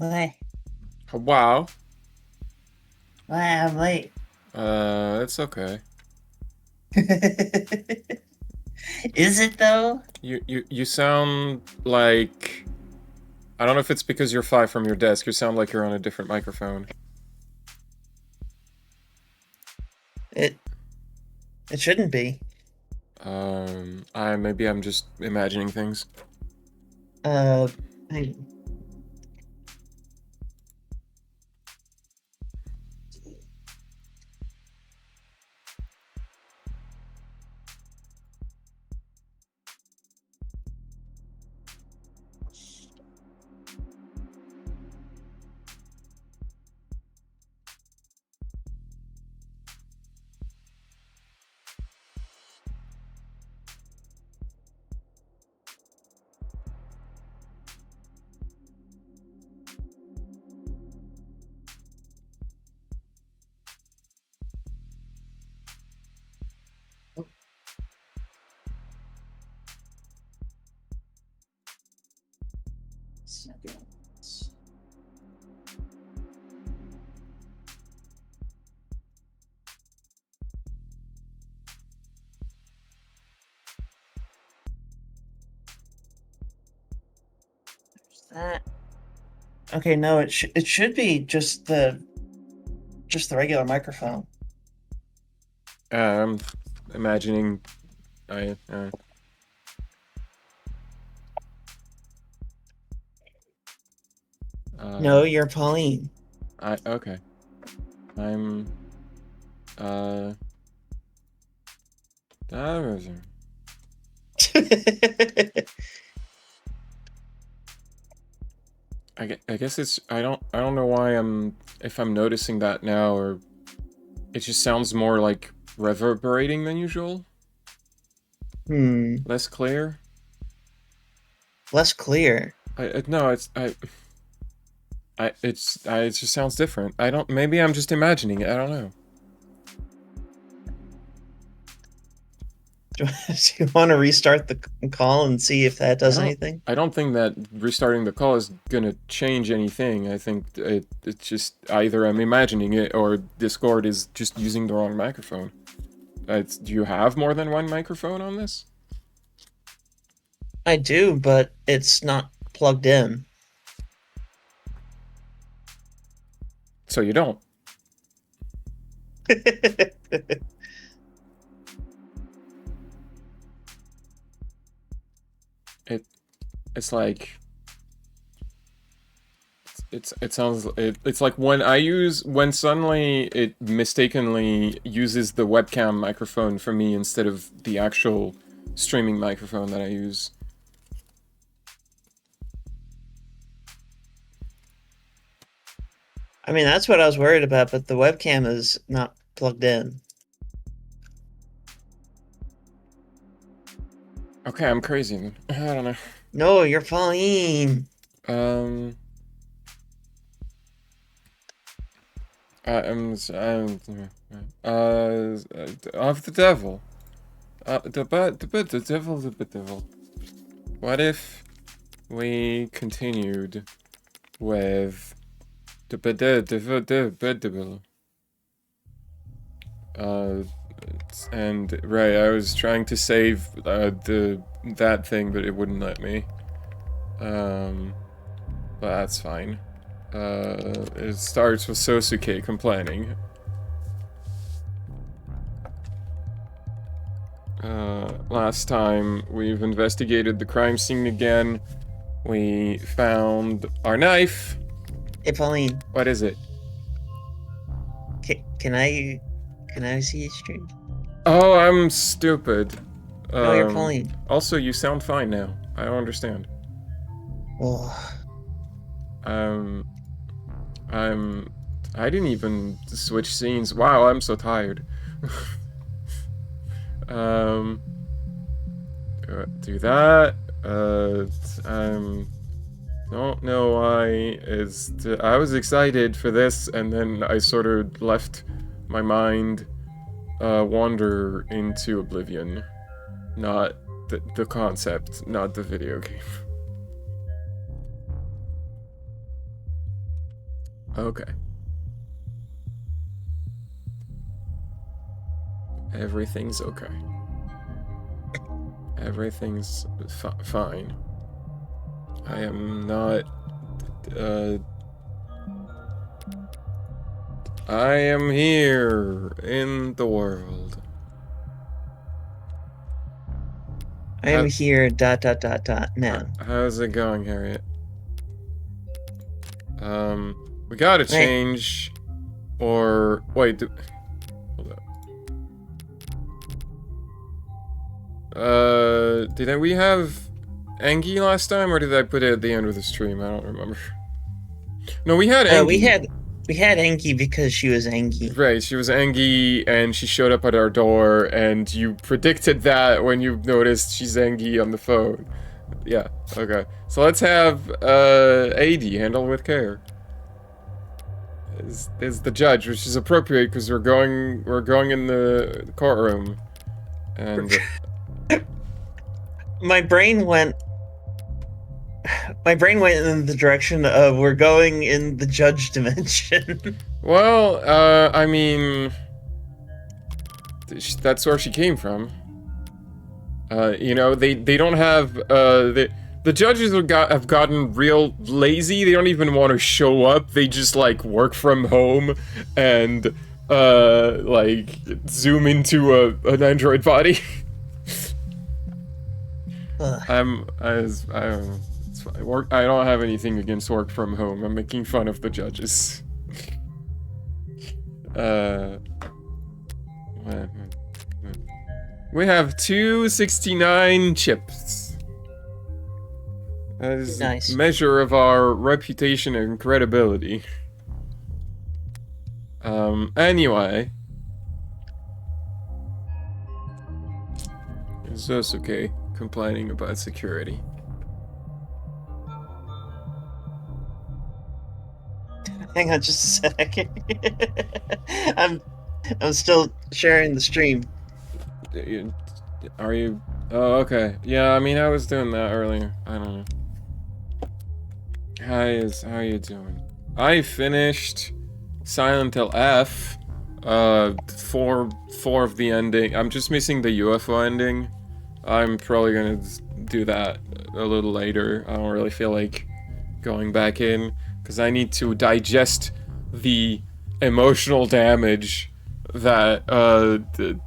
Why? Wow. Why I'm late? It's okay. Is it though? You sound like I don't know if it's because you're far from your desk. You sound like you're on a different microphone. It it shouldn't be. I maybe I'm just imagining things. Uh, I, that. Okay, no, it should be just the regular microphone. I'm imagining I No, uh you're Pauline. I okay. I'm uh that I guess it's I don't know why I'm if I'm noticing that now or it just sounds more like reverberating than usual. Hmm, Less clear. less clear. I no, it's it just sounds different. I don't maybe I'm just imagining it. I don't know. Do you want to restart the call and see if that does anything? I don't think that restarting the call is gonna change anything. I think it's just either I'm imagining it or Discord is just using the wrong microphone. Do you have more than one microphone on this? I do, but it's not plugged in. So you don't. It it's like it sounds it's like when suddenly it mistakenly uses the webcam microphone for me instead of the actual streaming microphone that I use. I mean, that's what I was worried about, but the webcam is not plugged in. Okay, I'm crazy. I don't know. No, you're Pauline. Um, I'm of the devil. The devil, the devil. What if we continued with the devil? Uh, and right, I was trying to save the that thing, but it wouldn't let me. Um, but that's fine. It starts with Sosuke complaining. Last time we've investigated the crime scene again. We found our knife. Hey, Pauline. What is it? Can I see your stream? Oh, I'm stupid. No, you're Pauline. Also, you sound fine now. I don't understand. Oh, Um, I'm. I didn't even switch scenes. Wow, I'm so tired. um, do that. I'm don't know why. I was excited for this, and then I sort of left my mind wander into oblivion. Not the concept, not the video game. Okay. Everything's okay. Everything's fine. I am not. I am here in the world. I am here. ... Now. How's it going, Harriet? We gotta change. Or wait. Hold up. Did we have Angie last time, or did I put it at the end of the stream? I don't remember. No, we had Angie. We had Angie because she was Angie. Right, she was Angie, and she showed up at our door, and you predicted that when you noticed she's Angie on the phone. Yeah, okay. So let's have AD handle with care. Is the judge, which is appropriate because we're going in the courtroom, and my brain went in the direction of we're going in the judge dimension. Well, I mean, that's where she came from. You know, they don't have the judges have gotten real lazy. They don't even want to show up. They just like work from home and like zoom into an android body. It's fine. I don't have anything against work from home. I'm making fun of the judges. We have 269 chips. That is nice. A measure of our reputation and credibility. Anyway. It's just okay complaining about security. Hang on just a second. I'm still sharing the stream. Are you? Oh, okay. Yeah, I mean, I was doing that earlier. I don't know. How you doing? I finished Silent Hill F. Four of the ending. I'm just missing the UFO ending. I'm probably gonna do that a little later. I don't really feel like going back in because I need to digest the emotional damage that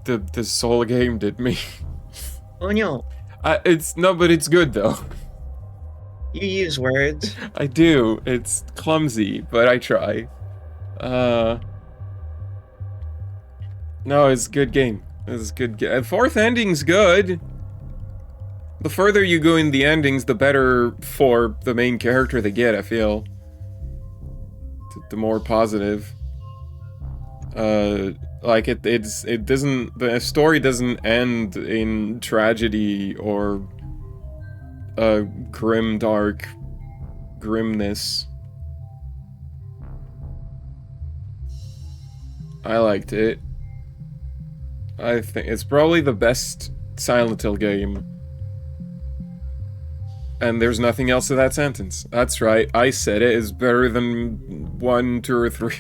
this whole game did me. Oh no. But it's good though. You use words. I do. It's clumsy, but I try. No, it's a good game. It's a good game. Fourth ending's good. The further you go in the endings, the better for the main character they get, I feel. The more positive. Like it doesn't, the story doesn't end in tragedy or grim, dark grimness. I liked it. I think it's probably the best Silent Hill game. And there's nothing else to that sentence. That's right, I said it is better than 1, 2, or 3.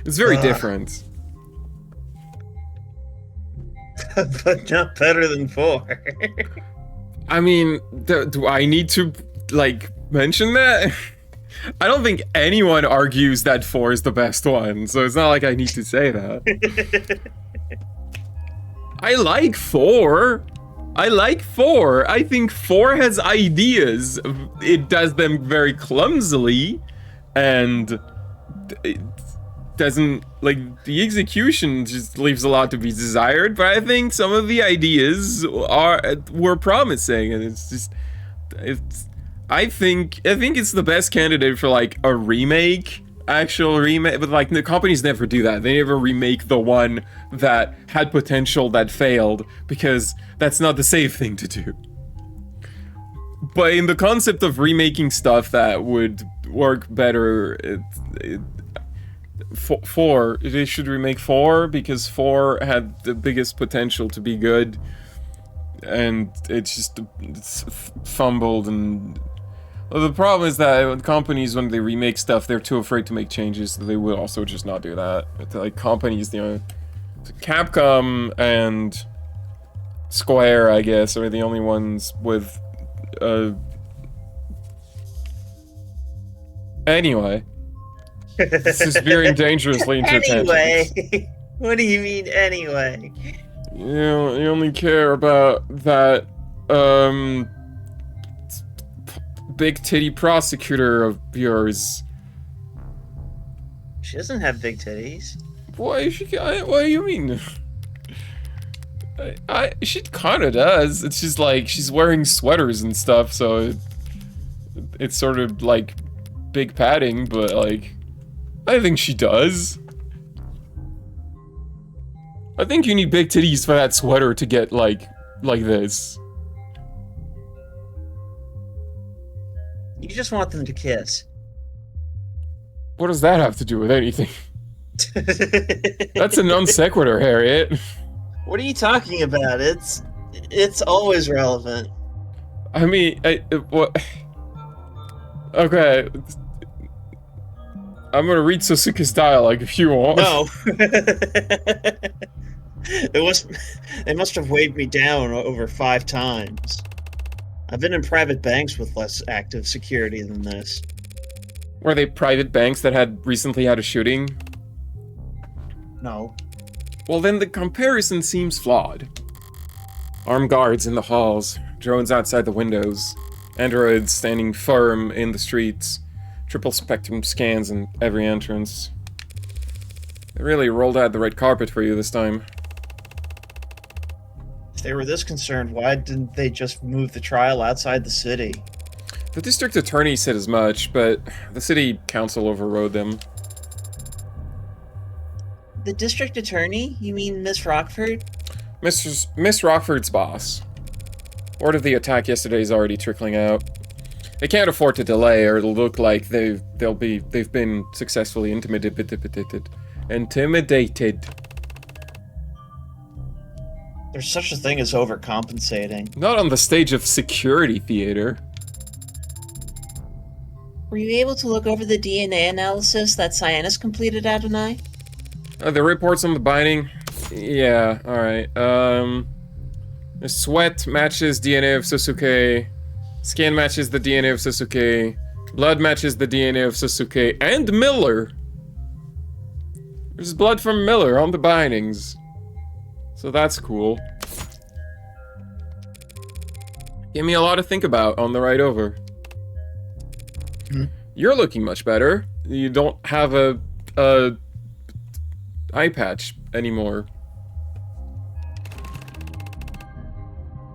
It's very different. But not better than 4. I mean, do I need to, like, mention that? I don't think anyone argues that 4 is the best one, so it's not like I need to say that. I like 4. I think 4 has ideas. It does them very clumsily, and it doesn't, like, the execution just leaves a lot to be desired, but I think some of the ideas were promising, and I think it's the best candidate for, like, a remake, actual remake, but, like, the companies never do that. They never remake the one that had potential that failed, because that's not the safe thing to do. But in the concept of remaking stuff that would work better, they should remake 4, because 4 had the biggest potential to be good, and it's fumbled, and Well, the problem is that companies, when they remake stuff, they're too afraid to make changes, so they will also just not do that. It's like companies, Capcom and Square, I guess, are the only ones with, Anyway. This is veering dangerously into Anyway, tangents. what do you mean anyway? You only care about that, big titty prosecutor of yours. She doesn't have big titties. Why what do you mean? She kinda does. It's just like, she's wearing sweaters and stuff, so it's sort of like big padding, but like, I think she does. I think you need big titties for that sweater to get like this. You just want them to kiss. What does that have to do with anything? That's a non sequitur, Harriet. What are you talking about? It's always relevant. I mean, what? Okay. I'm gonna read Sasuke's dialogue if you want. No. They must have weighed me down over 5 times. I've been in private banks with less active security than this. Were they private banks that had recently had a shooting? No. Well, then the comparison seems flawed. Armed guards in the halls, drones outside the windows, androids standing firm in the streets, triple spectrum scans in every entrance. They really rolled out the red carpet for you this time. If they were this concerned, why didn't they just move the trial outside the city? The district attorney said as much, but the city council overrode them. The district attorney? You mean Miss Rockford? Miss Rockford's boss. Word of the attack yesterday is already trickling out. They can't afford to delay, or it'll look like they've been successfully intimidated. There's such a thing as overcompensating. Not on the stage of security theater. Were you able to look over the DNA analysis that Cyanus completed, Adonai? The reports on the binding? Yeah, alright. The sweat matches DNA of Sasuke. Skin matches the DNA of Sasuke. Blood matches the DNA of Sasuke and Miller. There's blood from Miller on the bindings. So that's cool. Give me a lot to think about on the ride over. You're looking much better. You don't have a eye patch anymore.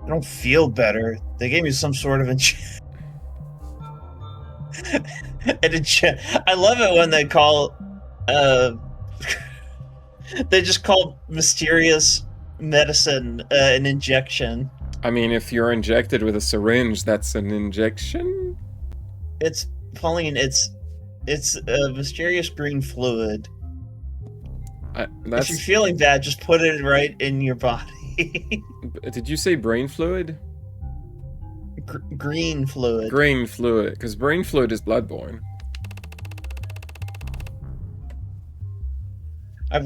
I don't feel better. They gave me some sort of I love it when they call they just call mysterious medicine an injection. I mean, if you're injected with a syringe, that's an injection? It's Pauline, it's a mysterious green fluid. If you're feeling bad, just put it right in your body. Did you say brain fluid? Green fluid. Brain fluid, because brain fluid is bloodborne. I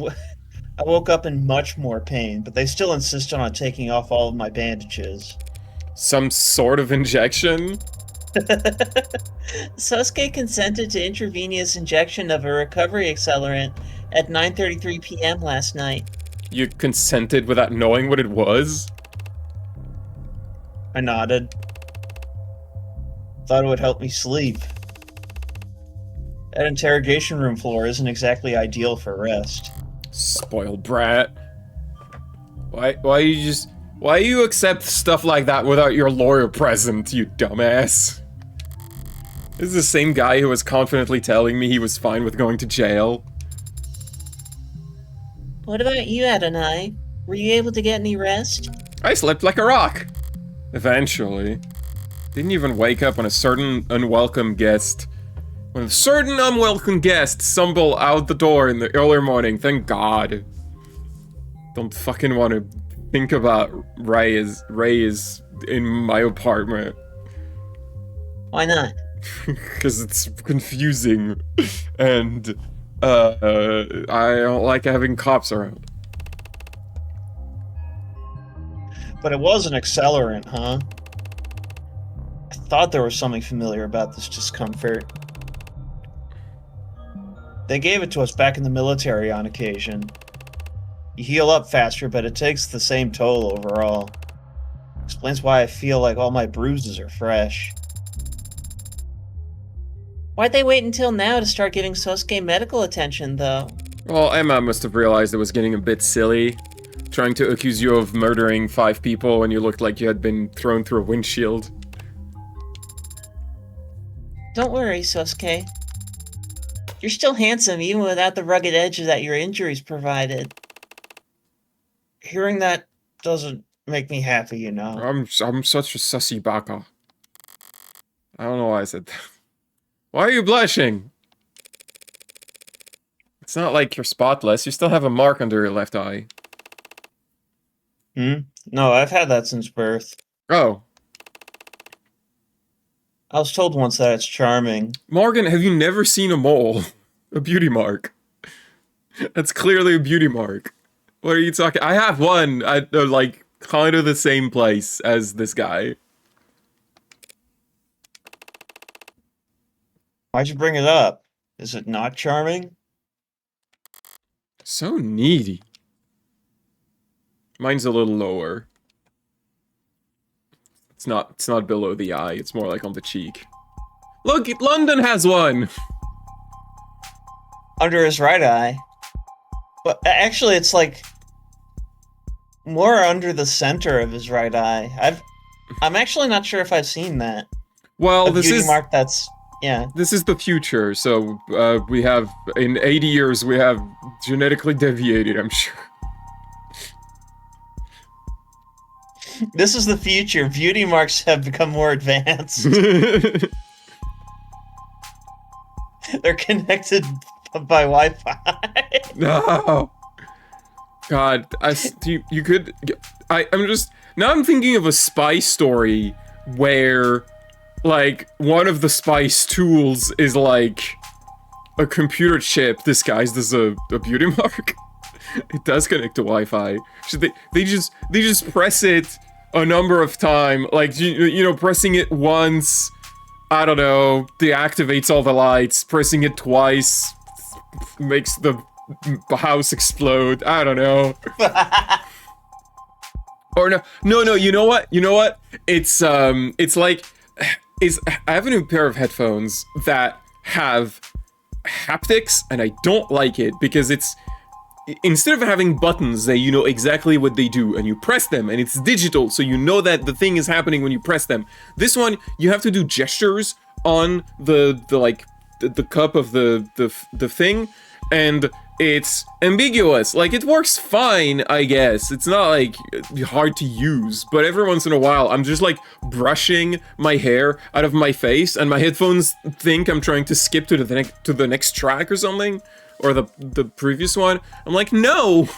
woke up in much more pain, but they still insisted on taking off all of my bandages. Some sort of injection? Sasuke consented to intravenous injection of a recovery accelerant at 9:33 p.m. last night. You consented without knowing what it was? I nodded. Thought it would help me sleep. That interrogation room floor isn't exactly ideal for rest. Spoiled brat. Why you accept stuff like that without your lawyer present, you dumbass? This is the same guy who was confidently telling me he was fine with going to jail. What about you, Adonai? Were you able to get any rest? I slept like a rock. Eventually. Didn't even wake up when a certain unwelcome guest stumbled out the door in the early morning, thank God. Don't fucking want to think about Ray is in my apartment. Why not? Because it's confusing, and I don't like having cops around. But it was an accelerant, huh? I thought there was something familiar about this discomfort. They gave it to us back in the military on occasion. You heal up faster, but it takes the same toll overall. Explains why I feel like all my bruises are fresh. Why'd they wait until now to start giving Sosuke medical attention, though? Well, Emma must have realized it was getting a bit silly, trying to accuse you of murdering 5 people when you looked like you had been thrown through a windshield. Don't worry, Sosuke. You're still handsome, even without the rugged edge that your injuries provided. Hearing that doesn't make me happy, you know. I'm such a sussy baka. I don't know why I said that. Why are you blushing? It's not like you're spotless. You still have a mark under your left eye. No, I've had that since birth. Oh. I was told once that it's charming. Morgan, have you never seen a mole? A beauty mark. That's clearly a beauty mark. What are you talking? I have one at, like, kind of the same place as this guy. Why'd you bring it up? Is it not charming? So needy. Mine's a little lower. It's not below the eye, it's more like on the cheek. Look, London has one! Under his right eye. But actually, it's like more under the center of his right eye. I'm actually not sure if I've seen that. Well, this is mark that's This is the future, so we have in 80 years we have genetically deviated, I'm sure. This is the future. Beauty marks have become more advanced. They're connected by Wi-Fi. No. God, you could. Now I'm thinking of a spy story where, like, one of the spy's tools is like a computer chip disguised as a beauty mark. It does connect to Wi-Fi. So they just press it a number of times, like you know, pressing it once, I don't know, deactivates all the lights. Pressing it twice makes the house explode. I don't know. Or no. You know what? It's like, I have a new pair of headphones that have haptics, and I don't like it because it's, instead of having buttons that you know exactly what they do, and you press them, and it's digital, so you know that the thing is happening when you press them. This one, you have to do gestures on the cup of the thing, and it's ambiguous. Like, it works fine, I guess. It's not, like, hard to use, but every once in a while, I'm just, like, brushing my hair out of my face, and my headphones think I'm trying to skip to the next track or something, or the previous one. I'm like, no!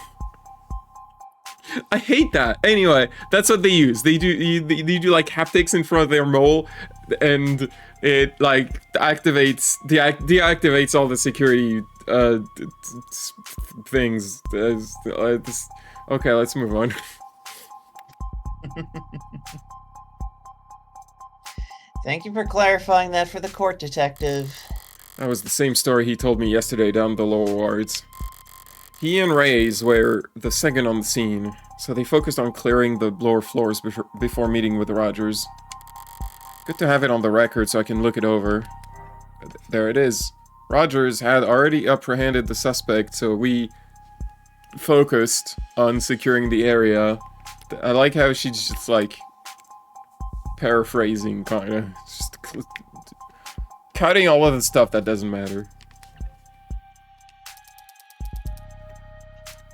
I hate that. Anyway, that's what they use. They do like haptics in front of their mole, and it like deactivates all the security things. Okay, let's move on. Thank you for clarifying that for the court detective. That was the same story he told me yesterday down the lower wards. He and Reyes were the second on the scene, so they focused on clearing the lower floors before meeting with Rogers. Good to have it on the record so I can look it over. There it is. Rogers had already apprehended the suspect, so we focused on securing the area. I like how she's just like paraphrasing, kinda. Just cutting all of the stuff that doesn't matter.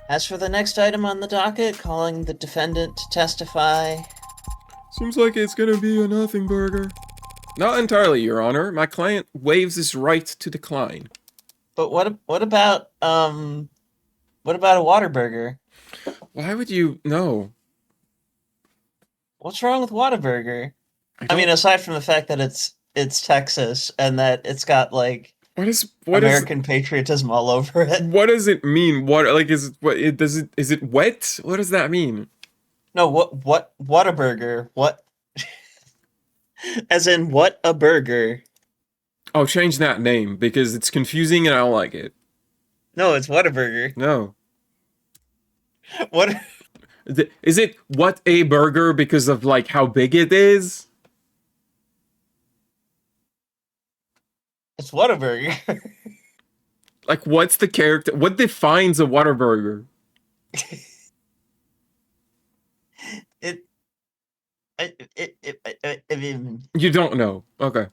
As for the next item on the docket, calling the defendant to testify... Seems like it's gonna be a nothing burger. Not entirely, Your Honor. My client waives his right to decline. But what about a Whataburger? Why would you... No. What's wrong with Whataburger? I mean, aside from the fact that it's it's Texas and that it's got like what American patriotism all over it. What does it mean? Is it wet? What does that mean? No, what Whataburger? What? As in what a burger? Oh, change that name because it's confusing and I don't like it. No, it's Whataburger. No. What? Is it what a burger because of like how big it is? It's Whataburger. Like, what's the character? What defines a Whataburger? You don't know. Okay.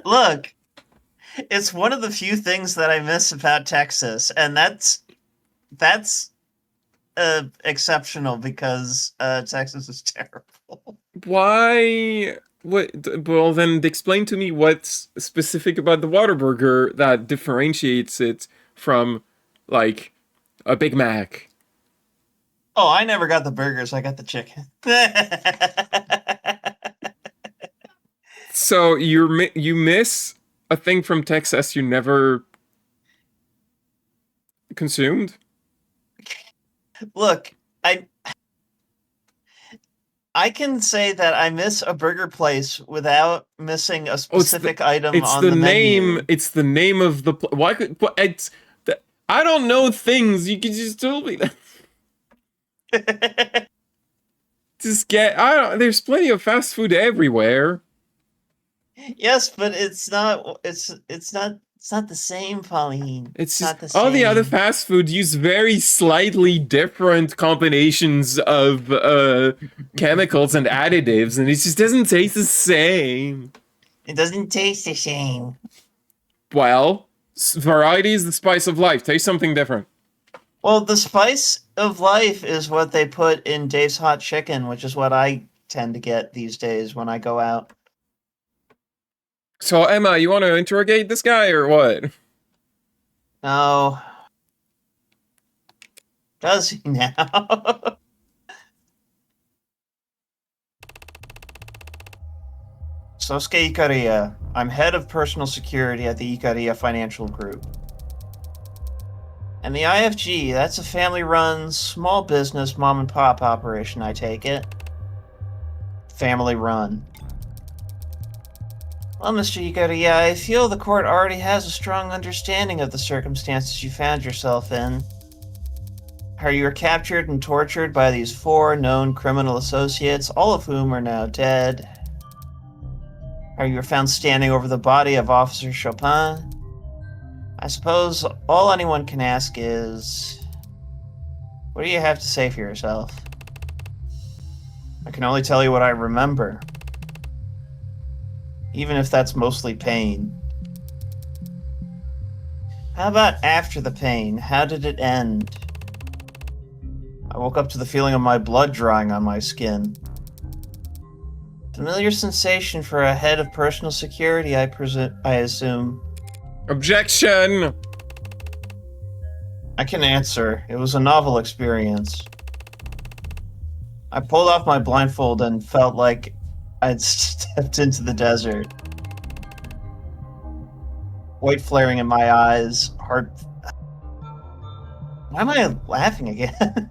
Look, it's one of the few things that I miss about Texas, and that's exceptional because Texas is terrible. Why? What? Well, then explain to me what's specific about the Whataburger that differentiates it from, like, a Big Mac. Oh, I never got the burgers. I got the chicken. So you miss a thing from Texas you never consumed? Look, I can say that I miss a burger place without missing a specific item on the menu. It's the name of the why could I don't know things. You could just tell me that. There's plenty of fast food everywhere. Yes, but it's not the same, Pauline. It's just, not the same. All the other fast food use very slightly different combinations of chemicals and additives, and it just doesn't taste the same. It doesn't taste the same. Well, variety is the spice of life. Taste something different. Well, the spice of life is what they put in Dave's Hot Chicken, which is what I tend to get these days when I go out. So, Emma, you want to interrogate this guy or what? No. Does he now? Sosuke Ikaria. I'm head of personal security at the Ikaria Financial Group. And the IFG, that's a family-run, small business, mom-and-pop operation, I take it. Family-run. Well, Mr. Ikaria, I feel the court already has a strong understanding of the circumstances you found yourself in. How you were captured and tortured by these 4 known criminal associates, all of whom are now dead. How you were found standing over the body of Officer Chopin. I suppose all anyone can ask is, what do you have to say for yourself? I can only tell you what I remember. Even if that's mostly pain. How about after the pain? How did it end? I woke up to the feeling of my blood drying on my skin. Familiar sensation for a head of personal security, I assume. Objection! I can answer. It was a novel experience. I pulled off my blindfold and felt like I'd stepped into the desert. White flaring in my eyes, heart... Why am I laughing again?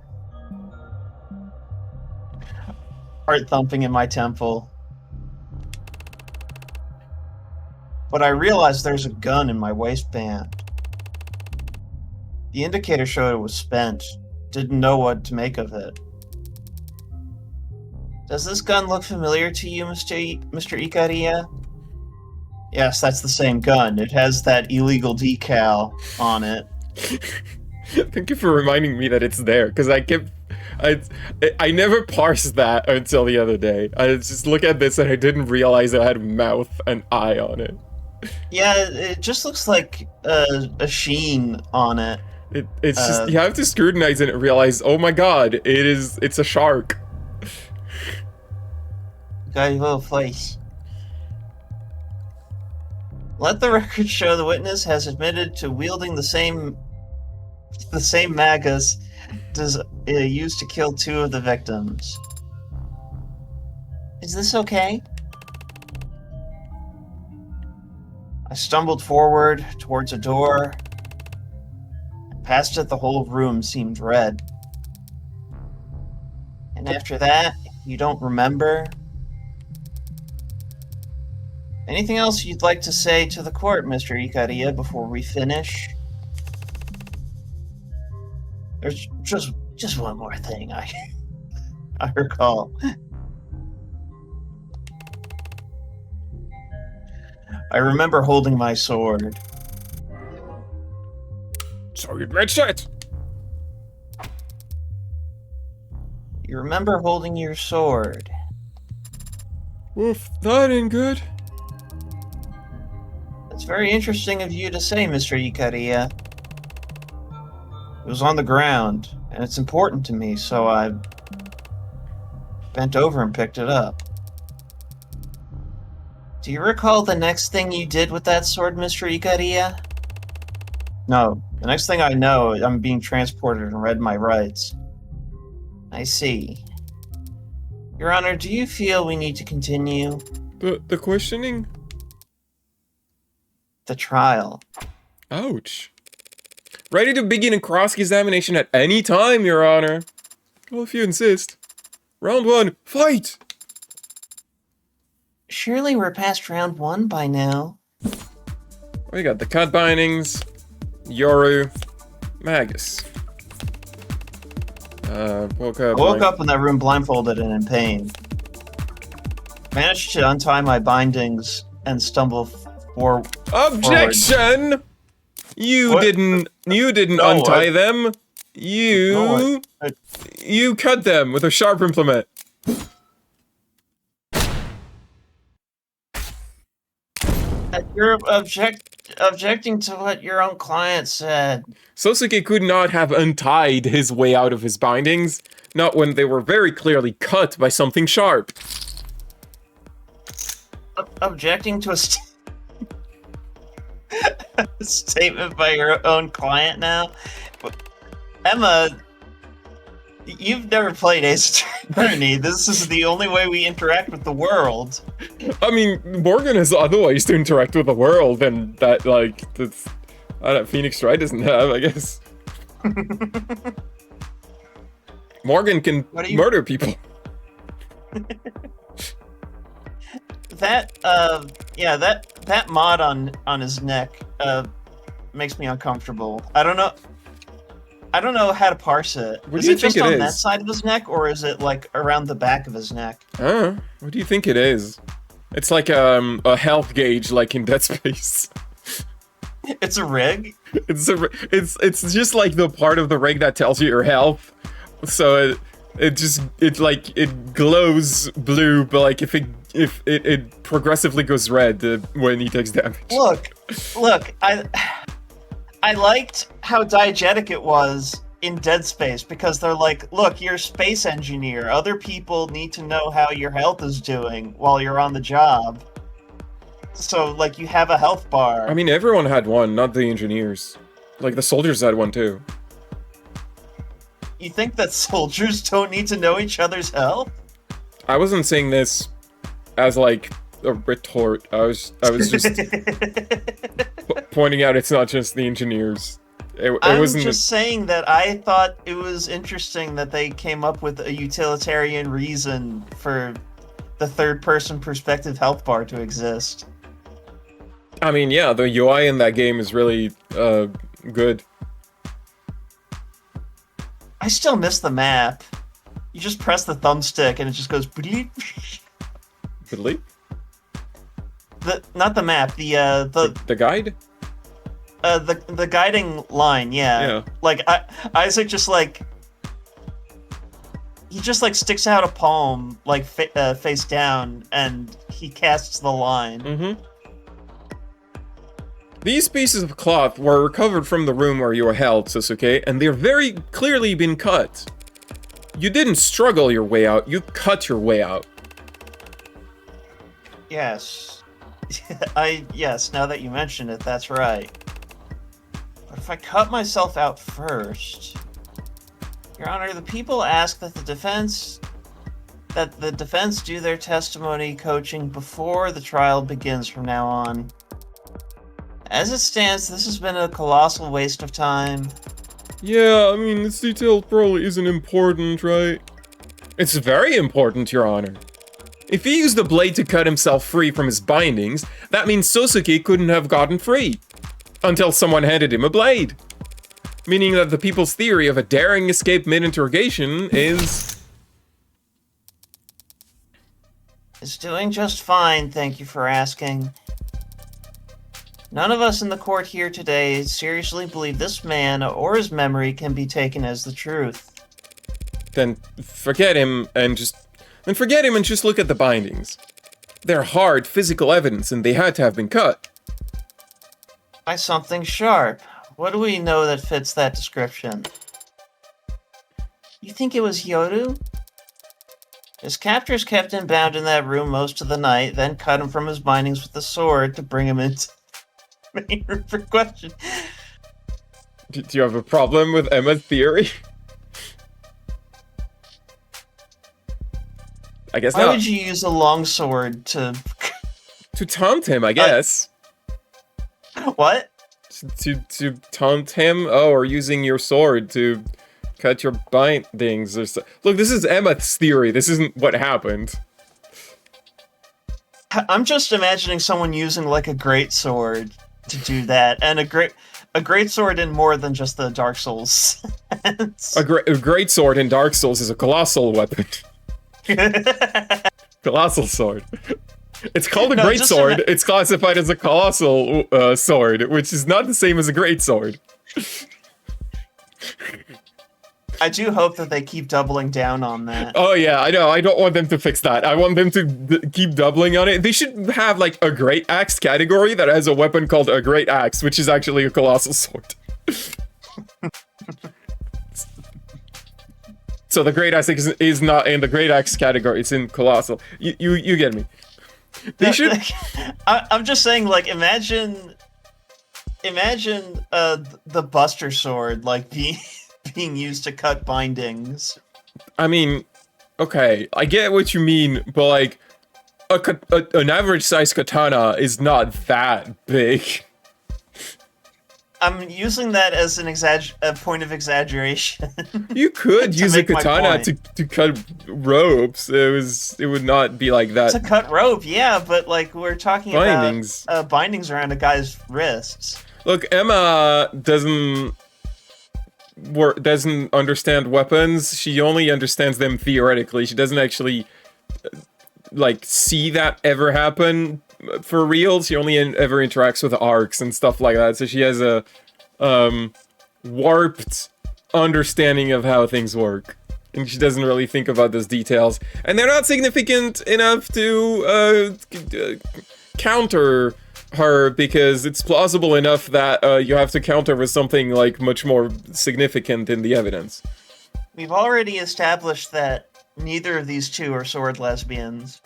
Heart thumping in my temple. But I realized there's a gun in my waistband. The indicator showed it was spent. Didn't know what to make of it. Does this gun look familiar to you, Mr. Ikaria? Yes, that's the same gun. It has that illegal decal on it. Thank you for reminding me that it's there, because I never parsed that until the other day. I just look at this and I didn't realize it had a mouth and eye on it. Yeah, it just looks like a sheen on it. It's just, you have to scrutinize it and realize, oh my god, it's a shark. Got your little face. Let the record show the witness has admitted to wielding the same magus used to kill 2 of the victims. Is this okay? I stumbled forward towards a door. Past it, the whole room seemed red. And after that, you don't remember? Anything else you'd like to say to the court, Mr. Ikaria, before we finish? There's just one more thing I recall. I remember holding my sword. Sergeant Redshot! You remember holding your sword. Oof, that ain't good. It's very interesting of you to say, Mr. Ikaria. It was on the ground, and it's important to me, so I bent over and picked it up. Do you recall the next thing you did with that sword, Mr. Ikaria? No, the next thing I know, I'm being transported and read my rights. I see. Your Honor, do you feel we need to continue The questioning? the trial? Ouch. Ready to begin a cross-examination at any time, Your Honor. Well, if you insist. Round 1, fight! Surely we're past round 1 by now. We got the cut bindings, Yoru, Magus. Woke up. I woke up in that room blindfolded and in pain. Managed to untie my bindings and stumble forward. Objection! You What? didn't No, untie them. You you cut them with a sharp implement. You're objecting to what your own client said. Sosuke could not have untied his way out of his bindings, not when they were very clearly cut by something sharp. Objecting to a statement by your own client now? Emma, you've never played Ace Attorney. This is the only way we interact with the world. I mean, Morgan has other ways to interact with the world, and that, like, that Phoenix Wright doesn't have, I guess. Morgan can murder people. That that mod on his neck makes me uncomfortable. I don't know how to parse it. What Is do you it think just it on that is? side of his neck, or is it like around the back of his neck? What do you think it is? It's like a health gauge, like in Dead Space. It's a rig. It's just like the part of the rig that tells you your health. So it glows blue, but like if it progressively goes red when he takes damage. Look, I liked how diegetic it was in Dead Space, because they're like, look, you're a space engineer. Other people need to know how your health is doing while you're on the job. So, like, you have a health bar. I mean, everyone had one, not the engineers. Like, the soldiers had one too. You think that soldiers don't need to know each other's health? I wasn't saying this as, like, a retort. I was just pointing out it's not just the engineers. I'm wasn't just saying that I thought it was interesting that they came up with a utilitarian reason for the third-person perspective health bar to exist. I mean, yeah, the UI in that game is really good. I still miss the map. You just press the thumbstick and it just goes bleep. Really? Not the map, The guide? the guiding line, yeah. Yeah. Like Isaac just like he just like sticks out a palm like face down and he casts the line. Mm-hmm. These pieces of cloth were recovered from the room where you were held, Sasuke, and they're very clearly been cut. You didn't struggle your way out, you cut your way out. Yes. Yes, now that you mention it, that's right. But if I cut myself out first... Your Honor, the people ask that the defense do their testimony coaching before the trial begins from now on. As it stands, this has been a colossal waste of time. Yeah, I mean, this detail probably isn't important, right? It's very important, Your Honor. If he used the blade to cut himself free from his bindings, that means Sosuke couldn't have gotten free. Until someone handed him a blade. Meaning that the people's theory of a daring escape mid-interrogation is... It's doing just fine, thank you for asking. None of us in the court here today seriously believe this man or his memory can be taken as the truth. Then forget him and just look at the bindings. They're hard physical evidence and they had to have been cut. By something sharp. What do we know that fits that description? You think it was Yoru? His captors kept him bound in that room most of the night, then cut him from his bindings with a sword to bring him into the main room for question. Do you have a problem with Emma's theory? I guess Why not. would you use a longsword to... To taunt him, I guess. What? To taunt him? Oh, or using your sword to cut your bindings or so. Look, this is Emma's theory. This isn't what happened. I'm just imagining someone using like a great sword to do that, and a great sword in more than just the Dark Souls sense. A great sword in Dark Souls is a colossal weapon. Colossal sword. It's called a great sword. It's classified as a colossal sword, which is not the same as a great sword. I do hope that they keep doubling down on that. Oh yeah, I know. I don't want them to fix that. I want them to keep doubling on it. They should have like a great axe category that has a weapon called a great axe, which is actually a colossal sword. So the great axe is not in the great axe category. It's in colossal. You get me. They should. I'm just saying, like, imagine the Buster Sword like being used to cut bindings. I mean, okay, I get what you mean, but like, an average size katana is not that big. I'm using that as a point of exaggeration. You could use a katana to cut ropes. It would not be like that. To cut rope, yeah, but like we're talking bindings. About bindings around a guy's wrists. Look, Emma doesn't understand weapons. She only understands them theoretically. She doesn't actually like see that ever happen for real. She only ever interacts with arcs and stuff like that. So she has a warped understanding of how things work, and she doesn't really think about those details. And they're not significant enough to counter her, because it's plausible enough that you have to counter with something like much more significant in the evidence. We've already established that neither of these two are sword lesbians.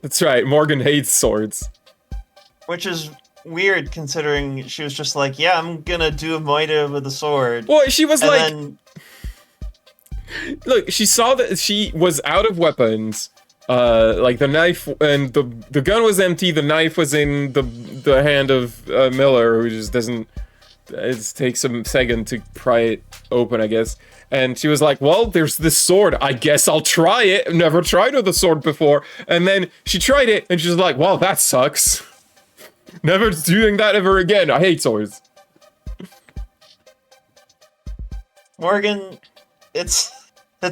That's right, Morgan hates swords. Which is weird, considering she was just like, yeah, I'm gonna do a moita with a sword. Well, she was and like... Then... Look, she saw that she was out of weapons. Like the knife and the gun was empty, the knife was in the hand of Miller, who just doesn't... It takes a second to pry it open, I guess. And she was like, well, there's this sword. I guess I'll try it. Never tried with a sword before. And then she tried it, and she's like, well, that sucks. Never doing that ever again. I hate swords. Morgan, it's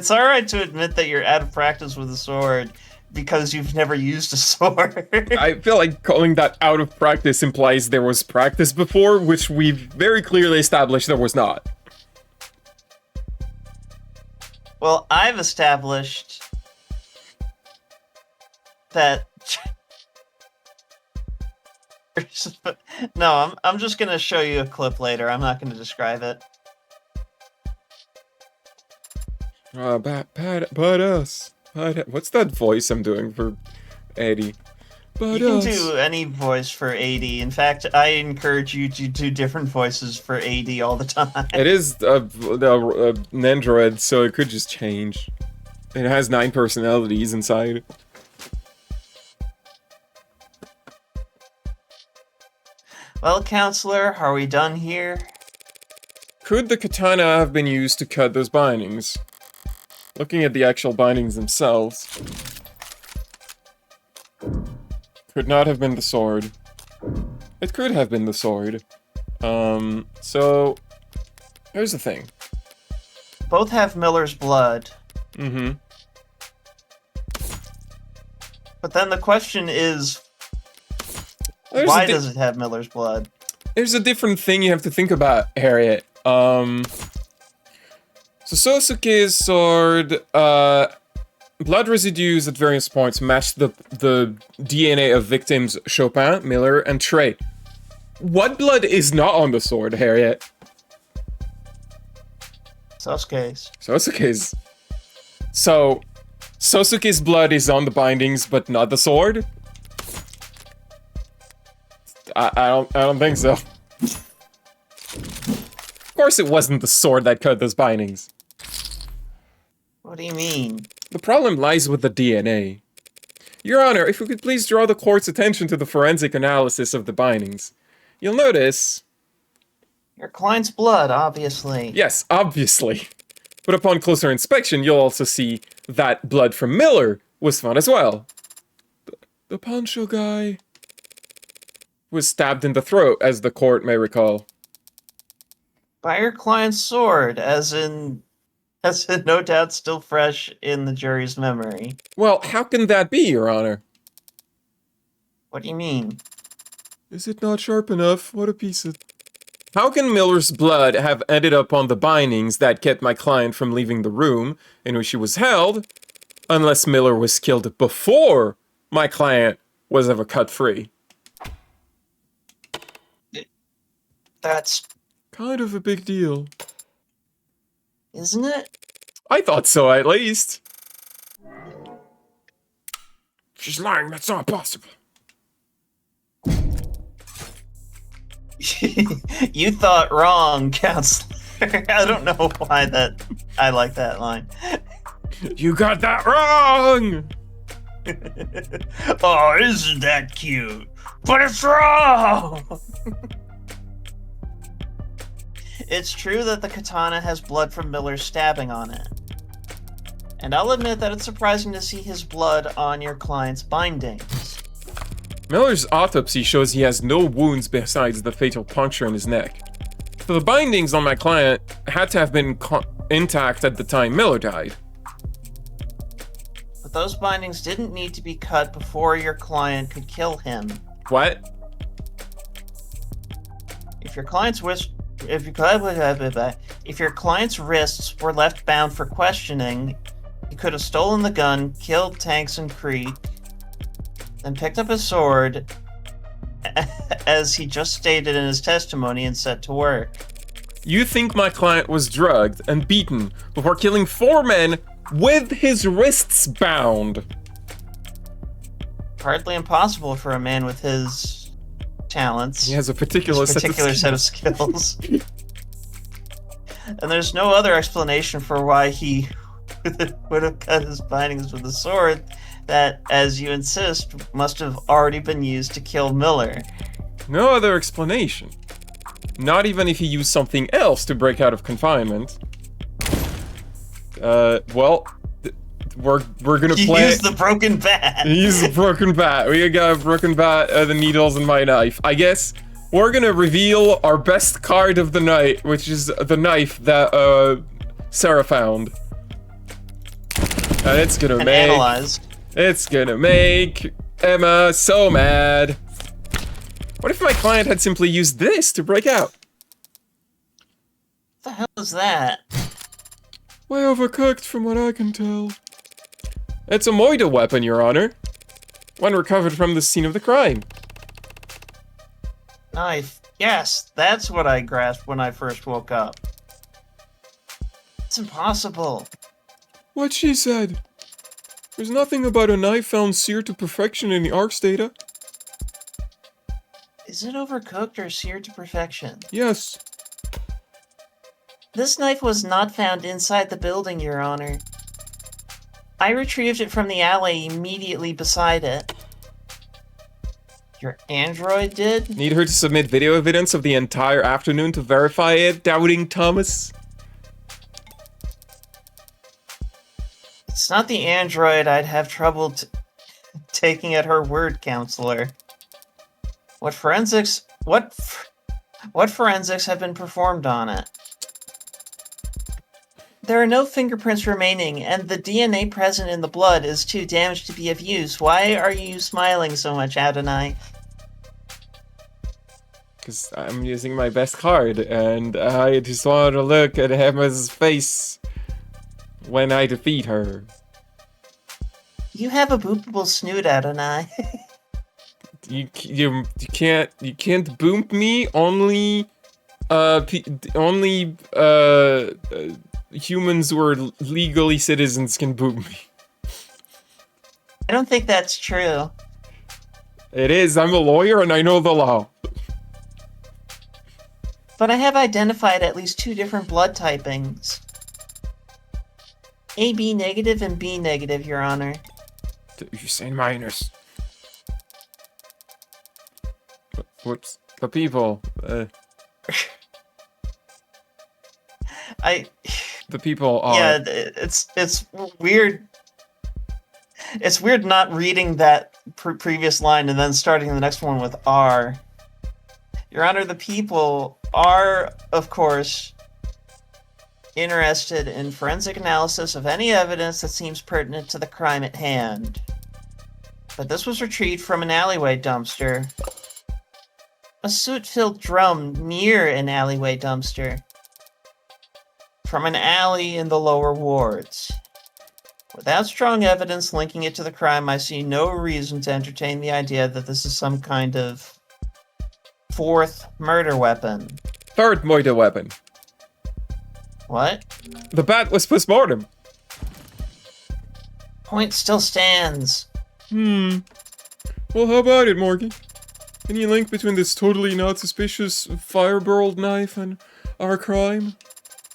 alright to admit that you're out of practice with a sword because you've never used a sword. I feel like calling that out of practice implies there was practice before, which we've very clearly established there was not. Well, I've established that... No, I'm just gonna show you a clip later. I'm not gonna describe it. But us. What's that voice I'm doing for Eddie? But you us. can do any voice for AD. In fact, I encourage you to do different voices for AD all the time. It is an android, so it could just change. It has 9 personalities inside. Well, counselor, are we done here? Could the katana have been used to cut those bindings? Looking at the actual bindings themselves. Could not have been the sword. It could have been the sword. So... Here's the thing. Both have Miller's blood. Mm-hmm. But then the question is, There's why a di- does it have Miller's blood? There's a different thing you have to think about, Harriet. So Sosuke's sword, blood residues at various points matched the DNA of victims Chopin, Miller, and Trey. What blood is not on the sword, Harriet? Sosuke's. Sosuke's. So, Sosuke's blood is on the bindings, but not the sword? I don't think so. Of course it wasn't the sword that cut those bindings. What do you mean? The problem lies with the DNA. Your Honor, if we could please draw the court's attention to the forensic analysis of the bindings. You'll notice... Your client's blood, obviously. Yes, obviously. But upon closer inspection, you'll also see that blood from Miller was found as well. The poncho guy was stabbed in the throat, as the court may recall. By your client's sword, as in no doubt still fresh in the jury's memory. Well, how can that be, Your Honor? What do you mean? Is it not sharp enough? What a piece of... How can Miller's blood have ended up on the bindings that kept my client from leaving the room in which he was held, unless Miller was killed before my client was ever cut free? That's... Kind of a big deal. Isn't it? I thought so, at least. She's lying, that's not possible. You thought wrong, counselor. I don't know why I like that line. You got that wrong! Oh, isn't that cute? But it's wrong! It's true that the katana has blood from Miller's stabbing on it. And I'll admit that it's surprising to see his blood on your client's bindings. Miller's autopsy shows he has no wounds besides the fatal puncture in his neck. So the bindings on my client had to have been intact at the time Miller died. But those bindings didn't need to be cut before your client could kill him. What? If your client's wrists were left bound for questioning, he could have stolen the gun, killed Tanks and Creek, then picked up his sword, as he just stated in his testimony, and set to work. You think my client was drugged and beaten before killing 4 men with his wrists bound? Hardly impossible for a man with his talents. He has a particular set of skills. And there's no other explanation for why he would have cut his bindings with a sword that, as you insist, must have already been used to kill Miller. No other explanation. Not even if he used something else to break out of confinement. Well, we're gonna play. Use the broken bat. Use the broken bat. We got a broken bat, the needles, and my knife. I guess we're gonna reveal our best card of the night, which is the knife that Sarah found, and it's gonna analyzed. It's gonna make Emma so mad. What if my client had simply used this to break out? What the hell is that? Way overcooked from what I can tell. It's a Moida weapon, Your Honor. One recovered from the scene of the crime. Knife. Yes, that's what I grasped when I first woke up. It's impossible. What she said. There's nothing about a knife found seared to perfection in the ARCS data. Is it overcooked or seared to perfection? Yes. This knife was not found inside the building, Your Honor. I retrieved it from the alley immediately beside it. Your android did? Need her to submit video evidence of the entire afternoon to verify it, doubting Thomas? It's not the android I'd have trouble taking at her word, counselor. What forensics have been performed on it? There are no fingerprints remaining, and the DNA present in the blood is too damaged to be of use. Why are you smiling so much, Adonai? Because I'm using my best card, and I just wanted to look at Emma's face when I defeat her. You have a boopable snoot, Adonai. You can't boom me. Only humans who are legally citizens can boom me. I don't think that's true. It is. I'm a lawyer and I know the law. But I have identified at least 2 different blood typings. AB negative and B negative, Your Honor. You're saying minors. What's the people? The people are. Yeah, it's weird. It's weird not reading that previous line and then starting the next one with R. Your Honor, the people are, of course, interested in forensic analysis of any evidence that seems pertinent to the crime at hand. But this was retrieved from an alleyway dumpster. A soot-filled drum near an alleyway dumpster. From an alley in the lower wards. Without strong evidence linking it to the crime, I see no reason to entertain the idea that this is some kind of 4th murder weapon. 3rd murder weapon. What? The bat was postmortem. Point still stands. Well, how about it, Morgan? Any link between this totally not suspicious fire-burled knife and our crime?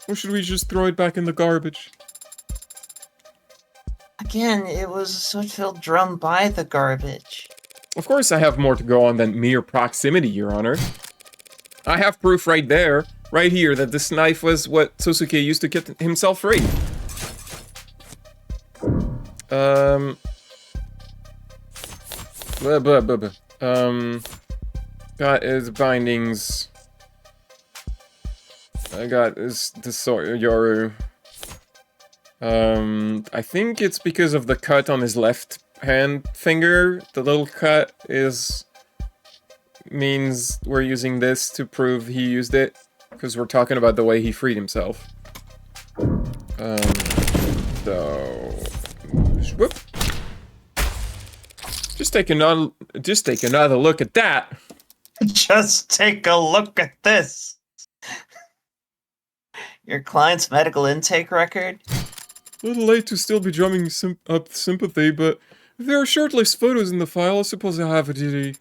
Or should we just throw it back in the garbage? Again, it was a soot-filled drum by the garbage. Of course I have more to go on than mere proximity, Your Honor. I have proof right there, right here, that this knife was what Sosuke used to get himself free. Got his bindings. I got his the Yoru. I think it's because of the cut on his left hand finger. The little cut means we're using this to prove he used it, because we're talking about the way he freed himself. So whoop. Just take another look at that. Just take a look at this. Your client's medical intake record? A little late to still be drumming up sympathy, but if there are shirtless photos in the file, I suppose I have a duty.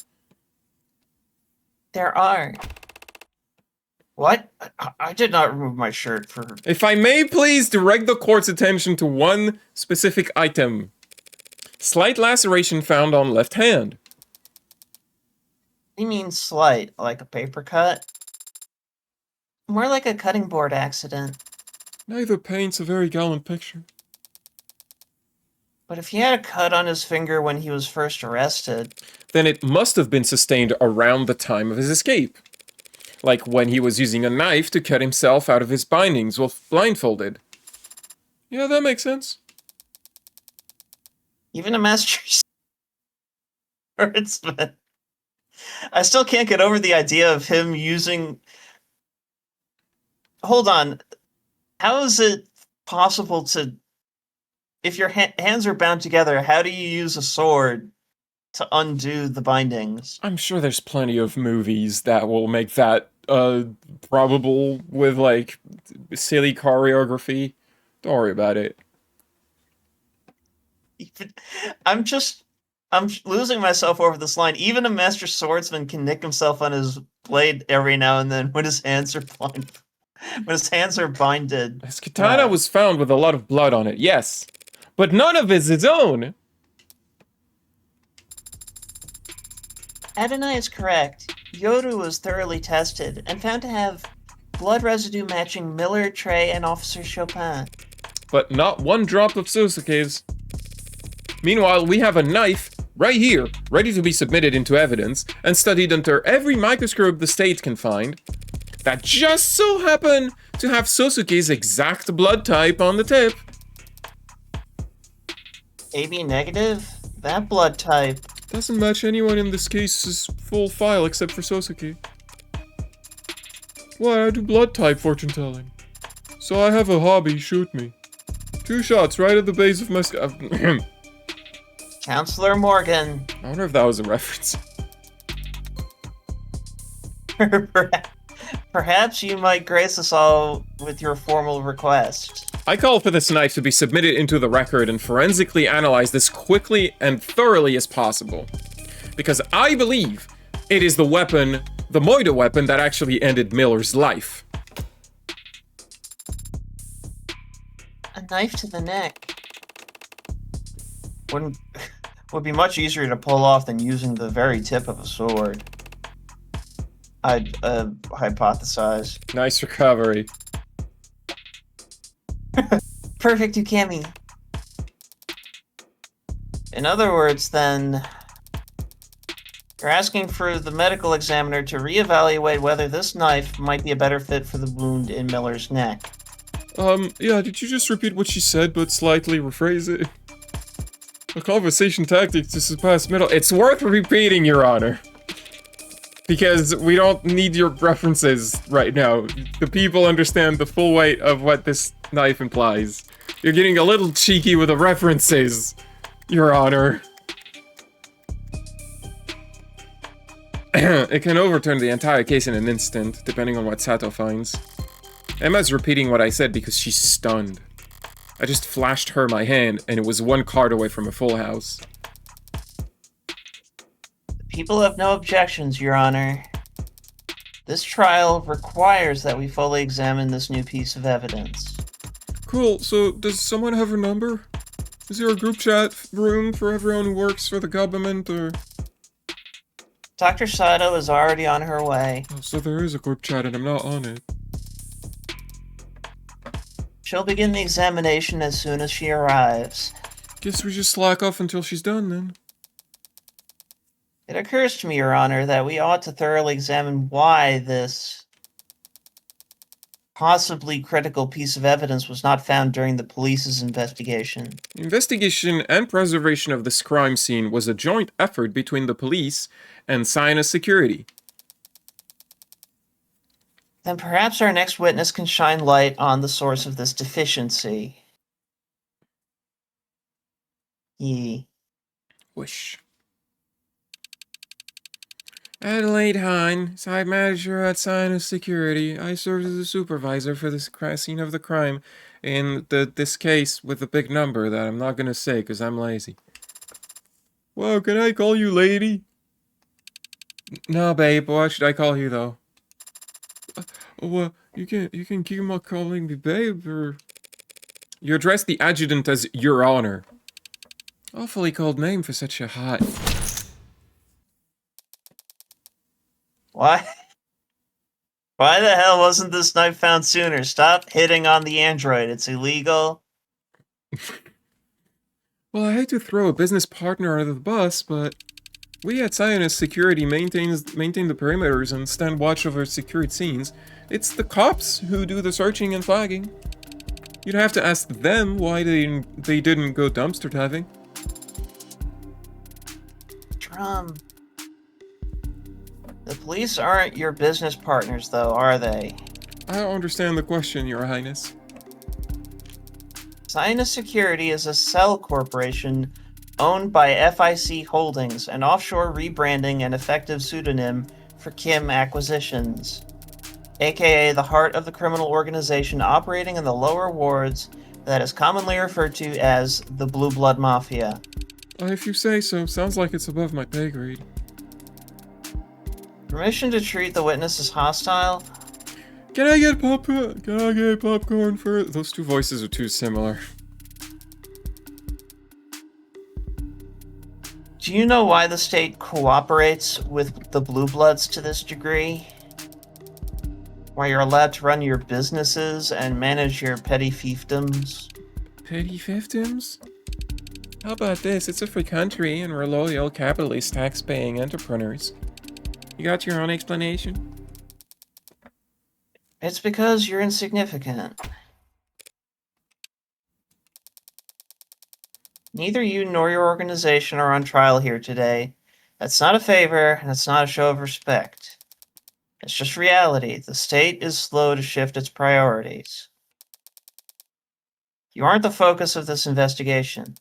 There are. What? I did not remove my shirt for... If I may please direct the court's attention to one specific item. Slight laceration found on left hand. You mean slight, like a paper cut? More like a cutting board accident. Neither paints a very gallant picture. But if he had a cut on his finger when he was first arrested... Then it must have been sustained around the time of his escape. Like when he was using a knife to cut himself out of his bindings while blindfolded. Yeah, that makes sense. Even a master swordsman. I still can't get over the idea of him using... Hold on. How is it possible to... If your hands are bound together, how do you use a sword to undo the bindings? I'm sure there's plenty of movies that will make that probable with, like, silly choreography. Don't worry about it. I'm losing myself over this line. Even a master swordsman can nick himself on his blade every now and then when his hands are blind. When his hands are binded. His katana was found with a lot of blood on it, yes. But none of it is his own. Adonai is correct. Yoru was thoroughly tested and found to have blood residue matching Miller, Trey, and Officer Chopin. But not one drop of Sosuke's. Meanwhile, we have a knife right here, ready to be submitted into evidence and studied under every microscope the state can find, that just so happen to have Sosuke's exact blood type on the tip. AB negative? That blood type. Doesn't match anyone in this case's full file except for Sosuke. Why, I do blood type fortune telling. So I have a hobby, shoot me. 2 shots right at the base of my Counselor Morgan. I wonder if that was a reference. Perhaps you might grace us all with your formal request. I call for this knife to be submitted into the record and forensically analyzed as quickly and thoroughly as possible. Because I believe it is the weapon, the Moida weapon, that actually ended Miller's life. A knife to the neck. Would be much easier to pull off than using the very tip of a sword. I'd hypothesize. Nice recovery. Perfect, Ukemi. In other words, then, you're asking for the medical examiner to reevaluate whether this knife might be a better fit for the wound in Miller's neck. Yeah, did you just repeat what she said but slightly rephrase it? A conversation tactic to surpass middle. It's worth repeating, Your Honor. Because we don't need your references right now. The people understand the full weight of what this knife implies. You're getting a little cheeky with the references, Your Honor. It can overturn the entire case in an instant, depending on what Sato finds. Emma's repeating what I said because she's stunned. I just flashed her my hand, and it was 1 card away from a full house. People have no objections, Your Honor. This trial requires that we fully examine this new piece of evidence. Cool, so does someone have her number? Is there a group chat room for everyone who works for the government, or...? Dr. Sato is already on her way. Oh, so there is a group chat and I'm not on it. She'll begin the examination as soon as she arrives. Guess we just slack off until she's done, then. It occurs to me, Your Honor, that we ought to thoroughly examine why this possibly critical piece of evidence was not found during the police's investigation. Investigation and preservation of this crime scene was a joint effort between the police and Sinus Security. Then perhaps our next witness can shine light on the source of this deficiency. Wish. Adelaide Hine, site manager at Sinus Security. I served as a supervisor for this scene of the crime in this case with a big number that I'm not gonna say because I'm lazy. Whoa, can I call you lady? No, babe. What should I call you though? Well, you can keep on calling me babe, or... You address the adjutant as Your Honor. Awfully cold name for such a hot... Why? Why the hell wasn't this knife found sooner? Stop hitting on the android. It's illegal. Well, I hate to throw a business partner under the bus, but... We at Sinus Security maintain the perimeters and stand watch over secured scenes. It's the cops who do the searching and flagging. You'd have to ask them why they didn't go dumpster diving. Drum. The police aren't your business partners, though, are they? I don't understand the question, Your Highness. Sinus Security is a cell corporation owned by FIC Holdings, an offshore rebranding and effective pseudonym for Kim Acquisitions, aka the heart of the criminal organization operating in the lower wards that is commonly referred to as the Blue Blood Mafia. If you say so, sounds like it's above my pay grade. Permission to treat the witness as hostile? Can I get popcorn? Can I get popcorn for it? Those two voices are too similar. Do Do you know why the state cooperates with the Blue Bloods to this degree? Why you're allowed to run your businesses and manage your petty fiefdoms? Petty fiefdoms? How about this? It's a free country and we're loyal, capitalist, tax-paying entrepreneurs. You got your own explanation? It's because you're insignificant. Neither you nor your organization are on trial here today. That's not a favor, and it's not a show of respect. It's just reality. The state is slow to shift its priorities. You aren't the focus of this investigation.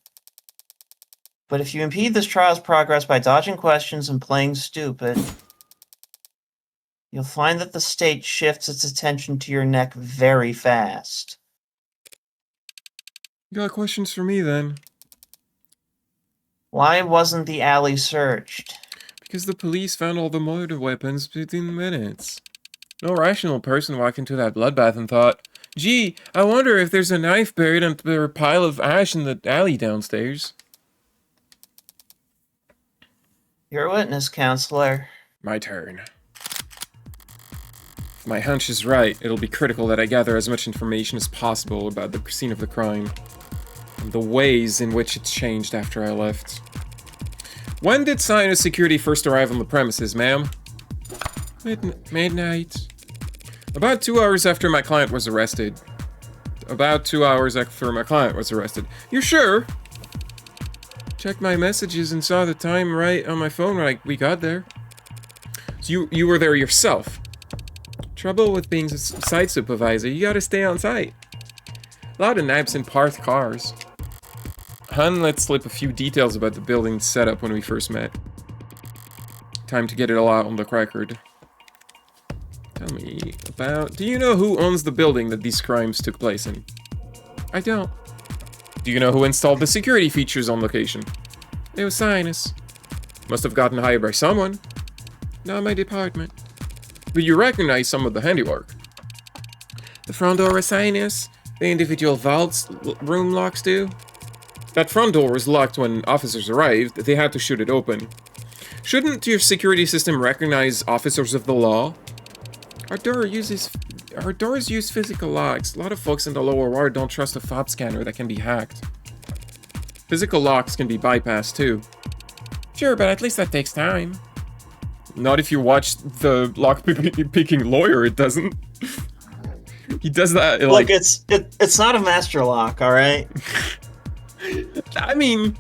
But if you impede this trial's progress by dodging questions and playing stupid, you'll find that the state shifts its attention to your neck very fast. You got questions for me then? Why wasn't the alley searched? Because the police found all the murder weapons within minutes. No rational person walked into that bloodbath and thought, gee, I wonder if there's a knife buried under a pile of ash in the alley downstairs. You're a witness, counselor. My turn. If my hunch is right, it'll be critical that I gather as much information as possible about the scene of the crime. And the ways in which it's changed after I left. When did Sinus Security first arrive on the premises, ma'am? Midnight. About 2 hours after my client was arrested. You're sure? Checked my messages and saw the time right on my phone when we got there. So you were there yourself? Trouble with being a site supervisor, you gotta stay on site. A lot of naps in parked cars. Hun let slip a few details about the building's setup when we first met. Time to get it all out on the record. Tell me about... Do you know who owns the building that these crimes took place in? I don't. Do you know who installed the security features on location? It was Sinus. Must have gotten hired by someone. Not my department. But you recognize some of the handiwork. The front door was Sinus. The individual vaults room locks do. That front door was locked when officers arrived. They had to shoot it open. Shouldn't your security system recognize officers of the law? Our doors use physical locks. A lot of folks in the lower ward don't trust a fob scanner that can be hacked. Physical locks can be bypassed too. Sure, but at least that takes time. Not if you watch the lock-picking lawyer, it doesn't. He does that like... Look, it's not a master lock, alright? I mean,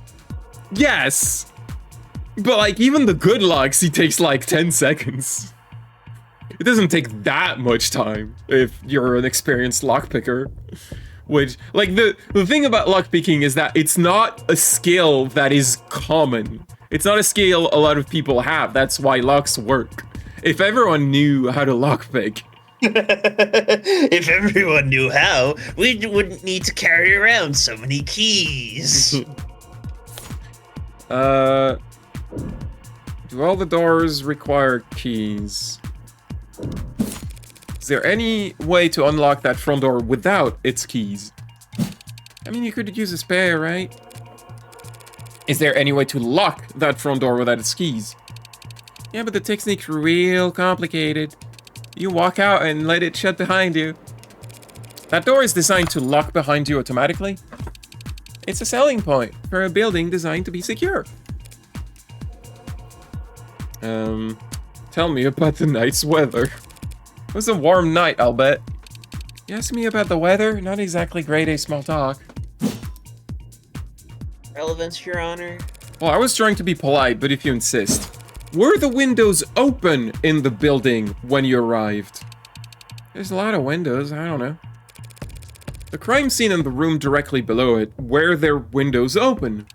yes. But like, even the good locks, he takes like 10 seconds. It doesn't take that much time if you're an experienced lockpicker. Which, like, the thing about lockpicking is that it's not a skill that is common. It's not a skill a lot of people have. That's why locks work. If everyone knew how to lockpick... If everyone knew how, we wouldn't need to carry around so many keys. Do all the doors require keys? Is there any way to unlock that front door without its keys? I mean, you could use a spare, right? Is there any way to lock that front door without its keys? Yeah, but the technique's real complicated. You walk out and let it shut behind you. That door is designed to lock behind you automatically. It's a selling point for a building designed to be secure. Tell me about the night's weather. It was a warm night, I'll bet. You asked me about the weather? Not exactly grade A small talk. Relevance, Your Honor? Well, I was trying to be polite, but if you insist. Were the windows open in the building when you arrived? There's a lot of windows, I don't know. The crime scene in the room directly below it, were there windows open?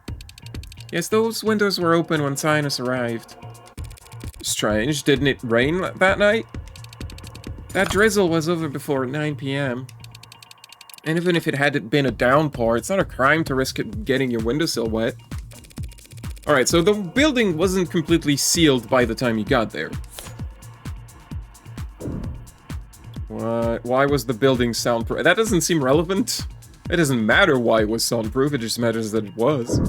Yes, those windows were open when Sinus arrived. Strange, didn't it rain that night? That drizzle was over before 9 p.m. And even if it hadn't been a downpour, it's not a crime to risk it getting your windowsill wet. Alright, so the building wasn't completely sealed by the time you got there. Why was the building soundproof? That doesn't seem relevant. It doesn't matter why it was soundproof, it just matters that it was.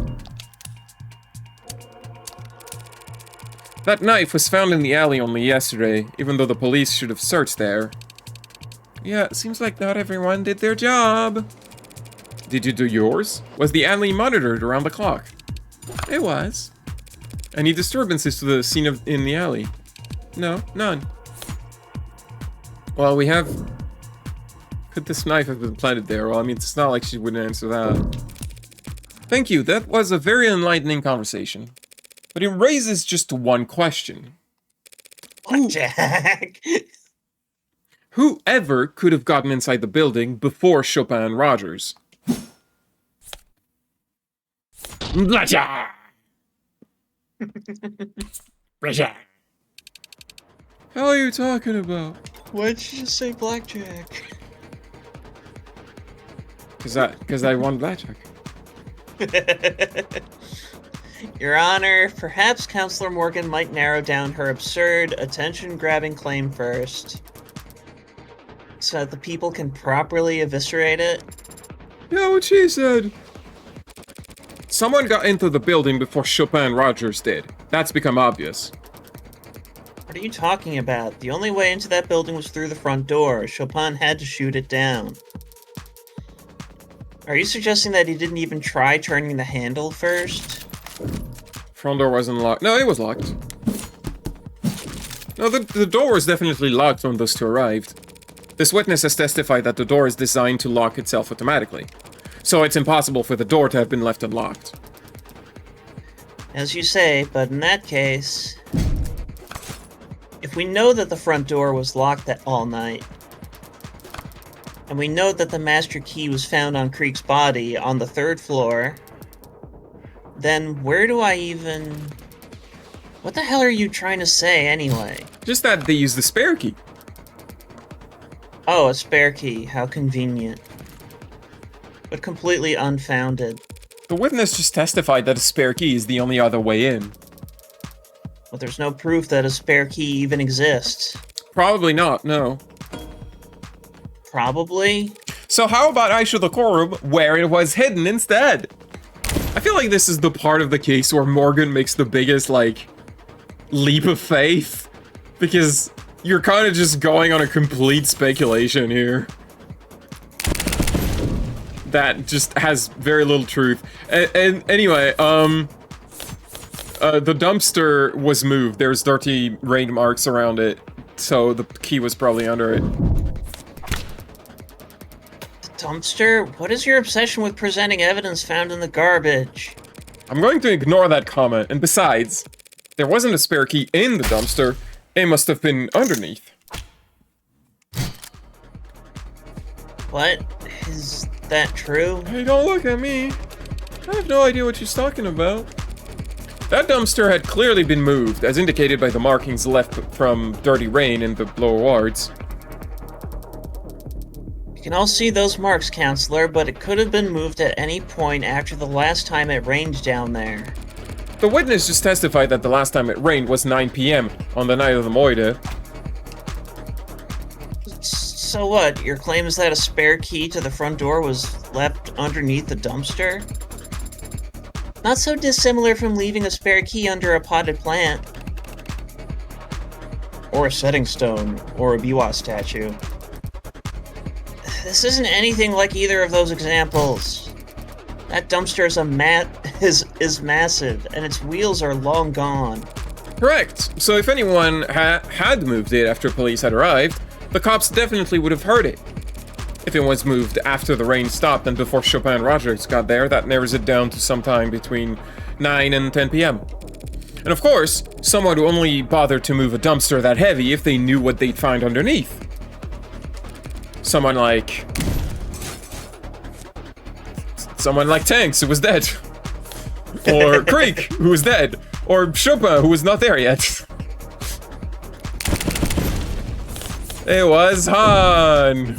That knife was found in the alley only yesterday, even though the police should have searched there. Yeah, it seems like not everyone did their job. Did you do yours? Was the alley monitored around the clock? It was. Any disturbances to the scene in the alley? No, none. Well, we have... Could this knife have been planted there? Well, I mean, it's not like she wouldn't answer that. Thank you, that was a very enlightening conversation. But it raises just one question. Blackjack! Whoever could have gotten inside the building before Chopin and Rogers? Blackjack! Blackjack! How are you talking about? Why'd you just say blackjack? Cause I won blackjack. Your Honor, perhaps Counselor Morgan might narrow down her absurd, attention-grabbing claim first, so that the people can properly eviscerate it. Yeah, what she said. Someone got into the building before Chopin and Rogers did. That's become obvious. What are you talking about? The only way into that building was through the front door. Chopin had to shoot it down. Are you suggesting that he didn't even try turning the handle first? Front door wasn't locked. No, it was locked. No, the door was definitely locked when those two arrived. This witness has testified that the door is designed to lock itself automatically. So it's impossible for the door to have been left unlocked. As you say, but in that case... If we know that the front door was locked all night, and we know that the master key was found on Creek's body on the 3rd floor, then where do I even... What the hell are you trying to say, anyway? Just that they used the spare key. Oh, a spare key. How convenient. But completely unfounded. The witness just testified that a spare key is the only other way in. But there's no proof that a spare key even exists. Probably not, no. Probably? So how about I show the courtroom where it was hidden instead? I feel like this is the part of the case where Morgan makes the biggest, like, leap of faith. Because you're kind of just going on a complete speculation here. That just has very little truth. And anyway, the dumpster was moved. There's dirty rain marks around it, so the key was probably under it. The dumpster? What is your obsession with presenting evidence found in the garbage? I'm going to ignore that comment, and besides, there wasn't a spare key in the dumpster. It must have been underneath. What? Is that true? Hey, don't look at me. I have no idea what she's talking about. That dumpster had clearly been moved, as indicated by the markings left from dirty rain in the lower wards. You can all see those marks, Counselor, but it could have been moved at any point after the last time it rained down there. The witness just testified that the last time it rained was 9 p.m. on the night of the Moide. So what? Your claim is that a spare key to the front door was left underneath the dumpster? Not so dissimilar from leaving a spare key under a potted plant. Or a setting stone, or a Biwa statue. This isn't anything like either of those examples. That dumpster is massive, and its wheels are long gone. Correct. So if anyone had moved it after police had arrived, the cops definitely would have heard it. If it was moved after the rain stopped and before Chopin and Rogers got there, that narrows it down to sometime between 9 and 10 p.m. And of course, someone would only bother to move a dumpster that heavy if they knew what they'd find underneath. Someone like Tanks, who was dead. Or Creek, who was dead. Or Chopin, who was not there yet. It was Han.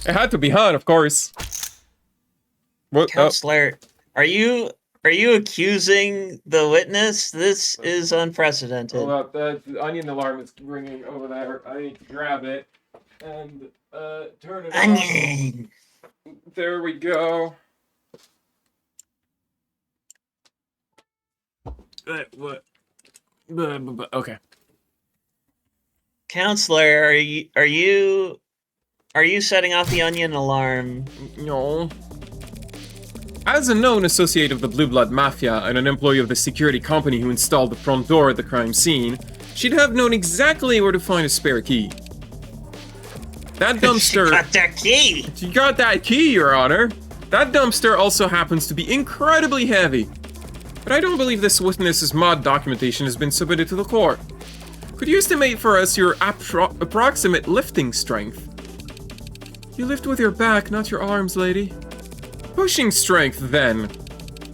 It had to be Han, of course. What? Counselor, are you accusing the witness? This is unprecedented. Hold up, the onion alarm is ringing over there. I need to grab it and turn it Onion. on. There we go. What? Okay. Counselor, are you setting off the onion alarm? No. As a known associate of the Blue Blood Mafia and an employee of the security company who installed the front door at the crime scene, she'd have known exactly where to find a spare key. That dumpster... She got that key! She got that key, Your Honor! That dumpster also happens to be incredibly heavy. But I don't believe this witness's mod documentation has been submitted to the court. Could you estimate for us your approximate lifting strength? You lift with your back, not your arms, lady. Pushing strength, then.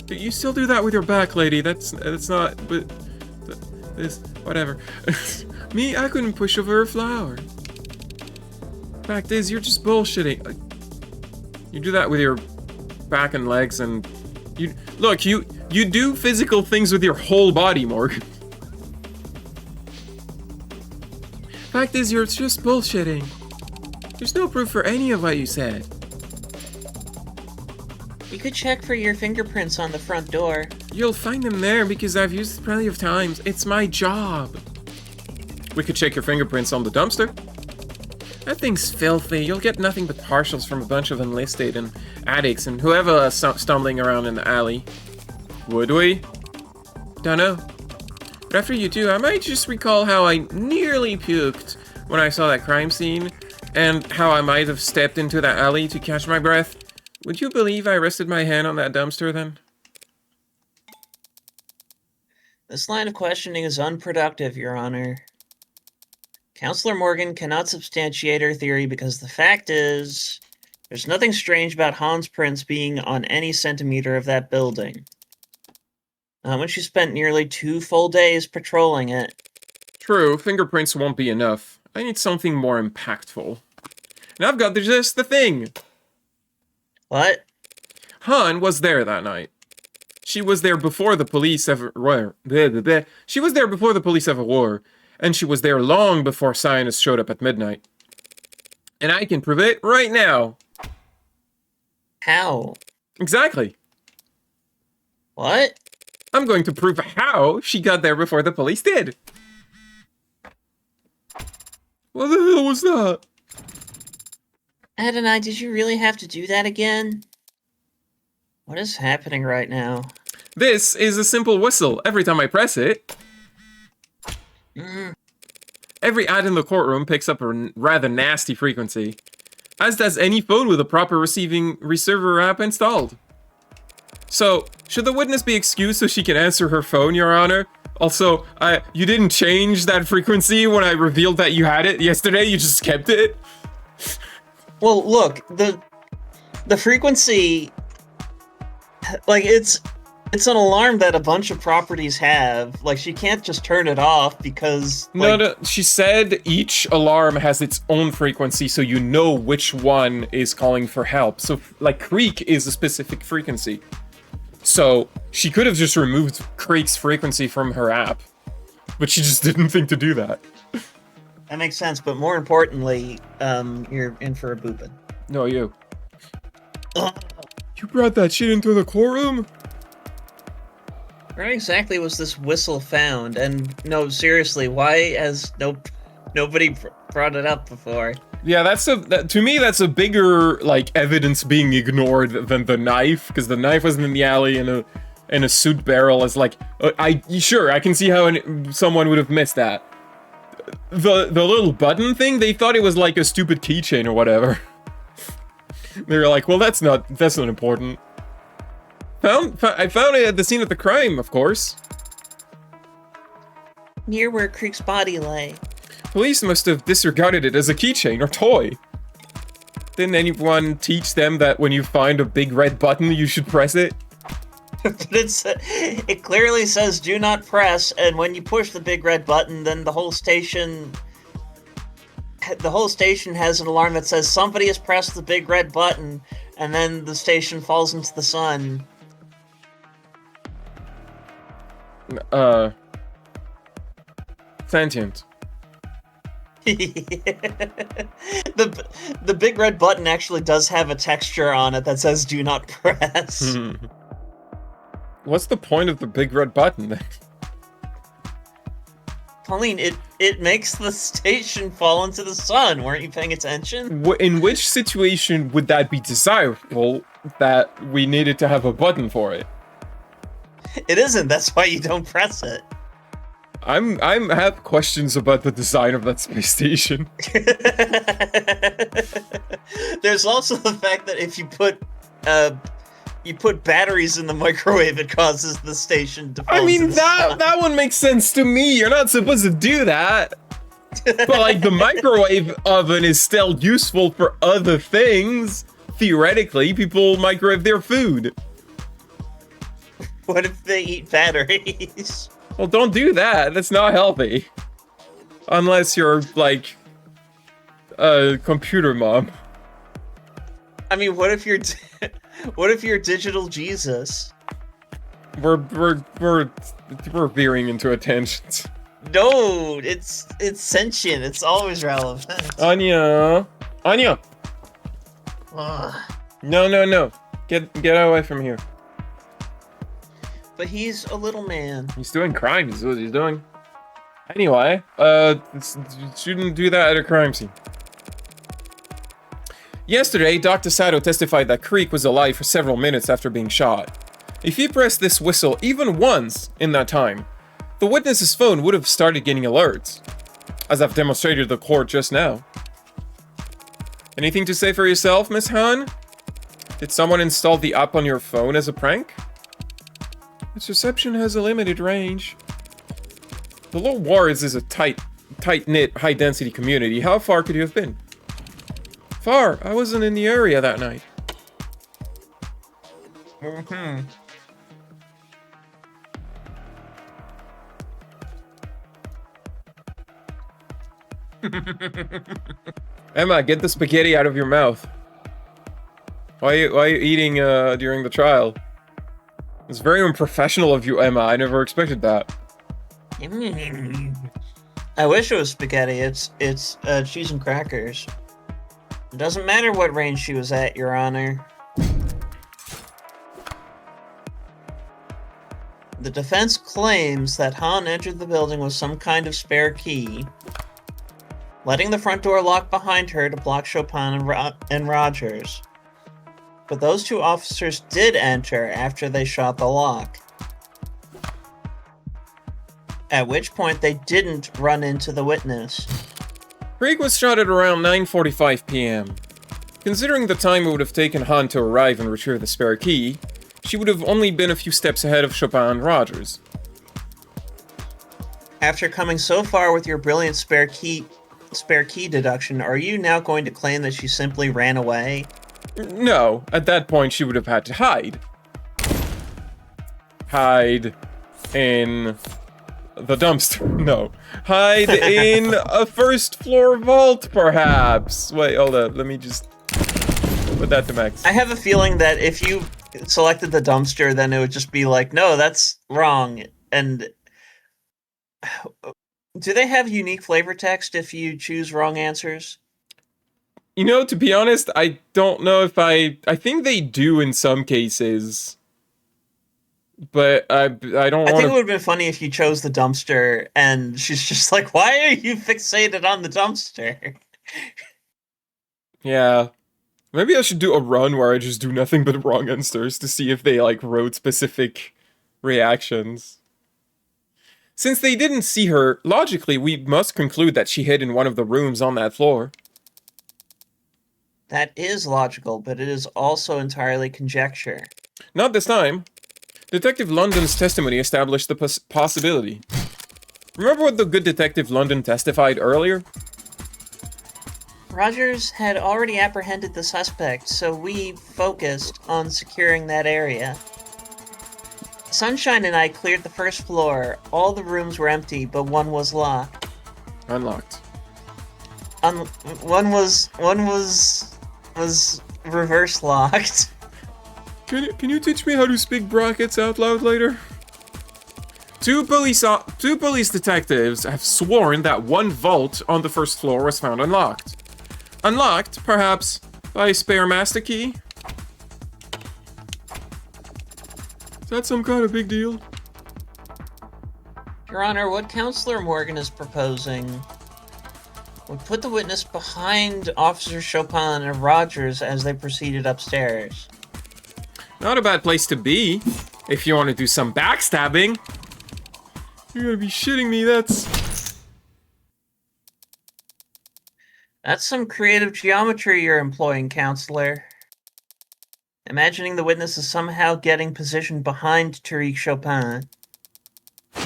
You still do that with your back, lady. That's not... But... This... Whatever. Me, I couldn't push over a flower. Fact is, you're just bullshitting. You do that with your back and legs, and... Look, you do physical things with your whole body, Morgan. Fact is, you're just bullshitting. There's no proof for any of what you said. You could check for your fingerprints on the front door. You'll find them there because I've used it plenty of times. It's my job. We could check your fingerprints on the dumpster. That thing's filthy. You'll get nothing but partials from a bunch of enlisted and addicts and whoever stumbling around in the alley. Would we? Dunno. But after you do, I might just recall how I nearly puked when I saw that crime scene, and how I might have stepped into that alley to catch my breath. Would you believe I rested my hand on that dumpster then? This line of questioning is unproductive, Your Honor. Counselor Morgan cannot substantiate her theory because the fact is, there's nothing strange about Hans' prints being on any centimeter of that building. When she spent nearly 2 full days patrolling it. True, fingerprints won't be enough. I need something more impactful. And I've got just the thing! What? Han was there that night. She was there before the police ever were. She was there before the police ever were. And she was there long before Sionus showed up at midnight. And I can prove it right now. How? Exactly. What? I'm going to prove how she got there before the police did. What the hell was that? Adonai, did you really have to do that again? What is happening right now? This is a simple whistle. Every time I press it, every ad in the courtroom picks up a rather nasty frequency, as does any phone with a proper receiving receiver app installed. So, should the witness be excused so she can answer her phone, Your Honor? Also, you didn't change that frequency when I revealed that you had it yesterday, you just kept it? Well, look, the frequency, like, it's an alarm that a bunch of properties have. Like, she can't just turn it off because... Like, no, she said each alarm has its own frequency, so you know which one is calling for help. So, like, Creak is a specific frequency. So, she could have just removed Creak's frequency from her app, but she just didn't think to do that. That makes sense, but more importantly, you're in for a boopin'. No, you. You brought that shit into the courtroom? Where exactly was this whistle found? And no, seriously, why has nobody brought it up before? Yeah, to me that's a bigger like evidence being ignored than the knife, because the knife wasn't in the alley in a suit barrel. As like, I can see how someone would have missed that. The little button thing, they thought it was like a stupid keychain or whatever. They were like, well, that's not important. I found it at the scene of the crime, of course. Near where Creek's body lay. Police must have disregarded it as a keychain or toy. Didn't anyone teach them that when you find a big red button, you should press it? But it clearly says do not press, and when you push the big red button, then the whole station has an alarm that says somebody has pressed the big red button, and then the station falls into the sun. Sentient. The big red button actually does have a texture on it that says do not press. What's the point of the big red button then? Colleen, it makes the station fall into the sun. Weren't you paying attention? In which situation would that be desirable that we needed to have a button for it? It isn't. That's why you don't press it. I have questions about the design of that space station. There's also the fact that if you put batteries in the microwave, it causes the station to fall I mean, into the sun. that one makes sense to me. You're not supposed to do that. But like the microwave oven is still useful for other things. Theoretically, people microwave their food. What if they eat batteries? Well, don't do that. That's not healthy. Unless you're like a computer mom. I mean, what if you're digital Jesus? We're veering into a tangent. No, it's sentient. It's always relevant. Anya. Ugh. No. Get away from here. But he's a little man. He's doing crimes, is what he's doing. Anyway, shouldn't do that at a crime scene. Yesterday, Dr. Sato testified that Creek was alive for several minutes after being shot. If he pressed this whistle even once in that time, the witness's phone would have started getting alerts, as I've demonstrated to the court just now. Anything to say for yourself, Miss Han? Did someone install the app on your phone as a prank? Its reception has a limited range. The Low Wards is a tight-knit, high-density community. How far could you have been? Far. I wasn't in the area that night. Emma, get the spaghetti out of your mouth. Why are you eating during the trial? It's very unprofessional of you, Emma. I never expected that. I wish it was spaghetti. It's cheese and crackers. It doesn't matter what range she was at, Your Honor. The defense claims that Han entered the building with some kind of spare key, letting the front door lock behind her to block Chopin and Rogers. But those two officers did enter after they shot the lock. At which point they didn't run into the witness. Krieg was shot at around 9:45 p.m. Considering the time it would have taken Han to arrive and retrieve the spare key, she would have only been a few steps ahead of Chopin and Rogers. After coming so far with your brilliant spare key deduction, are you now going to claim that she simply ran away? No, at that point she would have had to hide. Hide in the dumpster. No. Hide in a first floor vault, perhaps. Wait, hold up. Let me just put that to max. I have a feeling that if you selected the dumpster, then it would just be like, no, that's wrong. And do they have unique flavor text if you choose wrong answers? You know, to be honest, I don't know if I think they do in some cases. But I don't want to... I think it would have been funny if you chose the dumpster and she's just like, why are you fixated on the dumpster? Yeah. Maybe I should do a run where I just do nothing but wrong answers to see if they, like, wrote specific reactions. Since they didn't see her, logically, we must conclude that she hid in one of the rooms on that floor. That is logical, but it is also entirely conjecture. Not this time. Detective London's testimony established the possibility. Remember what the good Detective London testified earlier? Rogers had already apprehended the suspect, so we focused on securing that area. Sunshine and I cleared the first floor. All the rooms were empty, but one was locked. Unlocked. One was reverse locked. Can you teach me how to speak brackets out loud later? Two police detectives have sworn that one vault on the first floor was found unlocked. Unlocked, perhaps, by a spare master key? Is that some kind of big deal? Your Honor, what Counselor Morgan is proposing would put the witness behind Officer Chopin and Rogers as they proceeded upstairs. Not a bad place to be, if you want to do some backstabbing. You're gonna be shitting me, That's some creative geometry you're employing, Counselor. Imagining the witness is somehow getting positioned behind Tariq Chopin,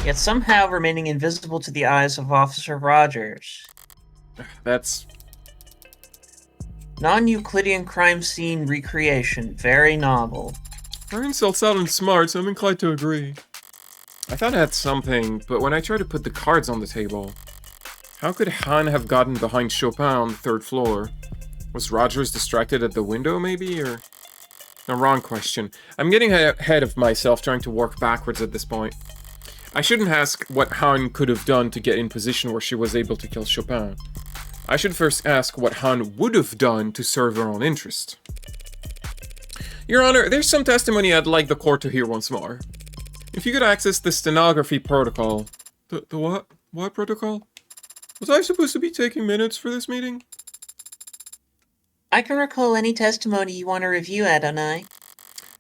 yet somehow remaining invisible to the eyes of Officer Rogers. That's... Non-Euclidean crime scene recreation. Very novel. Her insults sound smart, so I'm inclined to agree. I thought I had something, but when I tried to put the cards on the table... How could Han have gotten behind Chopin on the 3rd floor? Was Rogers distracted at the window, maybe, or... No, wrong question. I'm getting ahead of myself trying to work backwards at this point. I shouldn't ask what Han could have done to get in position where she was able to kill Chopin. I should first ask what Han would have done to serve her own interest. Your Honor, there's some testimony I'd like the court to hear once more. If you could access the stenography protocol... The what? What protocol? Was I supposed to be taking minutes for this meeting? I can recall any testimony you want to review, Adonai.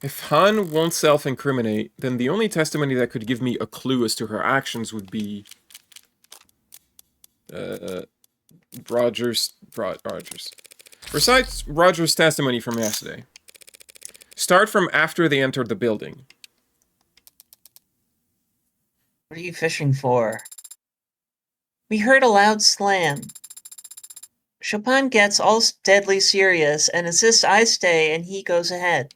If Han won't self-incriminate, then the only testimony that could give me a clue as to her actions would be... Rogers. Recite Rogers' testimony from yesterday. Start from after they entered the building. What are you fishing for? We heard a loud slam. Chopin gets all deadly serious and insists I stay and he goes ahead.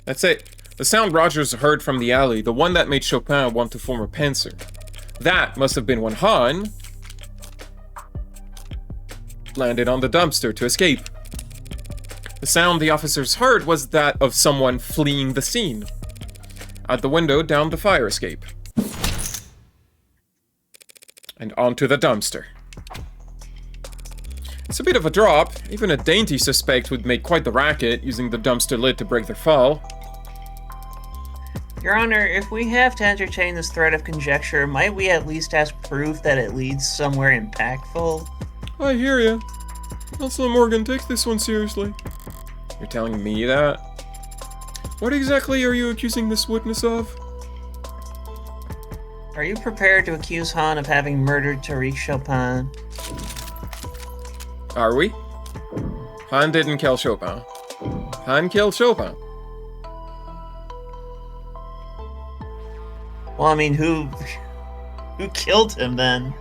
That's it. The sound Rogers heard from the alley, the one that made Chopin want to form a pincer. That must have been when Han landed on the dumpster to escape. The sound the officers heard was that of someone fleeing the scene. Out the window, down the fire escape. And onto the dumpster. It's a bit of a drop. Even a dainty suspect would make quite the racket, using the dumpster lid to break their fall. Your Honor, if we have to entertain this thread of conjecture, might we at least ask proof that it leads somewhere impactful? I hear ya. Counselor Morgan takes this one seriously. You're telling me that? What exactly are you accusing this witness of? Are you prepared to accuse Han of having murdered Tariq Chopin? Are we? Han didn't kill Chopin. Han killed Chopin. Well, I mean, who killed him then?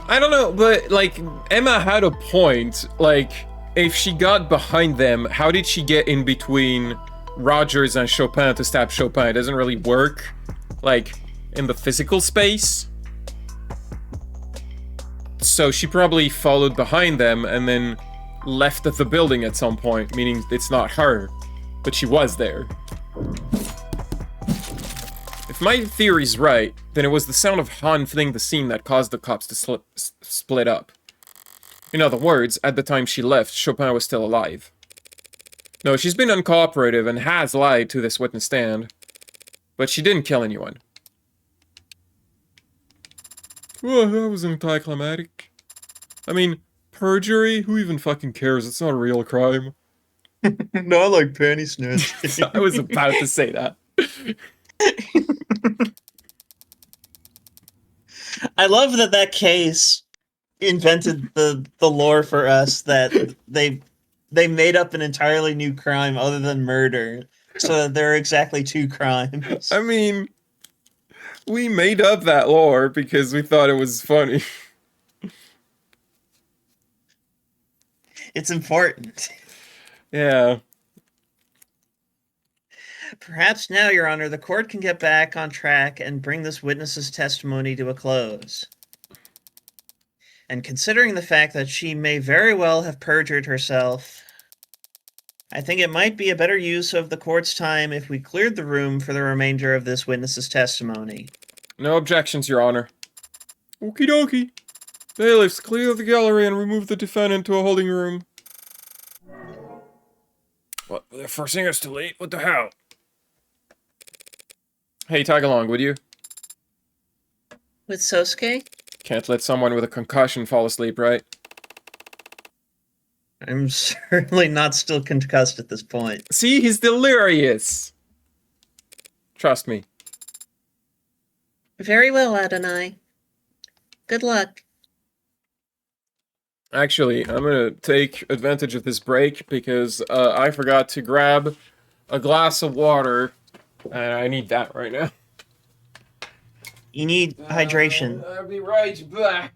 I don't know, but, like, Emma had a point. Like, if she got behind them, how did she get in between Rogers and Chopin to stab Chopin? It doesn't really work, like, in the physical space. So she probably followed behind them and then left the building at some point, meaning it's not her, but she was there. If my theory's right, then it was the sound of Han fleeing the scene that caused the cops to split up. In other words, at the time she left, Chopin was still alive. No, she's been uncooperative and has lied to this witness stand, but she didn't kill anyone. Well, that was anticlimactic. I mean, perjury? Who even fucking cares? It's not a real crime. Not like panty snatching. I was about to say that. I love that case invented the lore for us that they made up an entirely new crime other than murder, so that there are exactly two crimes. I mean, we made up that lore because we thought it was funny. It's important. Yeah. Perhaps now, Your Honor, the court can get back on track and bring this witness's testimony to a close. And considering the fact that she may very well have perjured herself, I think it might be a better use of the court's time if we cleared the room for the remainder of this witness's testimony. No objections, Your Honor. Okie dokie. Bailiffs, clear the gallery and remove the defendant to a holding room. What? They're forcing us to late? What the hell? Hey, tag along, would you? With Sosuke? Can't let someone with a concussion fall asleep, right? I'm certainly not still concussed at this point. See, he's delirious. Trust me. Very well, Adonai. Good luck. Actually, I'm gonna take advantage of this break because I forgot to grab a glass of water, and I need that right now. You need hydration. I'll be right back.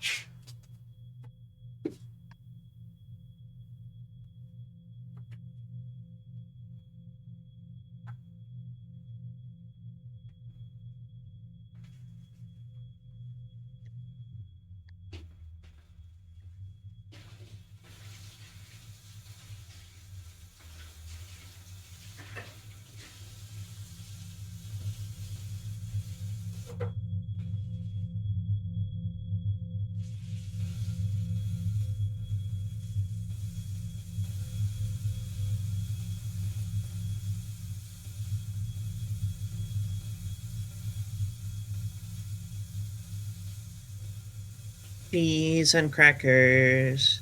Cheese and crackers.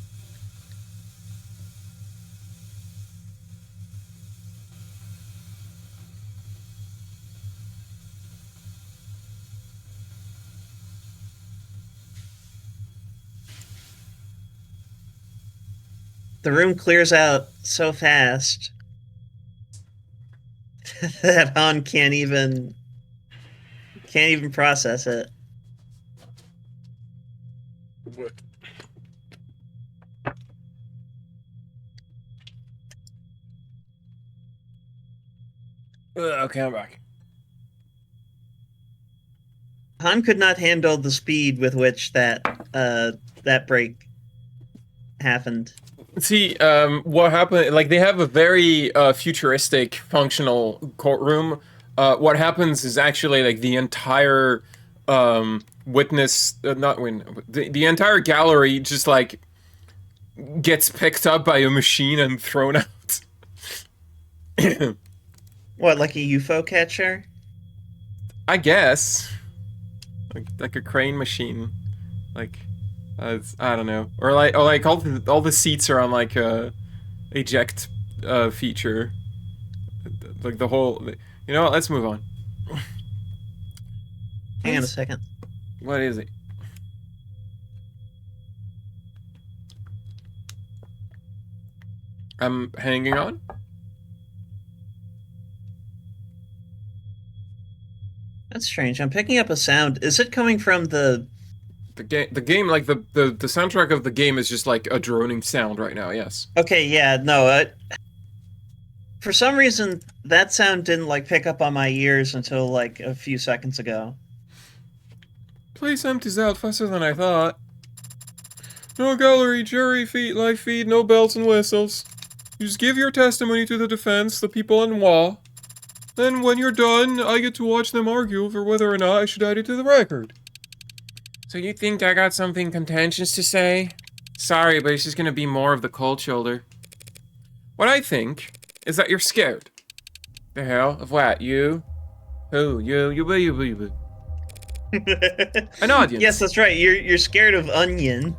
The room clears out so fast that Han can't even process it. What? Okay, I'm back. Han could not handle the speed with which that break happened. See, what happened, like, they have a very, futuristic, functional courtroom. What happens is actually, like, the entire, the entire gallery just, like, gets picked up by a machine and thrown out. What, like a UFO catcher? I guess. Like a crane machine. Like... I don't know, or like all the seats are on like a eject feature, like the whole. You know what? Let's move on. Hang on a second. What is it? I'm hanging on. That's strange. I'm picking up a sound. Is it coming from the game, like the soundtrack of the game is just like a droning sound right now. Yes. Okay, yeah, no. For some reason, that sound didn't like pick up on my ears until like a few seconds ago. Place empties out faster than I thought. No gallery, jury, live feed, no bells and whistles. You just give your testimony to the defense, the people en moi. Then when you're done, I get to watch them argue over whether or not I should add it to the record. So you think I got something contentious to say? Sorry, but it's just gonna be more of the cold shoulder. What I think is that you're scared. The hell? Of what? You? Who? You. An audience. Yes, that's right. You're scared of Onion.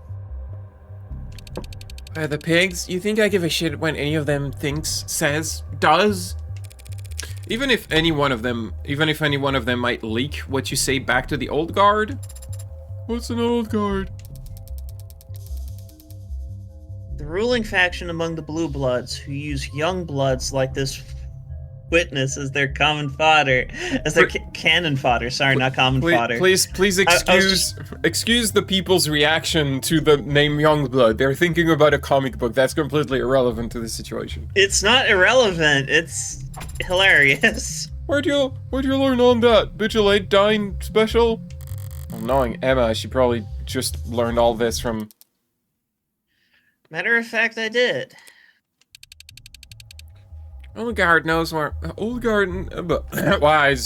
The pigs? You think I give a shit when any of them thinks, says, does? Even if any one of them might leak what you say back to the old guard? What's an old guard? The ruling faction among the Blue Bloods, who use young bloods like this witness as their common fodder, as their cannon fodder. Sorry, not common fodder. Please excuse the people's reaction to the name Youngblood. They're thinking about a comic book that's completely irrelevant to the situation. It's not irrelevant. It's hilarious. Where'd you learn on that? Vigilate Dine special? Well, knowing Emma, she probably just learned all this from... Matter of fact, I did. Old guard knows where... Old guard... Why,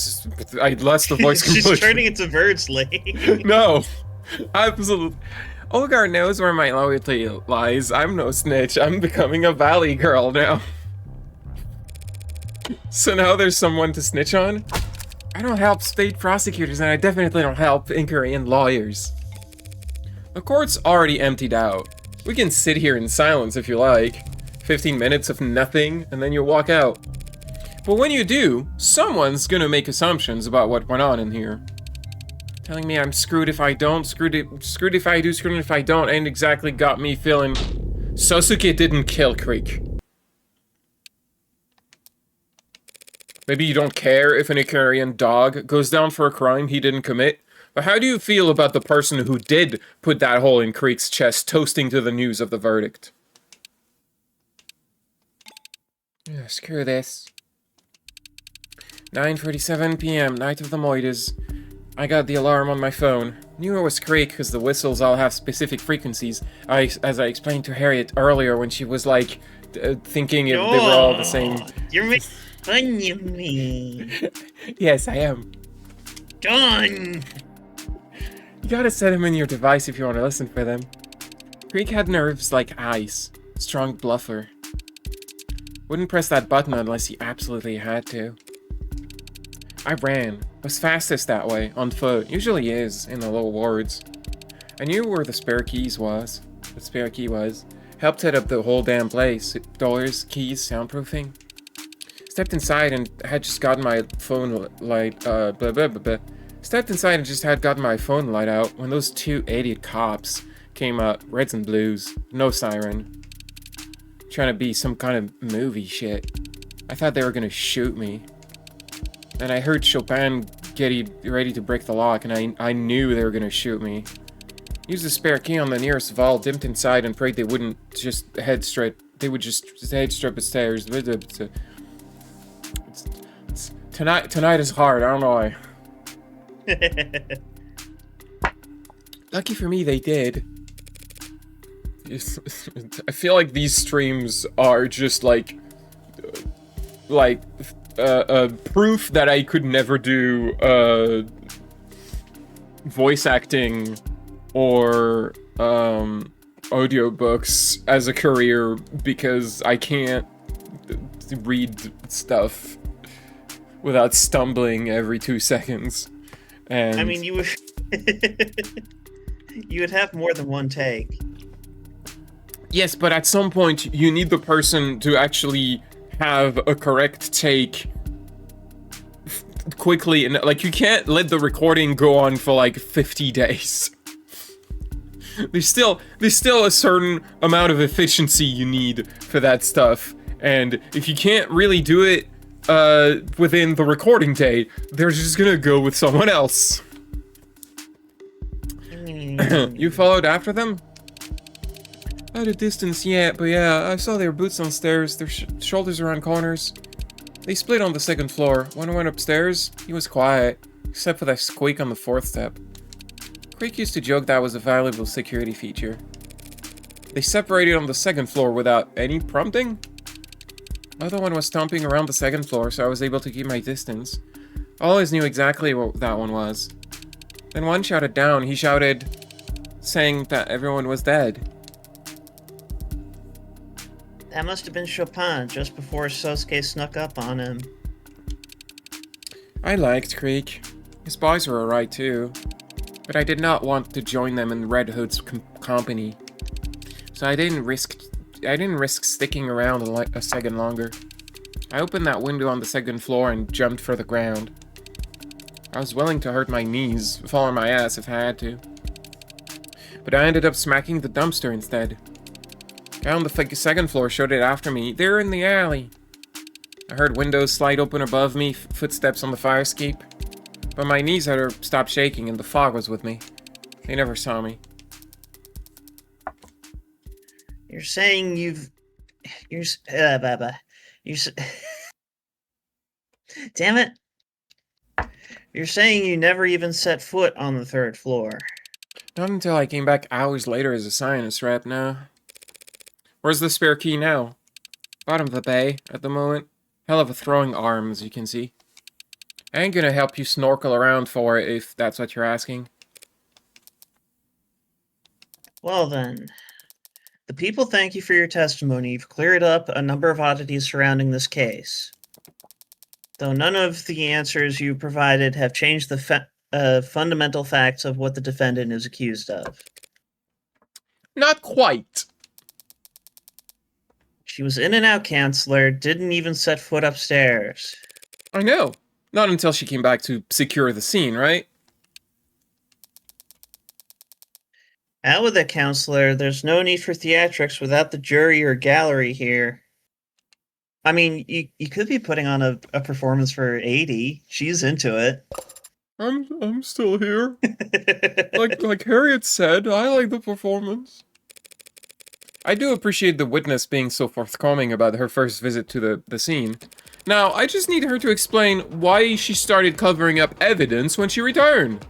I lost the voice completely. She's turning into Birdsley. No. Absolutely. Old guard knows where my loyalty lies. I'm no snitch. I'm becoming a valley girl now. So now there's someone to snitch on? I don't help state prosecutors, and I definitely don't help Korean lawyers. The court's already emptied out. We can sit here in silence if you like. 15 minutes of nothing, and then you walk out. But when you do, someone's gonna make assumptions about what went on in here. Telling me I'm screwed if I don't, screwed if I do, screwed if I don't, ain't exactly got me feeling... Sosuke didn't kill Creek. Maybe you don't care if an Ikarian dog goes down for a crime he didn't commit, but how do you feel about the person who did put that hole in Creek's chest, toasting to the news of the verdict? Yeah, screw this. 9:47 p.m., night of the Moitas. I got the alarm on my phone. Knew it was Creek because the whistles all have specific frequencies. As I explained to Harriet earlier when she was like, thinking they were all the same. You're making fun of me. Yes, I am. Done. You gotta set them in your device if you want to listen for them. Creek had nerves like ice. Strong bluffer. Wouldn't press that button unless he absolutely had to. I ran. Was fastest that way, on foot. Usually is, in the lower wards. I knew where the spare key was. Helped set up the whole damn place. Doors, keys, soundproofing. Stepped inside and had just gotten my phone light, Stepped inside and just had gotten my phone light out when those two idiot cops came up, reds and blues, no siren. Trying to be some kind of movie shit. I thought they were gonna shoot me. Then I heard Chopin getting ready to break the lock, and I knew they were gonna shoot me. Used the spare key on the nearest vault, dipped inside, and prayed they wouldn't just head straight. They would just head straight upstairs. Tonight is hard. I don't know why. Lucky for me, they did. I feel like these streams are just like proof that I could never do voice acting or audiobooks as a career because I can't read stuff without stumbling every 2 seconds. And I mean, you would you would have more than one take. Yes, but at some point you need the person to actually have a correct take quickly, and like you can't let the recording go on for like 50 days. There's still a certain amount of efficiency you need for that stuff, and if you can't really do it within the recording day, they're just gonna go with someone else. You followed after them? At a distance yet, but yeah, I saw their boots on stairs, their shoulders around corners. They split on the second floor. When I went upstairs, he was quiet, except for that squeak on the 4th step. Creek used to joke that was a valuable security feature. They separated on the 2nd floor without any prompting? The other one was stomping around the 2nd floor, so I was able to keep my distance. I always knew exactly what that one was. Then one shouted down, he shouted, saying that everyone was dead. That must have been Chopin just before Sosuke snuck up on him. I liked Creek. His boys were alright too. But I did not want to join them in Red Hood's company. So I didn't risk sticking around a second longer. I opened that window on the 2nd floor and jumped for the ground. I was willing to hurt my knees, fall on my ass if I had to. But I ended up smacking the dumpster instead. Guy on the 2nd floor showed it after me. They're in the alley. I heard windows slide open above me, footsteps on the fire escape. But my knees had stopped shaking and the fog was with me. They never saw me. You're saying damn it. You're saying you never even set foot on the 3rd floor. Not until I came back hours later as a science rep now. Where's the spare key now? Bottom of the bay, at the moment. Hell of a throwing arm, as you can see. I ain't gonna help you snorkel around for it, if that's what you're asking. Well then. The people thank you for your testimony. You've cleared up a number of oddities surrounding this case. Though none of the answers you provided have changed the fundamental facts of what the defendant is accused of. Not quite. She was in and out counselor, didn't even set foot upstairs. I know. Not until she came back to secure the scene, right? Out with it, counselor. There's no need for theatrics without the jury or gallery here. I mean, you could be putting on a performance for 80. She's into it. I'm still here. like Harriet said, I like the performance. I do appreciate the witness being so forthcoming about her first visit to the scene. Now, I just need her to explain why she started covering up evidence when she returned.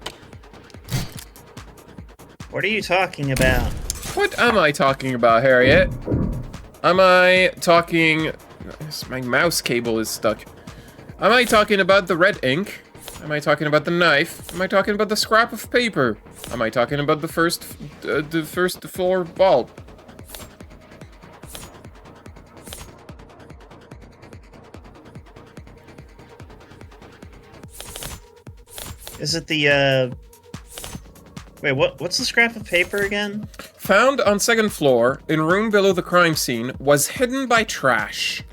What are you talking about? What am I talking about, Harriet? Am I talking... My mouse cable is stuck. Am I talking about the red ink? Am I talking about the knife? Am I talking about the scrap of paper? Am I talking about the first floor bulb? Is it the, Wait, what's the scrap of paper again? Found on second floor, in room below the crime scene, was hidden by trash.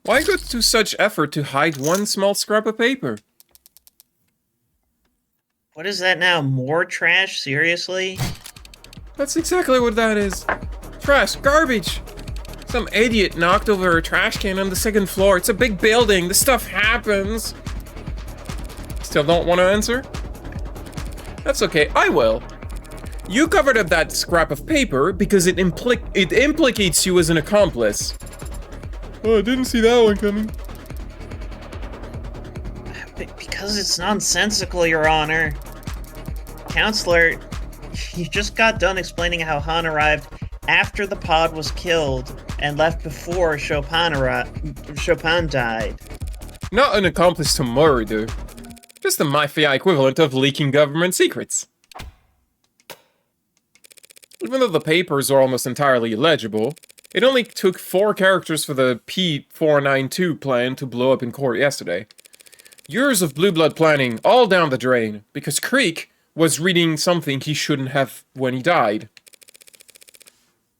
Why go to such effort to hide one small scrap of paper? What is that now? More trash? Seriously? That's exactly what that is. Trash, garbage. Some idiot knocked over a trash can on the second floor. It's a big building. This stuff happens. Still don't want to answer? That's okay, I will. You covered up that scrap of paper because it implicates you as an accomplice. Oh, I didn't see that one coming. Because it's nonsensical, Your Honor. Counselor, you just got done explaining how Han arrived after the pod was killed and left before Chopin died. Not an accomplice to murder. Just the mafia equivalent of leaking government secrets. Even though the papers are almost entirely illegible, it only took 4 characters for the P492 plan to blow up in court yesterday. Years of blue blood planning all down the drain, because Creek was reading something he shouldn't have when he died.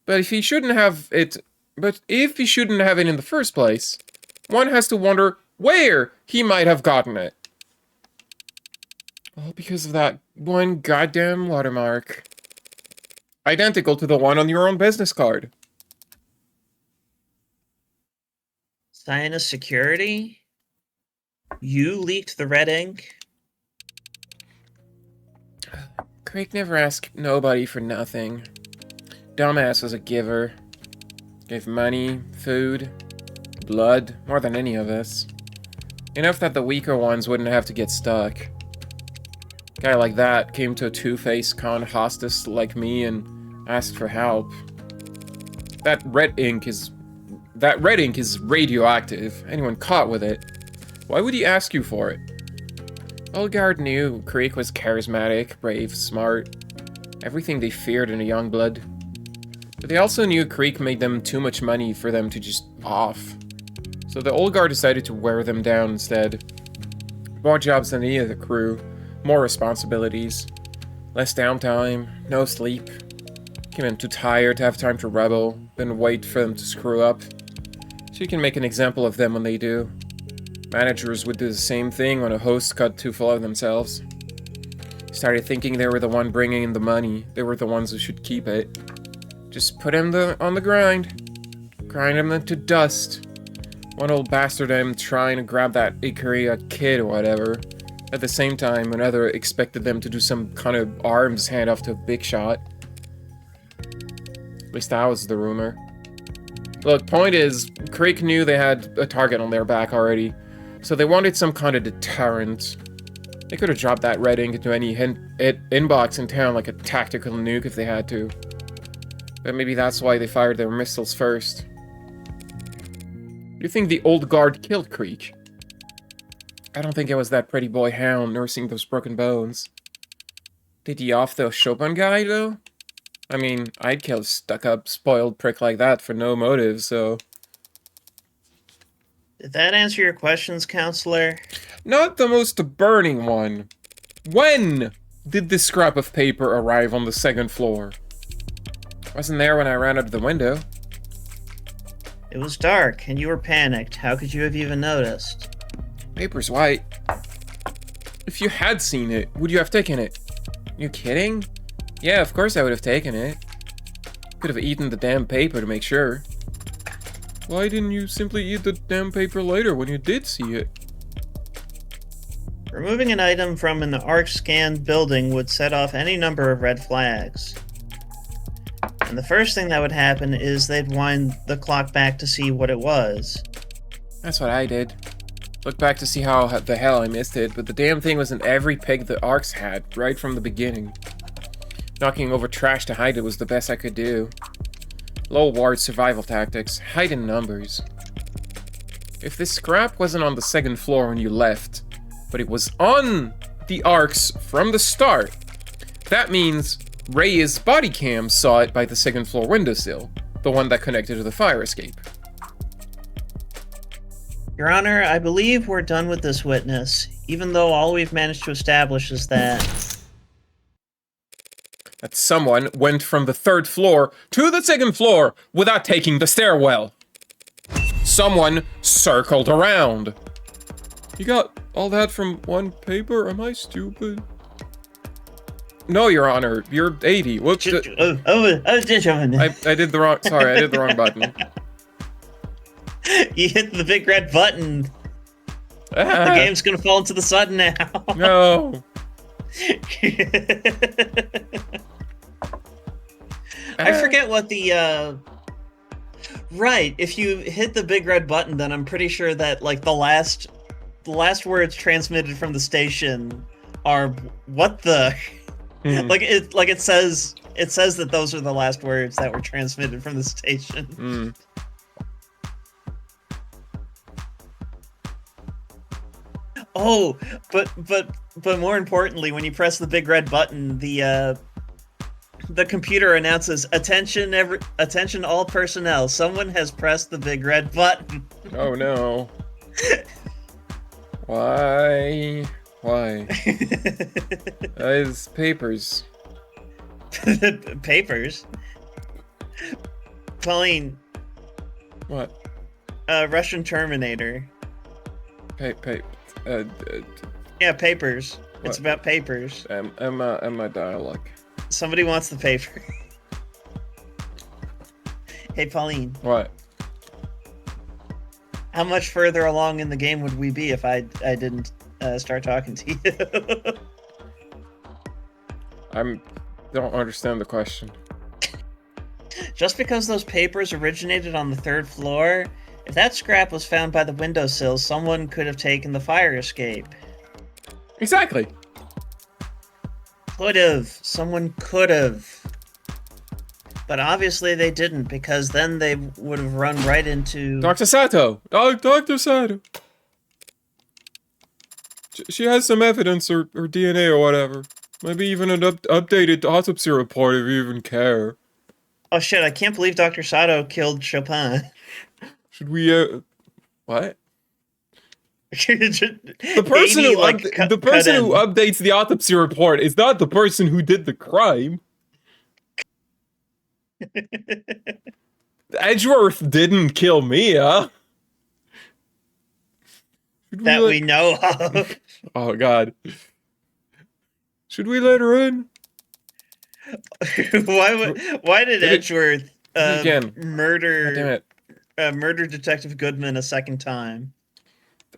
But if he shouldn't have it in the first place, one has to wonder where he might have gotten it. All because of that one goddamn watermark. Identical to the one on your own business card. Sinus Security? You leaked the red ink? Craig never asked nobody for nothing. Dumbass was a giver. Gave money, food, blood, more than any of us. Enough that the weaker ones wouldn't have to get stuck. Guy like that came to a two-faced con hostess like me and asked for help. That red ink is radioactive. Anyone caught with it, why would he ask you for it? Olgard knew Creek was charismatic, brave, smart, everything they feared in a young blood. But they also knew Creek made them too much money for them to just off. So the Olgard decided to wear them down instead. More jobs than any of the crew, more responsibilities, less downtime, no sleep. Came in too tired to have time to rebel, then wait for them to screw up. So you can make an example of them when they do. Managers would do the same thing when a host got too full of themselves. Started thinking they were the one bringing in the money. They were the ones who should keep it. Just put him on the grind. Grind him to dust. One old bastard him trying to grab that Ikaria kid or whatever. At the same time, another expected them to do some kind of arms handoff to a big shot. At least that was the rumor. Look, point is, Creek knew they had a target on their back already, so they wanted some kind of deterrent. They could have dropped that red ink into any inbox in town like a tactical nuke if they had to. But maybe that's why they fired their missiles first. You think the old guard killed Creek? I don't think it was that pretty boy Hound nursing those broken bones. Did he off the Chopin guy, though? I mean, I'd kill a stuck-up, spoiled prick like that for no motive, so... Did that answer your questions, counselor? Not the most burning one. When did this scrap of paper arrive on the second floor? Wasn't there when I ran out of the window. It was dark, and you were panicked. How could you have even noticed? Paper's white. If you had seen it, would you have taken it? You kidding? Yeah, of course I would have taken it. Could have eaten the damn paper to make sure. Why didn't you simply eat the damn paper later when you did see it? Removing an item from an ARC-scanned building would set off any number of red flags. And the first thing that would happen is they'd wind the clock back to see what it was. That's what I did. Look back to see how the hell I missed it, but the damn thing was in every peg the ARCs had, right from the beginning. Knocking over trash to hide it was the best I could do. Low ward survival tactics, hide in numbers. If this scrap wasn't on the second floor when you left, but it was on the ARCs from the start, that means Reyes' body cam saw it by the second floor windowsill, the one that connected to the fire escape. Your Honor, I believe we're done with this witness, even though all we've managed to establish is that someone went from the third floor to the second floor without taking the stairwell. Someone circled around. You got all that from one paper? Am I stupid? No, Your Honor, you're 80. Whoops. I did the wrong. Sorry, I did the wrong button. You hit the big red button. The game's gonna fall into the sun now. No. I forget what the right, if you hit the big red button, then I'm pretty sure that like the last words transmitted from the station are what the like it says that those are the last words that were transmitted from the station. Oh, but more importantly, when you press the big red button, the computer announces, attention all personnel, someone has pressed the big red button. Oh no. Why? It's papers. Papers? Pauline. What? Russian Terminator. Yeah, papers. What? It's about papers. And my dialogue. Somebody wants the paper. Hey, Pauline. What? How much further along in the game would we be if I didn't start talking to you? Don't understand the question. Just because those papers originated on the third floor, if that scrap was found by the windowsill, someone could have taken the fire escape. Exactly. Someone could have. But obviously they didn't, because then they would have run right into... Dr. Sato! Dr. Sato! She has some evidence or DNA or whatever. Maybe even an updated autopsy report if you even care. Oh shit, I can't believe Dr. Sato killed Chopin. Should we, what? The person who updates the autopsy report is not the person who did the crime. Edgeworth didn't kill Mia. We know of. Oh god. Should we let her in? Why did Edgeworth murder murder Detective Goodman a second time?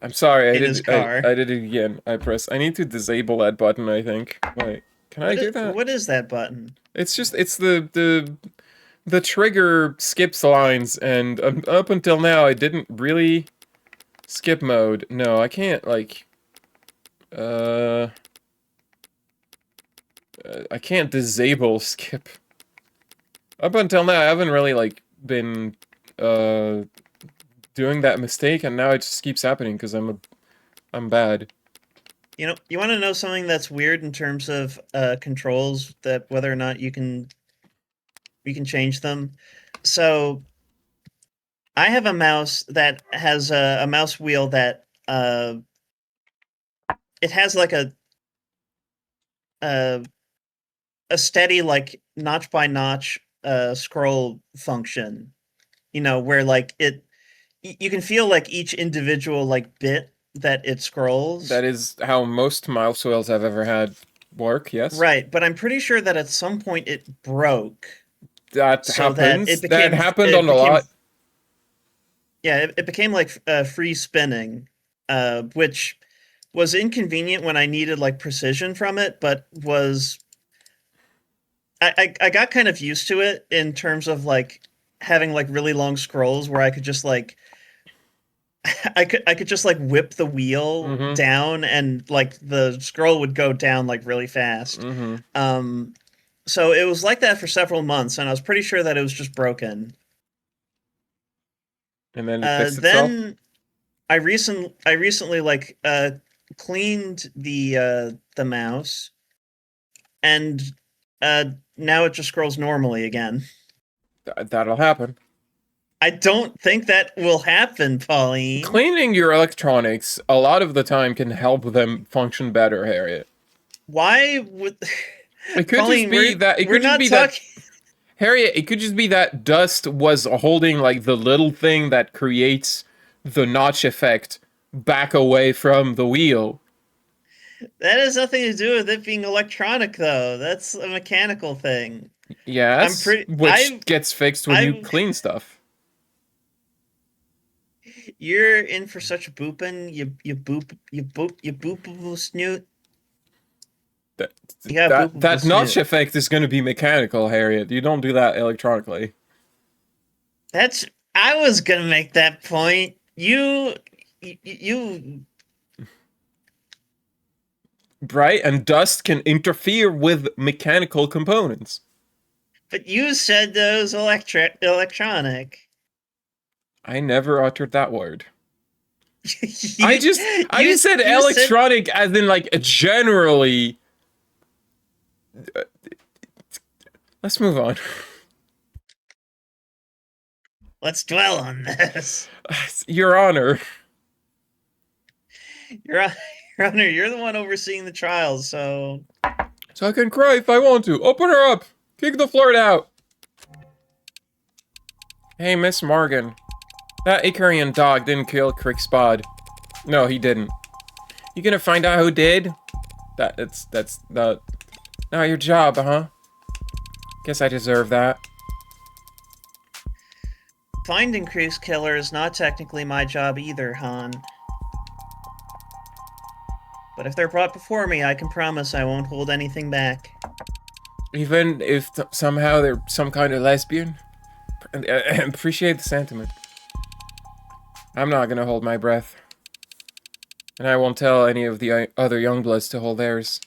I'm sorry, I his car. I did it again. I need to disable that button, I think. Wait, can I do that? What is that button? It's the trigger skips lines, and up until now I didn't really skip mode. No, I can't, like, I can't disable skip. Up until now I haven't really, like, been, doing that mistake, and now it just keeps happening, because I'm I'm bad. You know, you want to know something that's weird in terms of controls, that whether or not you can change them. So I have a mouse that has a mouse wheel that it has like a steady, like, notch by notch scroll function. You know, where like you can feel like each individual like bit that it scrolls. That is how most mouse wheels I've ever had work, yes? Right, but I'm pretty sure that at some point it broke. That So that happens. it became- that happened it on a became- lot. Yeah, it became like free spinning, which was inconvenient when I needed like precision from it, but was I got kind of used to it in terms of like having like really long scrolls where I could just like I could just like whip the wheel Mhm. down and like the scroll would go down like really fast. Mm-hmm. So it was like that for several months, and I was pretty sure that it was just broken. And then it fixed itself? Then I recently like cleaned the mouse, and now it just scrolls normally again. That'll happen. I don't think that will happen, Pauline. Cleaning your electronics a lot of the time can help them function better, Harriet. Why would It could Pauline, just be that. It we're could just not be that. talking. Harriet, it could just be that Dust was holding like the little thing that creates the notch effect back away from the wheel. That has nothing to do with it being electronic, though. That's a mechanical thing. Yes, which gets fixed when you clean stuff. You're in for such booping. You boopable snoot. That notch effect is going to be mechanical, Harriet. You don't do that electronically. I was gonna make that point. You. Right, and Dust can interfere with mechanical components. But you said those electronic. I never uttered that word. I just said electronic as in like generally. Let's move on. Let's dwell on this. Your Honor. Your Honor, you're the one overseeing the trials, so I can cry if I want to. Open her up. Kick the flirt out. Hey, Miss Morgan. That Icarian dog didn't kill Crickspod. No, he didn't. You gonna find out who did? That's not your job, huh? Guess I deserve that. Finding Creek's killer is not technically my job either, Han. But if they're brought before me, I can promise I won't hold anything back. Even if somehow they're some kind of lesbian? Appreciate the sentiment. I'm not gonna hold my breath. And I won't tell any of the other Youngbloods to hold theirs.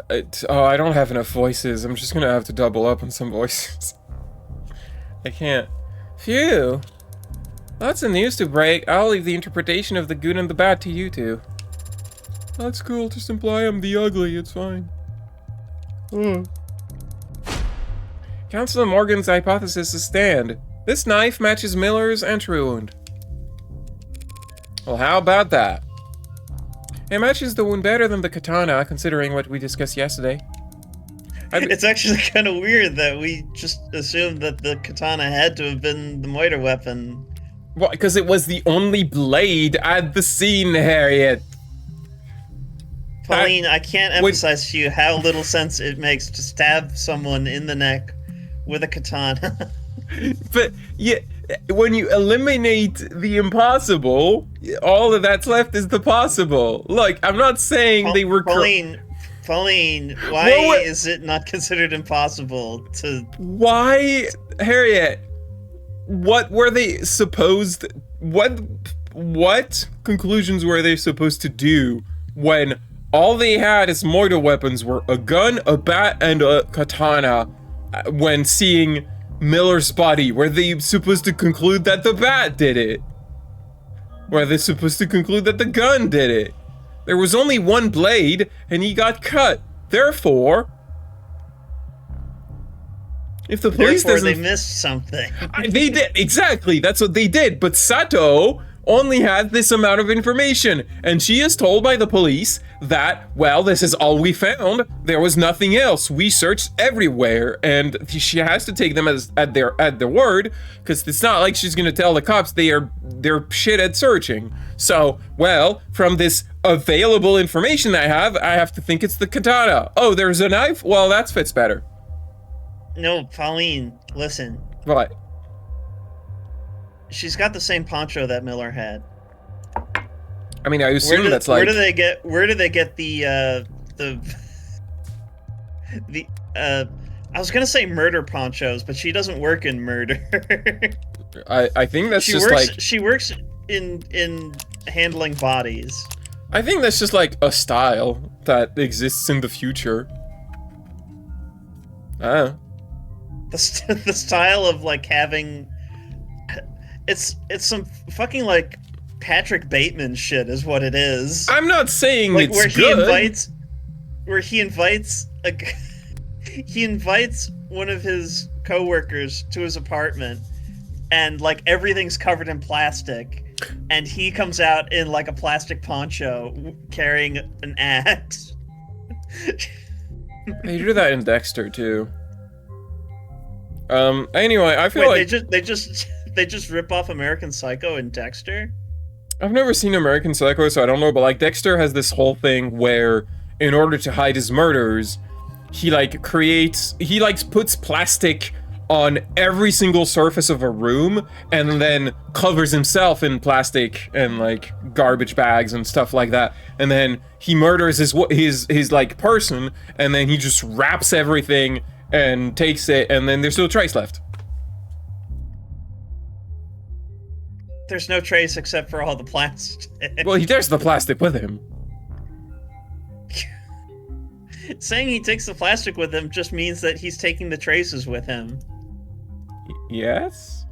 I don't have enough voices. I'm just gonna have to double up on some voices. I can't. Phew. Lots of news to break. I'll leave the interpretation of the good and the bad to you two. That's cool. Just imply I'm the ugly. It's fine. Counselor Morgan's hypothesis is stand. This knife matches Miller's entry wound. Well, how about that? It matches the wound better than the katana, considering what we discussed yesterday. It's actually kind of weird that we just assumed that the katana had to have been the murder weapon. Well, because it was the only blade at the scene, Harriet. Pauline, I can't emphasize to you how little sense it makes to stab someone in the neck with a katana. But yeah, when you eliminate the impossible, all that's left is the possible. Look, I'm not saying they were Pauline, why is it not considered impossible to... Why, Harriet? What were they supposed... What conclusions were they supposed to do when all they had as mortal weapons were a gun, a bat, and a katana when seeing Miller's body? Were they supposed to conclude that the bat did it? Were they supposed to conclude that the gun did it? There was only one blade, and he got cut. Therefore, if the police Therefore, doesn't... they missed something. They did, exactly, that's what they did, but Sato only had this amount of information, and she is told by the police that, well, this is all we found, there was nothing else, we searched everywhere, and she has to take them at their word, because it's not like she's gonna tell the cops they're shit at searching. So, well, from this available information I have to think it's the katana. Oh, there's a knife? Well, that fits better. No, Pauline, listen. What? She's got the same poncho that Miller had. I mean, I assume that's like... Where do they get the I was gonna say murder ponchos, but she doesn't work in murder. I think that's she works in handling bodies. I think that's just like a style that exists in the future. The style of like having... It's some fucking like Patrick Bateman shit is what it is. I'm not saying like it's good. He invites one of his coworkers to his apartment, and like everything's covered in plastic, and he comes out in like a plastic poncho carrying an axe. They do that in Dexter too. Anyway, I feel like they just rip off American Psycho and Dexter? I've never seen American Psycho, so I don't know, but like Dexter has this whole thing where in order to hide his murders, he puts plastic on every single surface of a room and then covers himself in plastic and like garbage bags and stuff like that. And then he murders his like person, and then he just wraps everything and takes it, and then there's no trace left. There's no trace except for all the plastic. Well, he takes the plastic with him. Saying he takes the plastic with him just means that he's taking the traces with him. Yes?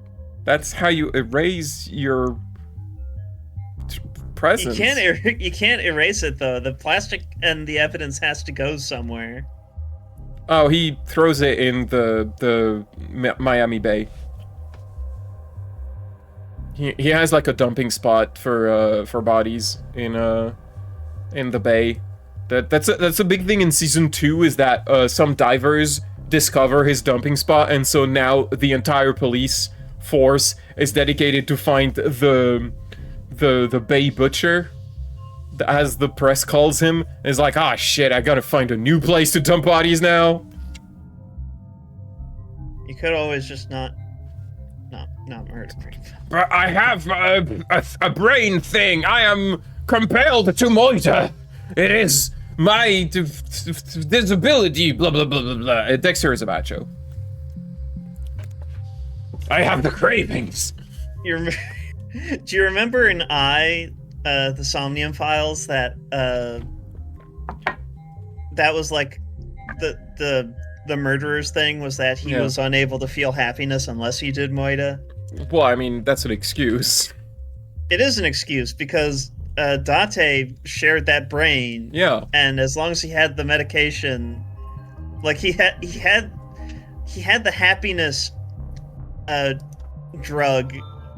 That's how you erase your presence. You can't erase it, though. The plastic and the evidence has to go somewhere. Oh, he throws it in the Miami Bay. He has like a dumping spot for bodies in the bay. That's a big thing in season 2 is that some divers discover his dumping spot, and so now the entire police force is dedicated to find the bay butcher, as the press calls him. Is like, ah, shit, I gotta find a new place to dump bodies now. You could always just not murder people. I have a brain thing. I am compelled to moiter. It is my disability. Blah blah blah blah blah. Dexter is a macho. I have the cravings. Do you remember in the Somnium Files that was like the murderer's thing was that he was unable to feel happiness unless he did moita? Well, I mean, that's an excuse. It is an excuse because Date shared that brain. Yeah. And as long as he had the medication, like he had the happiness drug,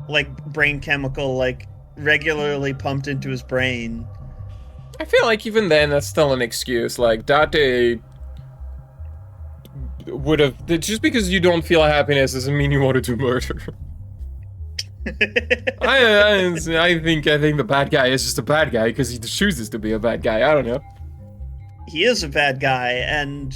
like brain chemical, like regularly pumped into his brain. I feel like even then that's still an excuse. Like Date would have, just because you don't feel happiness doesn't mean you want to do murder. I think the bad guy is just a bad guy because he chooses to be a bad guy. I don't know. He is a bad guy, and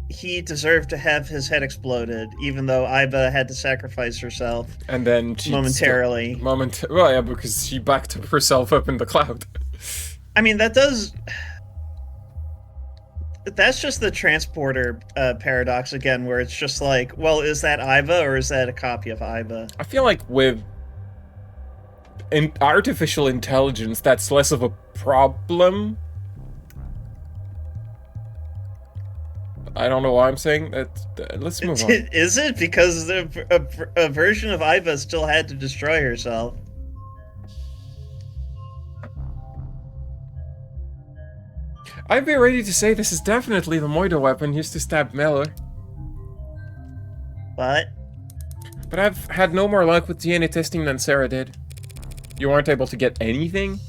he deserved to have his head exploded, even though Iba had to sacrifice herself. And then she momentarily. Well, yeah, because she backed herself up in the cloud. I mean, that's just the transporter paradox again, where it's just like, well, is that Iva or is that a copy of Iva? I feel like with artificial intelligence, that's less of a problem. I don't know why I'm saying that. Let's move on. Is it because a version of Iva still had to destroy herself? I'd be ready to say this is definitely the Moida weapon used to stab Miller. What? But I've had no more luck with DNA testing than Sarah did. You weren't able to get anything?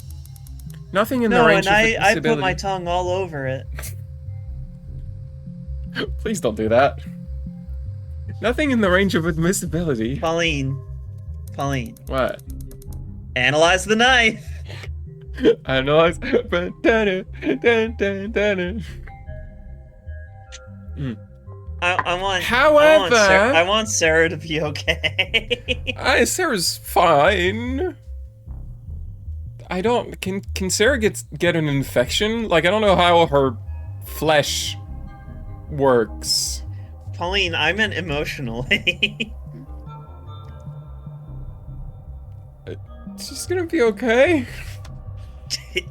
Nothing in the range of I put admissibility. my tongue all over it. Please don't do that. Nothing in the range of admissibility. Pauline. What? Analyze the knife. I know it's... However... I want Sarah to be okay. Sarah's fine. I don't... Can Sarah get an infection? Like, I don't know how her flesh works. Pauline, I meant emotionally. She's gonna be okay.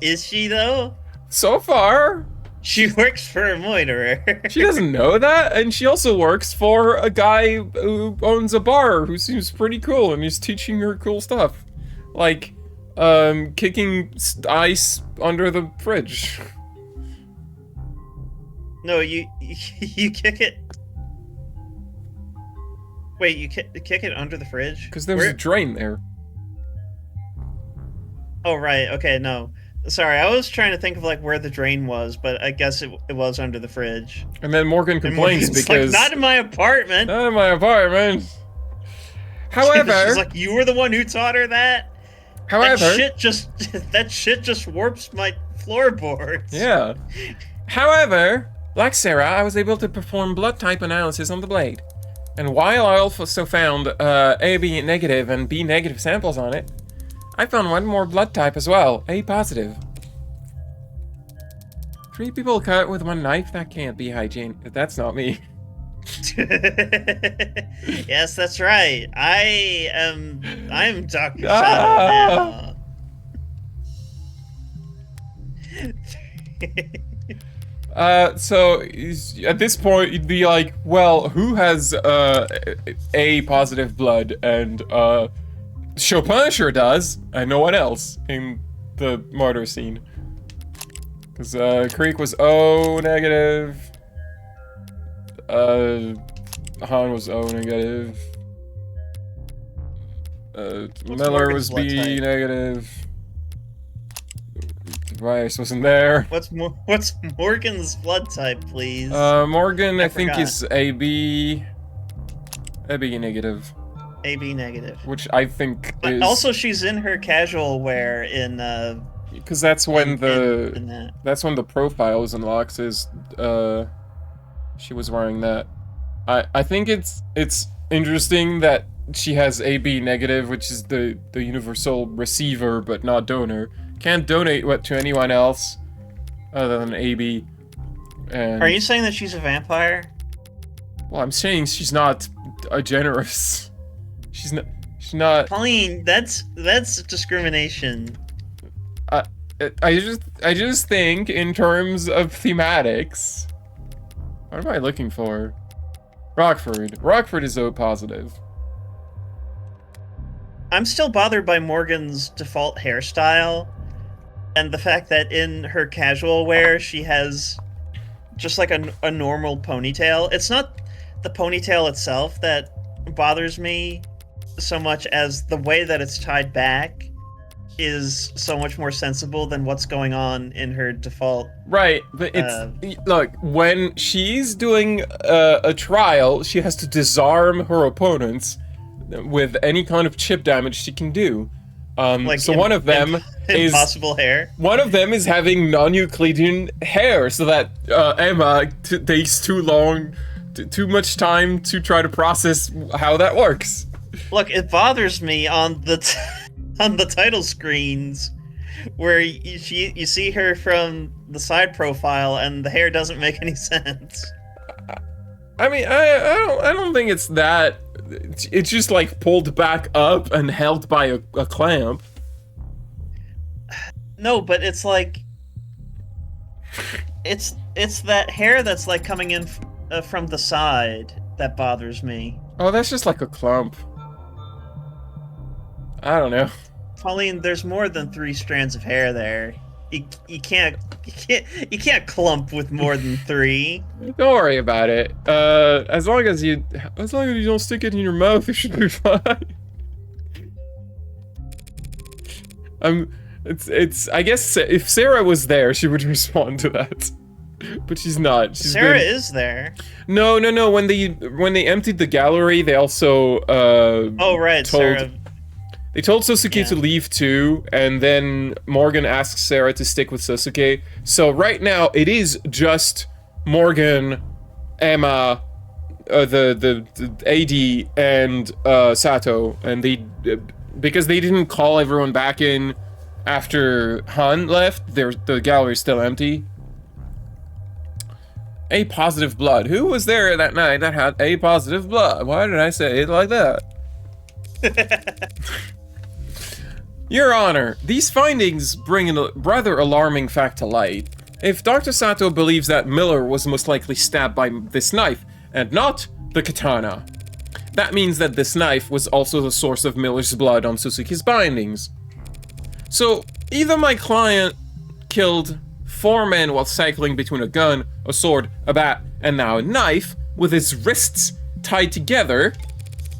Is she, though? So far. She works for a Moiderer. She doesn't know that, and she also works for a guy who owns a bar who seems pretty cool and is teaching her cool stuff. Like, kicking ice under the fridge. No, you kick it... Wait, you kick it under the fridge? Because there was a drain there. Oh, right, okay, no. Sorry, I was trying to think of like where the drain was, but I guess it was under the fridge. And then Morgan complains Morgan's because... like, not in my apartment! Not in my apartment! However... She's like, you were the one who taught her that? However... That shit just warps my floorboards. Yeah. However, like Sarah, I was able to perform blood type analysis on the blade. And while I also found AB negative and B negative samples on it, I found one more blood type as well, A positive. 3 people cut with one knife? That can't be hygiene. That's not me. Yes, that's right. I'm Dr. Shadow now. So at this point, you'd be like, well, who has A positive blood? And Chopin sure does, and no one else in the murder scene. Because Creek was O negative. Han was O negative. Miller was B negative. Tobias wasn't there. What's Morgan's blood type, please? Morgan, I think, forgot. is AB negative. AB negative. Which I think But is... also, she's in her casual wear in because that's when in that. that's when the profile is unlocked. Is she was wearing that. I think it's interesting that she has AB negative, which is the universal receiver but not donor. Can't donate to anyone else other than AB. And Are you saying that she's a vampire? well, I'm saying she's not a generous. She's not. Pauline, that's discrimination. I just think in terms of thematics. What am I looking for? Rockford. Rockford is O positive. I'm still bothered by Morgan's default hairstyle and the fact that in her casual wear she has just like a normal ponytail. It's not the ponytail itself that bothers me so much as the way that it's tied back is so much more sensible than what's going on in her default. Right, but it's look, when she's doing a trial, she has to disarm her opponents with any kind of chip damage she can do. So one of them is impossible hair. One of them is having non-Euclidean hair, so that Emma takes too much time to try to process how that works. Look, it bothers me on the on the title screens where you see her from the side profile and the hair doesn't make any sense. I mean, I don't think it's that. It's just like pulled back up and held by a clamp. No, but it's like it's that hair that's like coming in from the side that bothers me. Oh, that's just like a clump. I don't know. Pauline, there's more than 3 strands of hair there. You can't clump with more than 3. Don't worry about it. As long as you don't stick it in your mouth, you should be fine. I guess if Sarah was there, she would respond to that. But she's not. Sarah is there. No. When they emptied the gallery, they also oh right, Sarah. They told Sosuke to leave too, and then Morgan asked Sarah to stick with Sosuke. So right now it is just Morgan, Emma, the AD, and Sato, and they because they didn't call everyone back in after Han left. The gallery's still empty. A positive blood. Who was there that night that had A positive blood? Why did I say it like that? Your Honor, these findings bring a rather alarming fact to light. If Dr. Sato believes that Miller was most likely stabbed by this knife, and not the katana, that means that this knife was also the source of Miller's blood on Suzuki's bindings. So, either my client killed 4 men while cycling between a gun, a sword, a bat, and now a knife, with his wrists tied together,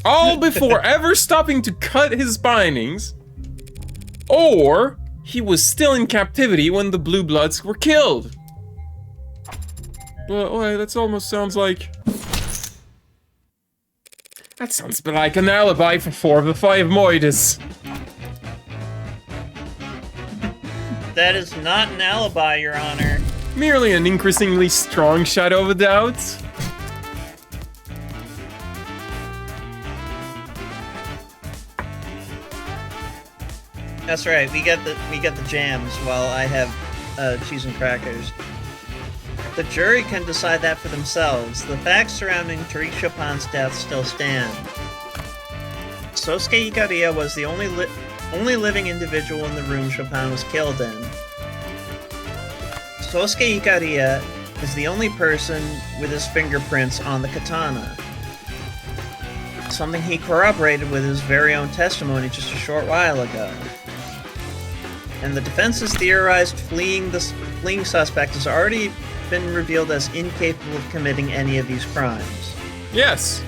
all before ever stopping to cut his bindings, or he was still in captivity when the Blue Bloods were killed. But wait, that almost sounds like... That sounds like an alibi for 4 of the 5 Moidas. That is not an alibi, Your Honor. Merely an increasingly strong shadow of a doubt. That's right. We get the jams while I have cheese and crackers. The jury can decide that for themselves. The facts surrounding Tariq Chopin's death still stand. Sosuke Ikaria was the only living individual in the room Chopin was killed in. Sosuke Ikaria is the only person with his fingerprints on the katana. Something he corroborated with his very own testimony just a short while ago. And the defense has theorized the fleeing suspect has already been revealed as incapable of committing any of these crimes. Yes.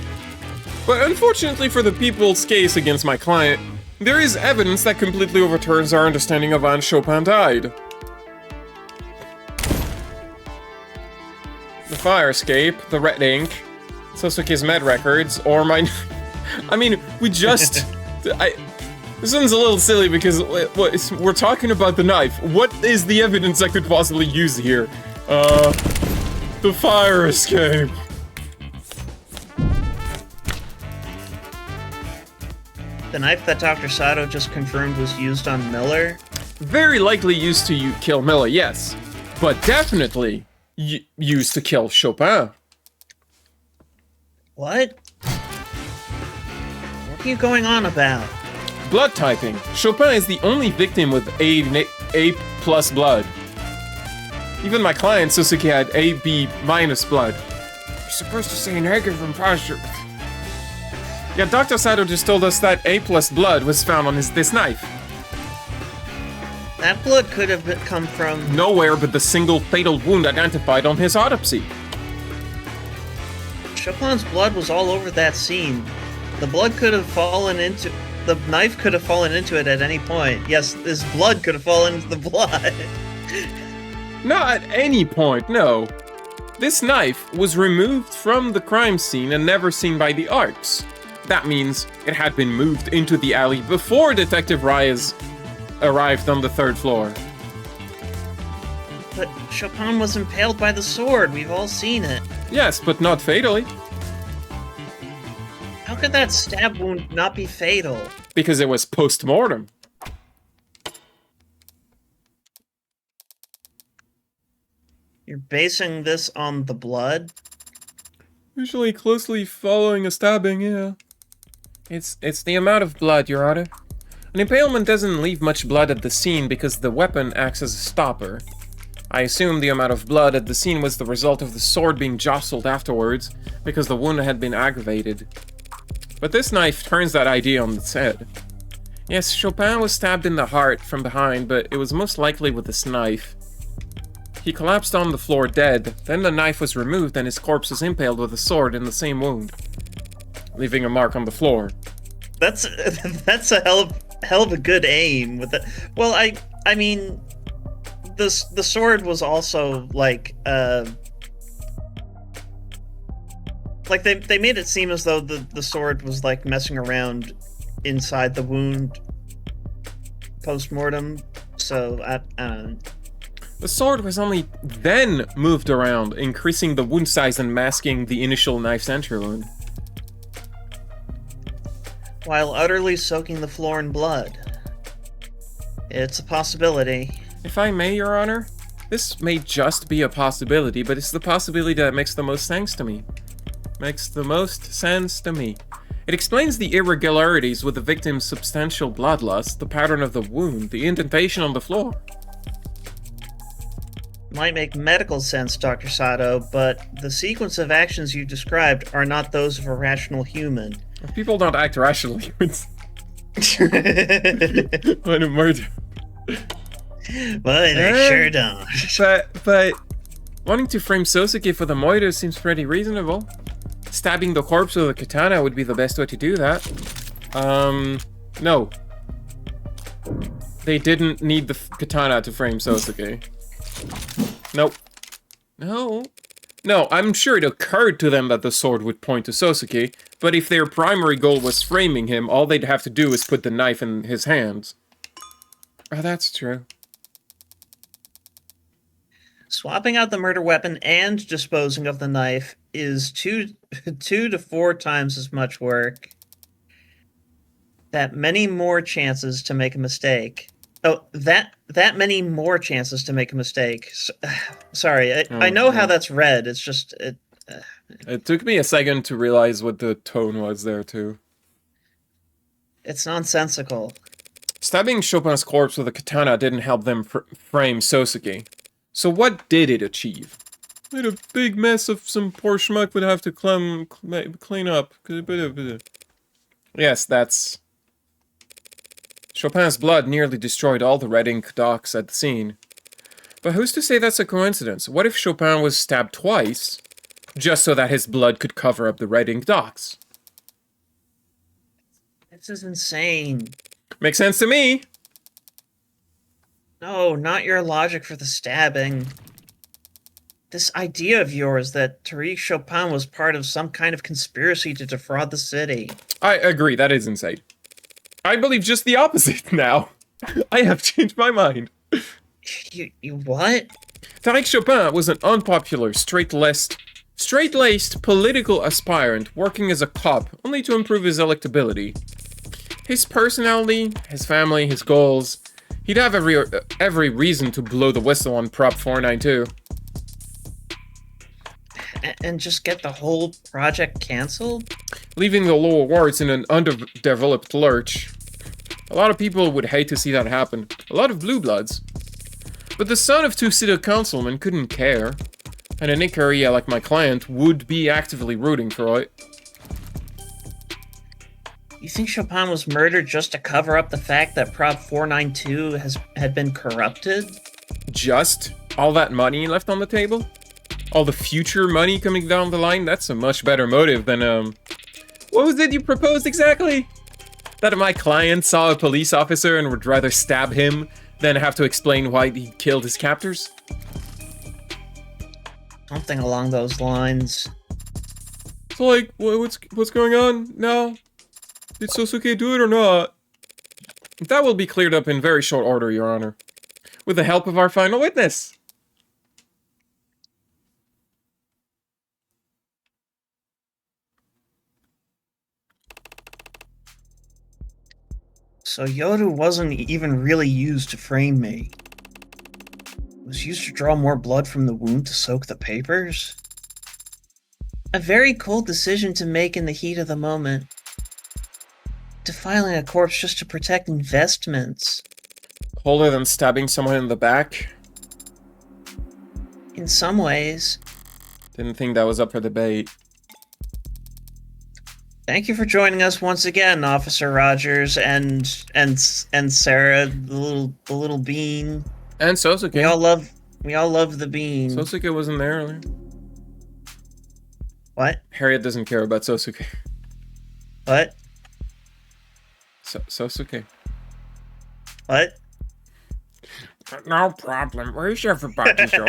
But unfortunately for the people's case against my client, there is evidence that completely overturns our understanding of when Chopin died. The fire escape, the red ink, Sosuke's med records, or my... I mean, we just... This one's a little silly because we're talking about the knife. What is the evidence I could possibly use here? The fire escape. The knife that Dr. Sato just confirmed was used on Miller? Very likely used to kill Miller, yes. But definitely used to kill Chopin. What? What are you going on about? Blood typing. Chopin is the only victim with A plus blood. Even my client, Sosuke, had AB minus blood. You're supposed to say negative and positive. Yeah, Dr. Sato just told us that A plus blood was found on this knife. That blood could have come from... Nowhere but the single fatal wound identified on his autopsy. Chopin's blood was all over that scene. The blood could have fallen into... The knife could have fallen into it at any point. Yes, his blood could have fallen into the blood. Not at any point, no. This knife was removed from the crime scene and never seen by the Arcs. That means it had been moved into the alley before Detective Reyes arrived on the 3rd floor. But Chopin was impaled by the sword. We've all seen it. Yes, but not fatally. How could that stab wound not be fatal? Because it was post-mortem. You're basing this on the blood? Usually closely following a stabbing, yeah. It's the amount of blood, Your Honor. An impalement doesn't leave much blood at the scene because the weapon acts as a stopper. I assume the amount of blood at the scene was the result of the sword being jostled afterwards, because the wound had been aggravated. But this knife turns that idea on its head. Yes, Chopin was stabbed in the heart from behind, but it was most likely with this knife. He collapsed on the floor dead, then the knife was removed and his corpse was impaled with a sword in the same wound, leaving a mark on the floor. That's a hell of a good aim with it. Well, I mean, the sword was also like they made it seem as though the sword was like messing around inside the wound post-mortem. So the sword was only then moved around, increasing the wound size and masking the initial knife's entry wound. While utterly soaking the floor in blood. It's a possibility. If I may, Your Honor, this may just be a possibility, but it's the possibility that makes the most sense to me. Makes the most sense to me. It explains the irregularities with the victim's substantial bloodlust, the pattern of the wound, the indentation on the floor. Might make medical sense, Dr. Sato, but the sequence of actions you described are not those of a rational human. People don't act rationally when a murder. Well, they sure don't. But wanting to frame Sosuke for the murder seems pretty reasonable. Stabbing the corpse with a katana would be the best way to do that. No. They didn't need the katana to frame Sosuke. Nope. No, I'm sure it occurred to them that the sword would point to Sosuke, but if their primary goal was framing him, all they'd have to do is put the knife in his hands. Oh, that's true. Swapping out the murder weapon and disposing of the knife is 2 to 4 times as much work. That many more chances to make a mistake. Oh, that many more chances to make a mistake. Sorry, I know how that's read. It's just It took me a second to realize what the tone was there too. It's nonsensical. Stabbing Chopin's corpse with a katana didn't help them frame Sosuke. So what did it achieve? Made a big mess of some poor schmuck would have to clean up. Yes, that's... Chopin's blood nearly destroyed all the red ink dots at the scene. But who's to say that's a coincidence? What if Chopin was stabbed twice, just so that his blood could cover up the red ink dots? This is insane. Makes sense to me. No, not your logic for the stabbing. This idea of yours that Tariq Chopin was part of some kind of conspiracy to defraud the city. I agree, that is insane. I believe just the opposite now. I have changed my mind. You what? Tariq Chopin was an unpopular, straight-laced political aspirant working as a cop only to improve his electability. His personality, his family, his goals... He'd have every reason to blow the whistle on Prop 492. And just get the whole project canceled? Leaving the lower wards in an underdeveloped lurch. A lot of people would hate to see that happen. A lot of blue bloods. But the son of 2 city councilmen couldn't care. And an Ikaria like my client would be actively rooting for it. You think Chopin was murdered just to cover up the fact that Prop 492 had been corrupted? Just? All that money left on the table? All the future money coming down the line? That's a much better motive than, What was it you proposed exactly? That my client saw a police officer and would rather stab him than have to explain why he killed his captors? Something along those lines. So, like, what's going on now? Did Sosuke do it or not? That will be cleared up in very short order, Your Honor. With the help of our final witness. So Yoru wasn't even really used to frame me. It was used to draw more blood from the wound to soak the papers? A very cold decision to make in the heat of the moment. Defiling a corpse just to protect investments. Colder than stabbing someone in the back? In some ways. Didn't think that was up for debate. Thank you for joining us once again, Officer Rogers and Sarah, the little bean. And Sosuke. We all love the bean. Sosuke wasn't there earlier. What? Harriet doesn't care about Sosuke. What? Sosuke. What? No problem. Where's everybody, Joe?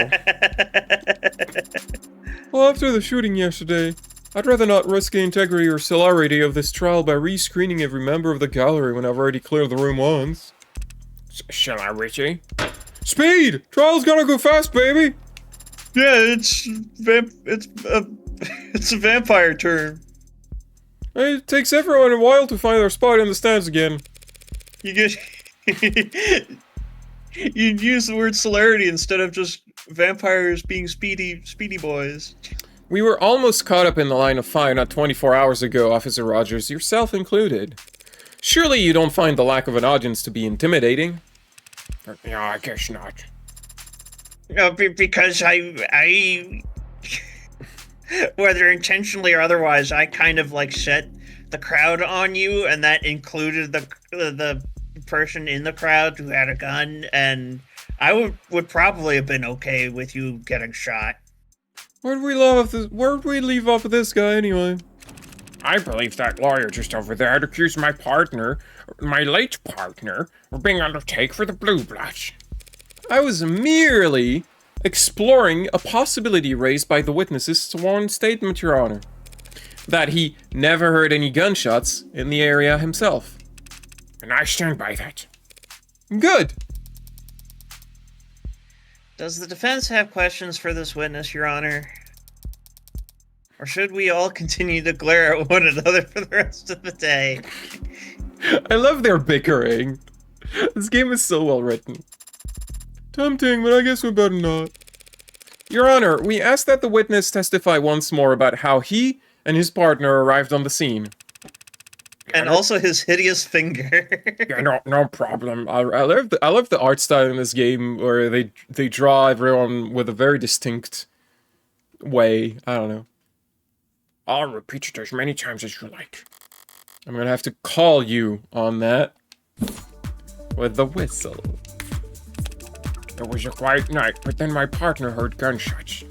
Well, after the shooting yesterday, I'd rather not risk the integrity or celerity of this trial by rescreening every member of the gallery when I've already cleared the room once. Shall I, Richie? Speed! Trial's gonna go fast, baby! Yeah, it's a vampire term. It takes everyone a while to find their spot in the stands again. You get you'd use the word celerity instead of just vampires being speedy boys. We were almost caught up in the line of fire not 24 hours ago, Officer Rogers, yourself included. Surely you don't find the lack of an audience to be intimidating? No, I guess not. No, because I whether intentionally or otherwise, I kind of like set the crowd on you, and that included the person in the crowd who had a gun, and I would probably have been okay with you getting shot. Where'd we leave off with this guy anyway? I believe that lawyer just over there had accused my partner, my late partner, of being undertake for the Blue Bloods. I was merely exploring a possibility raised by the witness's sworn statement, Your Honor. That he never heard any gunshots in the area himself. And I stand by that. Good. Does the defense have questions for this witness, Your Honor? Or should we all continue to glare at one another for the rest of the day? I love their bickering. This game is so well written. Tempting, but I guess we better not. Your Honor, we ask that the witness testify once more about how he and his partner arrived on the scene. And also his hideous finger. Yeah, no problem. I love the art style in this game where they draw everyone with a very distinct way. I don't know. I'll repeat it as many times as you like. I'm gonna have to call you on that with the whistle. It was a quiet night, but then my partner heard gunshots.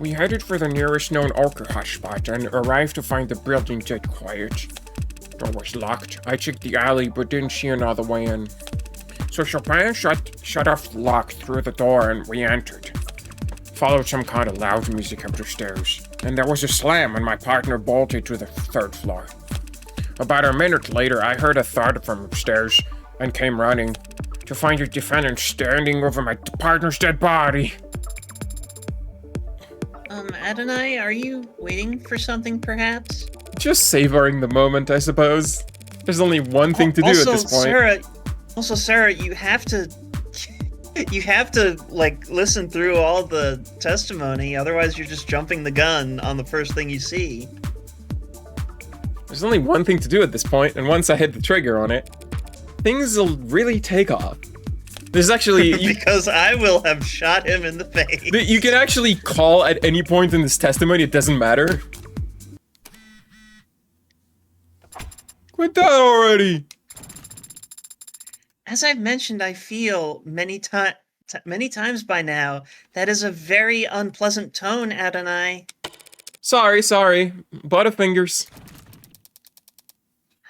We headed for the nearest known alcohol spot and arrived to find the building dead quiet. Door was locked. I checked the alley, but didn't see another way in. So Chopin shut off the lock through the door and we entered. Followed some kind of loud music up the stairs. And there was a slam and my partner bolted to the third floor. About a minute later, I heard a thud from upstairs and came running to find the defendant standing over my partner's dead body. Adonai, are you waiting for something, perhaps? Just savoring the moment, I suppose. There's only one thing to do at this point. Sarah, you have to like listen through all the testimony, otherwise you're just jumping the gun on the first thing you see. There's only one thing to do at this point, and once I hit the trigger on it, things will really take off. There's actually... because I will have shot him in the face. You can actually call at any point in this testimony, it doesn't matter. Quit that already! As I've mentioned, I feel many times by now, that is a very unpleasant tone, Adonai. Sorry. Butterfingers.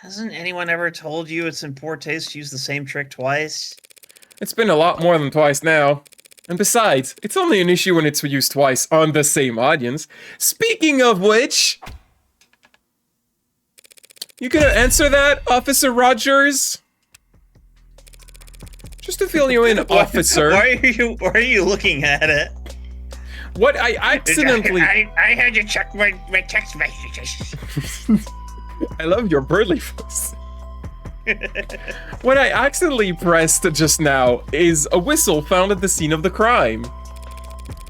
Hasn't anyone ever told you it's in poor taste to use the same trick twice? It's been a lot more than twice now. And besides, it's only an issue when it's used twice on the same audience. Speaking of which... You gonna answer that, Officer Rogers? Just to fill you in, officer. Why are you looking at it? What I accidentally... I had to check my text messages. I love your burly voice. What I accidentally pressed just now is a whistle found at the scene of the crime.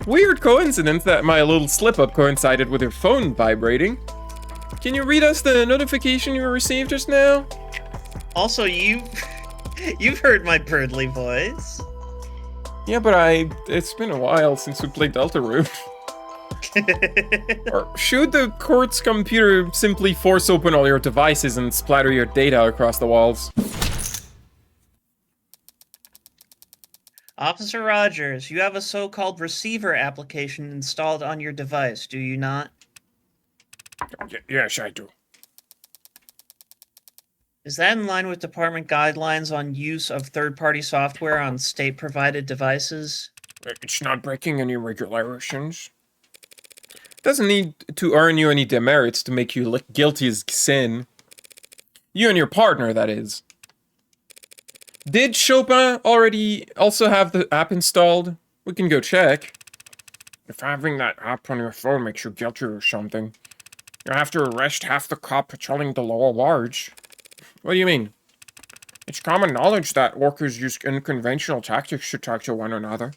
Weird coincidence that my little slip-up coincided with your phone vibrating. Can you read us the notification you received just now? Also, you've heard my Birdly voice. Yeah, but it's been a while since we played Deltarune. Or should the court's computer simply force open all your devices and splatter your data across the walls? Officer Rogers, you have a so-called receiver application installed on your device, do you not? Yes, I do. Is that in line with department guidelines on use of third-party software on state-provided devices? It's not breaking any regulations. Doesn't need to earn you any demerits to make you look guilty as sin. You and your partner, that is. Did Chopin already also have the app installed? We can go check. If having that app on your phone makes you guilty or something, you have to arrest half the cop patrolling the lower large. What do you mean? It's common knowledge that workers use unconventional tactics to talk to one another.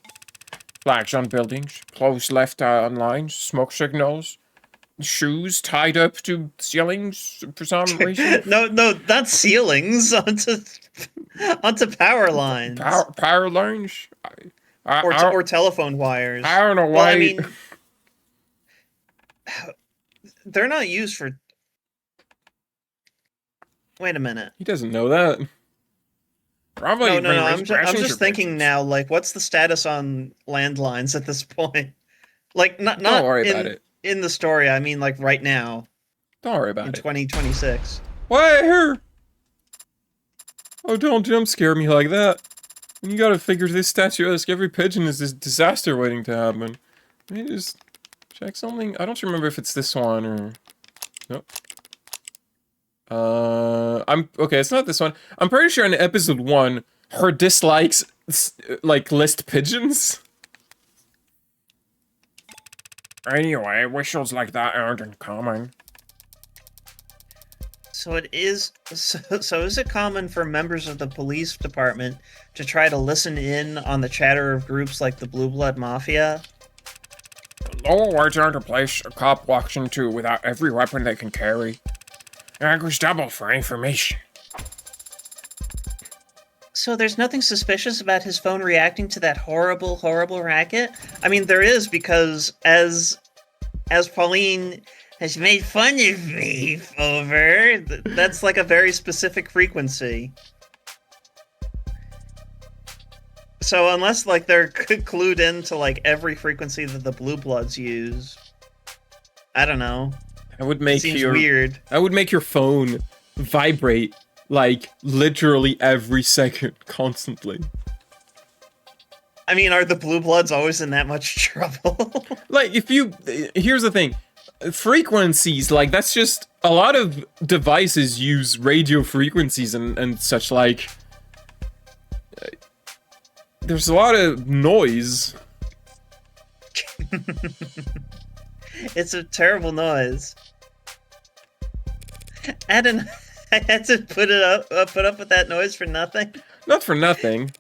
Flags on buildings, clothes left on lines, smoke signals, shoes tied up to ceilings for some reason. No, not ceilings, onto power lines. Power lines? Or telephone wires. I don't know why. Well, I mean, they're not used for... Wait a minute. He doesn't know that. Probably No. I'm just thinking now. Like, what's the status on landlines at this point? Like, not Don't worry about it. in the story. I mean, like right now Don't worry about in it. 2026. Where? Oh, don't jump scare me like that. You gotta figure this statuesque. Every pigeon is this disaster waiting to happen. Let me just check something. I don't remember if it's this one or... Nope. Okay, it's not this one. I'm pretty sure in episode 1, her dislikes, like, list pigeons. Anyway, whistles like that aren't uncommon. So it is. So is it common for members of the police department to try to listen in on the chatter of groups like the Blue Blood Mafia? Lower wards aren't a place a cop walks into without every weapon they can carry. And goes double for information. So there's nothing suspicious about his phone reacting to that horrible, horrible racket? I mean, there is, because as Pauline has made fun of me over, that's like a very specific frequency. So unless like they're clued into like every frequency that the Blue Bloods use, I don't know. That would make Seems weird. That would make your phone vibrate like literally every second, constantly. I mean, are the Blue Bloods always in that much trouble? Like, here's the thing. Frequencies, like, that's just... A lot of devices use radio frequencies and such, like... There's a lot of noise. It's a terrible noise. I had to put up with that noise for nothing. Not for nothing.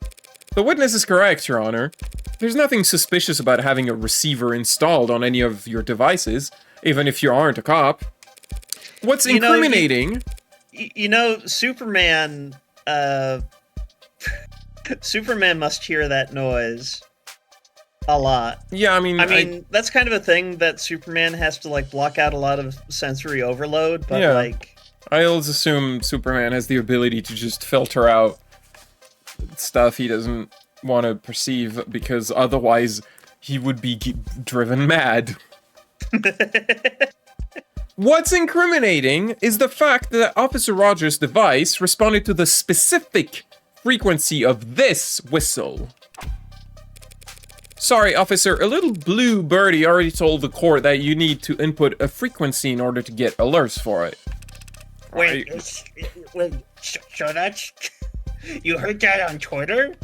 The witness is correct, Your Honor. There's nothing suspicious about having a receiver installed on any of your devices, even if you aren't a cop. What's incriminating... Superman... Superman must hear that noise a lot. Yeah, I mean, that's kind of a thing that Superman has to, like, block out a lot of sensory overload, but, yeah. like... I always assume Superman has the ability to just filter out stuff he doesn't want to perceive, because otherwise he would be driven mad. What's incriminating is the fact that Officer Rogers' device responded to the specific frequency of this whistle. Sorry, officer, a little blue birdie already told the court that you need to input a frequency in order to get alerts for it. Wait, so that's... You heard that on Twitter?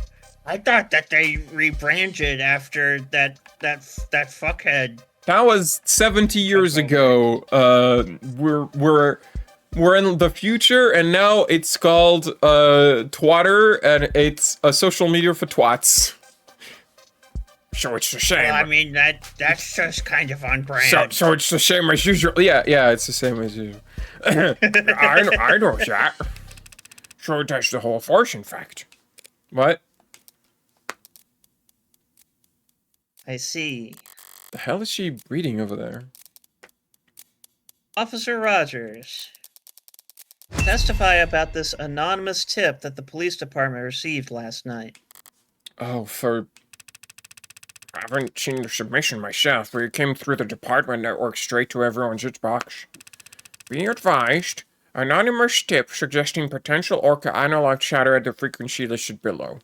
I thought that they rebranded after that fuckhead. That was 70 years ago. We're in the future, and now it's called Twatter, and it's a social media for twats. So it's the same. Well, I mean, that's just kind of on brand. So it's the same as usual. Yeah, it's the same as usual. I know that. So that's the whole force, in fact. What? I see. The hell is she reading over there? Officer Rogers, testify about this anonymous tip that the police department received last night. Oh, for... I haven't seen the submission myself, but it came through the department network straight to everyone's inbox. Be advised, anonymous tip suggesting potential Orca analog chatter at the frequency listed below.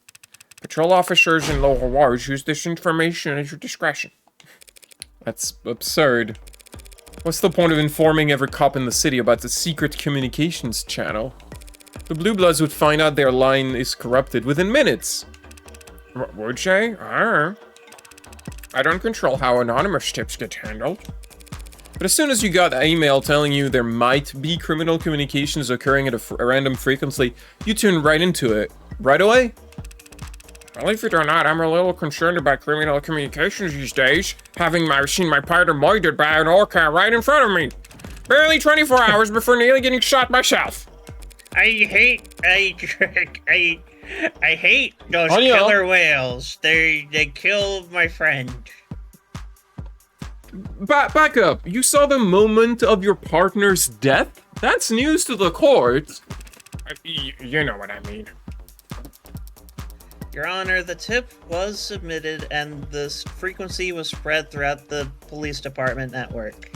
Patrol officers in lower wards use this information at your discretion. That's absurd. What's the point of informing every cop in the city about the secret communications channel? The Blue Bloods would find out their line is corrupted within minutes. Would they? I don't control how anonymous tips get handled. But as soon as you got an email telling you there might be criminal communications occurring at a random frequency, you tuned right into it. Right away? Believe it or not, I'm a little concerned about criminal communications these days, having seen my partner murdered by an orca right in front of me. Barely 24 hours before nearly getting shot myself. I hate those Anya. killer whales. They killed my friend. Back up. You saw the moment of your partner's death? That's news to the court. You know what I mean. Your Honor, the tip was submitted and this frequency was spread throughout the police department network.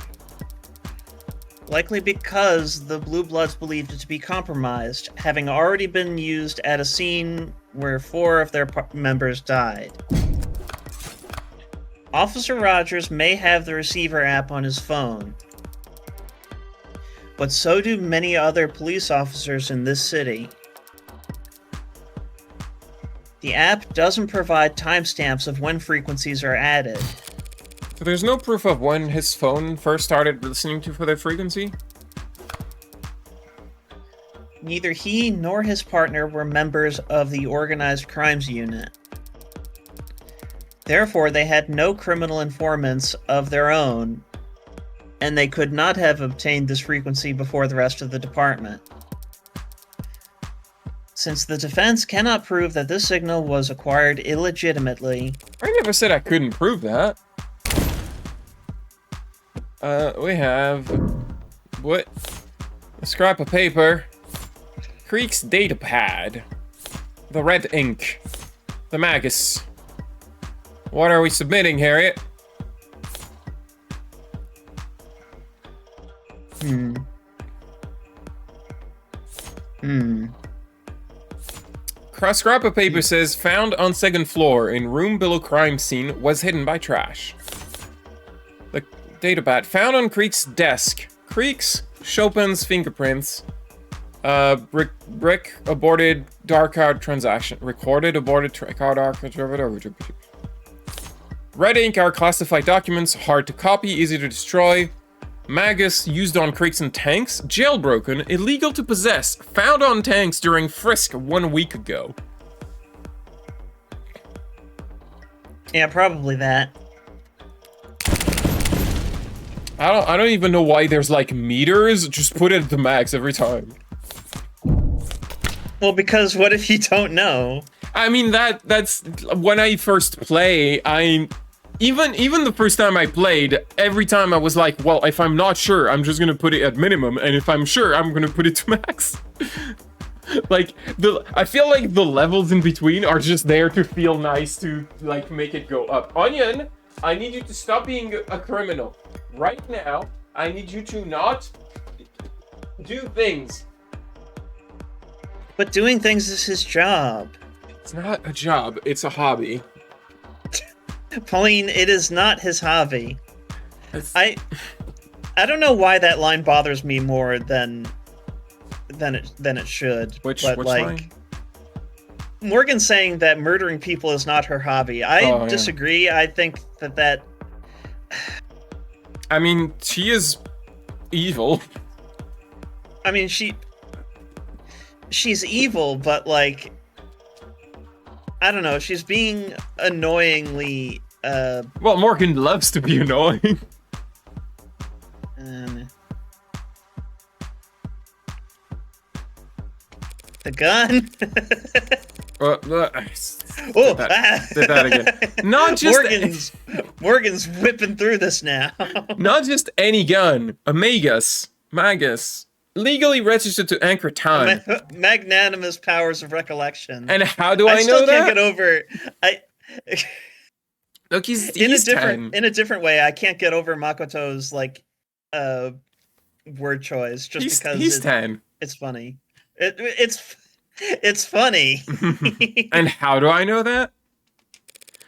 Likely because the Blue Bloods believed it to be compromised, having already been used at a scene where 4 of their members died. Officer Rogers may have the receiver app on his phone, but so do many other police officers in this city. The app doesn't provide timestamps of when frequencies are added. So there's no proof of when his phone first started listening to for the frequency? Neither he nor his partner were members of the Organized Crimes Unit. Therefore, they had no criminal informants of their own, and they could not have obtained this frequency before the rest of the department. Since the defense cannot prove that this signal was acquired illegitimately... I never said I couldn't prove that. We have... what? A scrap of paper. Creek's data pad. The red ink. The magus. What are we submitting, Harriet? Scrap of paper says, found on second floor in room below crime scene, was hidden by trash. The datapad found on Creek's desk. Creek's, Chopin's fingerprints. Brick aborted dark card transaction. Recorded aborted card dark. Red ink are classified documents, hard to copy, easy to destroy. Magus used on Creeks and tanks, jailbroken, illegal to possess, found on tanks during frisk 1 week ago. Yeah, probably that. I don't even know why there's like meters, just put it at the max every time. Well, because what if you don't know? I mean, that's when I first play, even the first time I played, every time I was like, well, if I'm not sure, I'm just gonna put it at minimum, and if I'm sure, I'm gonna put it to max. Like, I feel like the levels in between are just there to feel nice to, like, make it go up. Onion, I need you to stop being a criminal. Right now, I need you to not do things. But doing things is his job. It's not a job, it's a hobby. Pauline, it is not his hobby. It's... I don't know why that line bothers me more than it should. Which like, line? Morgan saying that murdering people is not her hobby. I disagree. I think that I mean, she is evil. I mean, she's evil, but like, I don't know, she's being annoyingly well, Morgan loves to be annoying. The gun? Oh, Did that again. Not just Morgan's whipping through this now. not just any gun. A Magus, legally registered to Anchor Town. Magnanimous powers of recollection. And how do I know still that? can't get over. Look, he's in a 10. different way. I can't get over Makoto's like word choice just because he's 10. It's funny. It's funny. And how do I know that?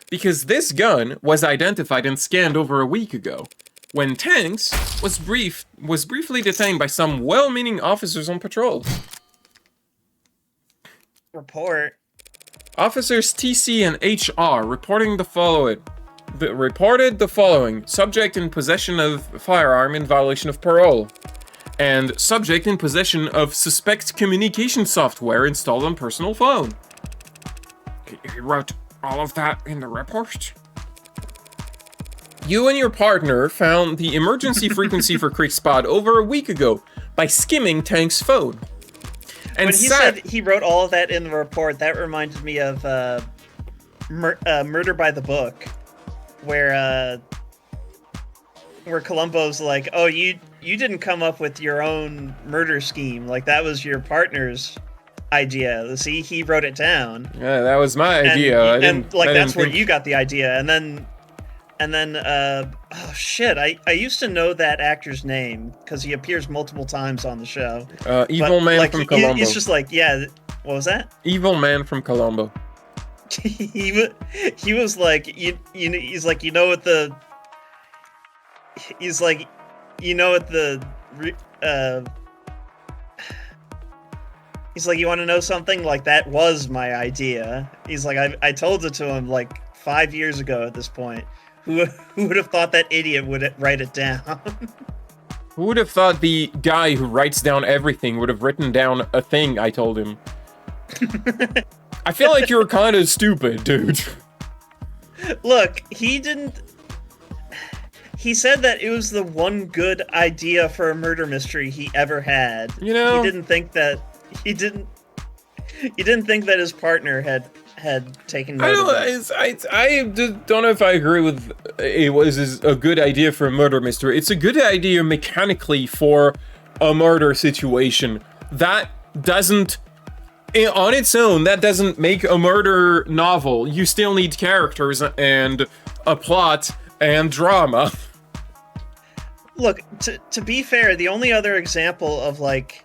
Because this gun was identified and scanned over a week ago, when Tanks was briefly detained by some well-meaning officers on patrol. Report. Officers TC and HR reported the following: subject in possession of firearm in violation of parole, and subject in possession of suspect communication software installed on personal phone. He wrote all of that in the report? You and your partner found the emergency frequency for Creekspot over a week ago by skimming Tank's phone. And when he said he wrote all of that in the report, that reminded me of Murder by the Book, where Columbo's like, "Oh, you didn't come up with your own murder scheme. Like that was your partner's idea. See, he wrote it down. Yeah, that was my idea. That's where you got the idea. And then, oh shit! I used to know that actor's name because he appears multiple times on the show. Evil Man from Colombo. He's just like, yeah. What was that? Evil Man from Colombo. he was like, he's like, you know what the he's like, you want to know something? Like, that was my idea. He's like, I told it to him like 5 years ago at this point. Who would have thought that idiot would write it down? Who would have thought the guy who writes down everything would have written down a thing I told him? I feel like you're kind of stupid, dude. Look, he didn't... He said that it was the one good idea for a murder mystery he ever had. You know? He didn't think that his partner had taken note of it. I don't know if I agree with it was a good idea for a murder mystery. It's a good idea mechanically for a murder situation. That doesn't, on its own, that doesn't make a murder novel. You still need characters and a plot and drama. Look, to be fair, the only other example of like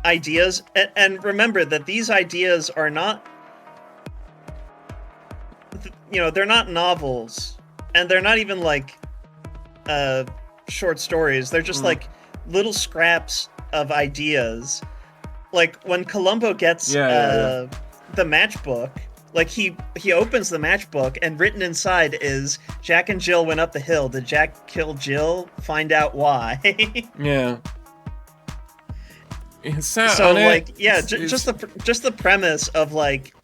ideas, and remember that these ideas are not, they're not novels, and they're not even like short stories. They're just like little scraps of ideas. Like when Columbo gets the matchbook, like he opens the matchbook and written inside is, Jack and Jill went up the hill. Did Jack kill Jill? Find out why. Yeah. Just the premise of like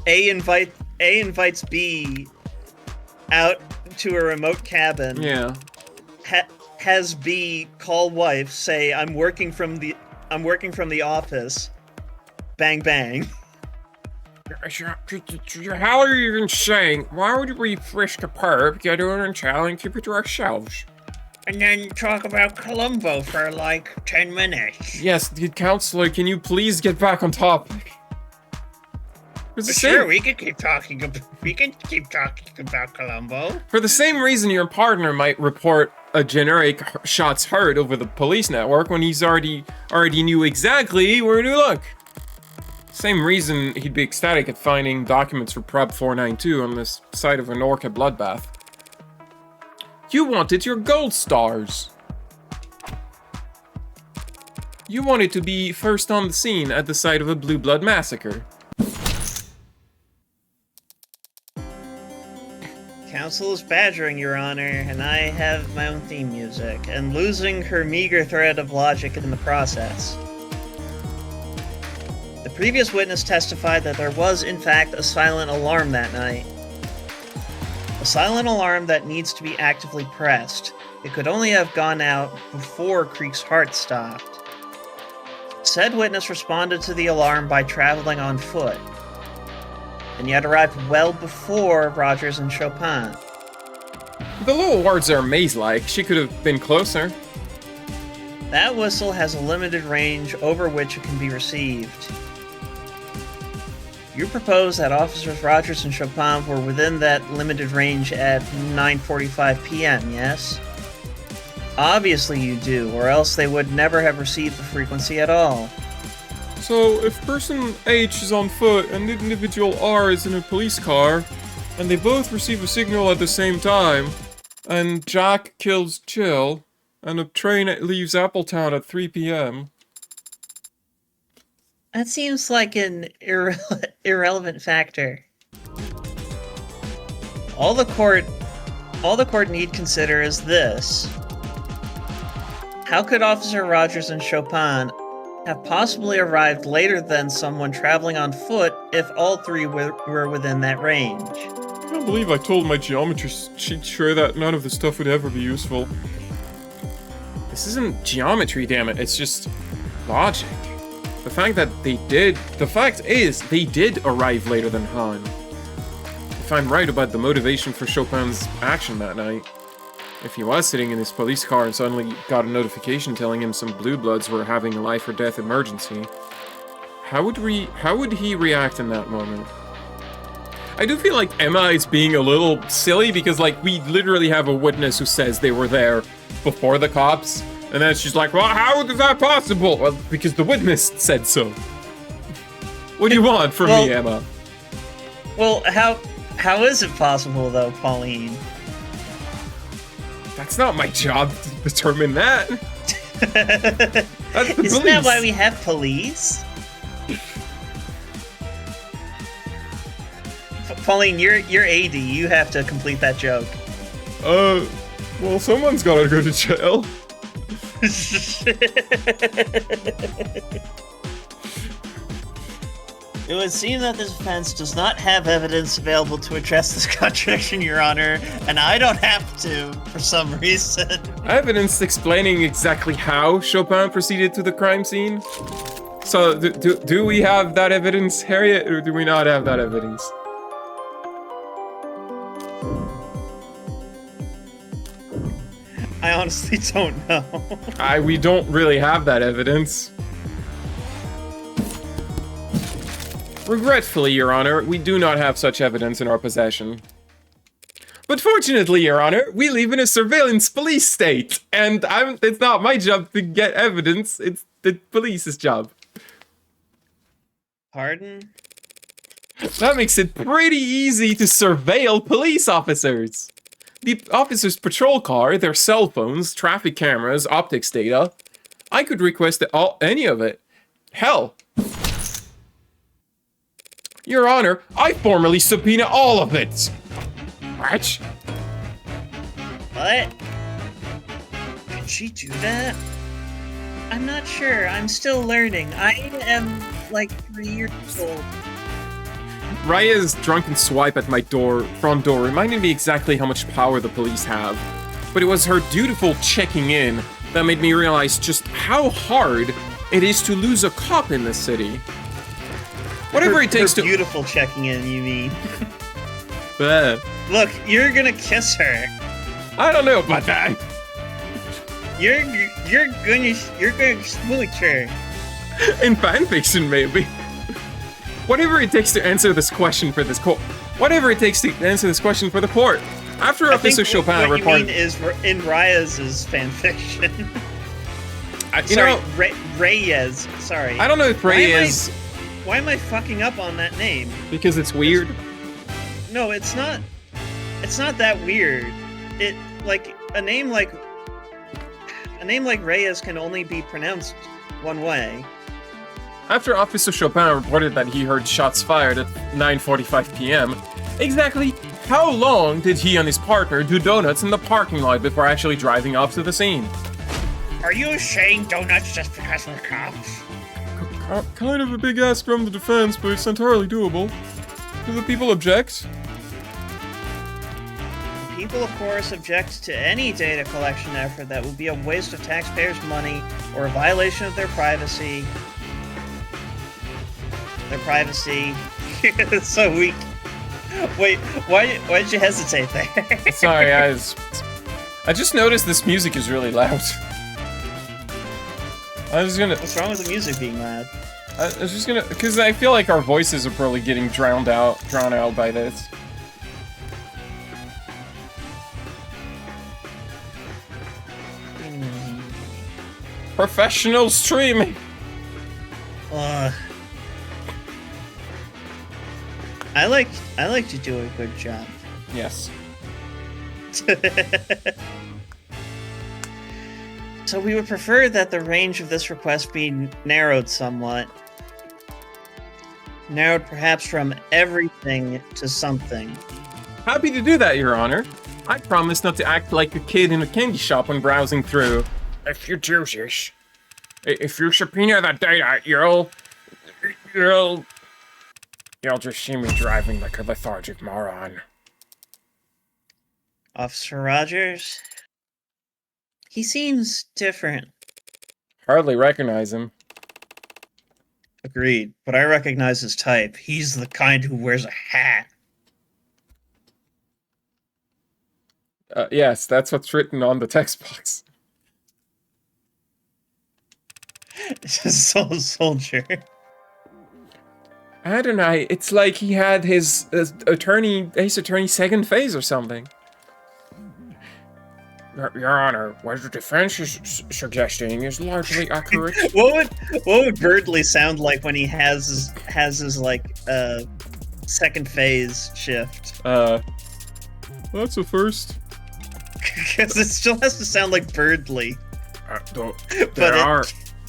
A invites B out to a remote cabin. Yeah. Has B call wife, say, I'm working from the office. Bang bang. How are you even saying? Why would we frisk a perp, get her in jail, and keep it to ourselves? And then talk about Columbo for like 10 minutes. Yes, counselor, can you please get back on topic? Sure, we can keep talking about Columbo. For the same reason your partner might report a generic shots heard over the police network when he's already knew exactly where to look. Same reason he'd be ecstatic at finding documents for Prop 492 on this site of an Orca bloodbath. You wanted your gold stars. You wanted to be first on the scene at the site of a Blue Blood massacre. Council is badgering, Your Honor, and I have my own theme music, and losing her meager thread of logic in the process. The previous witness testified that there was, in fact, a silent alarm that night. A silent alarm that needs to be actively pressed. It could only have gone out before Creek's heart stopped. Said witness responded to the alarm by traveling on foot. and yet arrived well before Rogers and Chopin. The little words are maze-like. She could have been closer. That whistle has a limited range over which it can be received. You propose that Officers Rogers and Chopin were within that limited range at 9:45 p.m., yes? Obviously you do, or else they would never have received the frequency at all. So, if person H is on foot and individual R is in a police car, and they both receive a signal at the same time, and Jack kills Jill, and a train leaves Appletown at 3 p.m. That seems like an irrelevant factor. All the court need consider is this. How could Officer Rogers and Chopin have possibly arrived later than someone traveling on foot if all three were within that range? I can't believe I told my geometry sheet sure that none of this stuff would ever be useful. This isn't geometry, damn it, it's just logic. The fact is, they did arrive later than Han. If I'm right about the motivation for Chopin's action that night, if he was sitting in his police car and suddenly got a notification telling him some blue bloods were having a life or death emergency, how would he react in that moment? I do feel like Emma is being a little silly because, like, we literally have a witness who says they were there before the cops, and then she's like, well, how is that possible? Well, because the witness said so. What do you want from me, Emma? Well, how is it possible, though, Pauline? That's not my job to determine that. That's the Isn't police. that why we have police? Pauline, you're AD. You have to complete that joke. Well, someone's gotta go to jail. It would seem that this defense does not have evidence available to address this contradiction, Your Honor, and I don't have to, for some reason. Evidence explaining exactly how Chopin proceeded to the crime scene? So, do we have that evidence, Harriet, or do we not have that evidence? I honestly don't know. We don't really have that evidence. Regretfully, Your Honor, we do not have such evidence in our possession. But fortunately, Your Honor, we live in a surveillance police state, and it's not my job to get evidence, it's the police's job. Pardon? That makes it pretty easy to surveil police officers. The officer's patrol car, their cell phones, traffic cameras, optics data. I could request any of it. Hell. Your Honor, I formally subpoena all of it. What? What? Did she do that? I'm not sure. I'm still learning. I am, like, 3 years old. Raya's drunken swipe at my front door reminded me exactly how much power the police have. But it was her dutiful checking in that made me realize just how hard it is to lose a cop in this city. Whatever it takes to... Beautiful checking in, you mean? Look, you're gonna kiss her. I don't know about that. You're gonna smooch her. In fanfiction, maybe. Whatever it takes to answer this question for this court. Whatever it takes to answer this question for the court. After Officer Chopin reported... What you mean is in Raya's fanfiction. Reyes. Sorry. I don't know if Reyes... Why am I fucking up on that name? Because it's weird? No, it's not. It's not that weird. It, like, a name like Reyes can only be pronounced one way. After Officer Chopin reported that he heard shots fired at 9:45 p.m., exactly how long did he and his partner do donuts in the parking lot before actually driving off to the scene? Are you saying donuts just because we're cops? Kind of a big ask from the defense, but it's entirely doable. Do the people object? People, of course, object to any data collection effort that would be a waste of taxpayers' money or a violation of their privacy. So weak. Wait, why did you hesitate there? Sorry, I just noticed this music is really loud. I was gonna. What's wrong with the music being loud? I was just gonna, because I feel like our voices are probably getting drawn out by this. Professional streaming. I like to do a good job. Yes. So we would prefer that the range of this request be narrowed somewhat. Narrowed perhaps from everything to something. Happy to do that, Your Honor. I promise not to act like a kid in a candy shop when browsing through. If you do this, if you subpoena that data, you'll just see me driving like a lethargic moron. Officer Rogers? He seems different. Hardly recognize him. Agreed, but I recognize his type. He's the kind who wears a hat. Yes, that's what's written on the text box. Soldier. Adonai, it's like he had his attorney second phase or something. Your Honor, what the defense is suggesting is largely accurate. What would Birdley sound like when he has his like second phase shift? That's a first. Because it still has to sound like Birdley.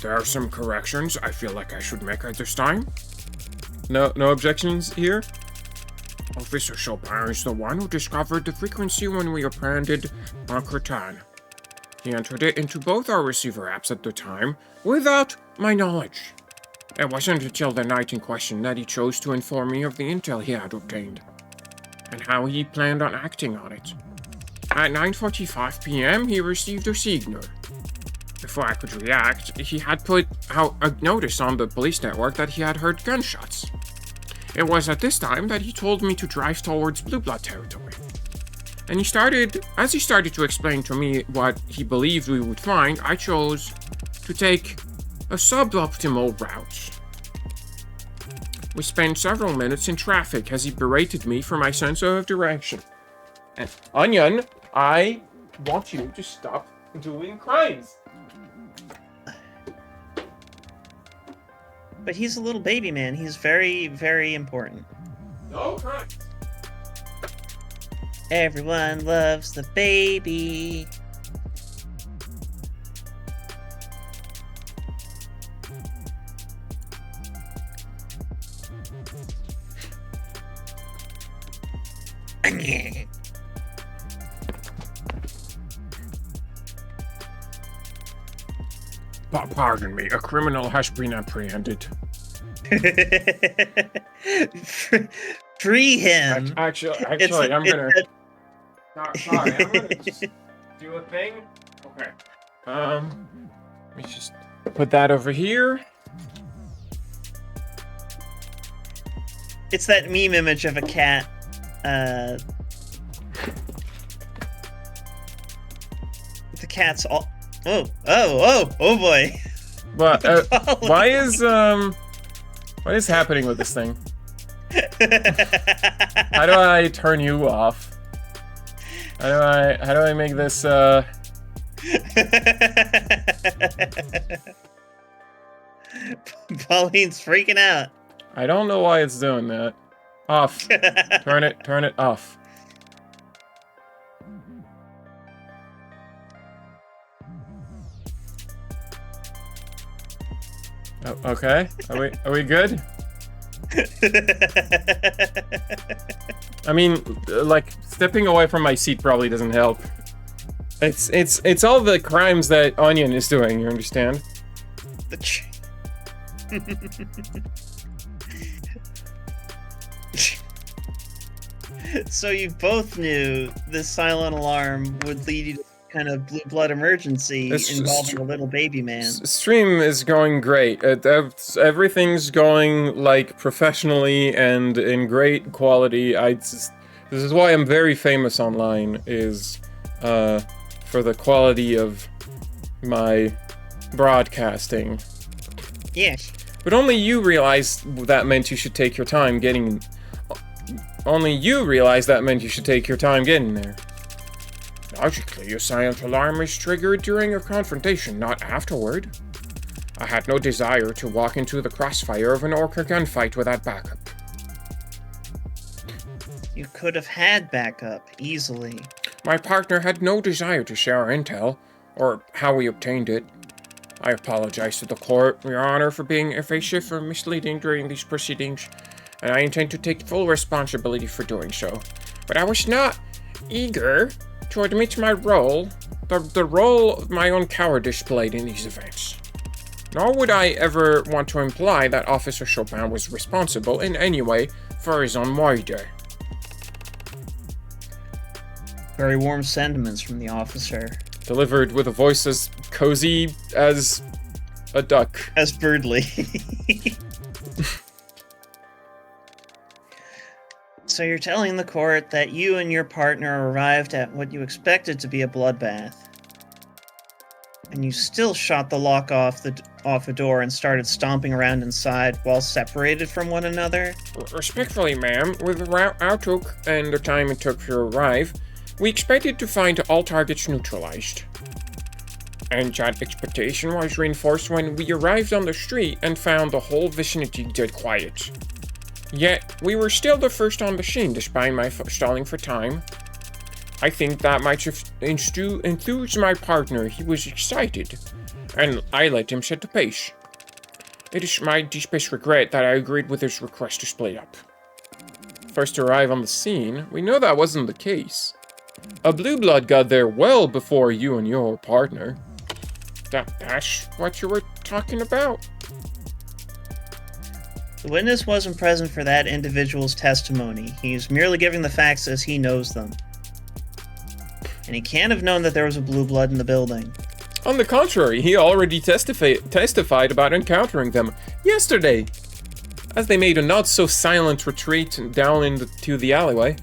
There are some corrections I feel like I should make at this time. No objections here? Officer Chopin is the one who discovered the frequency when we apprehended Cretan. He entered it into both our receiver apps at the time, without my knowledge. It wasn't until the night in question that he chose to inform me of the intel he had obtained, and how he planned on acting on it. At 9:45 p.m., he received a signal. Before I could react, he had put out a notice on the police network that he had heard gunshots. It was at this time that he told me to drive towards Blue Blood territory. And as he started to explain to me what he believed we would find, I chose to take a suboptimal route. We spent several minutes in traffic as he berated me for my sense of direction. And Onion, I want you to stop doing crimes. But he's a little baby man. He's very, very important. No crimes. Everyone loves the baby. Pardon me, a criminal has been apprehended. Free him. Actually, I'm gonna just do a thing. Okay. Let me just Put that over here. It's that meme image of a cat. The cat's all. Oh boy. But why is happening with this thing? How do I turn you off? How do I make this Pauline's freaking out. I don't know why it's doing that. Off. Turn it off. Oh, okay. Are we good? I mean, like, stepping away from my seat probably doesn't help. It's all the crimes that Onion is doing, you understand? So you both knew this silent alarm would lead you to kind of blue blood emergency It's just- involving a little baby man. Stream is going great. Everything's going like professionally and in great quality. This is why I'm very famous online. Is for the quality of my broadcasting. Yes. But only you realized that meant you should take your time getting. Only you realized that meant you should take your time getting there. Logically, a silent alarm is triggered during a confrontation, not afterward. I had no desire to walk into the crossfire of an orca gunfight without backup. You could have had backup easily. My partner had no desire to share our intel, or how we obtained it. I apologize to the court, Your Honor, for being evasive or misleading during these proceedings, and I intend to take full responsibility for doing so. But I was not eager to admit my role, the role of my own cowardice played in these events. Nor would I ever want to imply that Officer Chopin was responsible in any way for his own murder. Very warm sentiments from the officer. Delivered with a voice as cozy as a duck. As Birdly. So you're telling the court that you and your partner arrived at what you expected to be a bloodbath. And you still shot the lock off a door and started stomping around inside while separated from one another? Respectfully, ma'am, with the route I took and the time it took to arrive, we expected to find all targets neutralized. And that expectation was reinforced when we arrived on the street and found the whole vicinity dead quiet. Yet, we were still the first on the scene despite my stalling for time. I think that might have enthused my partner. He was excited, and I let him set the pace. It is my deepest regret that I agreed with his request to split up. First to arrive on the scene, we know that wasn't the case. A blue blood got there well before you and your partner. That's what you were talking about? The witness wasn't present for that individual's testimony. He's merely giving the facts as he knows them. And he can't have known that there was a blue blood in the building. On the contrary, he already testified about encountering them yesterday, as they made a not-so-silent retreat down into the alleyway.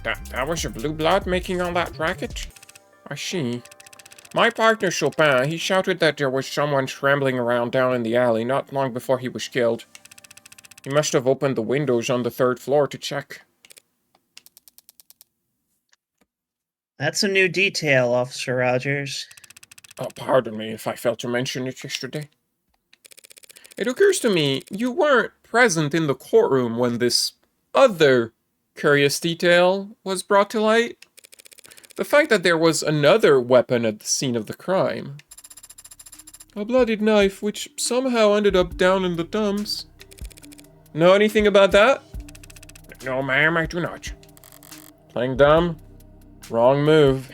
That was a blue blood making all that racket? I see. My partner Chopin, he shouted that there was someone scrambling around down in the alley not long before he was killed. He must have opened the windows on the 3rd floor to check. That's a new detail, Officer Rogers. Oh, pardon me if I failed to mention it yesterday. It occurs to me you weren't present in the courtroom when this other curious detail was brought to light. The fact that there was another weapon at the scene of the crime. A bloodied knife which somehow ended up down in the dumps. Know anything about that? No, ma'am, I do not. Playing dumb? Wrong move.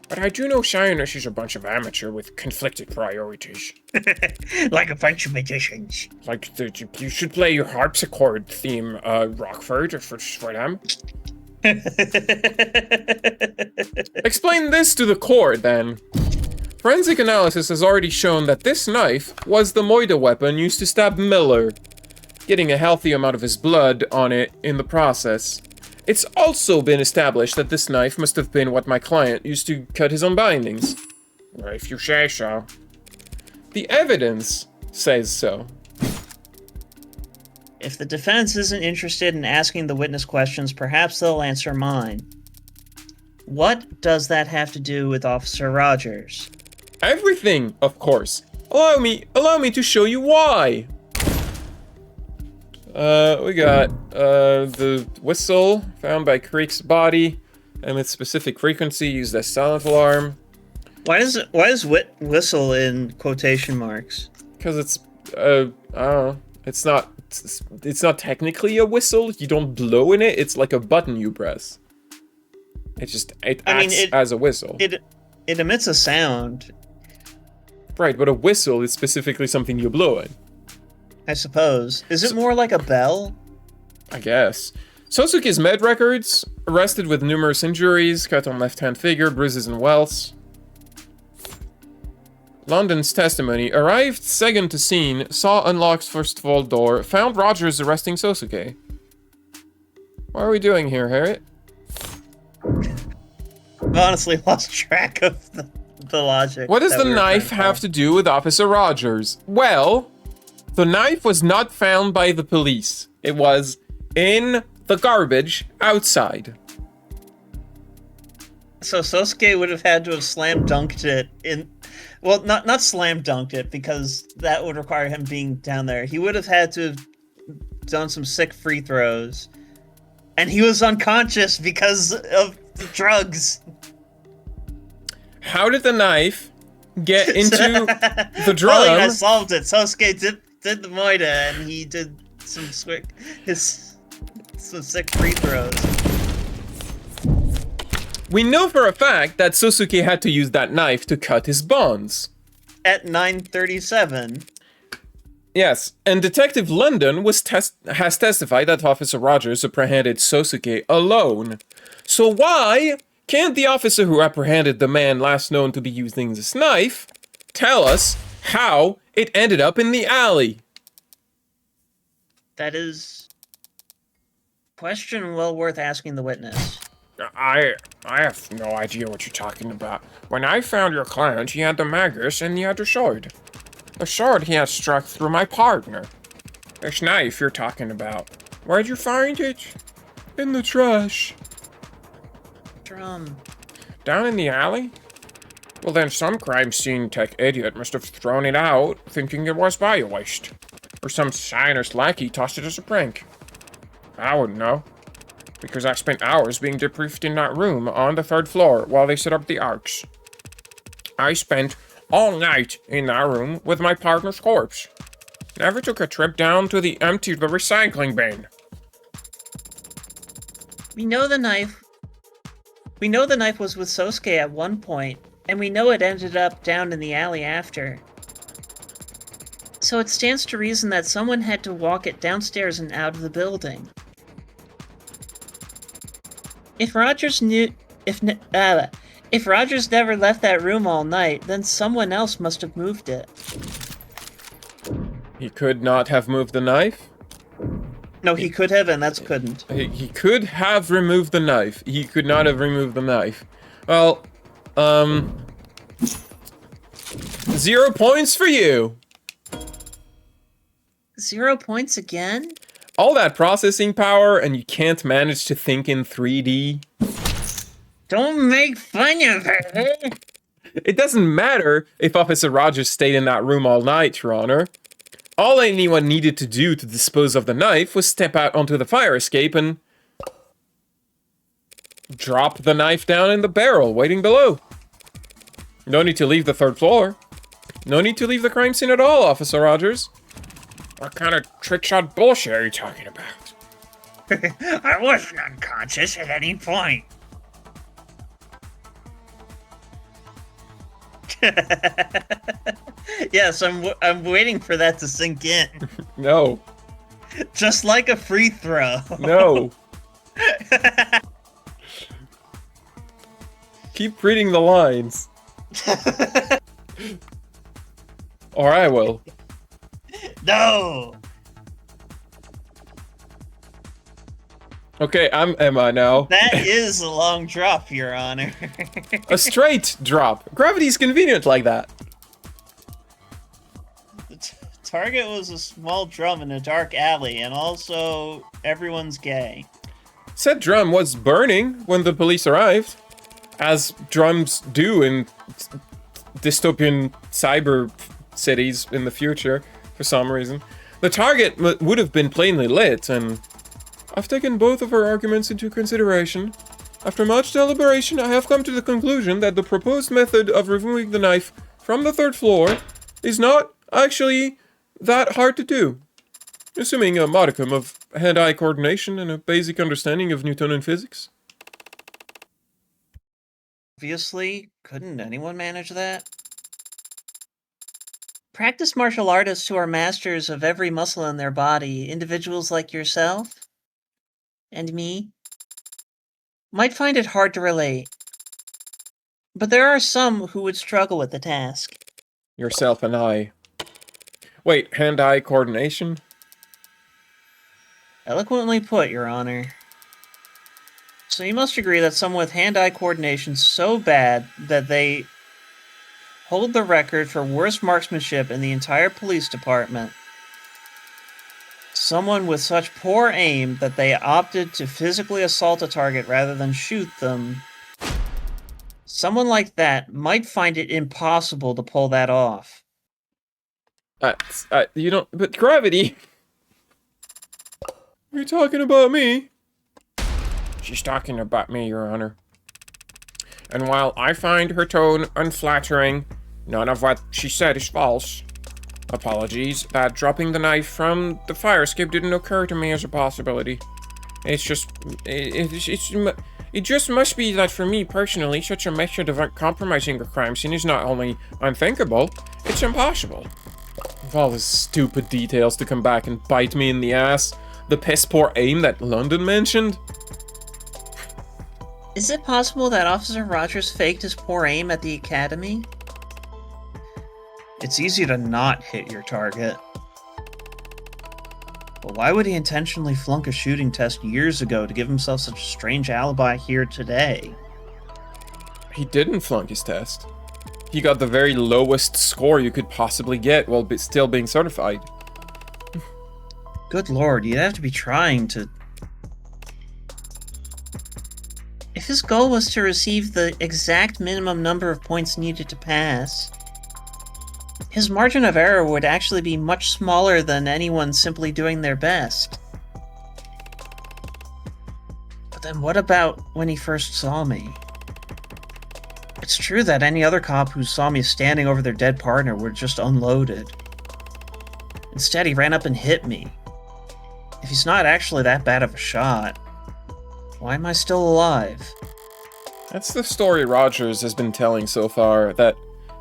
But I do know Cyanus is a bunch of amateur with conflicted priorities. Like a bunch of magicians. Like, you should play your harpsichord theme, Rockford, for them. Explain this to the court, then. Forensic analysis has already shown that this knife was the Moida weapon used to stab Miller, getting a healthy amount of his blood on it in the process. It's also been established that this knife must have been what my client used to cut his own bindings. Well, if you say so. The evidence says so. If the defense isn't interested in asking the witness questions, perhaps they'll answer mine. What does that have to do with Officer Rogers? Everything, of course. Allow me to show you why. We got the whistle found by Creek's body, and its specific frequency used as silent alarm. Why is whistle in quotation marks? Because it's I don't know. It's not technically a whistle. You don't blow in it. It's like a button you press. It acts as a whistle. It emits a sound. Right, but a whistle is specifically something you blow in. I suppose. Is it more like a bell? I guess. Sosuke's med records: arrested with numerous injuries, cut on left-hand figure, bruises and welts. London's testimony: arrived second to scene, saw unlocked first vault door, found Rogers arresting Sosuke. What are we doing here, Harriet? I've honestly lost track of the logic. What does that the we were knife trying to have to do with Officer Rogers? Well, the knife was not found by the police. It was in the garbage outside. So Sosuke would have had to have slam dunked it in. Well, not slam dunked it, because that would require him being down there. He would have had to have done some sick free throws. And he was unconscious because of the drugs. How did the knife get into the drum? Well, I solved it. Sosuke did the Moida, and he did some sick free throws. We know for a fact that Sosuke had to use that knife to cut his bonds. At 9:37. Yes, and Detective London has testified that Officer Rogers apprehended Sosuke alone. So why can't the officer who apprehended the man last known to be using this knife tell us how it ended up in the alley? That is a question well worth asking the witness. I have no idea what you're talking about. When I found your client, he had the magus and the other sword. The sword he had struck through my partner. This knife you're talking about. Where'd you find it? In the trash. Drum. Down in the alley? Well then some crime scene tech idiot must have thrown it out, thinking it was bio-waste. Or some scientist lackey tossed it as a prank. I wouldn't know. Because I spent hours being debriefed in that room on the 3rd floor while they set up the arcs. I spent all night in that room with my partner's corpse. Never took a trip down to empty the recycling bin. We know the knife was with Sosuke at one point, and we know it ended up down in the alley after. So it stands to reason that someone had to walk it downstairs and out of the building. If Rogers never left that room all night, then someone else must have moved it. He could not have moved the knife? No, he could have, and that's couldn't. He could have removed the knife. He could not have removed the knife. Well, 0 points for you. 0 points again? All that processing power and you can't manage to think in 3D. Don't make fun of her! It doesn't matter if Officer Rogers stayed in that room all night, Your Honor. All anyone needed to do to dispose of the knife was step out onto the fire escape and drop the knife down in the barrel waiting below. No need to leave the 3rd floor. No need to leave the crime scene at all, Officer Rogers. What kind of trick shot bullshit are you talking about? I wasn't unconscious at any point. Yes, I'm waiting for that to sink in. No. Just like a free throw. No. Keep reading the lines. Or I will. No! Okay, I'm Emma now. That is a long drop, Your Honor. A straight drop. Gravity's convenient like that. The target was a small drum in a dark alley, and also everyone's gay. Said drum was burning when the police arrived, as drums do in dystopian cyber cities in the future, for some reason. The target would have been plainly lit, and I've taken both of her arguments into consideration. After much deliberation, I have come to the conclusion that the proposed method of removing the knife from the 3rd floor is not actually that hard to do, assuming a modicum of hand-eye coordination and a basic understanding of Newtonian physics. Obviously, couldn't anyone manage that? Practice martial artists who are masters of every muscle in their body, individuals like yourself? and me might find it hard to relate. But there are some who would struggle with the task. Yourself and I. Wait, hand-eye coordination? Eloquently put, Your Honor. So you must agree that someone with hand-eye coordination so bad that they hold the record for worst marksmanship in the entire police department. Someone with such poor aim that they opted to physically assault a target rather than shoot them. Someone like that might find it impossible to pull that off. You don't... But gravity... You're talking about me? She's talking about me, Your Honor. And while I find her tone unflattering, none of what she said is false. Apologies that dropping the knife from the fire escape didn't occur to me as a possibility. It's just... It just must be that for me personally, such a method of compromising a crime scene is not only unthinkable, it's impossible. With all the stupid details to come back and bite me in the ass. The piss poor aim that London mentioned. Is it possible that Officer Rogers faked his poor aim at the academy? It's easy to not hit your target. But why would he intentionally flunk a shooting test years ago to give himself such a strange alibi here today? He didn't flunk his test. He got the very lowest score you could possibly get while still being certified. Good lord, you'd have to be trying to... If his goal was to receive the exact minimum number of points needed to pass, his margin of error would actually be much smaller than anyone simply doing their best. But then what about when he first saw me? It's true that any other cop who saw me standing over their dead partner would have just unloaded. Instead, he ran up and hit me. If he's not actually that bad of a shot, why am I still alive? That's the story Rogers has been telling so far, that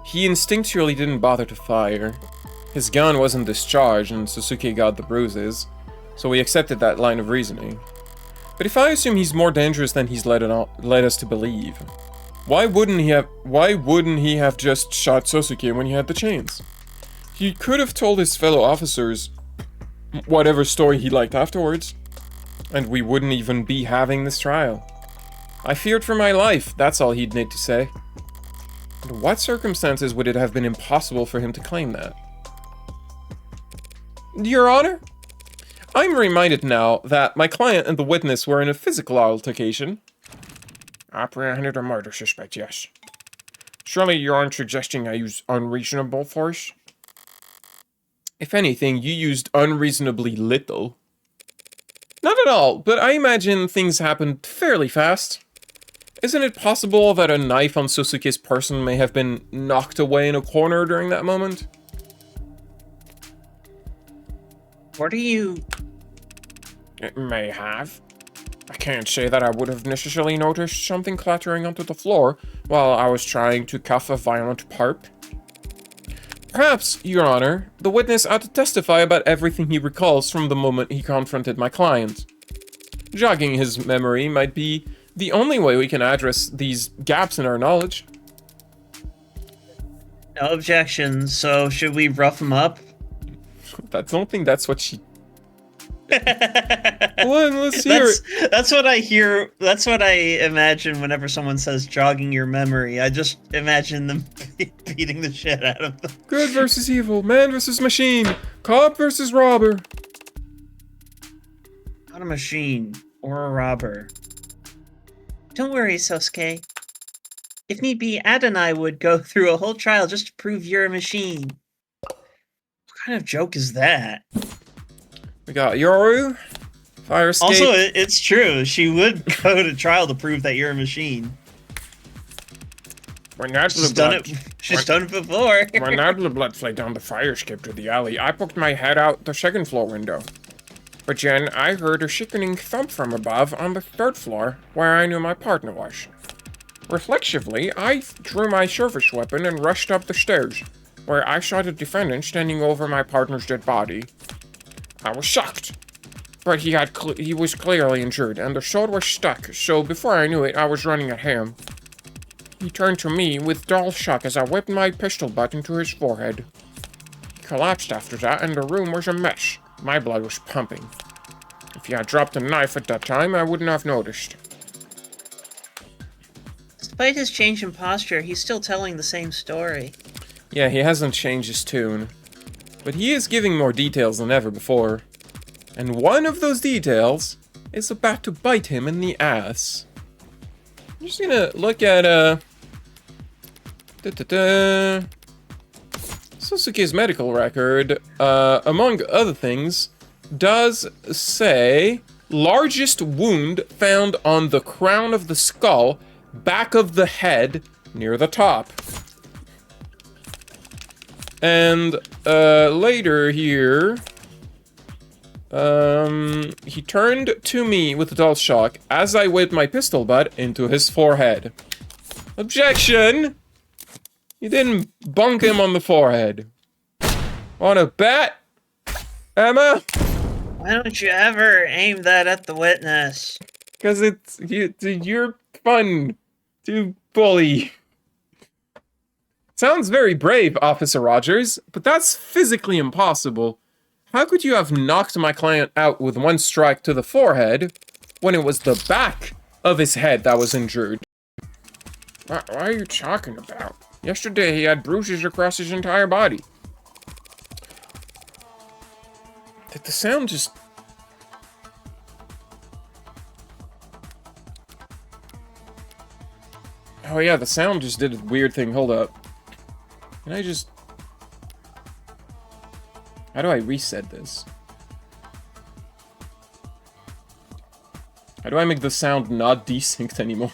he instinctually didn't bother to fire. His gun wasn't discharged and Sosuke got the bruises, so we accepted that line of reasoning. But if I assume he's more dangerous than he's led us to believe, why wouldn't he have just shot Sosuke when he had the chance? He could have told his fellow officers whatever story he liked afterwards, and we wouldn't even be having this trial. I feared for my life, that's all he'd need to say. Under what circumstances would it have been impossible for him to claim that? Your Honor, I'm reminded now that my client and the witness were in a physical altercation. Apprehended a murder suspect, yes. Surely you aren't suggesting I use unreasonable force? If anything, you used unreasonably little. Not at all, but I imagine things happened fairly fast. Isn't it possible that a knife on Sosuke's person may have been knocked away in a corner during that moment? What are you... It may have. I can't say that I would have necessarily noticed something clattering onto the floor while I was trying to cuff a violent perp. Perhaps, Your Honor, the witness ought to testify about everything he recalls from the moment he confronted my client. Jogging his memory might be the only way we can address these gaps in our knowledge. No objections, so should we rough him up? I don't think that's what she... Well, let's hear it. That's what I hear. That's what I imagine whenever someone says jogging your memory. I just imagine them beating the shit out of them. Good versus evil, man versus machine, cop versus robber. Not a machine or a robber. Don't worry, Sosuke. If need be, Ad and I would go through a whole trial just to prove you're a machine. What kind of joke is that? We got Yoru, fire escape. Also, it's true. She would go to trial to prove that you're a machine. When that She's done it. She's done it before. When that blue blood flowed down the fire escape to the alley, I poked my head out the second floor window. But then I heard a sickening thump from above on the third floor, where I knew my partner was. Reflexively, I drew my service weapon and rushed up the stairs, where I saw the defendant standing over my partner's dead body. I was shocked, but he was clearly injured, and the sword was stuck, so before I knew it, I was running at him. He turned to me with dull shock as I whipped my pistol butt into his forehead. He collapsed after that, and the room was a mess. My blood was pumping. If he had dropped a knife at that time, I wouldn't have noticed. Despite his change in posture, he's still telling the same story. Yeah, he hasn't changed his tune. But he is giving more details than ever before. And one of those details is about to bite him in the ass. I'm just gonna look at, Sosuke's medical record, among other things, does say largest wound found on the crown of the skull, back of the head, near the top. And later here, he turned to me with a dull shock as I whipped my pistol butt into his forehead. Objection! You didn't bunk him on the forehead. Want to bet, Emma? Why don't you ever aim that at the witness? Because you're fun to bully. Sounds very brave, Officer Rogers, but that's physically impossible. How could you have knocked my client out with one strike to the forehead when it was the back of his head that was injured? What are you talking about? Yesterday he had bruises across his entire body. Did the sound just... Oh yeah, the sound just did a weird thing. Hold up. Can I just... How do I reset this? How do I make the sound not desynced anymore?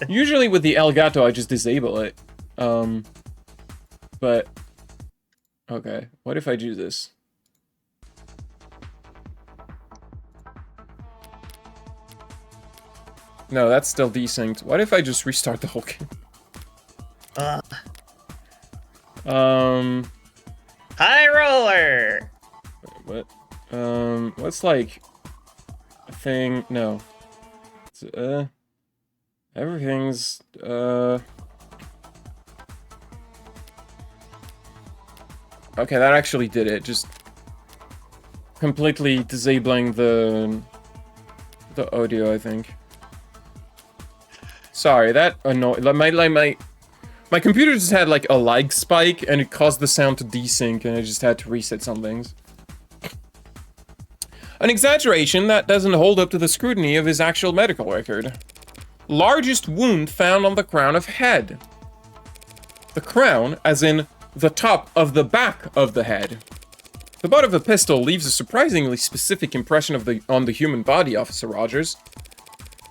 Usually with the Elgato, I just disable it. But... Okay, what if I do this? No, that's still desynced. What if I just restart the whole game? High roller! What? What's like a thing? No. It's, everything's, okay, that actually did it. Just completely disabling the audio, I think. Sorry, that annoyed. My computer just had like a lag spike and it caused the sound to desync and I just had to reset some things. An exaggeration that doesn't hold up to the scrutiny of his actual medical record. Largest wound found on the crown of head. The crown, as in the top of the back of the head. The butt of a pistol leaves a surprisingly specific impression on the human body, Officer Rogers.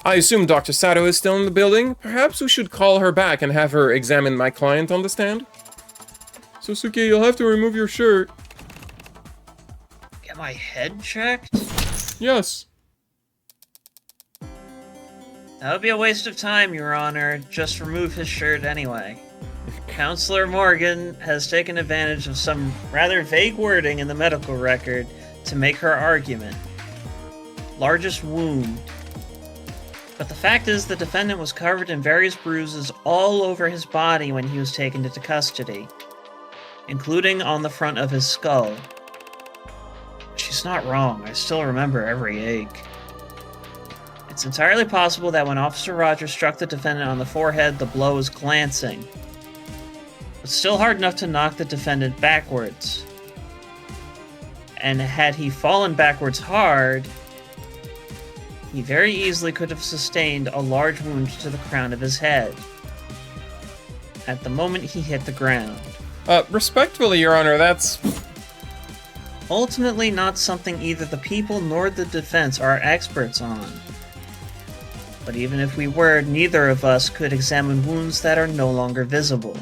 I assume Dr. Sato is still in the building. Perhaps we should call her back and have her examine my client on the stand? Sosuke, you'll have to remove your shirt. Get my head checked? Yes. That would be a waste of time, Your Honor. Just remove his shirt anyway. Counselor Morgan has taken advantage of some rather vague wording in the medical record to make her argument. Largest wound. But the fact is, the defendant was covered in various bruises all over his body when he was taken into custody, including on the front of his skull. She's not wrong, I still remember every ache. It's entirely possible that when Officer Rogers struck the defendant on the forehead, the blow was glancing, but still hard enough to knock the defendant backwards. And had he fallen backwards hard, he very easily could have sustained a large wound to the crown of his head at the moment he hit the ground. Respectfully, Your Honor, that's... Ultimately not something either the people nor the defense are experts on. But even if we were, neither of us could examine wounds that are no longer visible.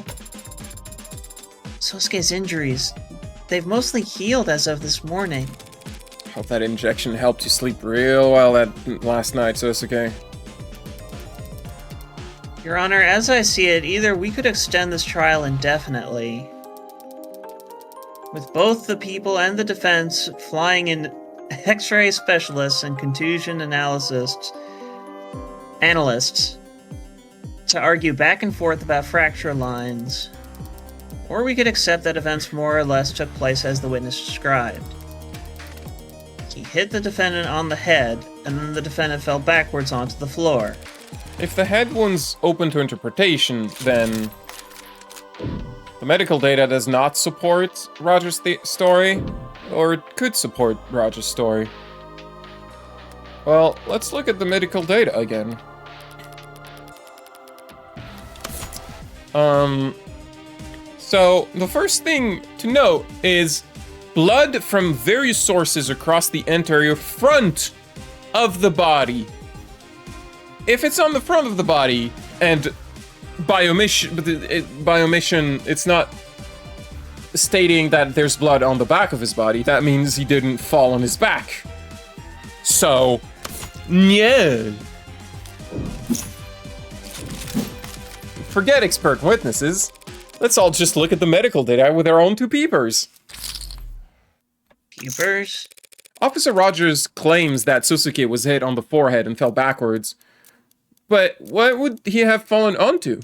Sosuke's injuries, they've mostly healed as of this morning. Hope that injection helped you sleep real well that last night, Sosuke. Your Honor, as I see it, either we could extend this trial indefinitely, with both the people and the defense flying in X-ray specialists and contusion analysts to argue back and forth about fracture lines, or we could accept that events more or less took place as the witness described. He hit the defendant on the head, and then the defendant fell backwards onto the floor. If the head wound's open to interpretation, then the medical data does not support Roger's story, or it could support Roger's story. Well, let's look at the medical data again. So the first thing to note is blood from various sources across the entire front of the body. If it's on the front of the body, and by omission, it's not stating that there's blood on the back of his body, that means he didn't fall on his back. So, yeah. Forget expert witnesses. Let's all just look at the medical data with our own two peepers. Peepers? Officer Rogers claims that Sosuke was hit on the forehead and fell backwards. But what would he have fallen onto?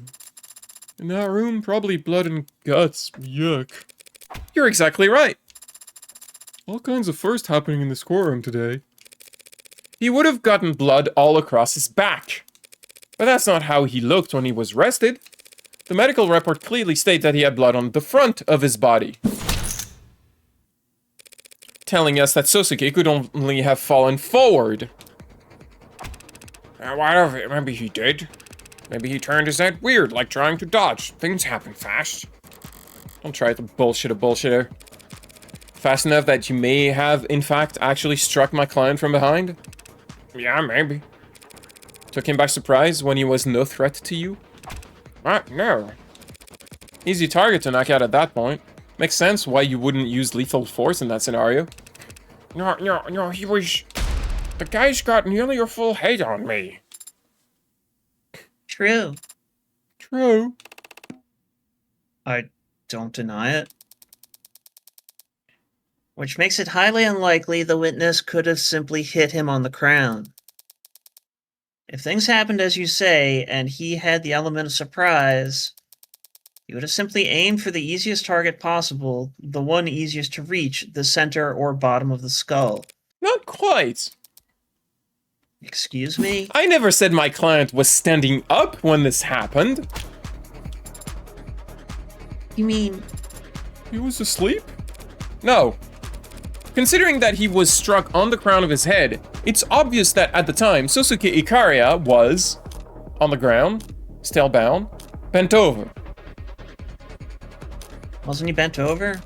In that room, probably blood and guts. Yuck. You're exactly right. All kinds of firsts happening in this courtroom today. He would have gotten blood all across his back. But that's not how he looked when he was arrested. The medical report clearly states that he had blood on the front of his body, telling us that Sosuke could only have fallen forward. What of it? Maybe he did. Maybe he turned his head weird, like trying to dodge. Things happen fast. Don't try to bullshit a bullshitter. Fast enough that you may have, in fact, actually struck my client from behind? Yeah, maybe. Took him by surprise when he was no threat to you? What? No. Easy target to knock out at that point. Makes sense why you wouldn't use lethal force in that scenario. No, he was... The guy's got nearly a full head on me. True. True. I don't deny it. Which makes it highly unlikely the witness could have simply hit him on the crown. If things happened as you say, and he had the element of surprise, he would have simply aimed for the easiest target possible, the one easiest to reach, the center or bottom of the skull. Not quite. Excuse me? I never said my client was standing up when this happened. You mean... He was asleep? No. Considering that he was struck on the crown of his head, it's obvious that at the time, Sosuke Ikaria was on the ground, still bound, bent over. Wasn't he bent over?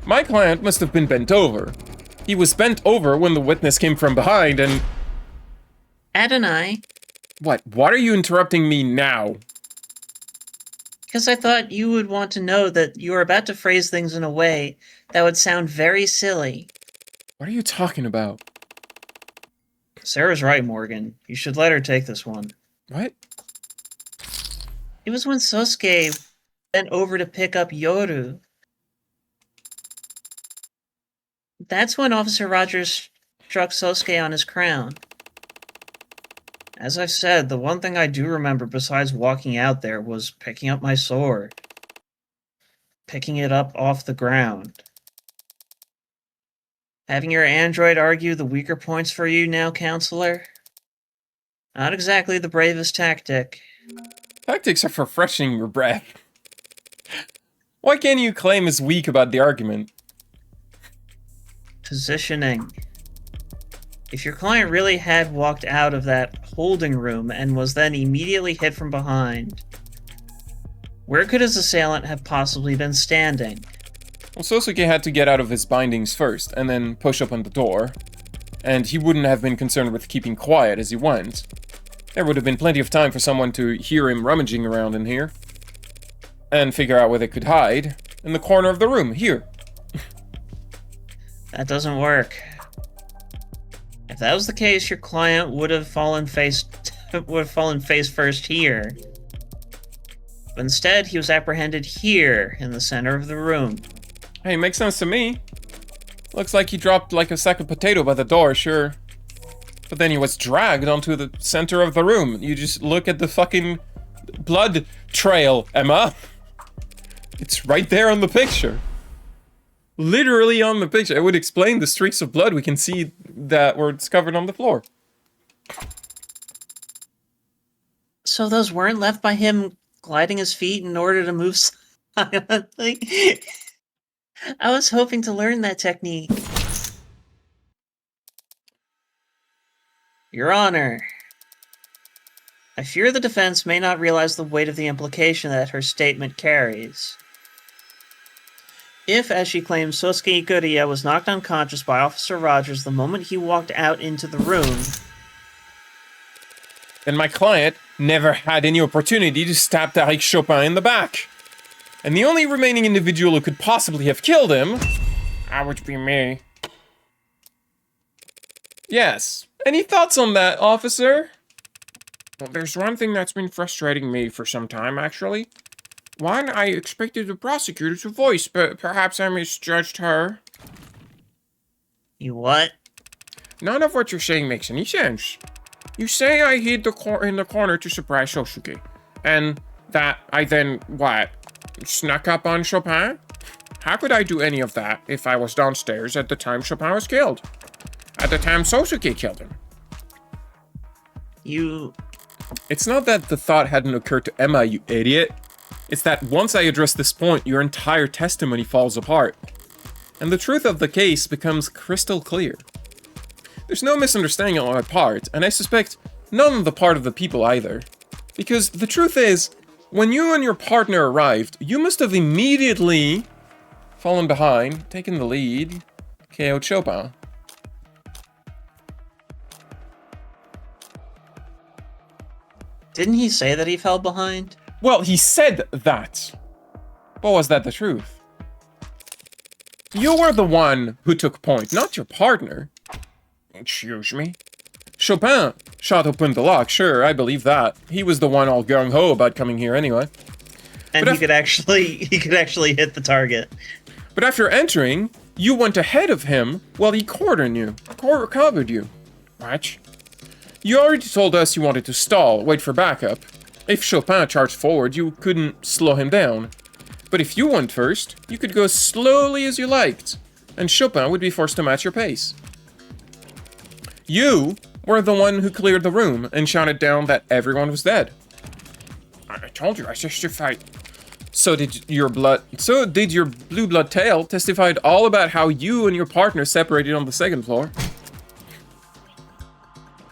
My client must have been bent over. He was bent over when the witness came from behind and... Adonai. What are you interrupting me now? Because I thought you would want to know that you were about to phrase things in a way that would sound very silly. What are you talking about? Sarah's right, Morgan. You should let her take this one. What? It was when Sosuke bent over to pick up Yoru. That's when Officer Rogers struck Sosuke on his crown. As I've said, the one thing I do remember besides walking out there was picking up my sword. Picking it up off the ground. Having your android argue the weaker points for you now, counselor? Not exactly the bravest tactic. Tactics are for freshening your breath. Why can't you claim as weak about the argument? Positioning. If your client really had walked out of that holding room and was then immediately hit from behind, where could his assailant have possibly been standing? Well, Sosuke had to get out of his bindings first, and then push open the door. And he wouldn't have been concerned with keeping quiet as he went. There would have been plenty of time for someone to hear him rummaging around in here. And figure out where they could hide. In the corner of the room, here. That doesn't work. If that was the case, your client would have fallen face first here. But instead, he was apprehended here, in the center of the room. Hey, makes sense to me. Looks like he dropped like a sack of potato by the door, sure. But then he was dragged onto the center of the room. You just look at the fucking blood trail, Emma. It's right there on the picture. Literally on the picture. It would explain the streaks of blood we can see that were discovered on the floor. So those weren't left by him gliding his feet in order to move silently? I was hoping to learn that technique. Your Honor, I fear the defense may not realize the weight of the implication that her statement carries. If, as she claims, Sosuke Ikuriya was knocked unconscious by Officer Rogers the moment he walked out into the room, then my client never had any opportunity to stab Tariq Chopin in the back. And the only remaining individual who could possibly have killed him... That would be me. Yes. Any thoughts on that, officer? Well, there's one thing that's been frustrating me for some time, actually. One, I expected the prosecutor to voice, but perhaps I misjudged her. You what? None of what you're saying makes any sense. You say I hid in the corner to surprise Sosuke, and that I then, what, snuck up on Chopin? How could I do any of that if I was downstairs at the time Chopin was killed? At the time Sosuke killed him. It's not that the thought hadn't occurred to Emma, you idiot. It's that once I address this point, your entire testimony falls apart. And the truth of the case becomes crystal clear. There's no misunderstanding on my part, and I suspect none on the part of the people either. Because the truth is, when you and your partner arrived, you must have immediately fallen behind, taken the lead, KO'd Chopin. Didn't he say that he fell behind? Well, he said that. But was that the truth? You were the one who took point, not your partner. Excuse me? Chopin shot open the lock, sure, I believe that. He was the one all gung-ho about coming here anyway. And But he could actually hit the target. But after entering, you went ahead of him while he covered you. What? You already told us you wanted to stall, wait for backup. If Chopin charged forward, you couldn't slow him down. But if you went first, you could go as slowly as you liked, and Chopin would be forced to match your pace. You were the one who cleared the room and shouted down that everyone was dead. I told you, I testified. So did your blue blood tail testified all about how you and your partner separated on the second floor.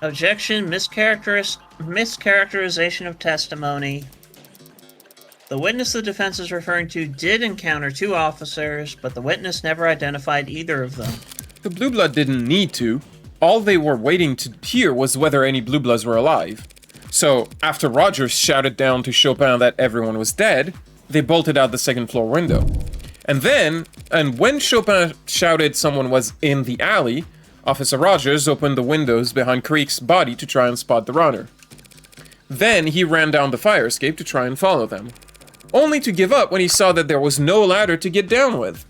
Objection, mischaracterization of testimony. The witness the defense is referring to did encounter two officers, but the witness never identified either of them. The blue blood didn't need to. All they were waiting to hear was whether any blue bloods were alive. So, after Rogers shouted down to Chopin that everyone was dead, they bolted out the second floor window. And when Chopin shouted someone was in the alley, Officer Rogers opened the windows behind Creek's body to try and spot the runner. Then he ran down the fire escape to try and follow them, only to give up when he saw that there was no ladder to get down with.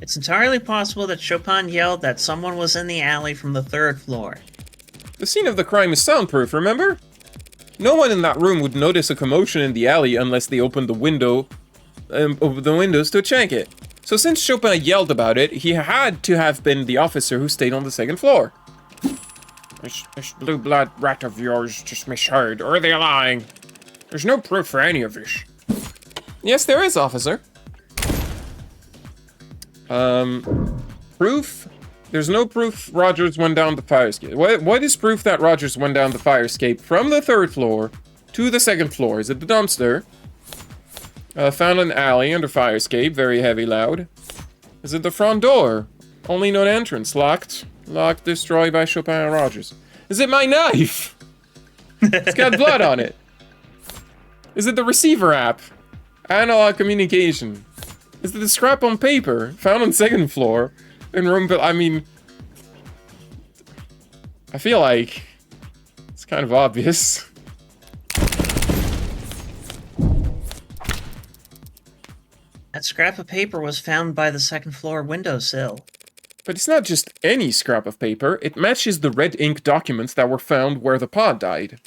It's entirely possible that Chopin yelled that someone was in the alley from the third floor. The scene of the crime is soundproof, remember? No one in that room would notice a commotion in the alley unless they opened the windows to check it. So since Chopin yelled about it, he had to have been the officer who stayed on the second floor. This blue blood rat of yours just misheard, or are they lying? There's no proof for any of this. Yes, there is, officer. Proof? There's no proof Rogers went down the fire escape. What is proof that Rogers went down the fire escape from the third floor to the second floor? Is it the dumpster? Found in the alley under fire escape, very heavy, loud. Is it the front door? Only known entrance, locked. Locked, destroyed by Chopin and Rogers. Is it my knife? It's got blood on it. Is it the receiver app? Analog communication. Is it the scrap on paper found on second floor in room? I mean, I feel like it's kind of obvious. That scrap of paper was found by the second floor windowsill. But it's not just any scrap of paper, it matches the red ink documents that were found where the pod died.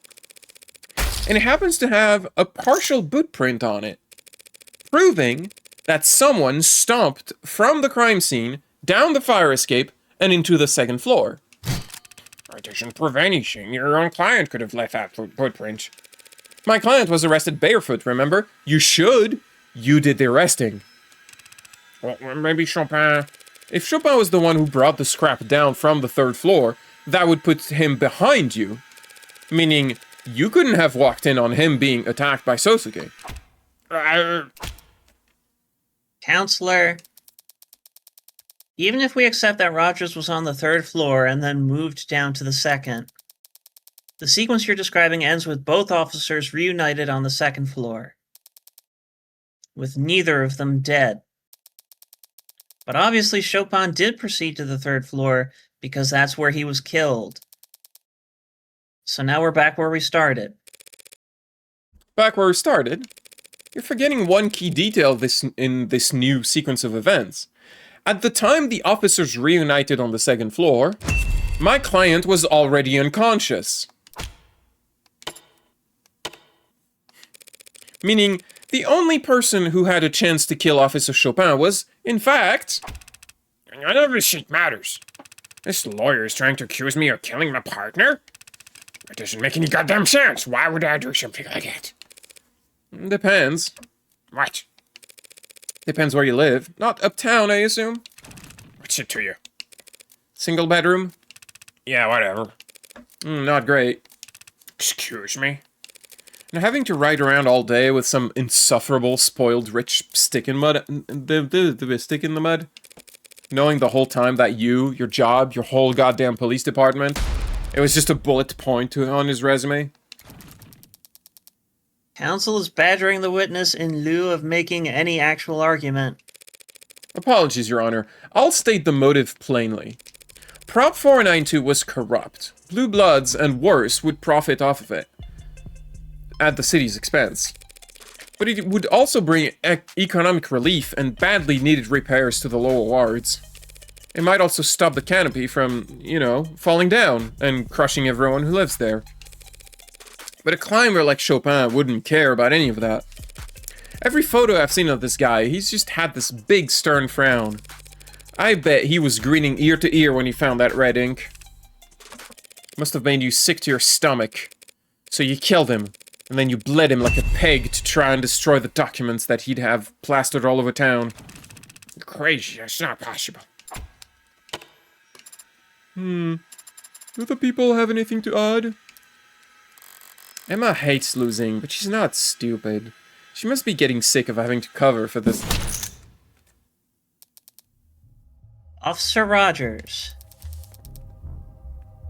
And it happens to have a partial boot print on it, proving that someone stomped from the crime scene, down the fire escape, and into the second floor. It doesn't prove anything. Your own client could have left that footprint. My client was arrested barefoot, remember? You should. You did the arresting. Well, maybe Chopin... If Chopin was the one who brought the scrap down from the third floor, that would put him behind you. Meaning, you couldn't have walked in on him being attacked by Sosuke. Counselor, even if we accept that Rogers was on the third floor and then moved down to the second, the sequence you're describing ends with both officers reunited on the second floor, with neither of them dead. But obviously Chopin did proceed to the third floor because that's where he was killed. So now we're back where we started. Back where we started? You're forgetting one key detail in this new sequence of events. At the time the officers reunited on the second floor, my client was already unconscious. Meaning, the only person who had a chance to kill Officer Chopin was, in fact... None of this shit matters. This lawyer is trying to accuse me of killing my partner? It doesn't make any goddamn sense. Why would I do something like that? Depends. What? Depends where you live. Not uptown, I assume? What's it to you? Single bedroom? Yeah, whatever. Not great. Excuse me? And having to ride around all day with some insufferable, spoiled, rich stick in mud... The stick in the mud? Knowing the whole time that you, your job, your whole goddamn police department, it was just a bullet point on his resume. Counsel is badgering the witness in lieu of making any actual argument. Apologies, Your Honor. I'll state the motive plainly. Prop 492 was corrupt. Blue Bloods, and worse, would profit off of it. At the city's expense. But it would also bring economic relief and badly needed repairs to the lower wards. It might also stop the canopy from, falling down and crushing everyone who lives there. But a climber like Chopin wouldn't care about any of that. Every photo I've seen of this guy, he's just had this big stern frown. I bet he was grinning ear to ear when he found that red ink. Must have made you sick to your stomach. So you killed him, and then you bled him like a pig to try and destroy the documents that he'd have plastered all over town. You're crazy, that's not possible. Do the people have anything to add? Emma hates losing, but she's not stupid. She must be getting sick of having to cover for this. Officer Rogers,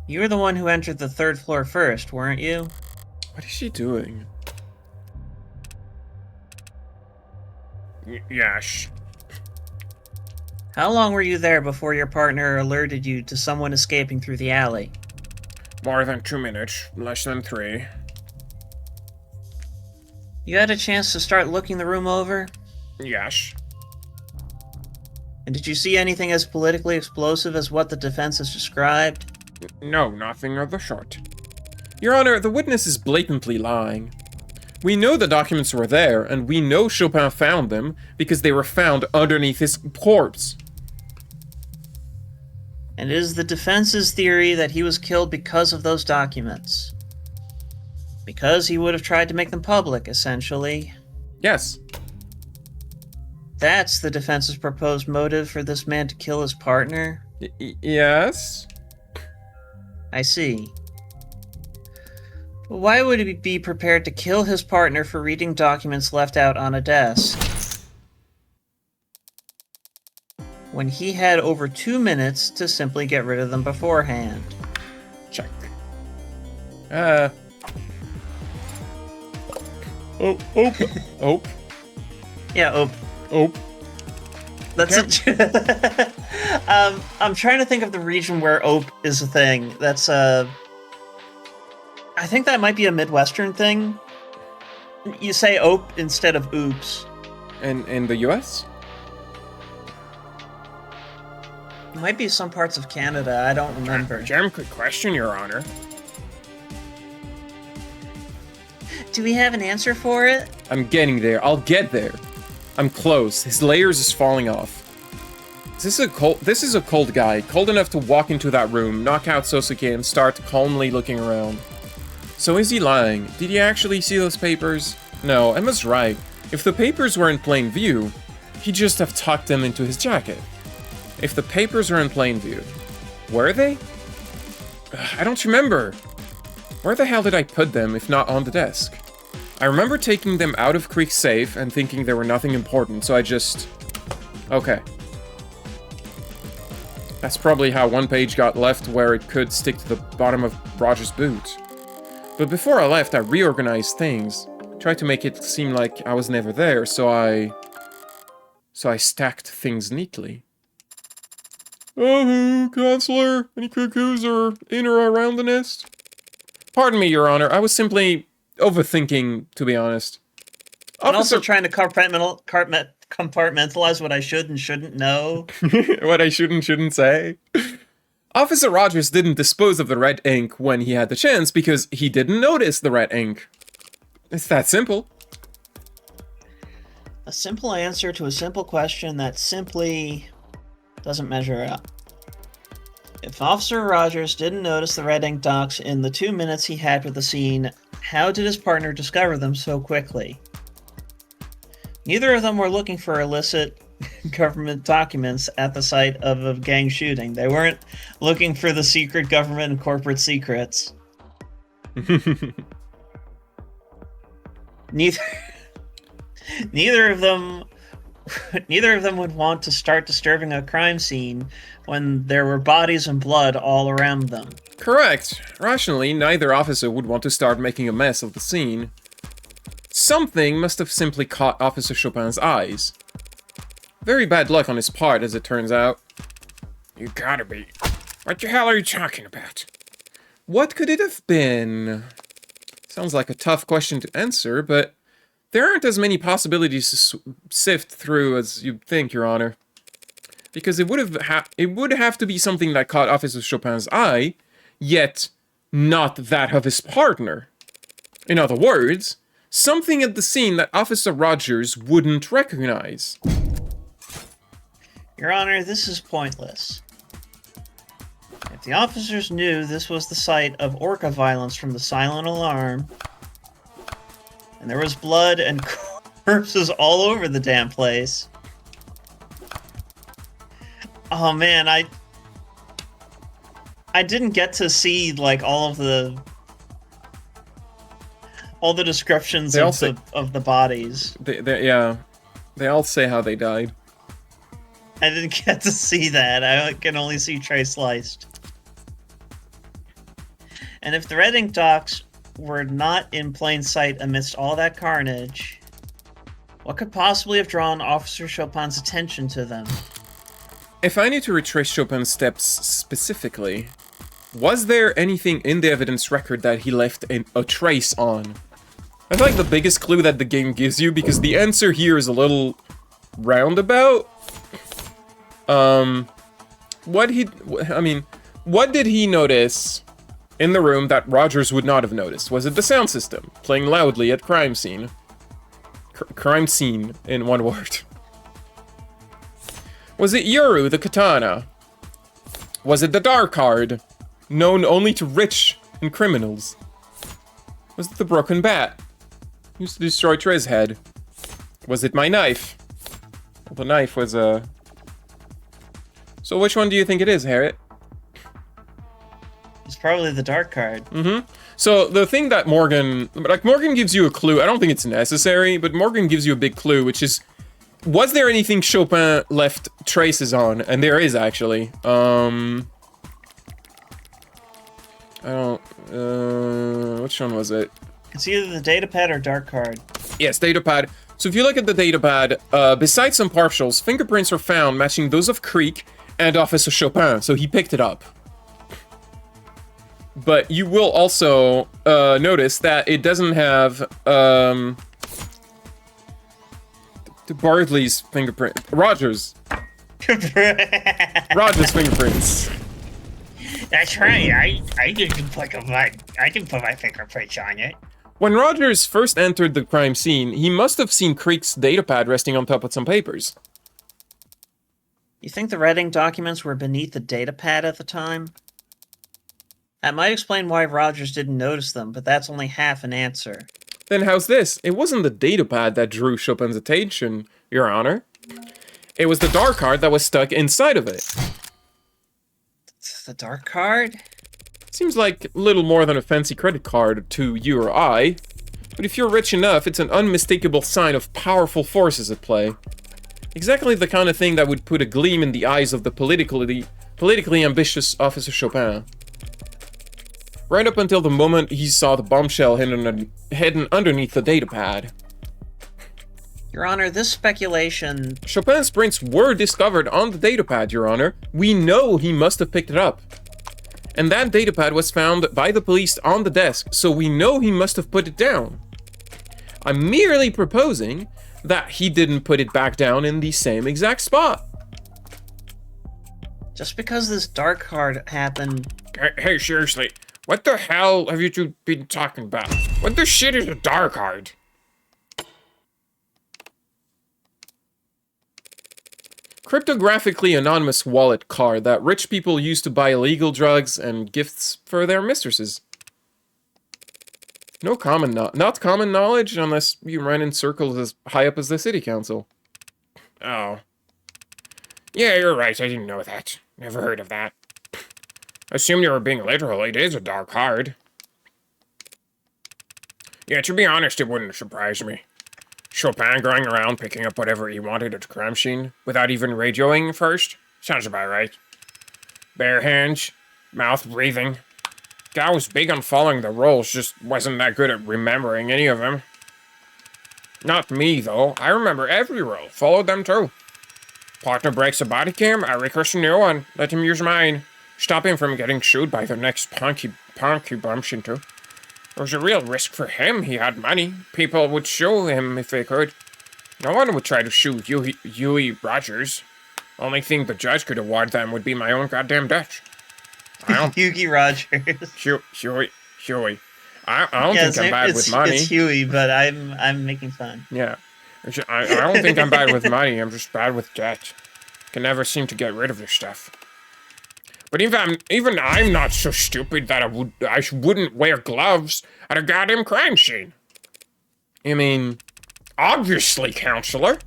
you were the one who entered the third floor first, weren't you? What is she doing? Yes. How long were you there before your partner alerted you to someone escaping through the alley? More than 2 minutes, less than 3. You had a chance to start looking the room over? Yes. And did you see anything as politically explosive as what the defense has described? No, nothing of the sort. Your Honor, the witness is blatantly lying. We know the documents were there, and we know Chopin found them because they were found underneath his corpse. And it is the defense's theory that he was killed because of those documents. Because he would have tried to make them public, essentially. Yes. That's the defense's proposed motive for this man to kill his partner? Yes? I see. Why would he be prepared to kill his partner for reading documents left out on a desk? When he had over 2 minutes to simply get rid of them beforehand. Check. Oh. Yeah, Oh. That's it. I'm trying to think of the region where ope is a thing. That's I think that might be a Midwestern thing. You say ope instead of oops. In the US? Might be some parts of Canada, I don't remember. Gem, good question, Your Honor. Do we have an answer for it? I'm getting there. I'll get there. I'm close. His layers is falling off. This is a cold guy, cold enough to walk into that room, knock out Sosuke, and start calmly looking around. So is he lying? Did he actually see those papers? No, Emma's right. If the papers were in plain view, he'd just have tucked them into his jacket. If the papers are in plain view, were they? I don't remember. Where the hell did I put them if not on the desk? I remember taking them out of Creek's safe and thinking they were nothing important, so I just... Okay. That's probably how one page got left where it could stick to the bottom of Roger's boot. But before I left, I reorganized things. Tried to make it seem like I was never there, so I stacked things neatly. Oh, Counselor, any cuckoos are in or around the nest? Pardon me, Your Honor, I was simply overthinking, to be honest. I'm also trying to compartmentalize what I should and shouldn't know. What I should and shouldn't say. Officer Rogers didn't dispose of the red ink when he had the chance because he didn't notice the red ink. It's that simple. A simple answer to a simple question that simply doesn't measure up. If Officer Rogers didn't notice the red ink dots in the 2 minutes he had with the scene, how did his partner discover them so quickly? Neither of them were looking for illicit government documents at the site of a gang shooting. They weren't looking for the secret government and corporate secrets. Neither of them would want to start disturbing a crime scene when there were bodies and blood all around them. Correct. Rationally, neither officer would want to start making a mess of the scene. Something must have simply caught Officer Chopin's eyes. Very bad luck on his part, as it turns out. You gotta be. What the hell are you talking about? What could it have been? Sounds like a tough question to answer, but there aren't as many possibilities to sift through as you'd think, Your Honor. Because it would have to be something that caught Officer Chopin's eye, yet not that of his partner. In other words, something at the scene that Officer Rogers wouldn't recognize. Your Honor, this is pointless. If the officers knew this was the site of orca violence from the silent alarm, and there was blood and corpses all over the damn place. Oh man, I didn't get to see like all the descriptions of the bodies. They all say how they died. I didn't get to see that. I can only see Trey sliced. And if the red ink docs were not in plain sight amidst all that carnage, what could possibly have drawn Officer Chopin's attention to them? If I need to retrace Chopin's steps specifically, was there anything in the evidence record that he left a trace on? I feel like the biggest clue that the game gives you, because the answer here is a little roundabout. What did he notice in the room that Rogers would not have noticed? Was it the sound system, playing loudly at crime scene? Crime scene, in one word. Was it Yoru, the katana? Was it the dark card, known only to rich and criminals? Was it the broken bat, used to destroy Trey's head? Was it my knife? Well, the knife was So which one do you think it is, Harriet? It's probably the dark card. Mm-hmm. So the thing that Morgan gives you a clue. I don't think it's necessary, but Morgan gives you a big clue, which is, was there anything Chopin left traces on? And there is, actually. Which one was it? It's either the datapad or dark card. Yes, datapad. So if you look at the datapad, besides some partials, fingerprints are found matching those of Creek and Officer Chopin, so he picked it up. But you will also notice that it doesn't have To Bardley's fingerprint. Rogers. Rogers' fingerprints. That's right. I didn't put my fingerprints on it. When Rogers first entered the crime scene, he must have seen Creek's datapad resting on top of some papers. You think the Redding documents were beneath the datapad at the time? That might explain why Rogers didn't notice them, but that's only half an answer. Then how's this? It wasn't the datapad that drew Chopin's attention, Your Honor. It was the dark card that was stuck inside of it. The dark card? Seems like little more than a fancy credit card to you or I, but if you're rich enough, it's an unmistakable sign of powerful forces at play. Exactly the kind of thing that would put a gleam in the eyes of the politically ambitious Officer Chopin. Right up until the moment he saw the bombshell hidden underneath the datapad. Your Honor, this speculation... Chopin's prints were discovered on the datapad, Your Honor. We know he must have picked it up. And that datapad was found by the police on the desk, so we know he must have put it down. I'm merely proposing that he didn't put it back down in the same exact spot. Just because this dark card happened... Hey, seriously, what the hell have you two been talking about? What the shit is a dark card? Cryptographically anonymous wallet card that rich people use to buy illegal drugs and gifts for their mistresses. Not common knowledge unless you run in circles as high up as the city council. Oh. Yeah, you're right, I didn't know that. Never heard of that. Assumed you were being literal, it is a dark card. Yeah, to be honest, it wouldn't surprise me. Chopin going around picking up whatever he wanted at the crime scene without even radioing first? Sounds about right. Bare hands, mouth breathing. Guy was big on following the rules, just wasn't that good at remembering any of them. Not me, though. I remember every rule, followed them too. Partner breaks a body cam, I rehearse a new one, let him use mine. Stop him from getting sued by the next punk he bumps into. It was a real risk for him. He had money. People would sue him if they could. No one would try to sue Huey Rogers. Only thing the judge could award them would be my own goddamn debt. I don't... Hughie Rogers. Huey. I don't think I'm bad with money. It's Huey, but I'm making fun. Yeah. I don't think I'm bad with money. I'm just bad with debt. Can never seem to get rid of this stuff. But even I'm not so stupid that I wouldn't wear gloves at a goddamn crime scene. I mean... Obviously, counselor.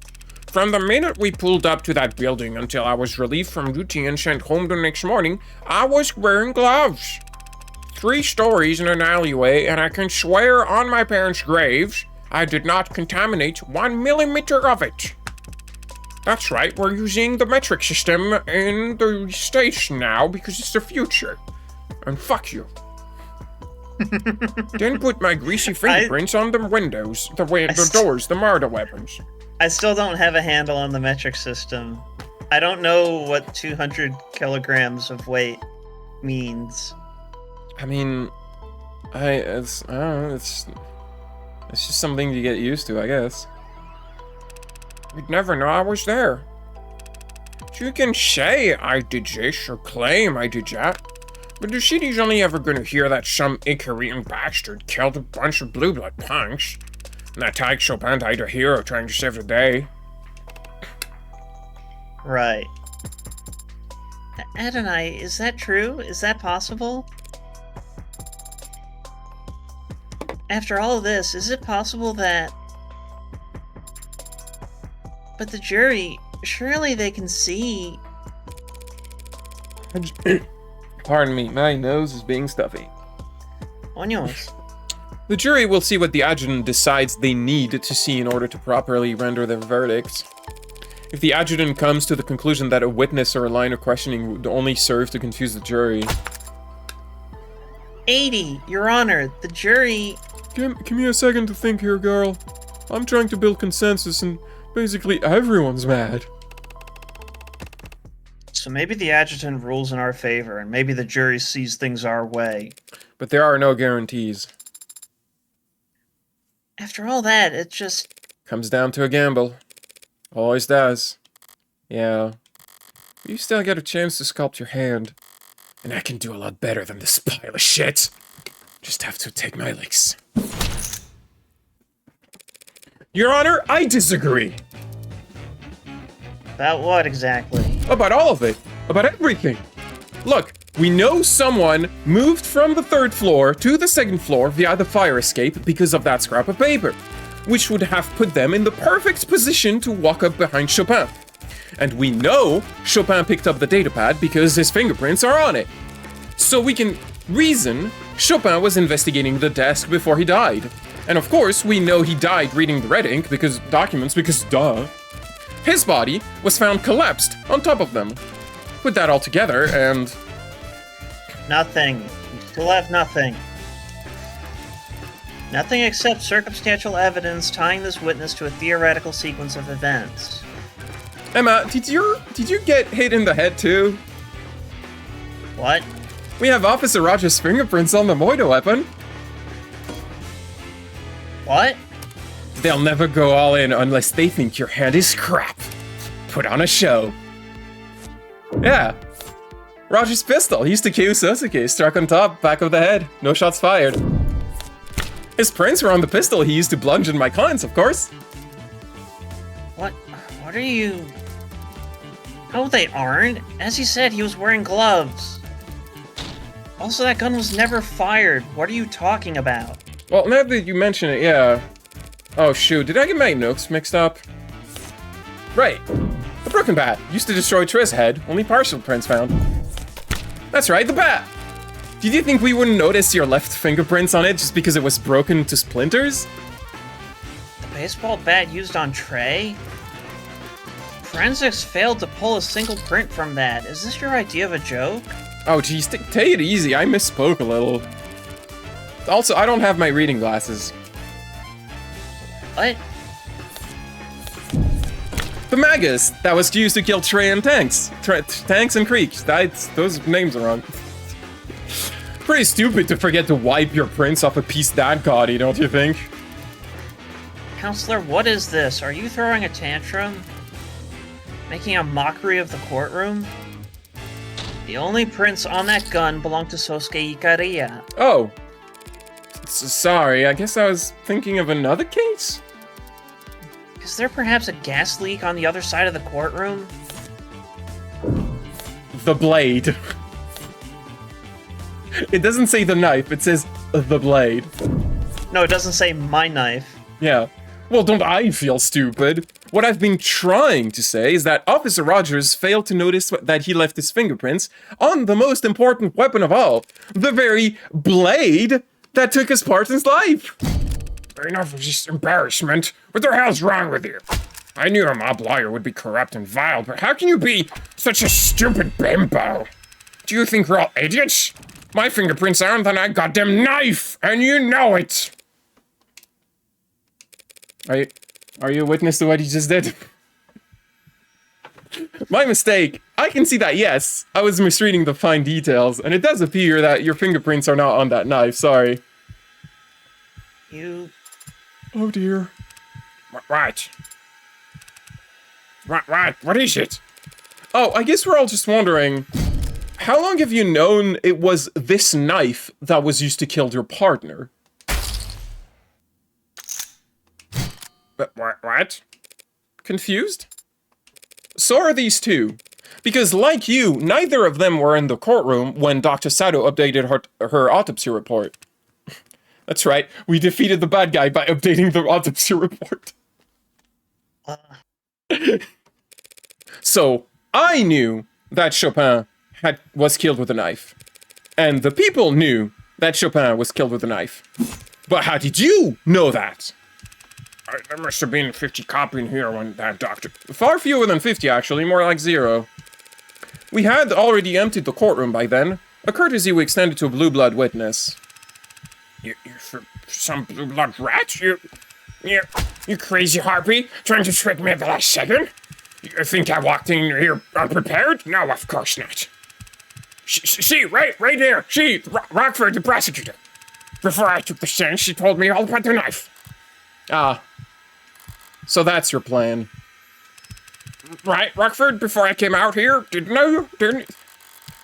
From the minute we pulled up to that building until I was relieved from duty and sent home the next morning, I was wearing gloves. 3 stories in an alleyway, and I can swear on my parents' graves I did not contaminate 1 millimeter of it. That's right, we're using the metric system in the States now because it's the future. And fuck you. Then put my greasy fingerprints on the windows, the doors, the murder weapons. I still don't have a handle on the metric system. I don't know what 200 kilograms of weight means. I mean... I don't know, it's just something you get used to, I guess. You'd never know I was there. You can say I did this or claim I did that, but the city's only ever gonna hear that some Icarian bastard killed a bunch of blue blood punks, and that Tyke Chopin died a hero trying to save the day. Right. Adonai, is that true? Is that possible? After all of this, is it possible that... But the jury, surely they can see... Pardon me, my nose is being stuffy. On yours. The jury will see what the adjutant decides they need to see in order to properly render their verdicts. If the adjutant comes to the conclusion that a witness or a line of questioning would only serve to confuse the jury... 80, Your Honor, the jury... Give me a second to think here, girl. I'm trying to build consensus and basically everyone's mad. So maybe the adjutant rules in our favor, and maybe the jury sees things our way. But there are no guarantees. After all that, it just... Comes down to a gamble. Always does. Yeah. You still get a chance to sculpt your hand. And I can do a lot better than this pile of shit. Just have to take my licks. Your Honor, I disagree. About what exactly? About all of it. About everything. Look, we know someone moved from the 3rd floor to the 2nd floor via the fire escape because of that scrap of paper, which would have put them in the perfect position to walk up behind Chopin. And we know Chopin picked up the datapad because his fingerprints are on it. So we can reason Chopin was investigating the desk before he died. And of course, we know he died reading the red ink because duh. His body was found collapsed on top of them. Put that all together and... Nothing. You still have nothing. Nothing except circumstantial evidence tying this witness to a theoretical sequence of events. Emma, did you get hit in the head too? What? We have Officer Rogers' fingerprints on the Moida weapon. What? They'll never go all in unless they think your hand is crap. Put on a show. Yeah. Roger's pistol. He used to kill Sasuke. Struck on top, back of the head. No shots fired. His prints were on the pistol he used to bludgeon my clients, of course. What are you... No, they aren't. As he said, he was wearing gloves. Also, that gun was never fired. What are you talking about? Well, now that you mention it, yeah. Oh, shoot. Did I get my notes mixed up? Right. The broken bat. Used to destroy Triss' head. Only partial prints found. That's right, the bat. Did you think we wouldn't notice your left fingerprints on it just because it was broken to splinters? The baseball bat used on Trey? Forensics failed to pull a single print from that. Is this your idea of a joke? Oh, geez, take it easy. I misspoke a little. Also, I don't have my reading glasses. What? The Magus that was used to kill Trey and Tanks. Tanks and Creeks. Those names are wrong. Pretty stupid to forget to wipe your prints off a piece that gaudy, don't you think? Counselor, what is this? Are you throwing a tantrum? Making a mockery of the courtroom? The only prints on that gun belong to Sosuke Ikaria. Oh. Sorry, I guess I was thinking of another case? Is there perhaps a gas leak on the other side of the courtroom? The blade. It doesn't say the knife, it says the blade. No, it doesn't say my knife. Yeah. Well, don't I feel stupid? What I've been trying to say is that Officer Rogers failed to notice that he left his fingerprints on the most important weapon of all, the very blade that took his partner's life. Enough of this embarrassment. What the hell's wrong with you? I knew a mob lawyer would be corrupt and vile, but how can you be such a stupid bimbo? Do you think we're all idiots? My fingerprints aren't on that goddamn knife, and you know it! Are you a witness to what he just did? My mistake. I can see that, yes. I was misreading the fine details, and it does appear that your fingerprints are not on that knife, sorry. You... Oh dear. What? What is it? Oh, I guess we're all just wondering, how long have you known it was this knife that was used to kill your partner? What? Confused? So are these two. Because like you, neither of them were in the courtroom when Dr. Sato updated her autopsy report. That's right, we defeated the bad guy by updating the autopsy report. So, I knew that Chopin was killed with a knife. And the people knew that Chopin was killed with a knife. But how did you know that? There must have been 50 cops in here when that doctor... Far fewer than 50, actually, more like 0. We had already emptied the courtroom by then, a courtesy we extended to a blue blood witness. You some blue blood rat? You crazy harpy, trying to trick me at the last second? You think I walked in here unprepared? No, of course not. She, right there, she, Rockford, the prosecutor. Before I took the stand, she told me all about the knife. Ah. So that's your plan. Right, Rockford, before I came out here? Didn't know you? Didn't...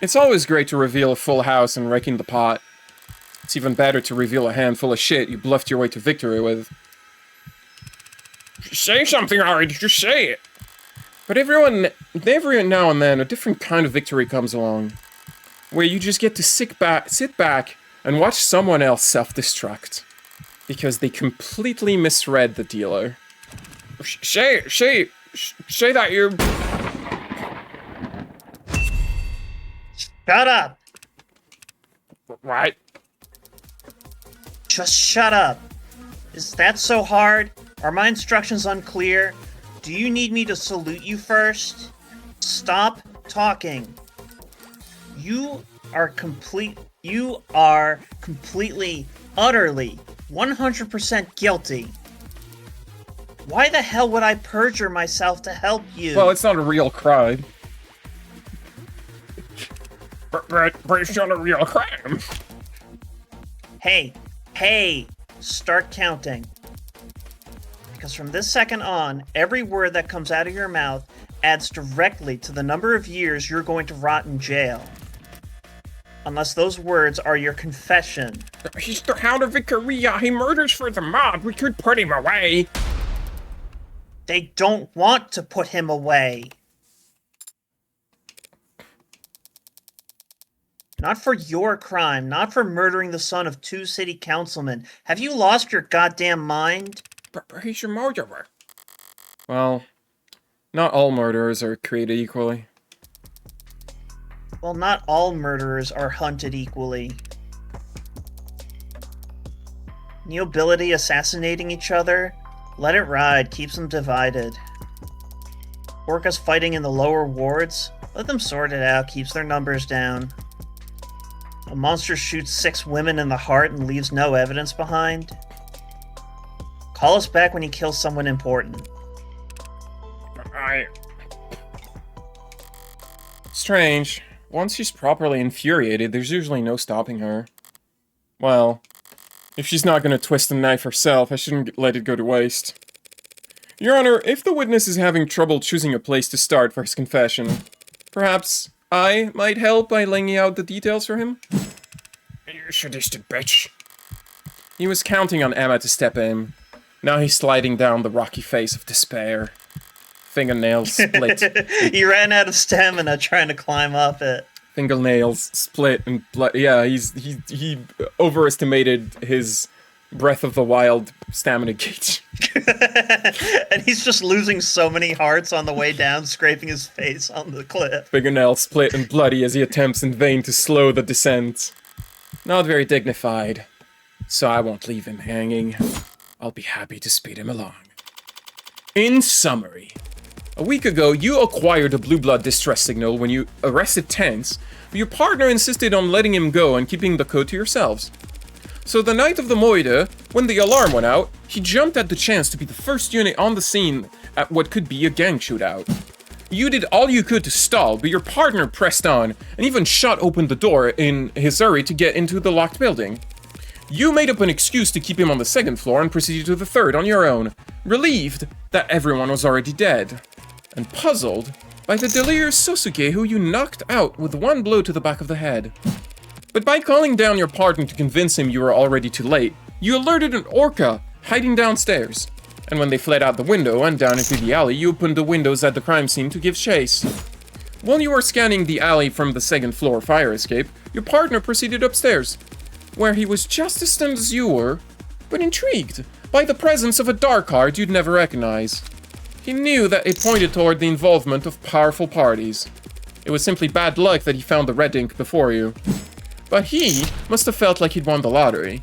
It's always great to reveal a full house and wrecking the pot. It's even better to reveal a handful of shit you bluffed your way to victory with. Say something already, just say it. But every now and then, a different kind of victory comes along. Where you just get to sit back and watch someone else self-destruct. Because they completely misread the dealer. Say that you... Shut up! Right. Just shut up. Is that so hard? Are my instructions unclear? Do you need me to salute you first? Stop talking. You are completely, utterly, 100% guilty. Why the hell would I perjure myself to help you? Well, it's not a real crime. But it's not a real crime. Hey, start counting. Because from this second on, every word that comes out of your mouth adds directly to the number of years you're going to rot in jail. Unless those words are your confession. He's the Hound of Vicaria. He murders for the mob. We could put him away. They don't want to put him away. Not for your crime, not for murdering the son of 2 city councilmen. Have you lost your goddamn mind? But he's your murderer. Well, not all murderers are created equally. Well, not all murderers are hunted equally. Nobility assassinating each other? Let it ride, keeps them divided. Orcas fighting in the lower wards? Let them sort it out, keeps their numbers down. A monster shoots 6 women in the heart and leaves no evidence behind? Call us back when he kills someone important. Strange. Once she's properly infuriated, there's usually no stopping her. Well, if she's not gonna twist the knife herself, I shouldn't let it go to waste. Your Honor, if the witness is having trouble choosing a place to start for his confession, perhaps I might help by laying out the details for him? You sadistic bitch. He was counting on Emma to step in. Now he's sliding down the rocky face of despair. Fingernails split. He ran out of stamina trying to climb up it. Fingernails split and blood. Yeah, he overestimated his Breath of the Wild stamina gauge. And he's just losing so many hearts on the way down, scraping his face on the cliff. Fingernails split and bloody as he attempts in vain to slow the descent. Not very dignified, so I won't leave him hanging. I'll be happy to speed him along. In summary, a week ago, you acquired a Blue Blood distress signal when you arrested Tense, but your partner insisted on letting him go and keeping the code to yourselves. So the night of the Moide, when the alarm went out, he jumped at the chance to be the first unit on the scene at what could be a gang shootout. You did all you could to stall, but your partner pressed on and even shot open the door in his hurry to get into the locked building. You made up an excuse to keep him on the 2nd floor and proceeded to the 3rd on your own, relieved that everyone was already dead, and puzzled by the delirious Sosuke who you knocked out with one blow to the back of the head. But by calling down your partner to convince him you were already too late, you alerted an orca hiding downstairs. And when they fled out the window and down into the alley, you opened the windows at the crime scene to give chase. While you were scanning the alley from the 2nd floor fire escape, your partner proceeded upstairs, where he was just as stunned as you were, but intrigued by the presence of a dark card you'd never recognize. He knew that it pointed toward the involvement of powerful parties. It was simply bad luck that he found the red ink before you. But he must have felt like he'd won the lottery.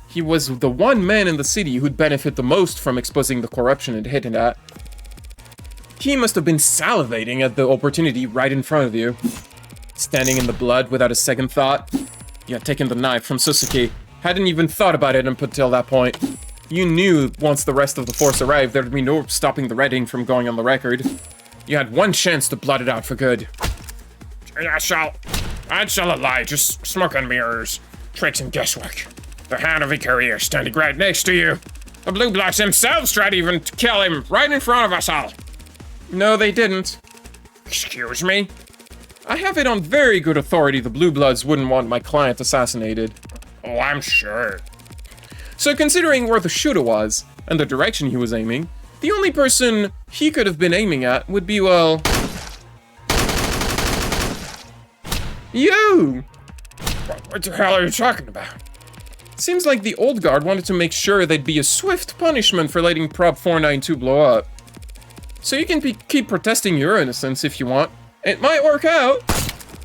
He was the one man in the city who'd benefit the most from exposing the corruption it hinted at. He must have been salivating at the opportunity right in front of you. Standing in the blood without a second thought. You had taken the knife from Suzuki, hadn't even thought about it up until that point. You knew once the rest of the force arrived, there'd be no stopping the red ink from going on the record. You had one chance to blot it out for good. I shall lie, just smoke and mirrors, tricks and guesswork. The Hound of Vicaria standing right next to you. The Blue Bloods themselves tried even to kill him right in front of us all. No, they didn't. Excuse me? I have it on very good authority the Blue Bloods wouldn't want my client assassinated. Oh, I'm sure. So considering where the shooter was, and the direction he was aiming, the only person he could have been aiming at would be, well... you! What the hell are you talking about? Seems like the old guard wanted to make sure there'd be a swift punishment for letting Prop 492 blow up. So you can keep protesting your innocence if you want. It might work out.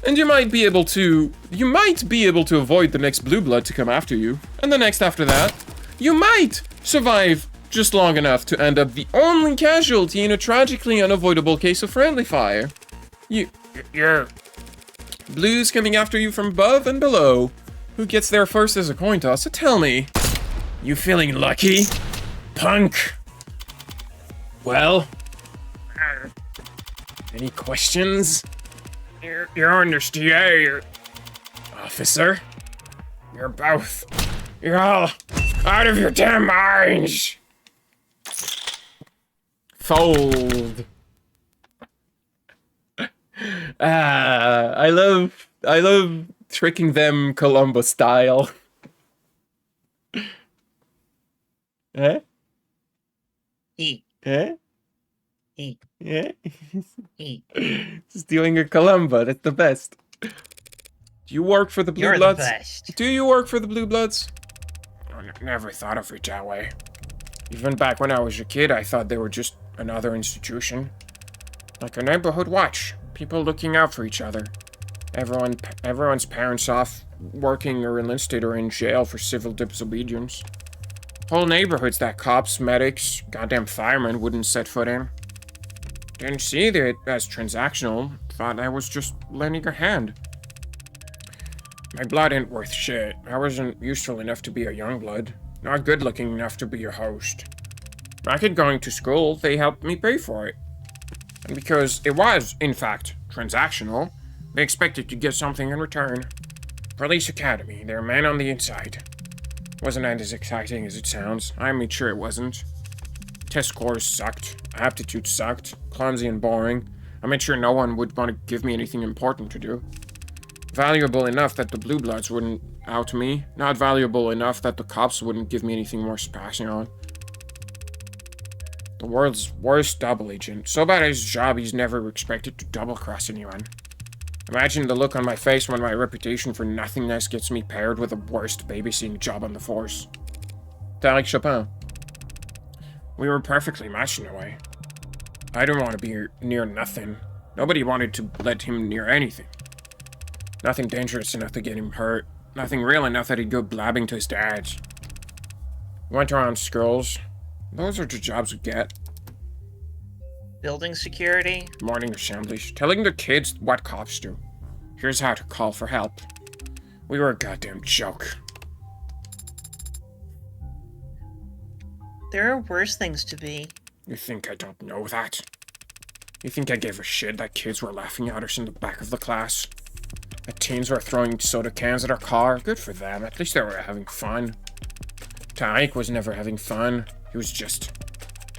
And you might be able to avoid the next Blue Blood to come after you. And the next after that. You might survive just long enough to end up the only casualty in a tragically unavoidable case of friendly fire. You're... Blues coming after you from above and below. Who gets there first is a coin toss, so tell me. You feeling lucky, punk? Well? Any questions? You're under DA, Officer? you're both. You're all out of your damn minds! Fold. I love tricking them Columbo style. Eh? Eat, Eh? eat, Yeah? eat. Just doing a Columbo, that's the best. Do you work for the Blue You're the Bloods? best. Do you work for the Blue Bloods? I never thought of it that way. Even back when I was a kid, I thought they were just another institution. Like a neighborhood watch. People looking out for each other. Everyone's parents off working or enlisted or in jail for civil disobedience. Whole neighborhoods that cops, medics, goddamn firemen wouldn't set foot in. Didn't see it as transactional. Thought I was just lending a hand. My blood ain't worth shit. I wasn't useful enough to be a young blood. Not good looking enough to be a host. Back at going to school, they helped me pay for it. And because it was, in fact, transactional, they expected to get something in return. Police Academy, they're men on the inside. Wasn't as exciting as it sounds. I made sure it wasn't. Test scores sucked. Aptitude sucked. Clumsy and boring. I made sure no one would want to give me anything important to do. Valuable enough that the Blue Bloods wouldn't out me. Not valuable enough that the cops wouldn't give me anything worth passing on. The world's worst double agent. So bad at his job, he's never expected to double-cross anyone. Imagine the look on my face when my reputation for nothingness gets me paired with the worst babysitting job on the force. Tariq Chopin. We were perfectly matched in a way. I didn't want to be near nothing. Nobody wanted to let him near anything. Nothing dangerous enough to get him hurt. Nothing real enough that he'd go blabbing to his dads. Went around schools. Those are the jobs we get. Building security? Morning assemblies. Telling the kids what cops do. Here's how to call for help. We were a goddamn joke. There are worse things to be. You think I don't know that? You think I gave a shit that kids were laughing at us in the back of the class? That teens were throwing soda cans at our car? Good for them. At least they were having fun. Tariq was never having fun. He was just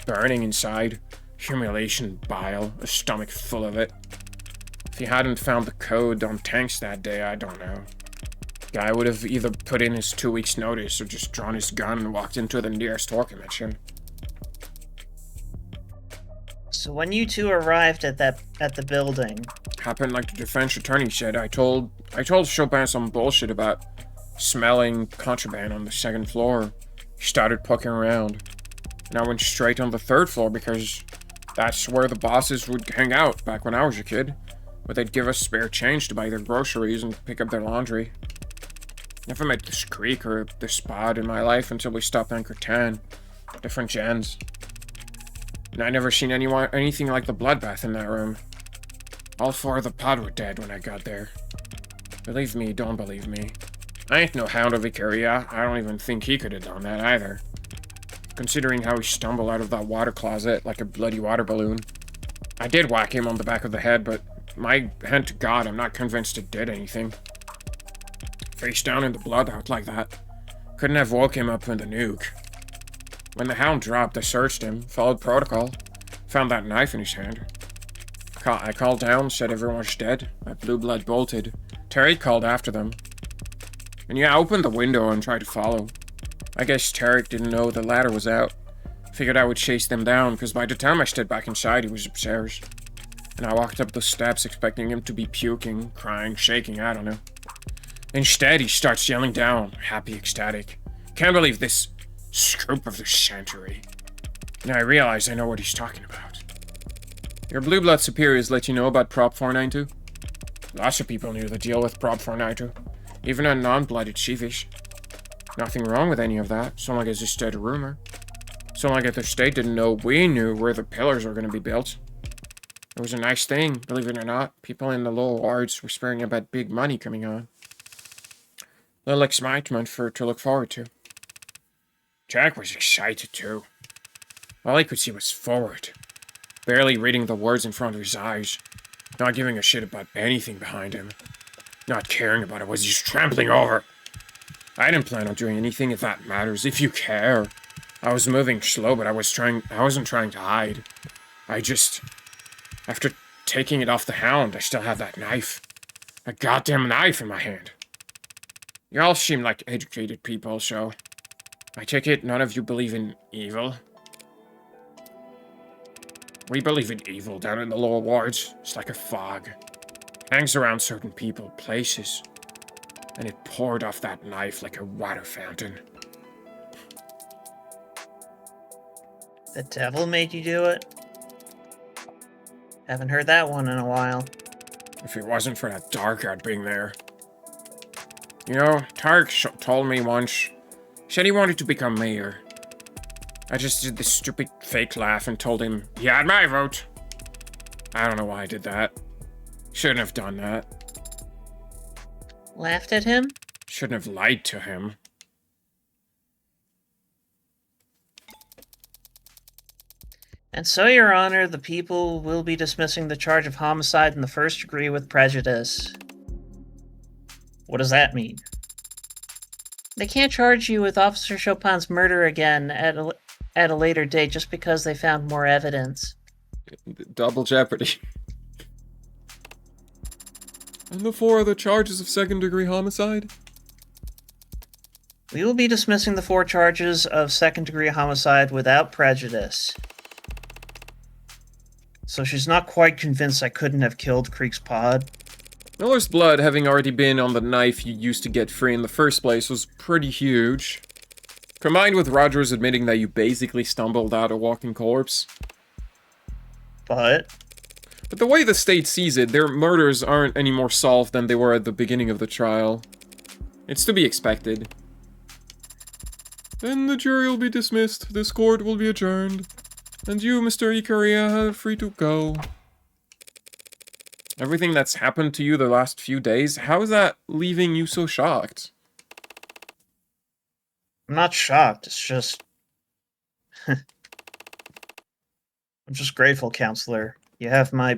burning inside. Humiliation, bile, a stomach full of it. If he hadn't found the code on tanks that day, I don't know. Guy would have either put in his 2 weeks notice or just drawn his gun and walked into the nearest war convention. So when you two arrived at the building, Happened like the defense attorney said. I told Chopin some bullshit about smelling contraband on the second floor. He started poking around. And I went straight on the third floor because that's where the bosses would hang out back when I was a kid. But they'd give us spare change to buy their groceries and pick up their laundry. Never met this creek or this spot in my life until we stopped Anchor 10. Different gens. And I never seen anything like the bloodbath in that room. All four of the pod were dead when I got there. Believe me, don't believe me. I ain't no hound of Icaria. I don't even think he could have done that either. Considering how he stumbled out of that water closet like a bloody water balloon. I did whack him on the back of the head, but my hand to God, I'm not convinced it did anything. Face down in the blood out like that. Couldn't have woke him up in the nuke. When the hound dropped, I searched him, followed protocol, found that knife in his hand. I called down, said everyone was dead. My blue blood bolted. Terry called after them. And yeah, I opened the window and tried to follow. I guess Tarek didn't know the ladder was out. Figured I would chase them down, because by the time I stepped back inside, he was upstairs. And I walked up the steps expecting him to be puking, crying, shaking, I don't know. Instead, he starts yelling down, happy, ecstatic. Can't believe this scoop of the century. And I realize I know what he's talking about. Your blue blood superiors let you know about Prop 492? Lots of people knew the deal with Prop 492. Even a non-blooded sheepish. Nothing wrong with any of that, so long as it's just a rumor. So long as the state didn't know we knew where the pillars were going to be built. It was a nice thing, believe it or not. People in the lower wards were whispering about big money coming on. Little excitement to look forward to. Jack was excited too. All I could see was forward. Barely reading the words in front of his eyes. Not giving a shit about anything behind him. Not caring about it was just trampling over. I didn't plan on doing anything if that matters, if you care. I was moving slow, but I wasn't trying to hide. After taking it off the hound, I still have that knife. A goddamn knife in my hand. You all seem like educated people, so I take it none of you believe in evil. We believe in evil down in the lower wards. It's like a fog. Hangs around certain people, places. And it poured off that knife like a water fountain. The devil made you do it? Haven't heard that one in a while. If it wasn't for that Darkard being there. You know, Tarek told me once, said he wanted to become mayor. I just did this stupid fake laugh and told him he had my vote. I don't know why I did that. Shouldn't have done that. Laughed at him? Shouldn't have lied to him. And so, Your Honor, the people will be dismissing the charge of homicide in the first degree with prejudice. What does that mean? They can't charge you with Officer Chopin's murder again at a later date just because they found more evidence. Double jeopardy. And the 4 other charges of second-degree homicide? We will be dismissing the 4 charges of second-degree homicide without prejudice. So she's not quite convinced I couldn't have killed Creek's pod. Miller's blood, having already been on the knife you used to get free in the first place, was pretty huge. Combined with Rogers admitting that you basically stumbled out a walking corpse. But the way the state sees it, their murders aren't any more solved than they were at the beginning of the trial. It's to be expected. Then the jury will be dismissed, this court will be adjourned, and you, Mr. Ikaria, are free to go. Everything that's happened to you the last few days, how is that leaving you so shocked? I'm not shocked, it's just... I'm just grateful, Counselor. You have my...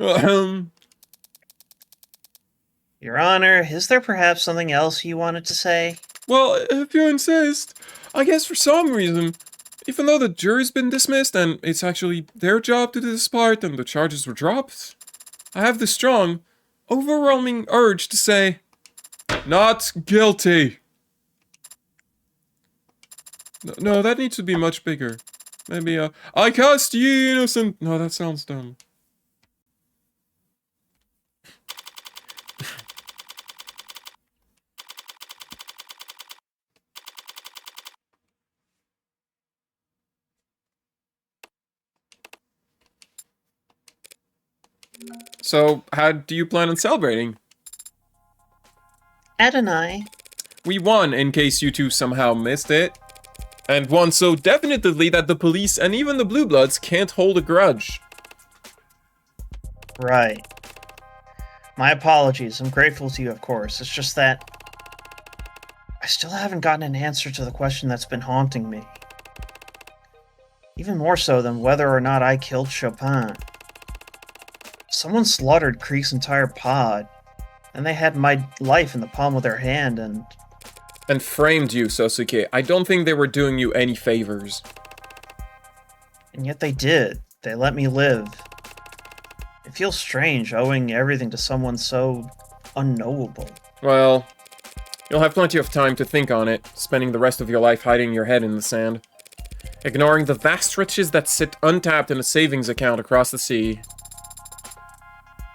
Your Honor, is there perhaps something else you wanted to say? Well, if you insist, I guess for some reason, even though the jury's been dismissed and it's actually their job to do this part and the charges were dropped, I have the strong, overwhelming urge to say, not guilty. No, that needs to be much bigger. Maybe, I cast ye innocent... No, that sounds dumb. So, how do you plan on celebrating? Ed and I... We won, in case you two somehow missed it. And won so definitively that the police and even the Blue Bloods can't hold a grudge. Right. My apologies. I'm grateful to you, of course. It's just that... I still haven't gotten an answer to the question that's been haunting me. Even more so than whether or not I killed Chopin. Someone slaughtered Creek's entire pod, and they had my life in the palm of their hand, and framed you, Sosuke. I don't think they were doing you any favors. yet they did. They let me live. It feels strange owing everything to someone so unknowable. Well, you'll have plenty of time to think on it, spending the rest of your life hiding your head in the sand. Ignoring the vast riches that sit untapped in a savings account across the sea.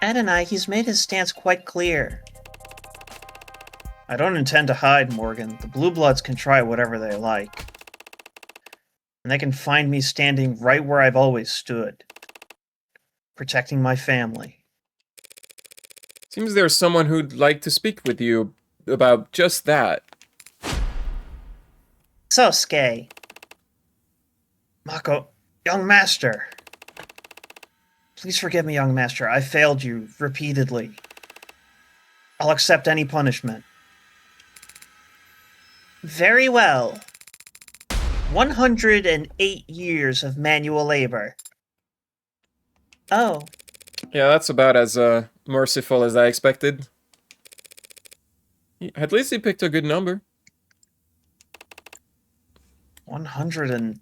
Adonai, he's made his stance quite clear. I don't intend to hide, Morgan. The Blue Bloods can try whatever they like. And they can find me standing right where I've always stood. Protecting my family. Seems there's someone who'd like to speak with you about just that. Sosuke. Mako, young master. Please forgive me, young master. I failed you repeatedly. I'll accept any punishment. Very well. 108 years of manual labor. Oh. Yeah, that's about as merciful as I expected. At least he picked a good number. 100 and...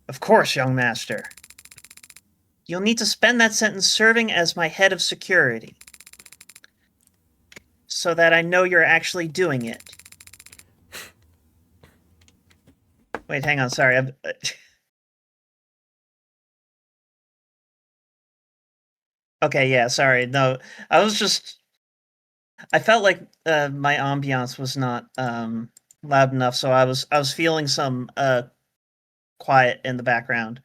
Of course, young master. You'll need to spend that sentence serving as my head of security. So that I know you're actually doing it. Wait, hang on, sorry. Okay, yeah, sorry. No, I was just... I felt like my ambiance was not loud enough, so I was feeling some quiet in the background.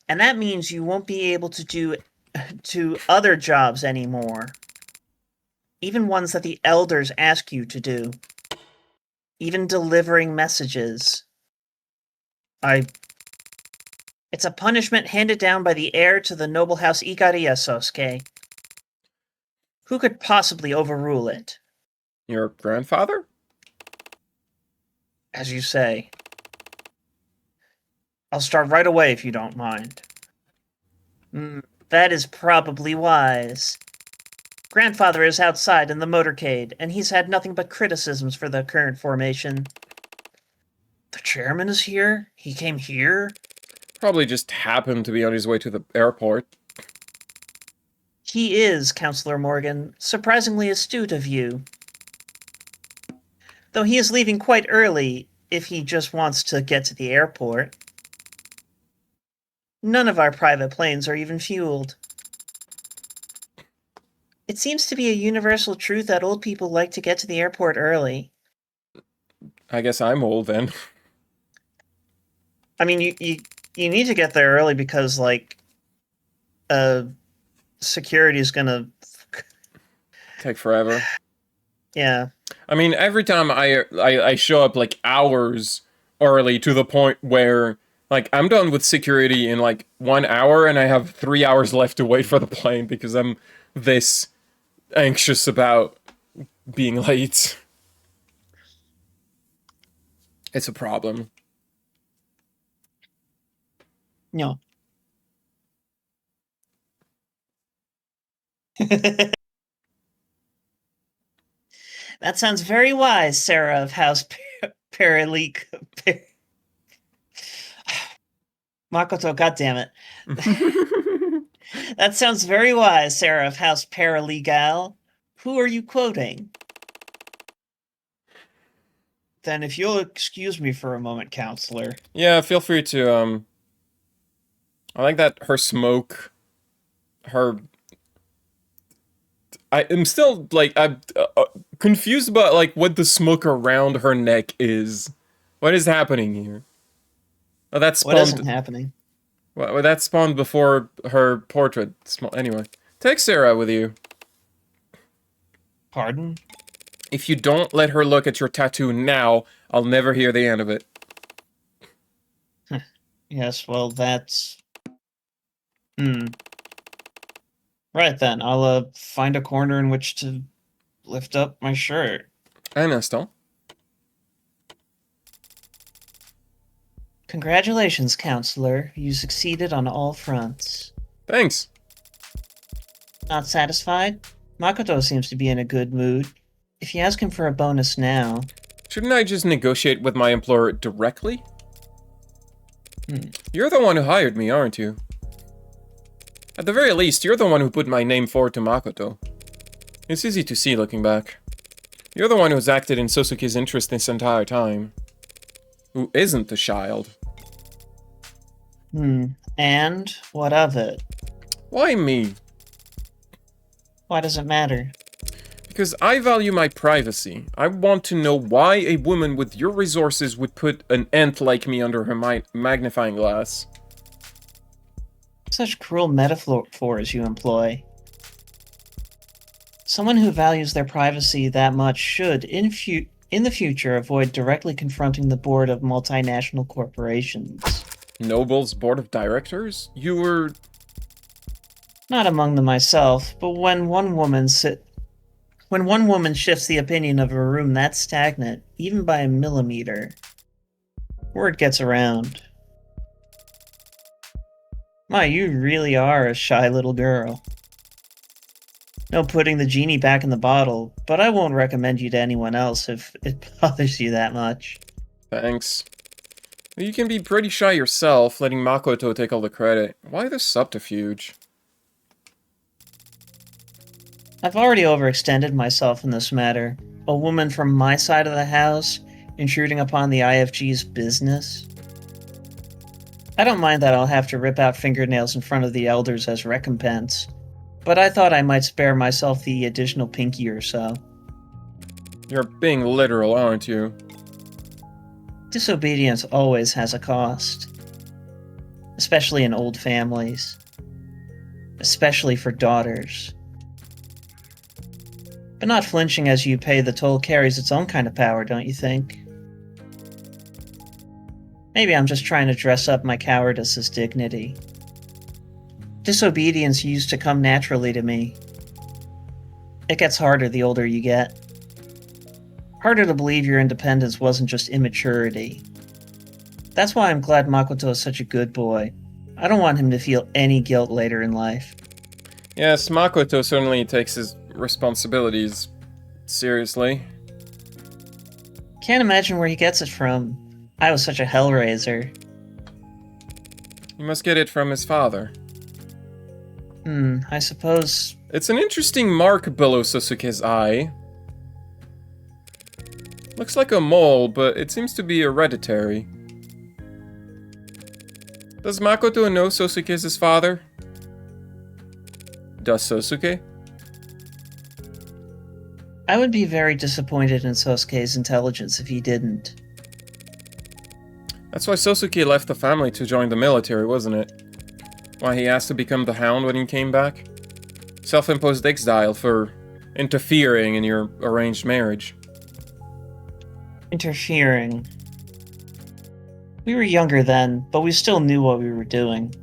And that means you won't be able to do other jobs anymore. Even ones that the elders ask you to do. Even delivering messages. It's a punishment handed down by the heir to the noble house Ikariya, Sosuke. Who could possibly overrule it? Your grandfather? As you say. I'll start right away if you don't mind. That is probably wise. Grandfather is outside in the motorcade, and he's had nothing but criticisms for the current formation. The chairman is here? He came here? Probably just happened to be on his way to the airport. He is, Counselor Morgan. Surprisingly astute of you. Though he is leaving quite early, if he just wants to get to the airport. None of our private planes are even fueled. It seems to be a universal truth that old people like to get to the airport early. I guess I'm old then. I mean, you need to get there early because, like, security is gonna... Take forever. Yeah. I mean, every time I show up, like, hours early to the point where, like, I'm done with security in, like, 1 hour and I have 3 hours left to wait for the plane because I'm this anxious about being late. It's a problem. No. That sounds very wise, Sarah of House Paraleak. Makoto, goddammit. That sounds very wise, Sarah of House Paralegal. Who are you quoting? Then if you'll excuse me for a moment, Counselor. Yeah, feel free to, I like that her smoke, I am still, like, I'm confused about, like, what the smoke around her neck is. What is happening here? Oh, that spawned... What isn't happening? Well, that spawned before her portrait. Anyway, take Sarah with you. Pardon? If you don't let her look at your tattoo now, I'll never hear the end of it. Yes, well, that's... Right then, I'll find a corner in which to lift up my shirt. Un instant. Congratulations, Counselor. You succeeded on all fronts. Thanks. Not satisfied? Makoto seems to be in a good mood. If you ask him for a bonus now... Shouldn't I just negotiate with my employer directly? You're the one who hired me, aren't you? At the very least, you're the one who put my name forward to Makoto. It's easy to see looking back. You're the one who's acted in Sosuke's interest this entire time. Who isn't the child. And what of it? Why me? Why does it matter? Because I value my privacy. I want to know why a woman with your resources would put an ant like me under her magnifying glass. Such cruel metaphors you employ. Someone who values their privacy that much should, in the future, avoid directly confronting the board of multinational corporations. Noble's board of directors? You were... Not among them myself, but when one woman shifts the opinion of a room that stagnant, even by a millimeter, word gets around. My, you really are a shy little girl. No putting the genie back in the bottle, but I won't recommend you to anyone else if it bothers you that much. Thanks. You can be pretty shy yourself, letting Makoto take all the credit. Why the subterfuge? I've already overextended myself in this matter. A woman from my side of the house intruding upon the IFG's business. I don't mind that I'll have to rip out fingernails in front of the elders as recompense, but I thought I might spare myself the additional pinky or so. You're being literal, aren't you? Disobedience always has a cost. Especially in old families. Especially for daughters. But not flinching as you pay the toll carries its own kind of power, don't you think? Maybe I'm just trying to dress up my cowardice as dignity. Disobedience used to come naturally to me. It gets harder the older you get. Harder to believe your independence wasn't just immaturity. That's why I'm glad Makoto is such a good boy. I don't want him to feel any guilt later in life. Yes, Makoto certainly takes his responsibilities seriously. Can't imagine where he gets it from. I was such a hellraiser. He must get it from his father. I suppose... It's an interesting mark below Sasuke's eye. Looks like a mole, but it seems to be hereditary. Does Makoto know Sasuke is his father? Does Sasuke? I would be very disappointed in Sosuke's intelligence if he didn't. That's why Sasuke left the family to join the military, wasn't it? Why he asked to become the Hound when he came back? Self-imposed exile for interfering in your arranged marriage. Interfering. We were younger then, but we still knew what we were doing.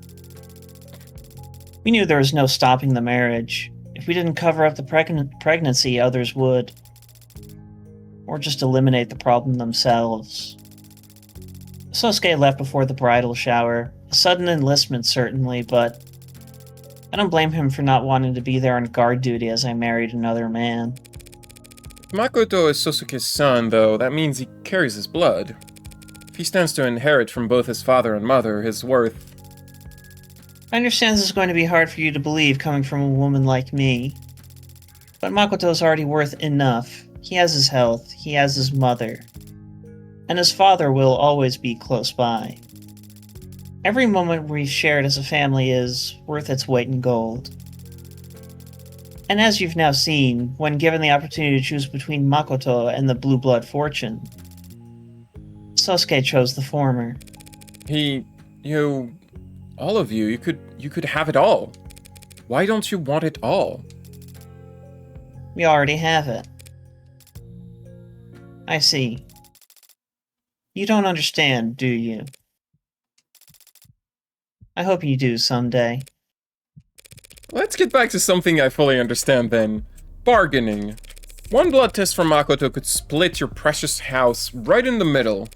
We knew there was no stopping the marriage. If we didn't cover up the pregnancy, others would. Or just eliminate the problem themselves. Sosuke left before the bridal shower. A sudden enlistment, certainly, but I don't blame him for not wanting to be there on guard duty as I married another man. If Makoto is Sasuke's son, though, that means he carries his blood. If he stands to inherit from both his father and mother, his worth... I understand this is going to be hard for you to believe coming from a woman like me. But Makoto's already worth enough. He has his health, he has his mother. And his father will always be close by. Every moment we've shared as a family is worth its weight in gold. And as you've now seen, when given the opportunity to choose between Makoto and the Blue Blood fortune, Sosuke chose the former. All of you, you could have it all. Why don't you want it all? We already have it. I see. You don't understand, do you? I hope you do someday. Let's get back to something I fully understand then. Bargaining. One blood test from Makoto could split your precious house right in the middle.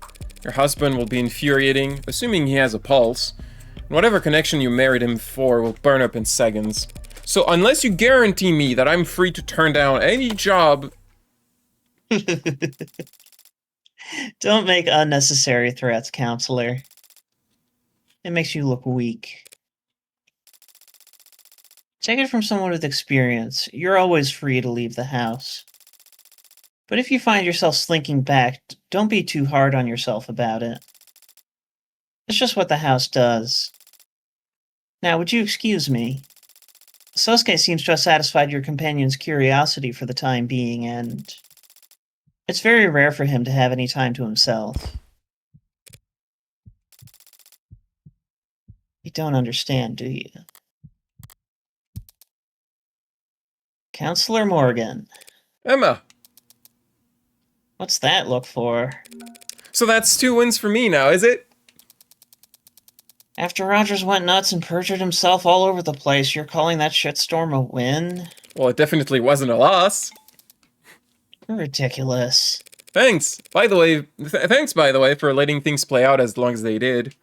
Your husband will be infuriating, assuming he has a pulse. And whatever connection you married him for will burn up in seconds. So unless you guarantee me that I'm free to turn down any job... Don't make unnecessary threats, counselor. It makes you look weak. Take it from someone with experience. You're always free to leave the house. But if you find yourself slinking back, don't be too hard on yourself about it. It's just what the house does. Now, would you excuse me? Sosuke seems to have satisfied your companion's curiosity for the time being, and it's very rare for him to have any time to himself. You don't understand, do you? Counselor Morgan. Emma! What's that look for? So that's 2 wins for me now, is it? After Rogers went nuts and perjured himself all over the place, you're calling that shitstorm a win? Well, it definitely wasn't a loss. You're ridiculous. Thanks. By the way, by the way, for letting things play out as long as they did.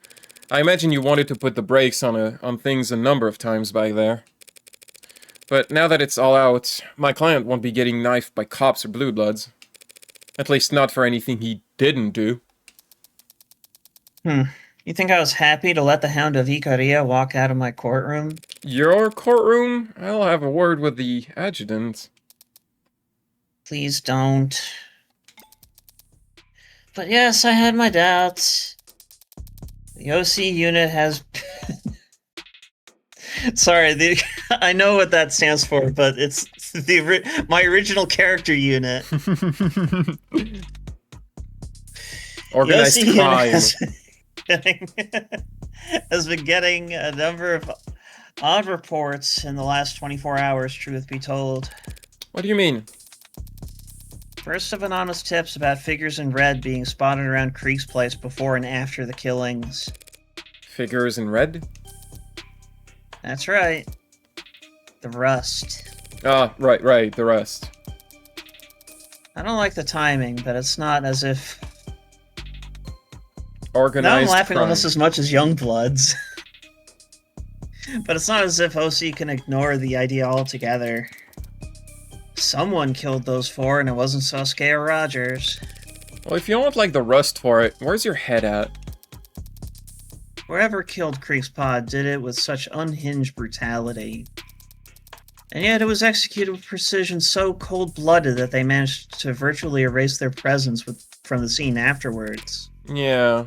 I imagine you wanted to put the brakes on things a number of times back there. But now that it's all out, my client won't be getting knifed by cops or blue bloods. At least not for anything he didn't do. You think I was happy to let the Hound of Ikaria walk out of my courtroom? Your courtroom? I'll have a word with the adjutant. Please don't. But yes, I had my doubts. The OC unit has... Sorry, I know what that stands for, but it's my original character unit. Organized The OC crime. has been getting a number of odd reports in the last 24 hours, truth be told. What do you mean? First of anonymous tips about figures in red being spotted around Creek's place before and after the killings. Figures in red? That's right. The Rust. Ah, right, the rest. I don't like the timing, but it's not as if... Organized Now I'm laughing crime. almost as much as Youngbloods. But it's not as if OC can ignore the idea altogether. Someone killed those 4 and it wasn't Sosuke or Rogers. Well, if you don't like the rust for it, where's your head at? Whoever killed Creek's pod did it with such unhinged brutality. And yet it was executed with precision so cold-blooded that they managed to virtually erase their presence from the scene afterwards. Yeah.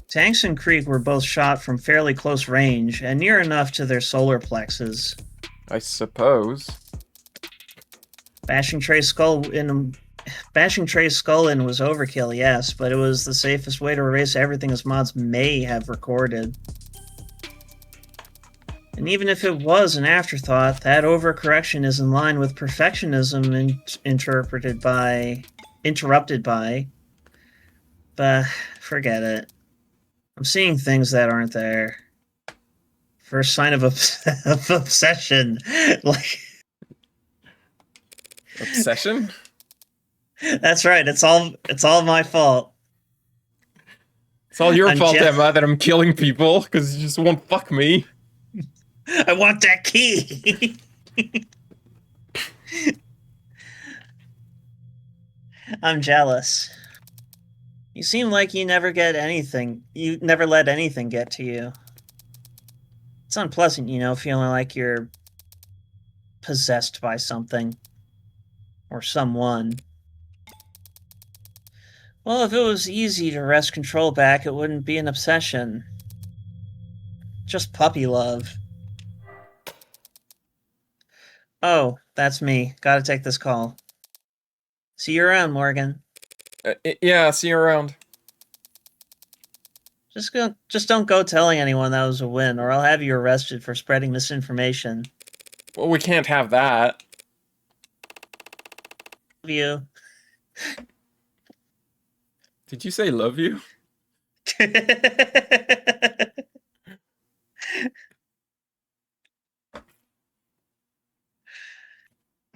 Tanks and Creek were both shot from fairly close range and near enough to their solar plexus. I suppose. Bashing Trey's skull in was overkill, yes, but it was the safest way to erase everything his mods may have recorded. And even if it was an afterthought, that overcorrection is in line with perfectionism interrupted by... But forget it. I'm seeing things that aren't there. First sign of obsession. Like... Obsession? That's right. It's all my fault. It's all your I'm fault, just- Emma, that I'm killing people, because you just won't fuck me. I want that key. I'm jealous. You seem like you never let anything get to you. It's unpleasant, feeling like you're possessed by something. Or someone. Well, if it was easy to wrest control back, it wouldn't be an obsession. Just puppy love. Oh, that's me. Gotta take this call. See you around, Morgan. Yeah, see you around. Just don't go telling anyone that was a win, or I'll have you arrested for spreading misinformation. Well, we can't have that. Love you. Did you say love you?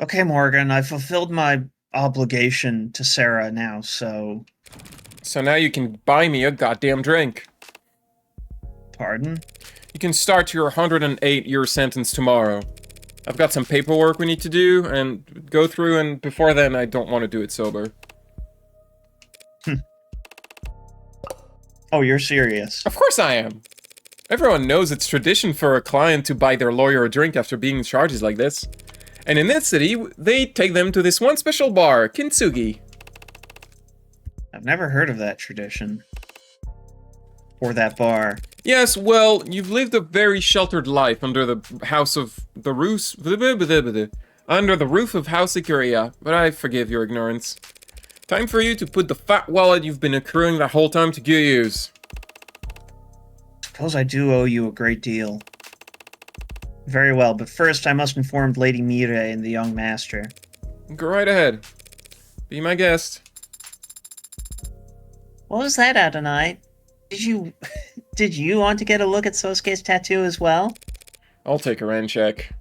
Okay, Morgan, I fulfilled my obligation to Sarah now, so... So now you can buy me a goddamn drink. Pardon? You can start your 108-year sentence tomorrow. I've got some paperwork we need to do and go through, and before then, I don't want to do it sober. Oh, you're serious? Of course I am. Everyone knows it's tradition for a client to buy their lawyer a drink after being in charges like this. And in this city, they take them to this one special bar, Kintsugi. I've never heard of that tradition. Or that bar. Yes, well, you've lived a very sheltered life under the house of the roof, under the roof of House Ikuria, but I forgive your ignorance. Time for you to put the fat wallet you've been accruing the whole time to good use. Suppose I do owe you a great deal. Very well, but first I must inform Lady Mire and the young master. Go right ahead. Be my guest. What was that, Adonai? Did you want to get a look at Sosuke's tattoo as well? I'll take a ran check.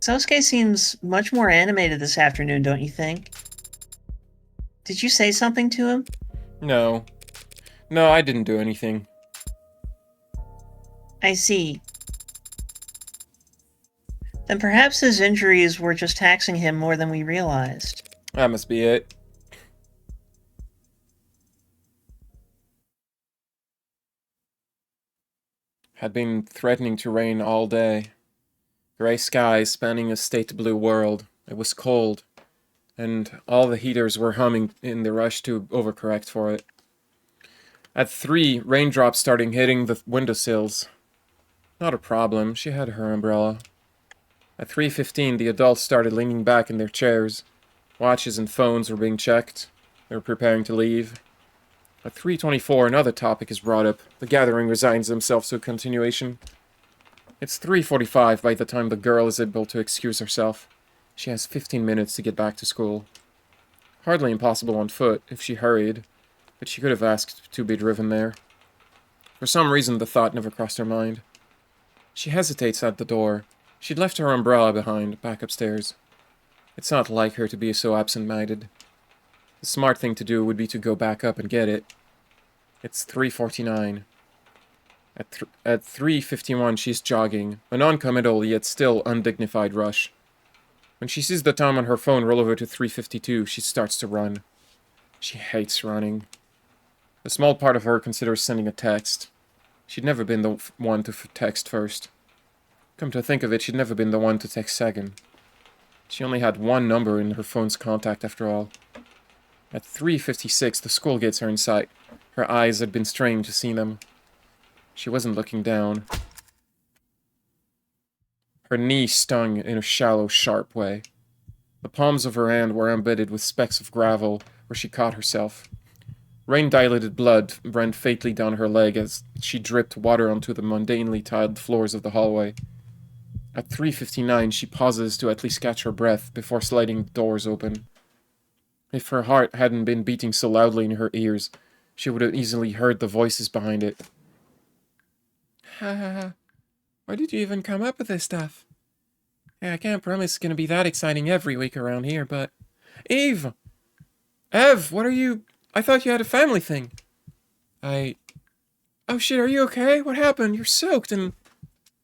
Sosuke seems much more animated this afternoon, don't you think? Did you say something to him? No. No, I didn't do anything. I see. Then perhaps his injuries were just taxing him more than we realized. That must be it. Had been threatening to rain all day. Gray skies spanning a state blue world. It was cold, and all the heaters were humming in the rush to overcorrect for it. At 3, raindrops starting hitting the windowsills. Not a problem, she had her umbrella. At 3:15, the adults started leaning back in their chairs. Watches and phones were being checked. They were preparing to leave. At 3:24, another topic is brought up. The gathering resigns themselves to a continuation. It's 3:45 by the time the girl is able to excuse herself. She has 15 minutes to get back to school. Hardly impossible on foot, if she hurried, but she could have asked to be driven there. For some reason, the thought never crossed her mind. She hesitates at the door. She'd left her umbrella behind, back upstairs. It's not like her to be so absent-minded. The smart thing to do would be to go back up and get it. It's 3:49. At 3:51, she's jogging, a non-committal yet still undignified rush. When she sees the time on her phone roll over to 3:52, she starts to run. She hates running. A small part of her considers sending a text. She'd never been the one to text first. Come to think of it, she'd never been the one to text second. She only had one number in her phone's contact after all. At 3:56, the school gates are in sight. Her eyes had been strained to see them. She wasn't looking down. Her knee stung in a shallow, sharp way. The palms of her hand were embedded with specks of gravel where she caught herself. Rain-dilated blood ran faintly down her leg as she dripped water onto the mundanely tiled floors of the hallway. At 3:59, she pauses to at least catch her breath before sliding the doors open. If her heart hadn't been beating so loudly in her ears, she would have easily heard the voices behind it. Why did you even come up with this stuff? Yeah, I can't promise it's gonna be that exciting every week around here, but... Eve! Ev, what are you... I thought you had a family thing. Oh shit, are you okay? What happened? You're soaked and...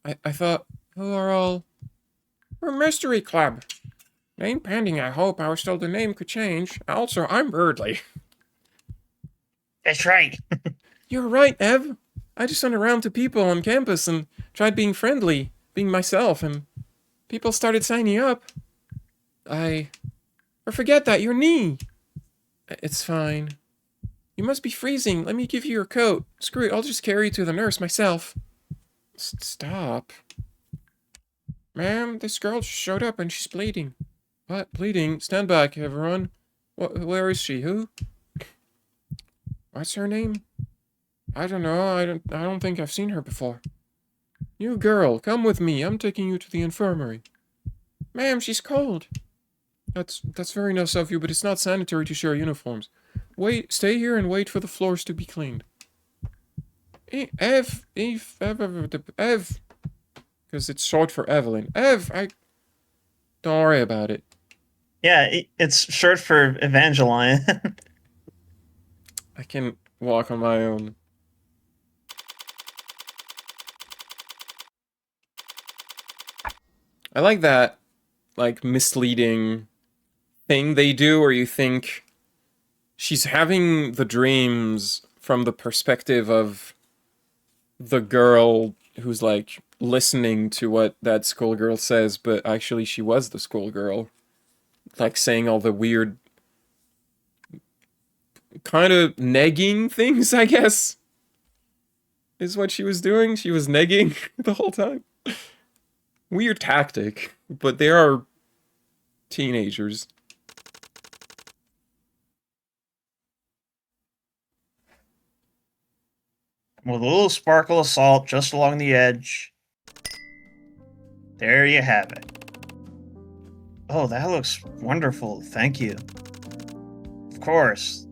I thought... Who are all... We're Mystery Club. Name pending, I hope. I was told the name could change. Also, I'm Birdly. That's right. You're right, Ev. I just went around to people on campus and tried being friendly, being myself, and people started signing up. Or forget that, your knee. It's fine. You must be freezing. Let me give you your coat. Screw it, I'll just carry you to the nurse myself. Stop. Ma'am, this girl just showed up and she's bleeding. What? Bleeding? Stand back, everyone. Where is she? Who? What's her name? I don't know. I don't think I've seen her before. You girl, come with me. I'm taking you to the infirmary. Ma'am, she's cold. That's very nice of you, but it's not sanitary to share uniforms. Stay here and wait for the floors to be cleaned. Ev. Because it's short for Evelyn. Don't worry about it. Yeah, it's short for Evangeline. I can walk on my own. I like that, misleading thing they do where you think she's having the dreams from the perspective of the girl who's like listening to what that schoolgirl says, but actually she was the schoolgirl, like saying all the weird, kind of negging things, I guess, is what she was doing. She was negging the whole time. Weird tactic, but they are teenagers. With a little sparkle of salt just along the edge. There you have it. Oh, that looks wonderful. Thank you. Of course.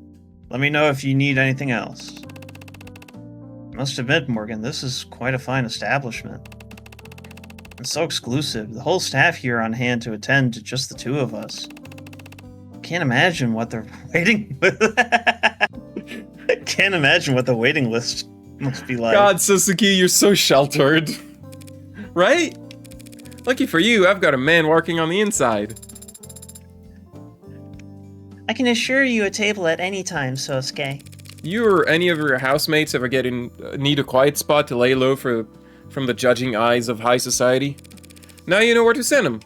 Let me know if you need anything else. I must admit, Morgan, this is quite a fine establishment. It's so exclusive. The whole staff here on hand to attend to just the two of us. Can't imagine what they're waiting with. I can't imagine what the waiting list must be like. God, Suzuki, you're so sheltered. Right? Lucky for you, I've got a man working on the inside. I can assure you a table at any time, Sosuke. You or any of your housemates ever need a quiet spot to lay low from the judging eyes of high society? Now you know where to send them.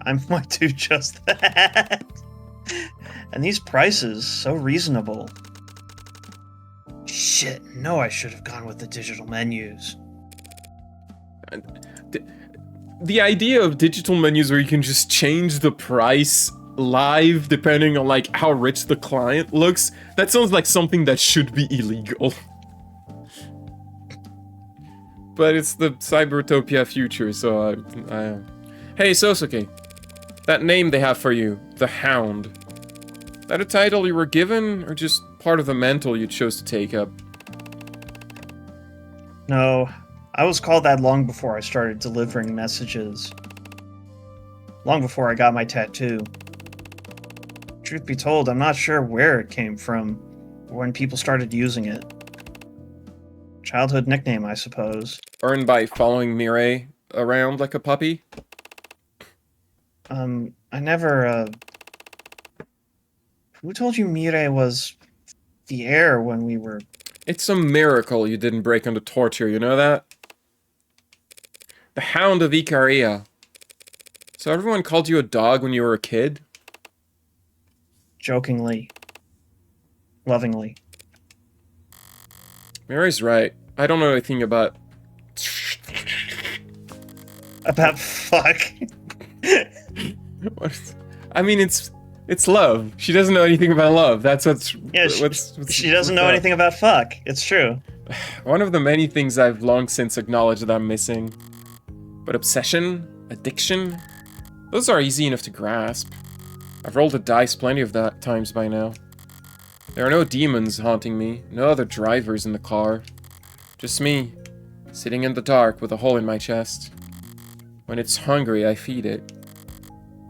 I might do just that. And these prices, so reasonable. Shit, no, I should have gone with the digital menus. The idea of digital menus where you can just change the price live depending on like how rich the client looks, that sounds like something that should be illegal. But it's the Cybertopia future, so Hey, Sosuke. That name they have for you, the Hound. That a title you were given, or just part of the mantle you chose to take up? No, I was called that long before I started delivering messages. Long before I got my tattoo. Truth be told, I'm not sure where it came from, or when people started using it. Childhood nickname, I suppose. Earned by following Mirai around like a puppy? I never, Who told you Mirai was the heir when we were... It's a miracle you didn't break under torture, you know that? The Hound of Ikaria. So everyone called you a dog when you were a kid? Jokingly. Lovingly. Mary's right. I don't know anything about... About fuck. What? I mean, it's love. She doesn't know anything about love. That's what's... Yeah, she doesn't know anything about fuck. It's true. One of the many things I've long since acknowledged that I'm missing. But obsession? Addiction? Those are easy enough to grasp. I've rolled the dice plenty of times by now. There are no demons haunting me, no other drivers in the car. Just me, sitting in the dark with a hole in my chest. When it's hungry, I feed it.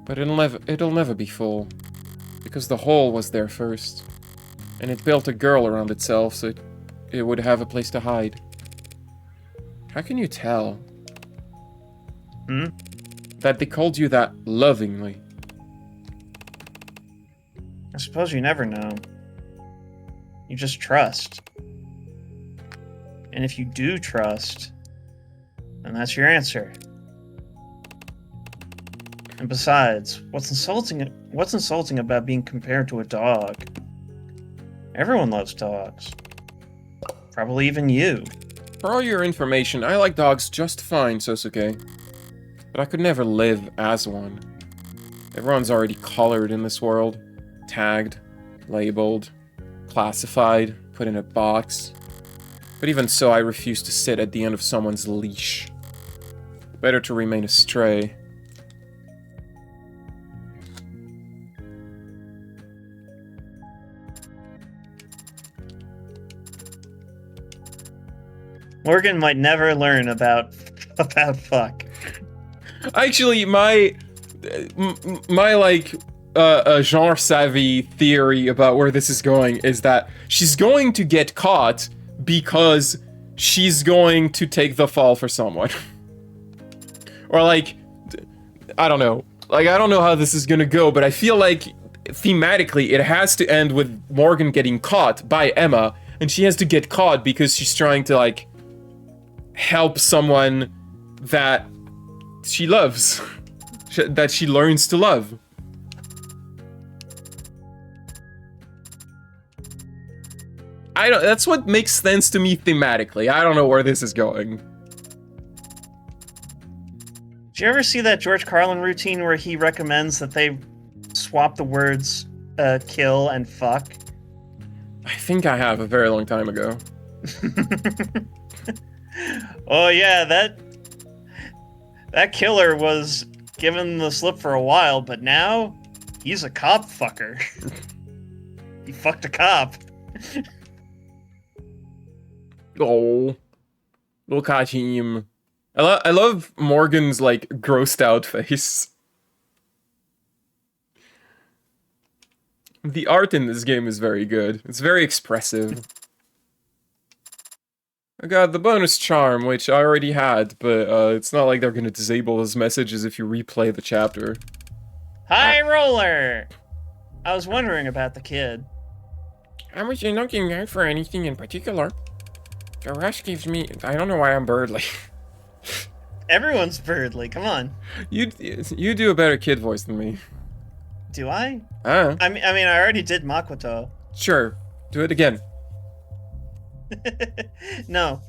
But it'll never be full. Because the hole was there first. And it built a girl around itself so it would have a place to hide. How can you tell? That they called you that lovingly? I suppose you never know. You just trust. And if you do trust, then that's your answer. And besides, what's insulting about being compared to a dog? Everyone loves dogs. Probably even you. For all your information, I like dogs just fine, Sosuke. But I could never live as one. Everyone's already collared in this world. Tagged, labeled, classified, put in a box. But even so, I refuse to sit at the end of someone's leash. Better to remain a stray. Morgan might never learn about fuck. Actually, my like genre savvy theory about where this is going is that she's going to get caught because she's going to take the fall for someone. Or like, I don't know. Like, I don't know how this is gonna go, but I feel like thematically it has to end with Morgan getting caught by Emma and she has to get caught because she's trying to, like, help someone that she loves, that she learns to love. That's what makes sense to me thematically. I don't know where this is going. Did you ever see that George Carlin routine where he recommends that they swap the words kill and fuck? I think I have a very long time ago. Oh yeah, that killer was given the slip for a while, but now he's a cop fucker. He fucked a cop. Oh, look at him. I love Morgan's, like, grossed out face. The art in this game is very good. It's very expressive. I got the bonus charm, which I already had, but it's not like they're gonna disable those messages if you replay the chapter. High roller! I was wondering about the kid. I wasn't looking out for anything in particular. The rest gives me... I don't know why I'm birdly. Everyone's Birdly, come on. You do a better kid voice than me. Do I? Ah, I mean, I already did Makoto. sure. Do it again. No.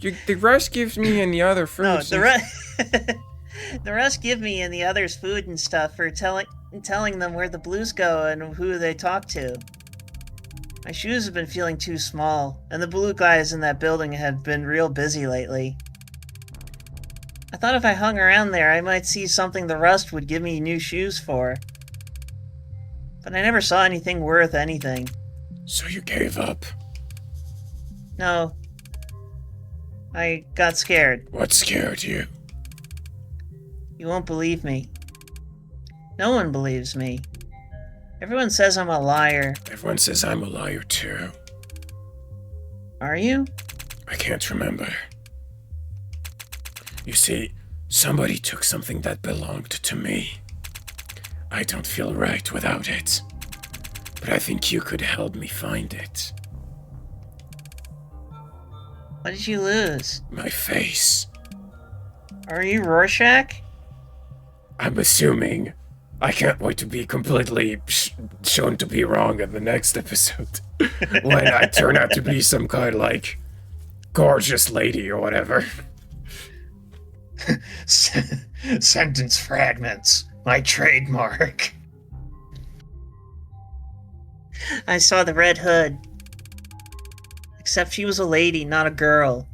The rest gives me and the other fruits. No, the rest... the rest give me and the others food and stuff for telling them where the blues go and who they talk to. My shoes have been feeling too small, and the blue guys in that building have been real busy lately. I thought if I hung around there, I might see something the rust would give me new shoes for. But I never saw anything worth anything. So you gave up? No. I got scared. What scared you? You won't believe me. No one believes me. Everyone says I'm a liar. Everyone says I'm a liar too. Are you? I can't remember. You see, somebody took something that belonged to me. I don't feel right without it. But I think you could help me find it. What did you lose? My face. Are you Rorschach? I'm assuming. I can't wait to be completely shown to be wrong in the next episode. When I turn out to be some kind of, like, gorgeous lady or whatever. Sentence fragments. My trademark. I saw the Red Hood. Except she was a lady, not a girl.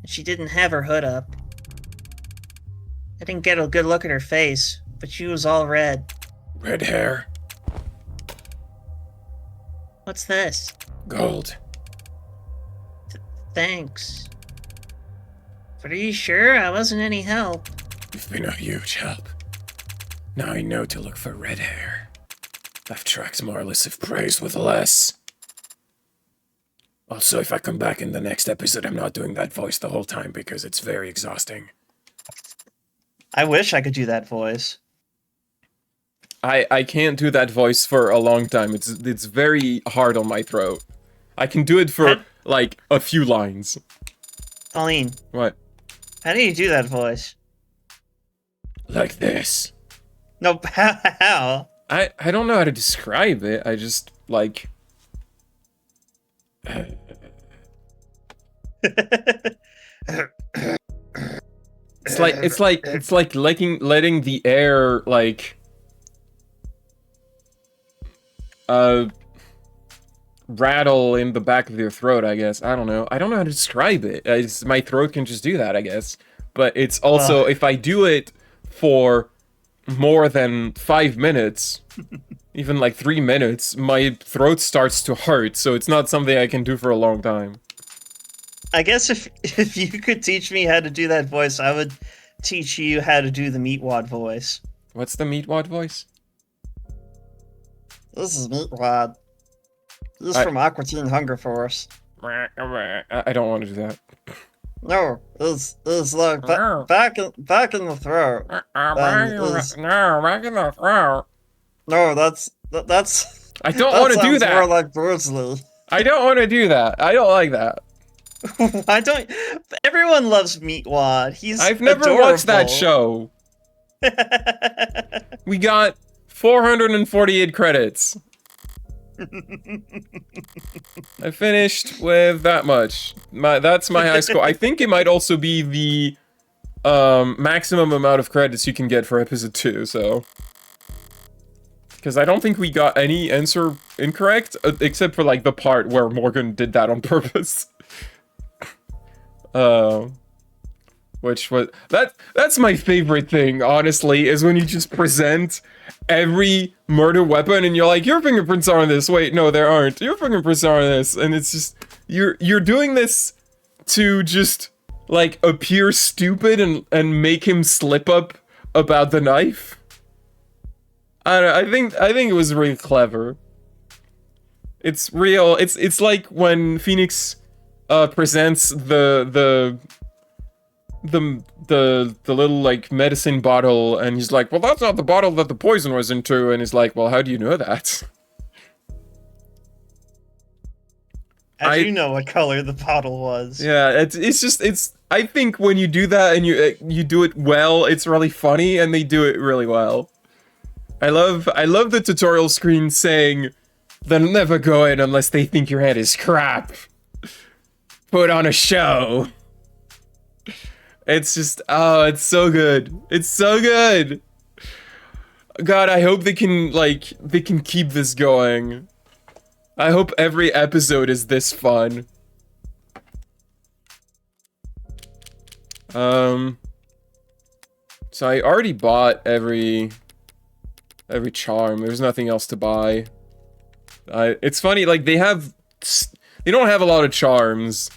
And she didn't have her hood up. I didn't get a good look at her face, but she was all red. Red hair. What's this? Gold. Thanks. But are you sure I wasn't any help? You've been a huge help. Now I know to look for red hair. I've tracked more lists of praise with less. Also, if I come back in the next episode, I'm not doing that voice the whole time because it's very exhausting. I wish I could do that voice. I can't do that voice for a long time. It's very hard on my throat. I can do it for, like, a few lines. Pauline, What? how do you do that voice? Like this. No, how? I don't know how to describe it. I just, like... It's like letting the air, like... rattle in the back of your throat, I guess. I don't know. I don't know how to describe it. My throat can just do that, I guess. But it's also, if I do it for more than 5 minutes, even like 3 minutes, my throat starts to hurt, so it's not something I can do for a long time. I guess if you could teach me how to do that voice, I would teach you how to do the Meatwad voice. What's the Meatwad voice? This is Meatwad. This is from Aqua Teen Hunger Force. I don't want to do that. No, it's like back in the throat. Back in the throat. No, that's I don't want to do sounds that. more like Bruce Lee. I don't want to do that. I don't like that. Why don't everyone loves Meatwad? He's I've never watched that adorable. show. We got 448 credits. I finished with that much. That's my high score. I think it might also be the maximum amount of credits you can get for episode 2, so. Because I don't think we got any answer incorrect, except for like the part where Morgan did that on purpose. Which was that's my favorite thing, honestly, is when you just present every murder weapon and you're like, your fingerprints are on this. Wait, no, there aren't. Your fingerprints are on this, and it's just you're doing this to just like appear stupid and make him slip up about the knife. I think it was really clever. It's real. It's like when Phoenix presents the little like medicine bottle, and he's like, well, that's not the bottle that the poison was into, and he's like, well, how do you know that? You know what color the bottle was. Yeah, it's I think when you do that and you do it well, it's really funny, and they do it really well. I love the tutorial screen saying, they'll never go in unless they think your head is crap. Put on a show. It's just, oh, it's so good. It's so good. God, I hope they can keep this going. I hope every episode is this fun. So I already bought every charm. There's nothing else to buy. It's funny, like they don't have a lot of charms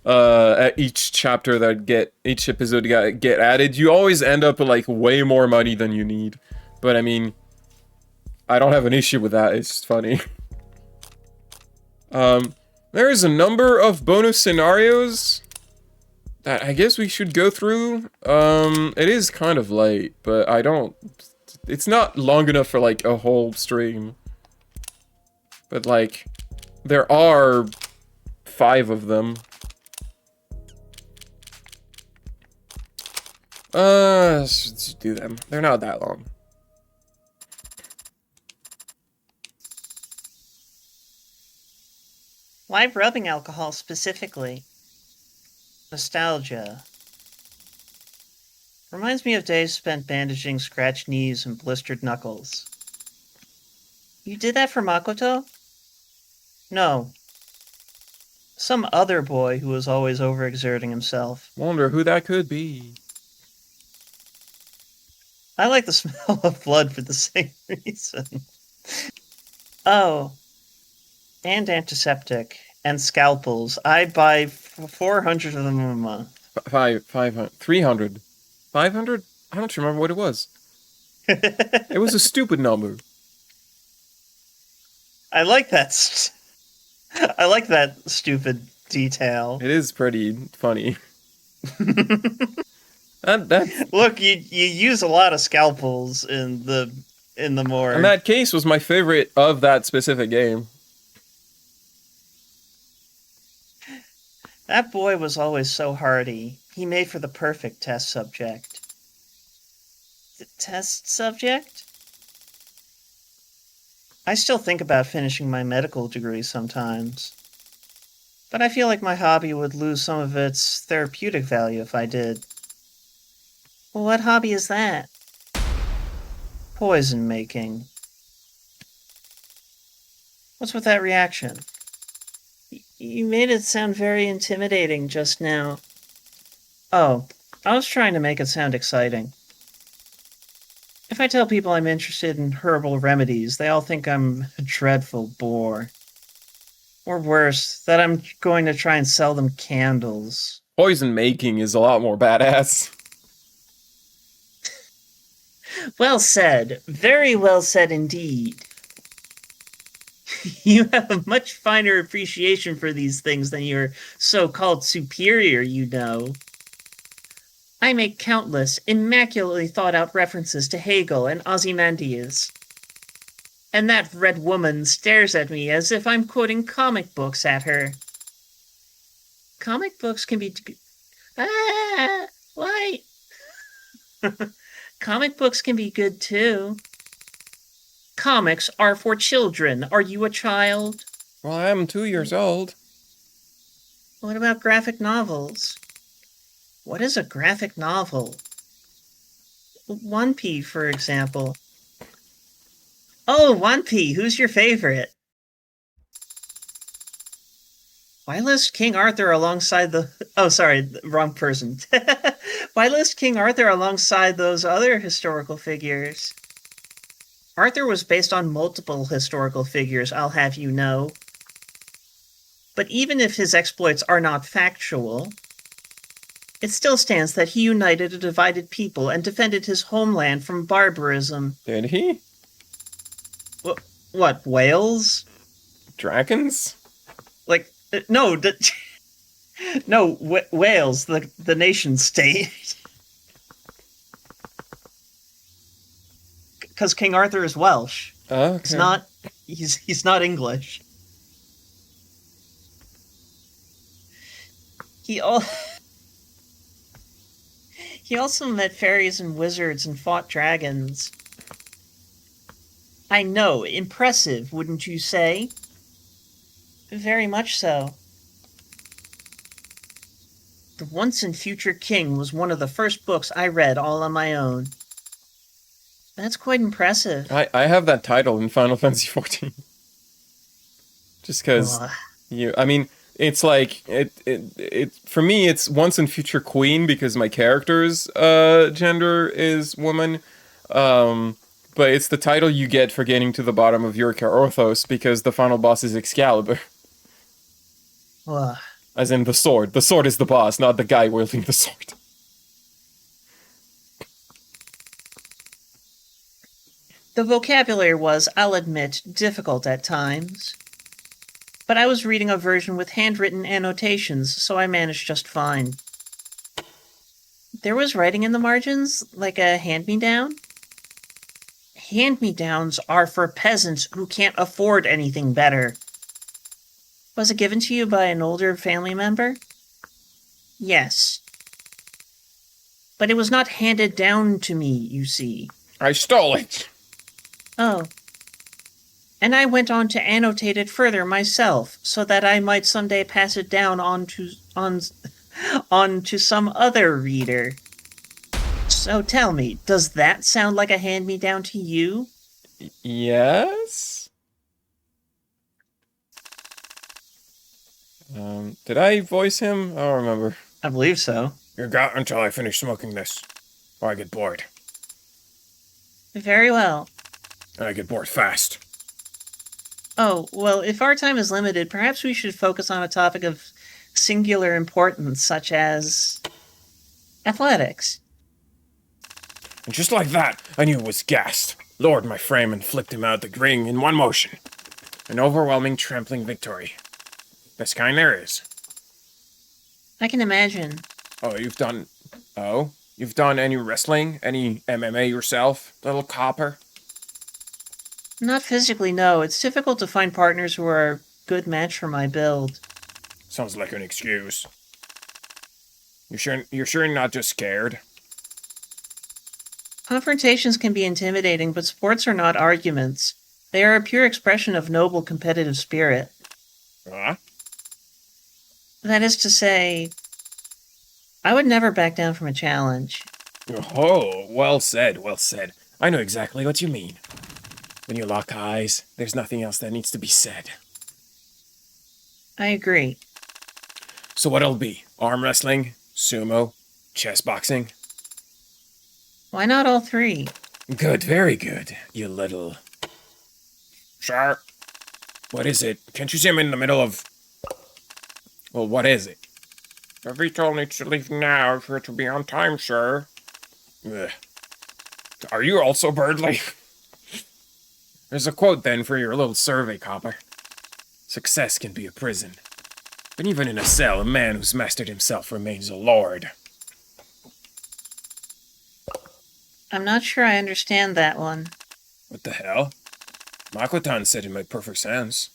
at each chapter that each episode get added. You always end up with like way more money than you need. But I mean, I don't have an issue with that. It's just funny. There is a number of bonus scenarios that I guess we should go through. It is kind of late, but it's not long enough for like a whole stream. But like, there are 5 of them. Let's do them. They're not that long. Live rubbing alcohol specifically. Nostalgia. Reminds me of days spent bandaging scratched knees and blistered knuckles. You did that for Makoto? No. Some other boy who was always overexerting himself. Wonder who that could be. I like the smell of blood for the same reason. Oh. And antiseptic. And scalpels. I buy 400 of them a month. 500. 300. 500? I don't remember what it was. It was a stupid number. I like that. I like that stupid detail. It is pretty funny. That Look, you use a lot of scalpels in the morgue. and that case was my favorite of that specific game. That boy was always so hardy. He made for the perfect test subject. The test subject? I still think about finishing my medical degree sometimes. But I feel like my hobby would lose some of its therapeutic value if I did. Well, what hobby is that? Poison making. What's with that reaction? You made it sound very intimidating just now. Oh, I was trying to make it sound exciting. If I tell people I'm interested in herbal remedies, they all think I'm a dreadful bore. Or worse, that I'm going to try and sell them candles. Poison making is a lot more badass. Well said. Very well said indeed. You have a much finer appreciation for these things than your so-called superior, you know. I make countless, immaculately thought-out references to Hegel and Ozymandias. And that red woman stares at me as if I'm quoting comic books at her. Comic books can be... why? Comic books can be good too. Comics are for children. Are you a child? Well, I am 2 years old. What about graphic novels? What is a graphic novel? One P, for example. Oh, One P, who's your favorite? Why list King Arthur alongside the... Oh, sorry, wrong person. Why list King Arthur alongside those other historical figures? Arthur was based on multiple historical figures, I'll have you know. But even if his exploits are not factual, it still stands that he united a divided people and defended his homeland from barbarism. Did he? What, Wales? Dragons? Like, no, no, Wales, the nation state. Because King Arthur is Welsh. Oh, okay. He's not English. He also met fairies and wizards and fought dragons. I know, impressive, wouldn't you say? Very much so. The Once and Future King was one of the first books I read all on my own. That's quite impressive. I have that title in Final Fantasy XIV. Just because I mean, it's like it for me it's Once and Future Queen because my character's gender is woman. But it's the title you get for getting to the bottom of Yurka Orthos because the final boss is Excalibur. As in the sword. The sword is the boss, not the guy wielding the sword. The vocabulary was, I'll admit, difficult at times. But I was reading a version with handwritten annotations, so I managed just fine. There was writing in the margins, like a hand-me-down. Hand-me-downs are for peasants who can't afford anything better. Was it given to you by an older family member? Yes. But it was not handed down to me, you see. I stole it. Oh. And I went on to annotate it further myself, so that I might someday pass it down on to some other reader. So tell me, does that sound like a hand-me-down to you? Yes? Did I voice him? I don't remember. I believe so. You got until I finish smoking this, or I get bored. Very well. And I get bored fast. Oh, well, if our time is limited, perhaps we should focus on a topic of singular importance, such as athletics. And just like that, I knew it was gassed. Lowered my frame and flipped him out the ring in one motion. An overwhelming, trampling victory. Best kind there is. I can imagine. You've done any wrestling? Any MMA yourself, little copper? Not physically, no. It's difficult to find partners who are a good match for my build. Sounds like an excuse. You're sure you're not just scared? Confrontations can be intimidating, but sports are not arguments. They are a pure expression of noble competitive spirit. Huh? That is to say, I would never back down from a challenge. Oh, well said, well said. I know exactly what you mean. When you lock eyes, there's nothing else that needs to be said. I agree. So what'll it be? Arm wrestling? Sumo? Chess boxing? Why not all three? Good, very good, you little... Sure. What is it? Can't you see I'm in the middle of... Well, what is it? The VTOL needs to leave now for it to be on time, sir. Ugh. Are you also Birdly? There's a quote then for your little survey, copper. Success can be a prison. But even in a cell, a man who's mastered himself remains a lord. I'm not sure I understand that one. What the hell? Makotan said it made perfect sense.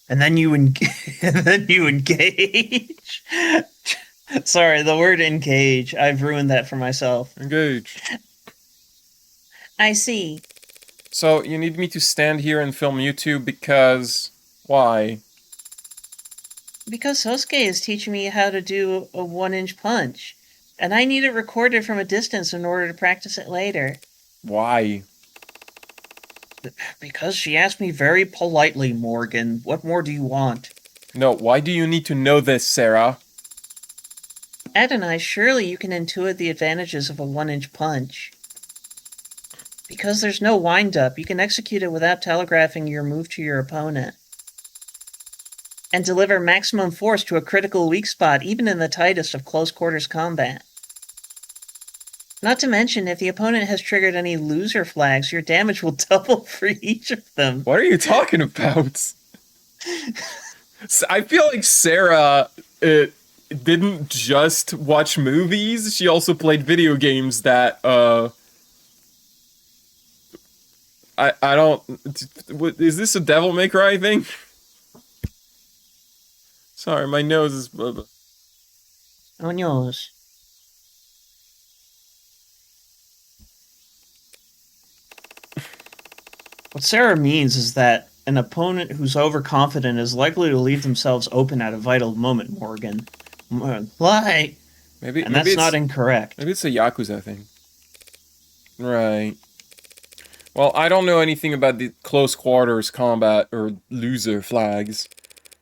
And then you and then you engage. Sorry, the word engage. I've ruined that for myself. Engage. I see. So, you need me to stand here and film YouTube because... Why? Because Sosuke is teaching me how to do a 1-inch punch. And I need it recorded from a distance in order to practice it later. Why? Because she asked me very politely, Morgan. What more do you want? No, why do you need to know this, Sarah? Adonai, surely you can intuit the advantages of a 1-inch punch. Because there's no wind-up, you can execute it without telegraphing your move to your opponent. And deliver maximum force to a critical weak spot, even in the tightest of close-quarters combat. Not to mention, if the opponent has triggered any loser flags, your damage will double for each of them. What are you talking about? I feel like Sarah didn't just watch movies, she also played video games that, I don't... Is this a Devil May Cry thing? Sorry, my nose is... Oh, nose. What Sarah means is that an opponent who's overconfident is likely to leave themselves open at a vital moment, Morgan. Lie! Maybe, And maybe that's it's, not incorrect. maybe it's a Yakuza thing. Right. Well, I don't know anything about the close quarters combat or loser flags,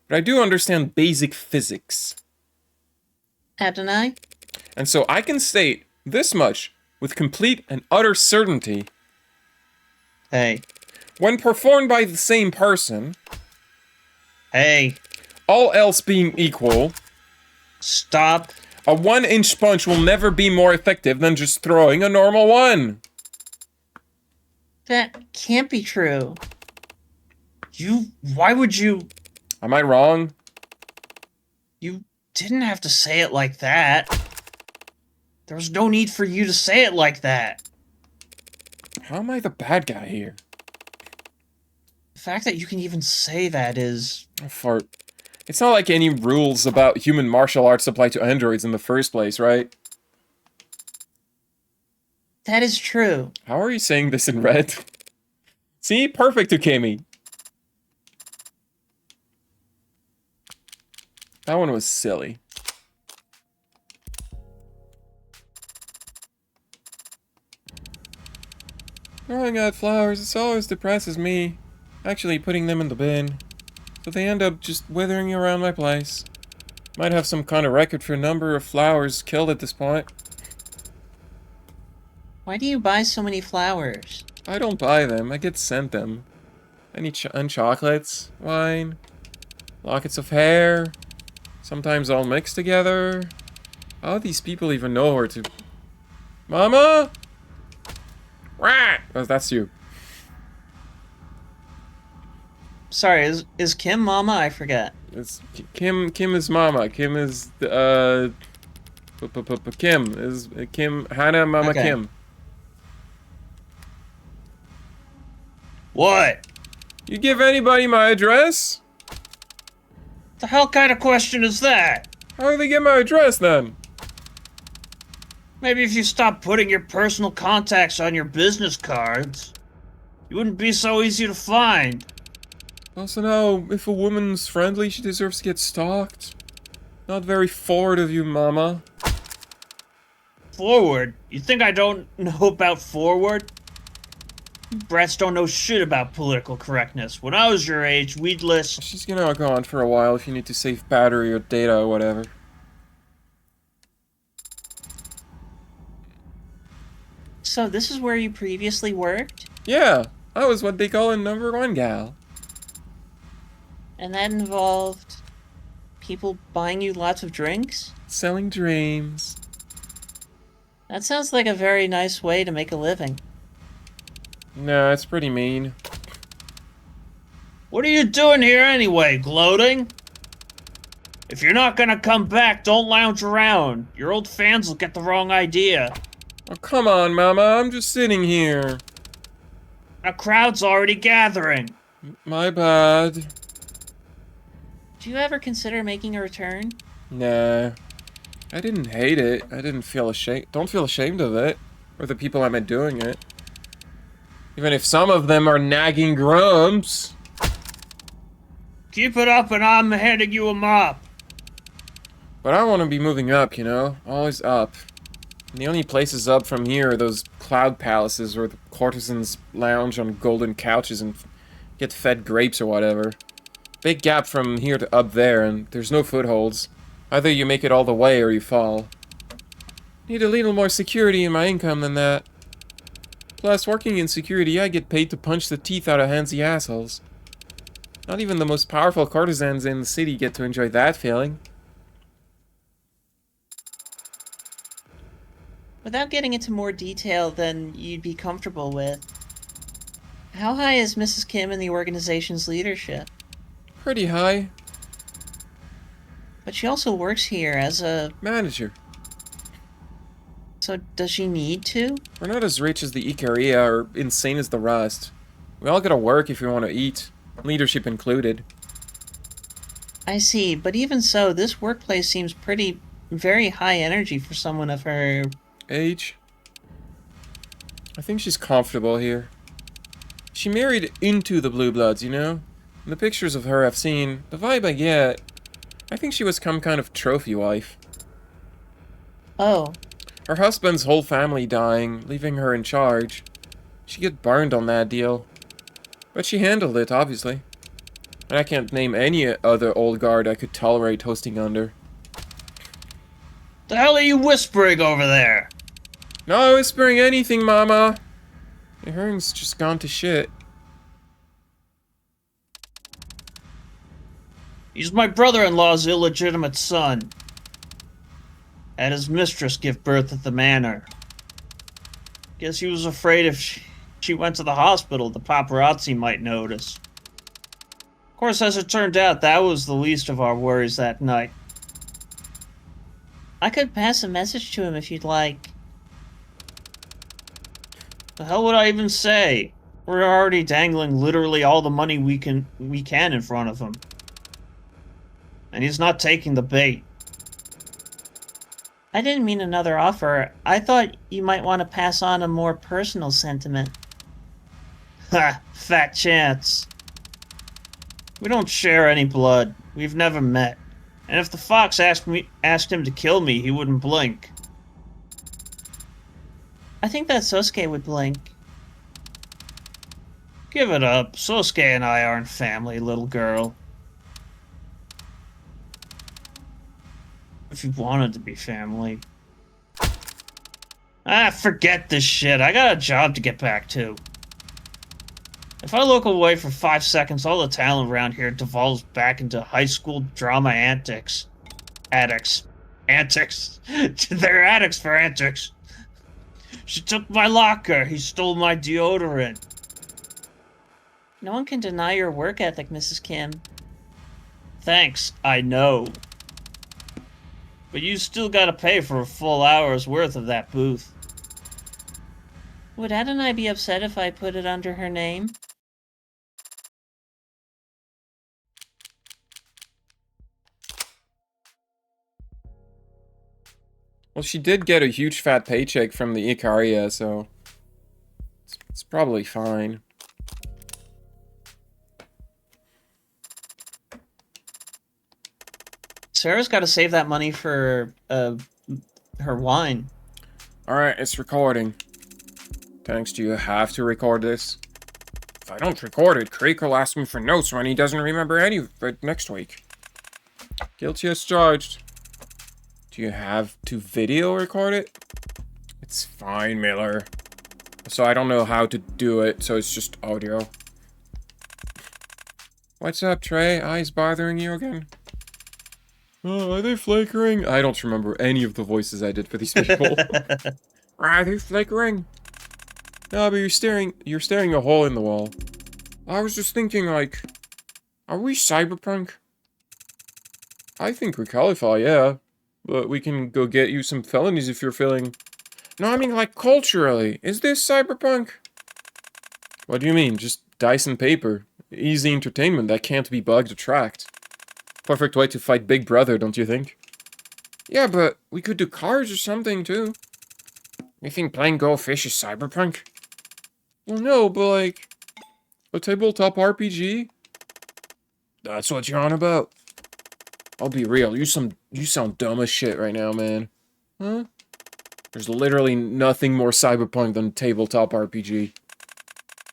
but I do understand basic physics. Adonai? And so I can state this much with complete and utter certainty. Hey. When performed by the same person, Hey. all else being equal, Stop. a 1-inch punch will never be more effective than just throwing a normal one. That can't be true. Why would you... Am I wrong? You didn't have to say it like that. There was no need for you to say it like that. How am I the bad guy here? The fact that you can even say that is... Oh, fart. It's not like any rules about human martial arts apply to androids in the first place, right? That is true. How are you saying this in red? See? Perfect, Ukemi. That one was silly. Throwing out flowers, this always depresses me. Actually putting them in the bin. So they end up just withering around my place. Might have some kind of record for number of flowers killed at this point. Why do you buy so many flowers? I don't buy them, I get sent them. And chocolates, wine, lockets of hair, sometimes all mixed together. How do these people even know where to... Mama? Rat! Oh, that's you. Sorry, is Kim Mama? I forget. It's Kim is Mama. Kim is Kim is Kim Hannah Mama Okay. Kim. What? You give anybody my address? The hell kind of question is that? How do they get my address then? Maybe if you stop putting your personal contacts on your business cards, you wouldn't be so easy to find. Also now, if a woman's friendly, she deserves to get stalked. Not very forward of you, Mama. Forward? You think I don't know about forward? You brats don't know shit about political correctness. When I was your age, we'd list... She's gonna go on for a while if you need to save battery or data or whatever. So this is where you previously worked? Yeah, I was what they call a #1 gal. And that involved people buying you lots of drinks? Selling dreams. That sounds like a very nice way to make a living. No, it's pretty mean. What are you doing here anyway, gloating? If you're not gonna come back, don't lounge around. Your old fans will get the wrong idea. Oh, come on, Mama. I'm just sitting here. A crowd's already gathering. My bad. Do you ever consider making a return? Nah. I didn't hate it. I didn't feel ashamed. Don't feel ashamed of it. Or the people I met doing it. Even if some of them are nagging grumps. Keep it up and I'm handing you a mop. But I want to be moving up, you know? Always up. And the only places up from here are those cloud palaces where the courtesans lounge on golden couches and get fed grapes or whatever. Big gap from here to up there, and there's no footholds. Either you make it all the way or you fall. Need a little more security in my income than that. Plus, working in security, I get paid to punch the teeth out of handsy assholes. Not even the most powerful courtesans in the city get to enjoy that feeling. Without getting into more detail than you'd be comfortable with, how high is Mrs. Kim in the organization's leadership? Pretty high. But she also works here as a... Manager. So does she need to? We're not as rich as the Icaria or insane as the rest. We all gotta work if we want to eat. Leadership included. I see, but even so, this workplace seems very high energy for someone of her... Age? I think she's comfortable here. She married into the Blue Bloods, you know? In the pictures of her I've seen, the vibe I get, I think she was some kind of trophy wife. Oh, Her husband's whole family dying, leaving her in charge. She get burned on that deal. But she handled it, obviously. And I can't name any other old guard I could tolerate hosting under. The hell are you whispering over there? No whispering anything, Mama! The hearing's just gone to shit. He's my brother-in-law's illegitimate son. Had his mistress give birth at the manor. Guess he was afraid if she went to the hospital, the paparazzi might notice. Of course, as it turned out, that was the least of our worries that night. I could pass a message to him if you'd like. The hell would I even say? We're already dangling literally all the money we can in front of him. And he's not taking the bait. I didn't mean another offer. I thought you might want to pass on a more personal sentiment. Ha! Fat chance. We don't share any blood. We've never met. And if the fox asked him to kill me, he wouldn't blink. I think that Sosuke would blink. Give it up. Sosuke and I aren't family, little girl. If you wanted to be family. Ah, forget this shit. I got a job to get back to. If I look away for 5 seconds, all the talent around here devolves back into high school drama antics. Antics. They're addicts for antics. She took my locker. He stole my deodorant. No one can deny your work ethic, Mrs. Kim. Thanks, I know. But you still gotta pay for a full hour's worth of that booth. Would Adonai be upset if I put it under her name? Well, she did get a huge fat paycheck from the Icaria, so it's probably fine. Sarah's got to save that money for her wine. Alright, it's recording. Thanks, do you have to record this? If I don't record it, Creek will ask me for notes when he doesn't remember any of it next week. Guilty as charged. Do you have to video record it? It's fine, Miller. So I don't know how to do it, so it's just audio. What's up, Trey? Eyes bothering you again? Oh, are they flickering? I don't remember any of the voices I did for these people. Are they flickering? No, but you're staring a hole in the wall. I was just thinking, like, are we cyberpunk? I think we qualify, yeah. But we can go get you some felonies if you're feeling No, I mean, like, culturally. Is this cyberpunk? What do you mean? Just dice and paper. Easy entertainment that can't be bugged or tracked. Perfect way to fight Big Brother, don't you think? Yeah, but we could do cards or something, too. You think playing Go Fish is cyberpunk? Well, no, but like... a tabletop RPG? That's what you're on about. I'll be real, you sound dumb as shit right now, man. Huh? There's literally nothing more cyberpunk than tabletop RPG.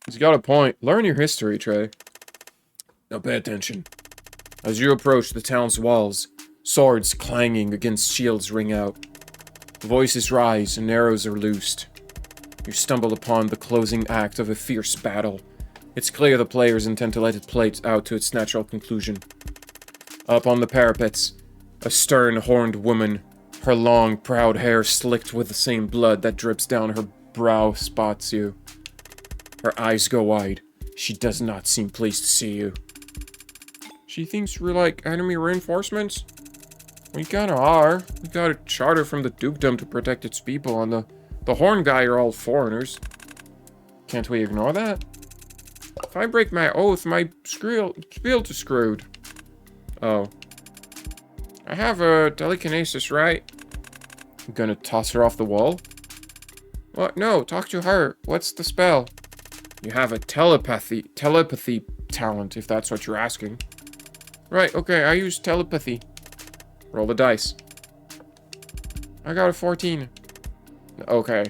He's got a point. Learn your history, Trey. Now pay attention. As you approach the town's walls, swords clanging against shields ring out. Voices rise and arrows are loosed. You stumble upon the closing act of a fierce battle. It's clear the players intend to let it play out to its natural conclusion. Up on the parapets, a stern, horned woman, her long, proud hair slicked with the same blood that drips down her brow, spots you. Her eyes go wide. She does not seem pleased to see you. She thinks we're like enemy reinforcements? We kinda are. We got a charter from the dukedom to protect its people, and the Horn guy are all foreigners. Can't we ignore that? If I break my oath, my spiel is screwed. Oh. I have a telekinesis, right? I'm gonna toss her off the wall? What? No, talk to her. What's the spell? You have a telepathy talent, if that's what you're asking. Right, okay, I use telepathy. Roll the dice. I got a 14. Okay.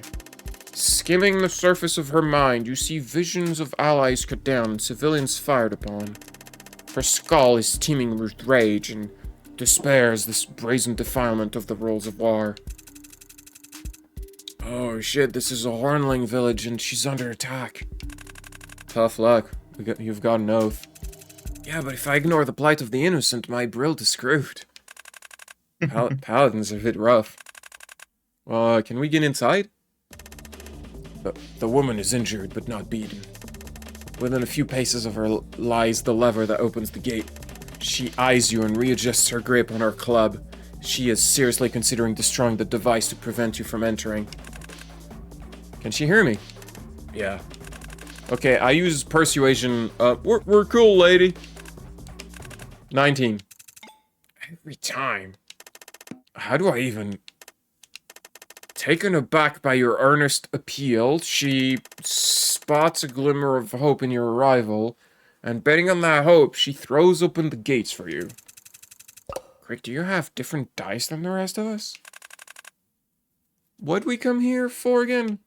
Skimming the surface of her mind, you see visions of allies cut down and civilians fired upon. Her skull is teeming with rage and despair as this brazen defilement of the rules of war. Oh shit, this is a Hornling village and she's under attack. Tough luck. You've got an oath. Yeah, but if I ignore the plight of the innocent, my Brilt is screwed. Paladins are a bit rough. Can we get inside? The woman is injured, but not beaten. Within a few paces of her lies the lever that opens the gate. She eyes you and readjusts her grip on her club. She is seriously considering destroying the device to prevent you from entering. Can she hear me? Yeah. Okay, I use persuasion. We're cool, lady. 19. Every time. How do I even... Taken aback by your earnest appeal, she spots a glimmer of hope in your arrival, and betting on that hope, she throws open the gates for you. Crick, do you have different dice than the rest of us? What'd we come here for again?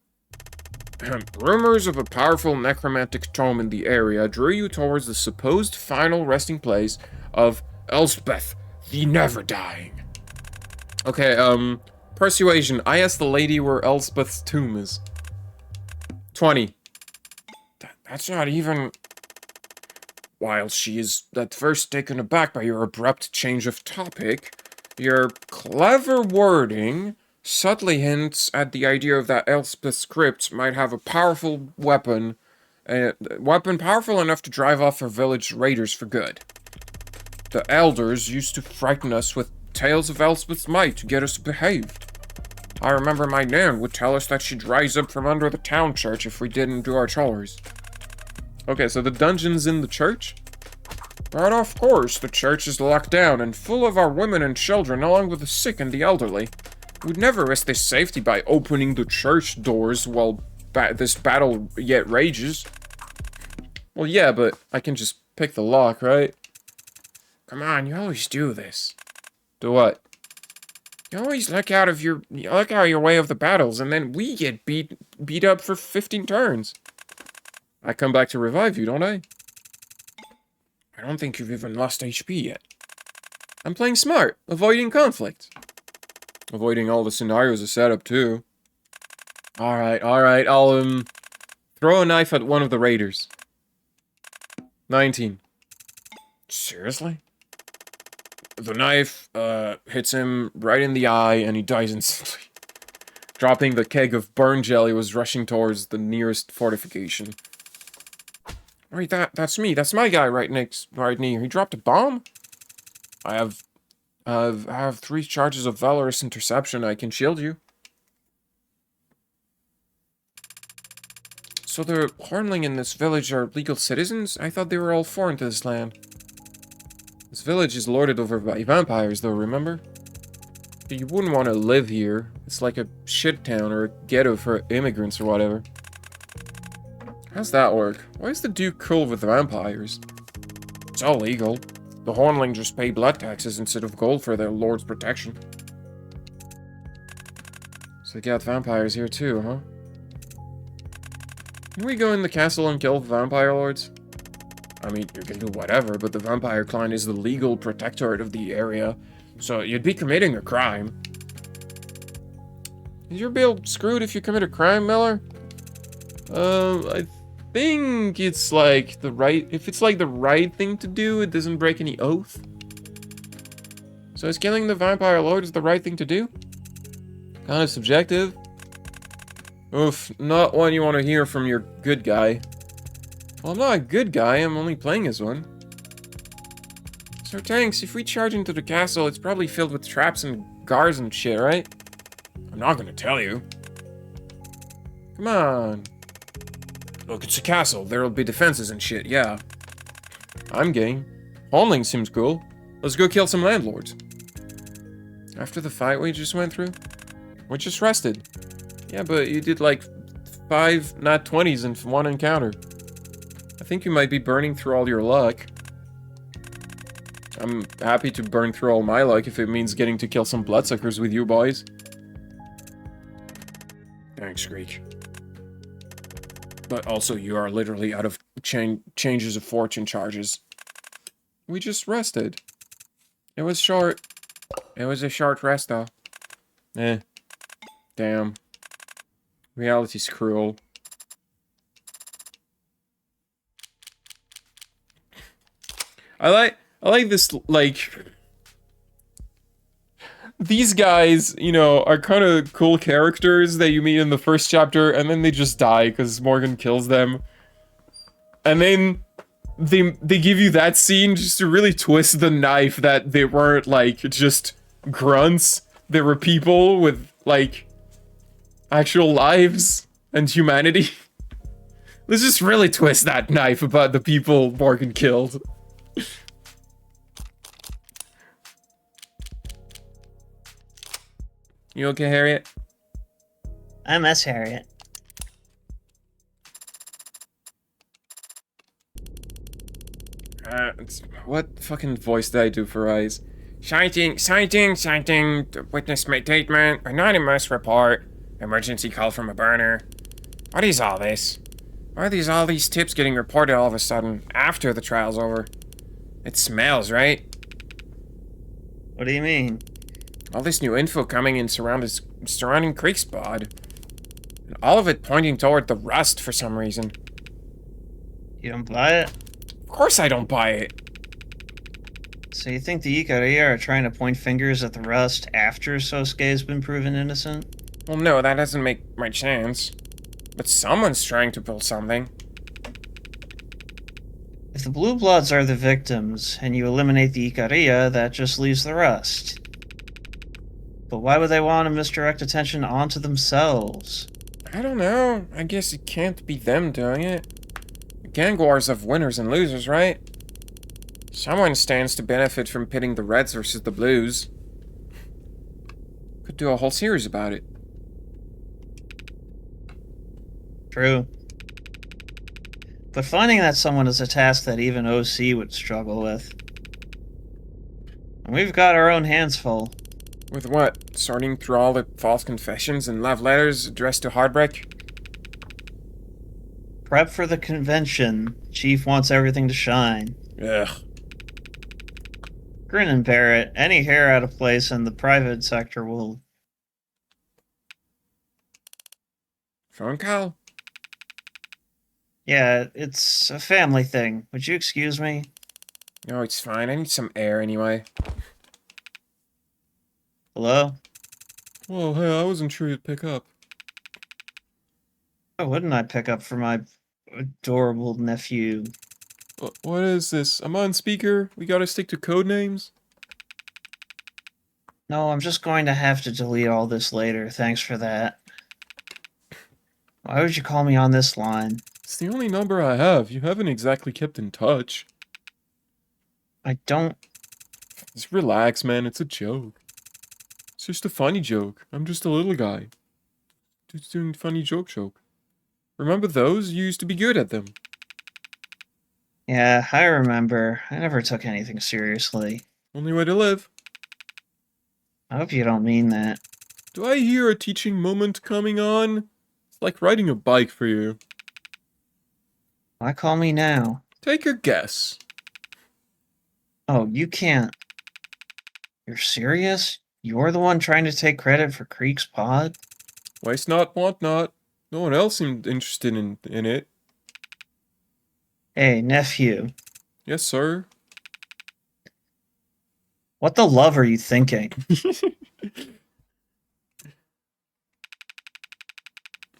Rumors of a powerful necromantic tome in the area drew you towards the supposed final resting place of Elspeth, the Never-Dying. Okay, persuasion. I asked the lady where Elspeth's tomb is. 20. That's not even... While she is at first taken aback by your abrupt change of topic, your clever wording subtly hints at the idea of that Elspeth's crypt might have a powerful weapon, powerful enough to drive off her village raiders for good. The elders used to frighten us with tales of Elspeth's might to get us behaved. I remember my nan would tell us that she'd rise up from under the town church if we didn't do our chores. Okay, so the dungeon's in the church? But of course, the church is locked down and full of our women and children along with the sick and the elderly. We'd never risk their safety by opening the church doors while this battle yet rages. Well, yeah, but I can just pick the lock, right? Come on, you always do this. Do what? You always look out of your way of the battles, and then we get beat up for 15 turns. I come back to revive you, don't I? I don't think you've even lost HP yet. I'm playing smart, avoiding conflict. Avoiding all the scenarios are set up, too. Alright, I'll, throw a knife at one of the raiders. 19. Seriously? The knife, hits him right in the eye, and he dies instantly. Dropping the keg of burn jelly was rushing towards the nearest fortification. Wait, that's me. That's my guy right near. He dropped a bomb? I have 3 charges of valorous interception. I can shield you. So the Hornling in this village are legal citizens? I thought they were all foreign to this land. This village is lorded over by vampires, though, remember? You wouldn't want to live here. It's like a shit town or a ghetto for immigrants or whatever. How's that work? Why is the Duke cool with vampires? It's all legal. The Hornling just pay blood taxes instead of gold for their lord's protection. So they got vampires here too, huh? Can we go in the castle and kill vampire lords? I mean, you can do whatever, but the vampire clan is the legal protectorate of the area, so you'd be committing a crime. Is your bill screwed if you commit a crime, Miller? I think it's like the right... If it's like the right thing to do, it doesn't break any oath. So is killing the vampire lords the right thing to do? Kind of subjective. Oof, not one you want to hear from your good guy. Well, I'm not a good guy, I'm only playing as one. So Tanks, if we charge into the castle, it's probably filled with traps and guards and shit, right? I'm not gonna tell you. Come on. Look, it's a castle, there'll be defenses and shit, yeah. I'm game. Hornling seems cool. Let's go kill some landlords. After the fight we just went through? We just rested. Yeah, but you did like 5 nat 20s in one encounter. I think you might be burning through all your luck. I'm happy to burn through all my luck if it means getting to kill some bloodsuckers with you boys. Thanks, Greek. But also, you are literally out of changes of fortune charges. We just rested. It was short. It was a short rest, though. Eh. Damn. Reality's cruel. I like this, like... These guys, you know, are kind of cool characters that you meet in the first chapter, and then they just die because Morgan kills them. And then they give you that scene just to really twist the knife that they weren't, like, just grunts. They were people with, like, actual lives and humanity. Let's just really twist that knife about the people Morgan killed. You okay, Harriet? I'm S. Harriet. What fucking voice did I do for Eyes? Sighting, witness statement, anonymous report, emergency call from a burner. What is all this? Why are all these tips getting reported all of a sudden, after the trial's over? It smells, right? What do you mean? All this new info coming in surrounding Creekspod. And all of it pointing toward the Rust for some reason. You don't buy it? Of course I don't buy it. So you think the Ikaria are trying to point fingers at the Rust after Sosuke has been proven innocent? Well, no, that doesn't make much sense. But someone's trying to pull something. If the Blue Bloods are the victims, and you eliminate the Ikaria, that just leaves the Rust. But why would they want to misdirect attention onto themselves? I don't know. I guess it can't be them doing it. The gang wars have winners and losers, right? Someone stands to benefit from pitting the Reds versus the Blues. Could do a whole series about it. True. But finding that someone is a task that even OC would struggle with. And we've got our own hands full. With what? Sorting through all the false confessions and love letters addressed to Heartbreak? Prep for the convention. Chief wants everything to shine. Ugh. Grin and bear it. Any hair out of place in the private sector will... Phone call? Yeah, it's a family thing. Would you excuse me? No, it's fine. I need some air anyway. Hello? Whoa, hey, I wasn't sure you'd pick up. Why wouldn't I pick up for my adorable nephew? What is this? I'm on speaker. We gotta stick to code names. No, I'm just going to have to delete all this later. Thanks for that. Why would you call me on this line? It's the only number I have. You haven't exactly kept in touch. I don't... Just relax, man. It's a joke. It's just a funny joke. I'm just a little guy. Just doing funny joke. Remember those? You used to be good at them. Yeah, I remember. I never took anything seriously. Only way to live. I hope you don't mean that. Do I hear a teaching moment coming on? It's like riding a bike for you. Why call me now? Take a guess. Oh, you can't. You're serious? You're the one trying to take credit for Creek's pod? Waste not, want not. No one else seemed interested in it. Hey, nephew. Yes, sir. What the love are you thinking?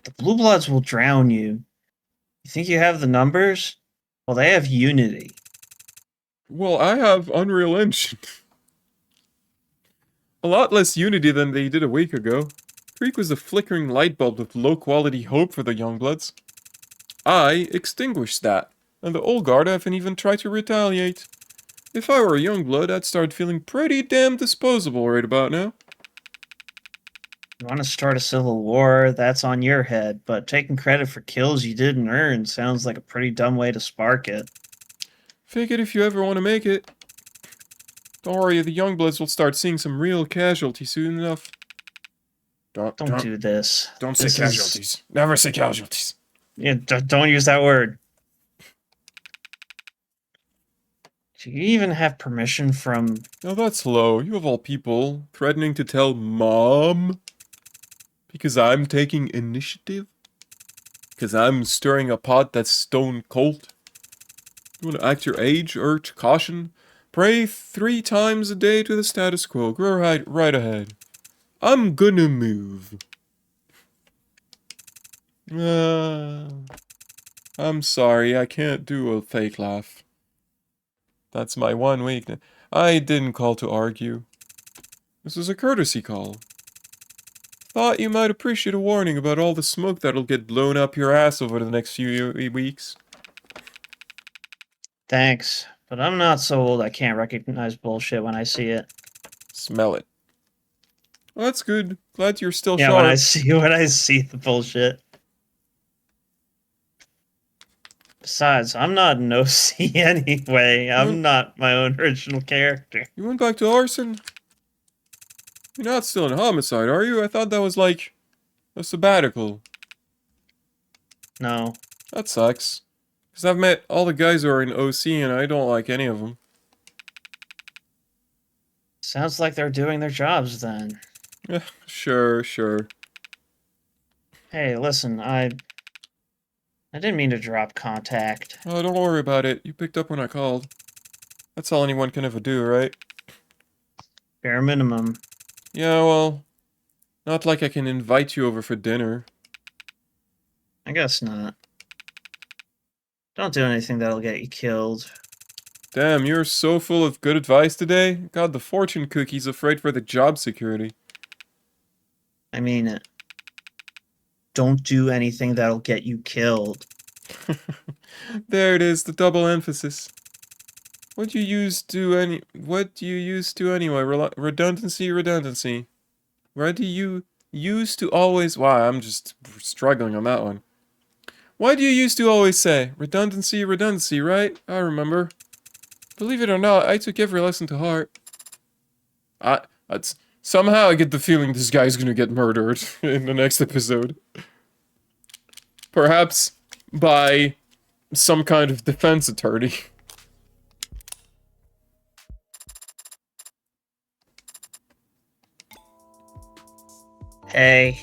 The Blue Bloods will drown you. You think you have the numbers? Well, they have Unity. Well, I have Unreal Engine. A lot less Unity than they did a week ago. Creek was a flickering light bulb with low-quality hope for the Youngbloods. I extinguished that, and the old guard haven't even tried to retaliate. If I were a Youngblood, I'd start feeling pretty damn disposable right about now. You want to start a civil war, that's on your head, but taking credit for kills you didn't earn sounds like a pretty dumb way to spark it. Fake it if you ever want to make it. Don't worry, the Youngbloods will start seeing some real casualties soon enough. Don't do this. Don't say This is- casualties. Never say casualties. Yeah, don't use that word. Do you even have permission from... Now that's low. You of all people threatening to tell Mom? Because I'm taking initiative? Because I'm stirring a pot that's stone cold? You want to act your age, urge caution? Pray 3 times a day to the status quo. Go right ahead. I'm gonna move. I'm sorry, I can't do a fake laugh. That's my one weakness. I didn't call to argue. This was a courtesy call. Thought you might appreciate a warning about all the smoke that'll get blown up your ass over the next few weeks. Thanks, but I'm not so old I can't recognize bullshit when I see it. Smell it. Well, that's good. Glad you're still Yeah, sharp. when I see the bullshit. Besides, I'm not an OC anyway. I'm not my own original character. You went back to arson? You're not still in homicide, are you? I thought that was like a sabbatical. No. That sucks. Because I've met all the guys who are in OC and I don't like any of them. Sounds like they're doing their jobs then. Yeah, sure. Hey, listen, I didn't mean to drop contact. Oh, don't worry about it. You picked up when I called. That's all anyone can ever do, right? Bare minimum. Yeah, well, not like I can invite you over for dinner. I guess not. Don't do anything that'll get you killed. Damn, you're so full of good advice today. God, the fortune cookie's afraid for the job security. I mean it. Don't do anything that'll get you killed. There it is, the double emphasis. What do you use to anyway? Redundancy. Why do you used to always... Wow, I'm just struggling on that one. Why do you used to always say redundancy, right? I remember. Believe it or not, I took every lesson to heart. Somehow I get the feeling this guy's gonna get murdered in the next episode. Perhaps by some kind of defense attorney. Hey.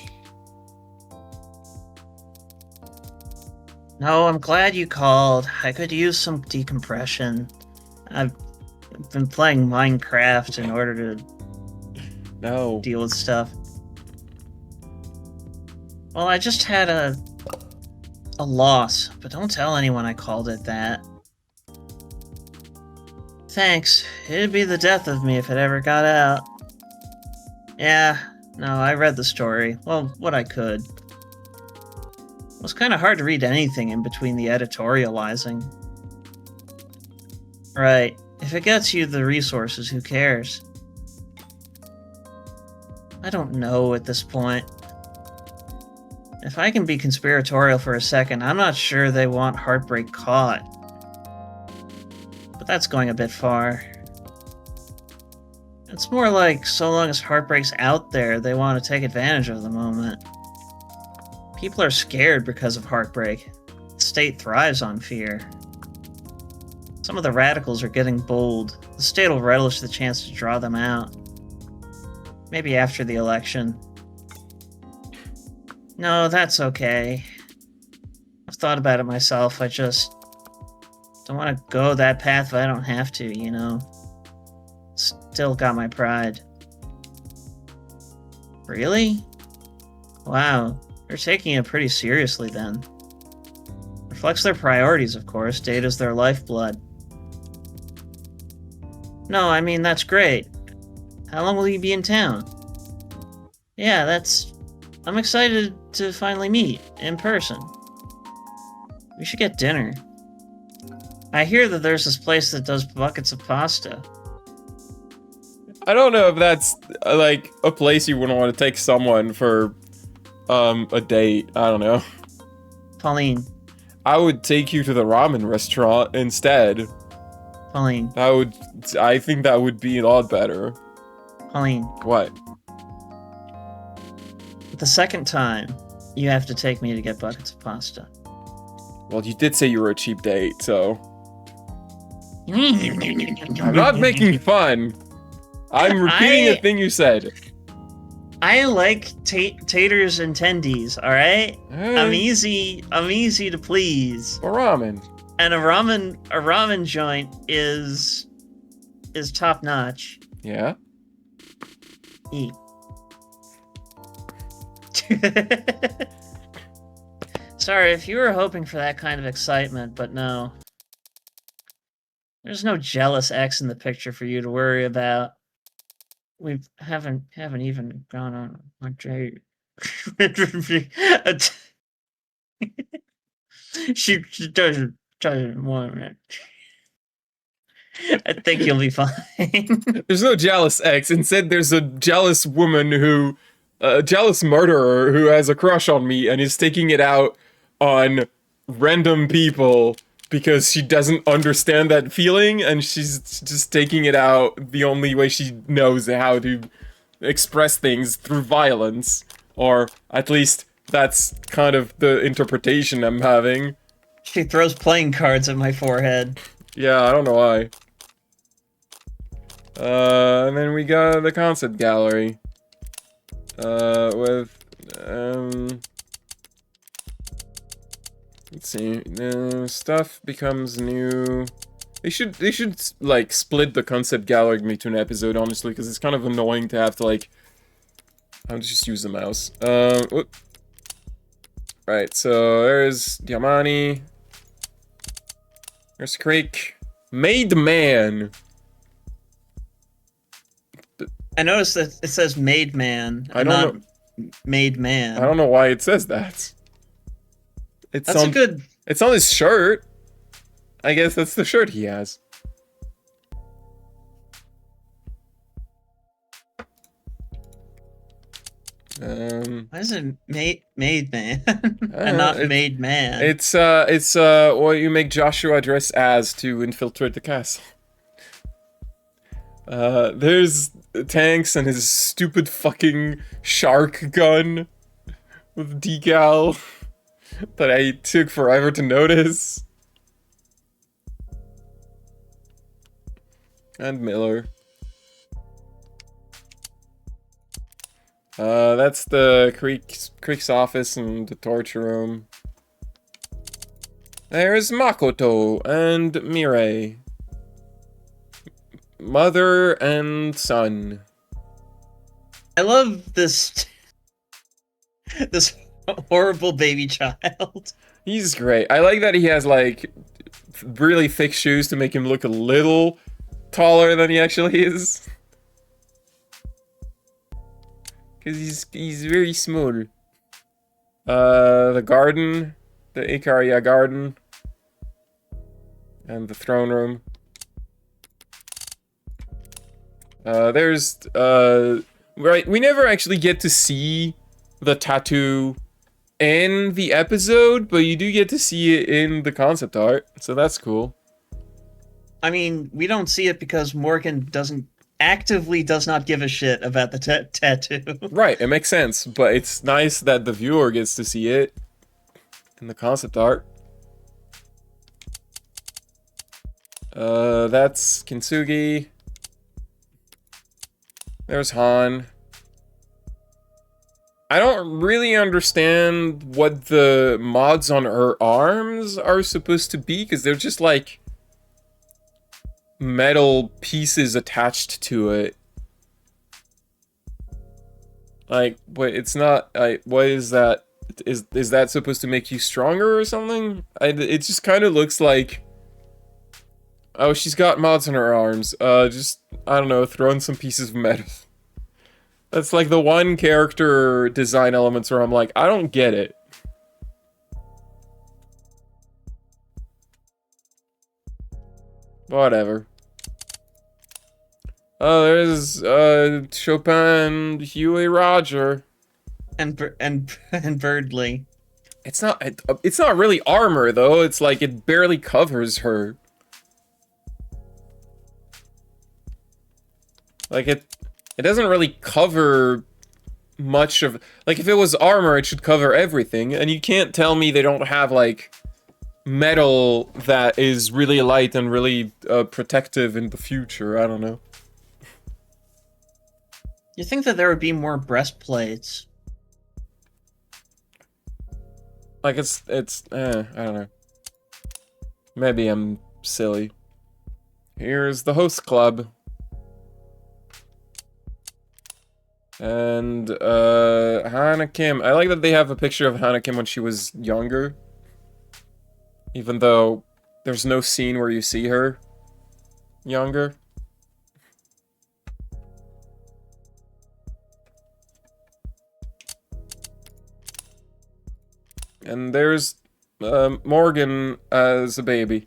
No, I'm glad you called. I could use some decompression. I've been playing Minecraft in order to No. deal with stuff. Well, I just had a loss, but don't tell anyone I called it that. Thanks. It'd be the death of me if it ever got out. Yeah, no, I read the story. Well, what I could. It was kind of hard to read anything in between the editorializing. Right. If it gets you the resources, who cares? I don't know at this point. If I can be conspiratorial for a second, I'm not sure they want Heartbreak caught. But that's going a bit far. It's more like, so long as Heartbreak's out there, they want to take advantage of the moment. People are scared because of Heartbreak. The state thrives on fear. Some of the radicals are getting bold. The state will relish the chance to draw them out. Maybe after the election. No, that's okay. I've thought about it myself. I just don't want to go that path if I don't have to, you know? Still got my pride. Really? Wow, they're taking it pretty seriously then. Reflects their priorities, of course. Data's their lifeblood. No, I mean, that's great. How long will you be in town? Yeah, I'm excited to finally meet in person. We should get dinner. I hear that there's this place that does buckets of pasta. I don't know if that's like a place you wouldn't want to take someone for a date. I don't know. Pauline. I would take you to the ramen restaurant instead. Pauline. I think that would be a lot better. Pauline. What? The second time, you have to take me to get buckets of pasta. Well, you did say you were a cheap date, so... I'm not making fun. I'm repeating a thing you said. I like taters and tendies, alright? I'm easy to please. Or ramen. And a ramen joint is top notch. Yeah? Eat. Sorry, if you were hoping for that kind of excitement, but no. There's no jealous ex in the picture for you to worry about. We haven't even gone on a date. she doesn't want it. I think you'll be fine. There's no jealous ex. Instead, there's a jealous woman a jealous murderer who has a crush on me and is taking it out on random people because she doesn't understand that feeling and she's just taking it out the only way she knows how to express things, through violence. Or at least that's kind of the interpretation I'm having. She throws playing cards at my forehead. Yeah, I don't know why. And then we got the concept gallery. With, let's see, stuff becomes new. They should, like, split the concept gallery into an episode, honestly, because it's kind of annoying to have to, like, I'll just use the mouse. Whoop. Right, so there's Diamani. There's Creek. Made Man. I noticed that it says Made Man, not Made Man. I don't know why it says that. It's It's on his shirt. I guess that's the shirt he has. Why is it Made Man and not Made Man? It's what you make Joshua dress as to infiltrate the castle. There's Tanks and his stupid fucking shark gun with decal that I took forever to notice. And Miller. That's the Creek's office and the torture room. There's Makoto and Mirai. Mother and son. I love this horrible baby child. He's great. I like that he has, like, really thick shoes to make him look a little taller than he actually is. Because he's very small. The garden, the Ikaria garden, and the throne room. Right, we never actually get to see the tattoo in the episode, but you do get to see it in the concept art, so that's cool. I mean, we don't see it because Morgan does not give a shit about the tattoo. Right, it makes sense, but it's nice that the viewer gets to see it in the concept art. That's Kintsugi. There's Han. I don't really understand what the mods on her arms are supposed to be, because they're just like metal pieces attached to it. Like, wait, it's not, what is that? Is that supposed to make you stronger or something? It just kind of looks like, oh, she's got mods on her arms. Just, I don't know, throwing some pieces of metal. That's like the one character design elements where I'm like, I don't get it. Whatever. Oh, there's Chopin, Huey, Roger, and Birdly. It's not really armor though. It's like it barely covers her. Like it doesn't really cover much of, like, if it was armor, it should cover everything, and you can't tell me they don't have like metal that is really light and really protective in the future. I don't know. You think that there would be more breastplates? Like I don't know. Maybe I'm silly. Here's the host club. And Hana Kim. I like that they have a picture of Hana Kim when she was younger. Even though there's no scene where you see her younger. And there's Morgan as a baby.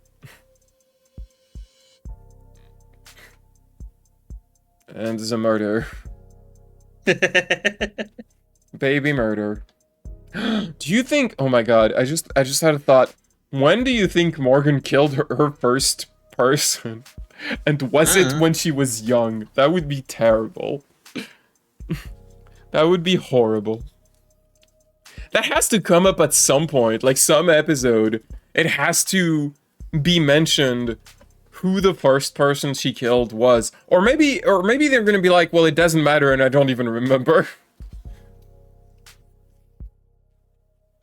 And as a murder. Baby murder. Do you think, oh my god, I just had a thought. When do you think Morgan killed her first person? And was it when she was young? That would be terrible. That would be horrible. That has to come up at some point, like some episode. It has to be mentioned who the first person she killed was. Or maybe they're gonna be like, well, it doesn't matter and I don't even remember.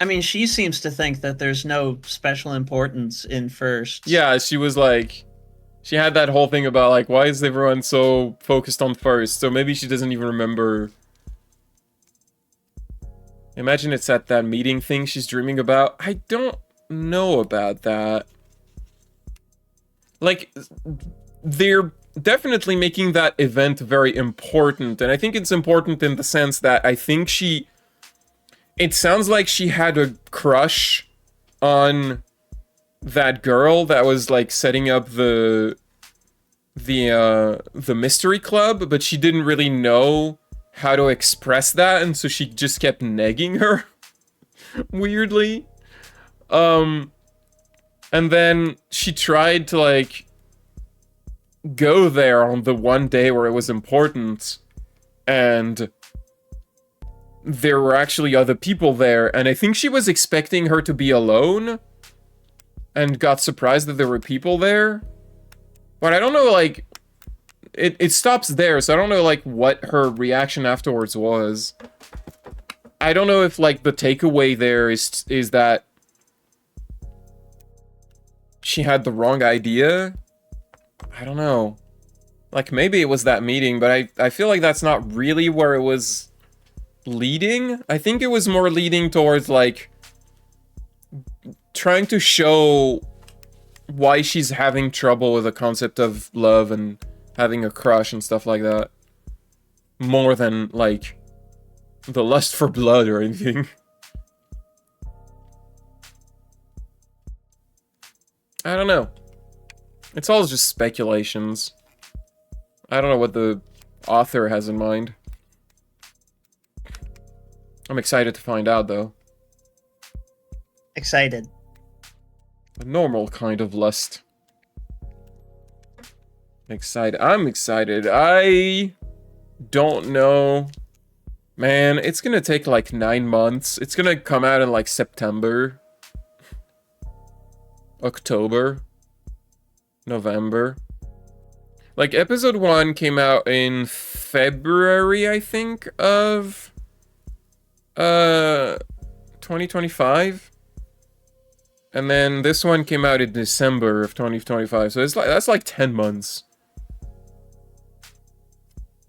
I mean, she seems to think that there's no special importance in first. Yeah, she was like, she had that whole thing about like, why is everyone so focused on first? So maybe she doesn't even remember. Imagine it's at that meeting thing she's dreaming about. I don't know about that. Like, they're definitely making that event very important, and I think it's important in the sense that I think it sounds like she had a crush on that girl that was like setting up the mystery club, but she didn't really know how to express that, and so she just kept negging her. Weirdly. And then she tried to, like, go there on the one day where it was important, and there were actually other people there, and I think she was expecting her to be alone, and got surprised that there were people there. But I don't know, like, it stops there, so I don't know, like, what her reaction afterwards was. I don't know if, like, the takeaway there is that she had the wrong idea. I don't know. Like, maybe it was that meeting, but I feel like that's not really where it was leading. I think it was more leading towards, like, trying to show why she's having trouble with the concept of love and having a crush and stuff like that. More than, like, the lust for blood or anything. I don't know. It's all just speculations. I don't know what the author has in mind. I'm excited to find out, though. Excited. A normal kind of lust. Excited. I'm excited. I don't know. Man, it's gonna take like 9 months. It's gonna come out in like September. October. November. Like, episode 1 came out in February, I think, of 2025. And then this one came out in December of 2025. So it's like that's like 10 months.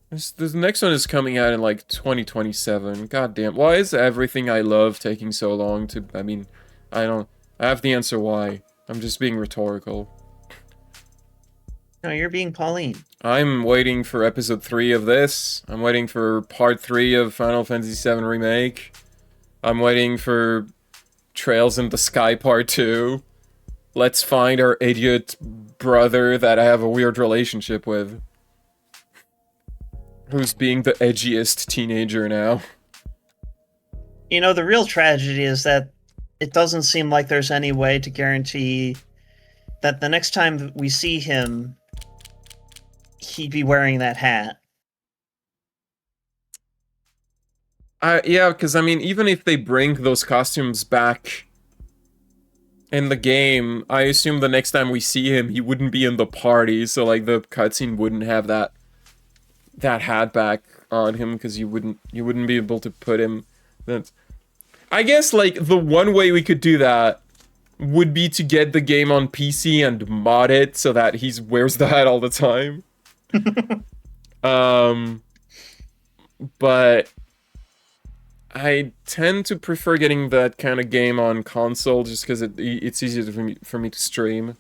This next one is coming out in like 2027. God damn. Why is everything I love taking so long to... I mean, I have the answer why. I'm just being rhetorical. No, you're being Pauline. I'm waiting for episode 3 of this. I'm waiting for part 3 of Final Fantasy VII Remake. I'm waiting for Trails in the Sky part 2. Let's find our idiot brother that I have a weird relationship with. Who's being the edgiest teenager now. You know, the real tragedy is that it doesn't seem like there's any way to guarantee that the next time we see him, he'd be wearing that hat. Yeah, because I mean, even if they bring those costumes back in the game, I assume the next time we see him, he wouldn't be in the party, so like the cutscene wouldn't have that hat back on him, because you wouldn't be able to put him. I guess like the one way we could do that would be to get the game on PC and mod it so that he wears the hat all the time. But I tend to prefer getting that kind of game on console just because it's easier for me to stream.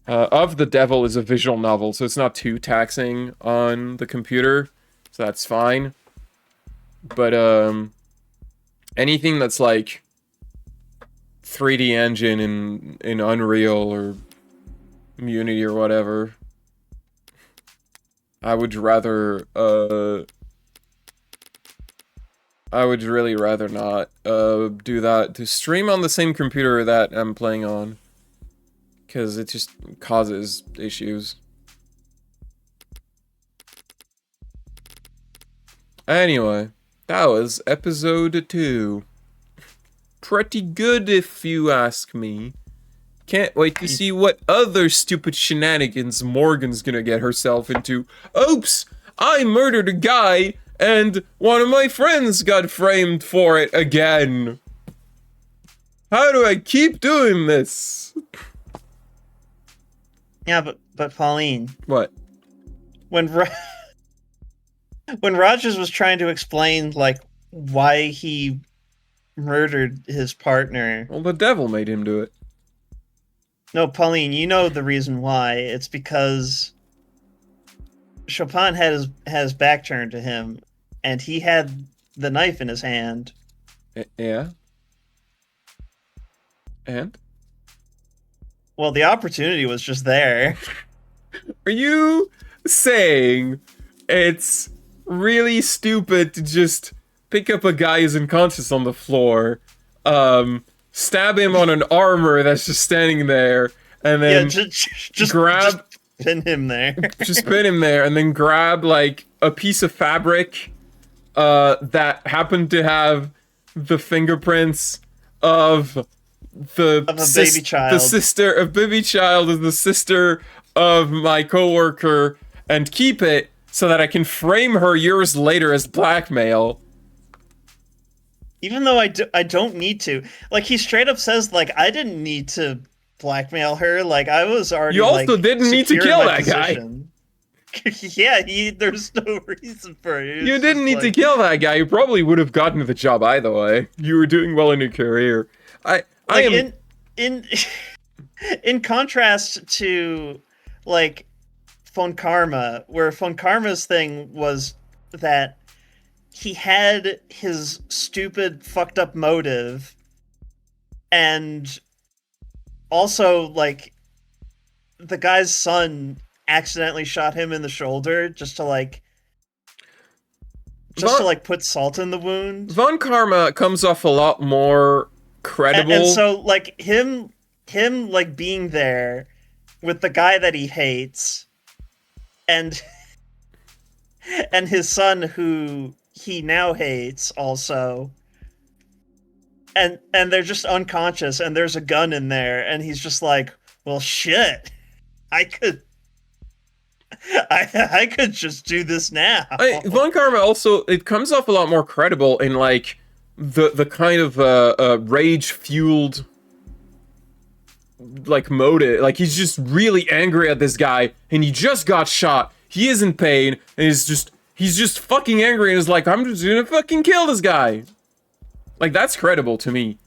Of the Devil is a visual novel, so it's not too taxing on the computer, so that's fine. But anything that's like 3D engine in Unreal or Unity or whatever, I would really rather not do that to stream on the same computer that I'm playing on, because it just causes issues. Anyway, that was episode 2. Pretty good if you ask me. Can't wait to see what other stupid shenanigans Morgan's gonna get herself into. Oops! I murdered a guy, and one of my friends got framed for it again. How do I keep doing this? Yeah, but Pauline, What? when Rogers was trying to explain like why he murdered his partner. Well, the devil made him do it. No, Pauline, you know the reason why. It's because Chopin had his back turned to him, and he had the knife in his hand. Yeah? And? Well, the opportunity was just there. Are you saying it's really stupid to just pick up a guy who's unconscious on the floor, stab him on an armor that's just standing there, and then just grab... just pin him there. Just pin him there, and then grab, like, a piece of fabric that happened to have the fingerprints of the baby child. The sister of baby child is the sister of my coworker, and keep it so that I can frame her years later as blackmail. Even though I don't need to. Like, he straight up says, like, I didn't need to blackmail her. Like, I was already, You also didn't need to secure in kill my that guy. position. Yeah, there's no reason for it. You didn't need to kill that guy. You probably would have gotten the job either way. You were doing well in your career. I am... in contrast to, like, Von Karma, where Von Karma's thing was that he had his stupid, fucked up motive, and also, like, the guy's son accidentally shot him in the shoulder just to put salt in the wound. Von Karma comes off a lot more credible. And so, like, him like being there with the guy that he hates, and his son who he now hates also, and they're just unconscious, and there's a gun in there, and he's just like, well, shit, I could just do this now. Von Karma also, it comes off a lot more credible in, like, the kind of rage fueled, like, motive. Like, he's just really angry at this guy, and he just got shot. He is in pain, and he's just fucking angry, and is like, I'm just gonna fucking kill this guy. Like, that's credible to me.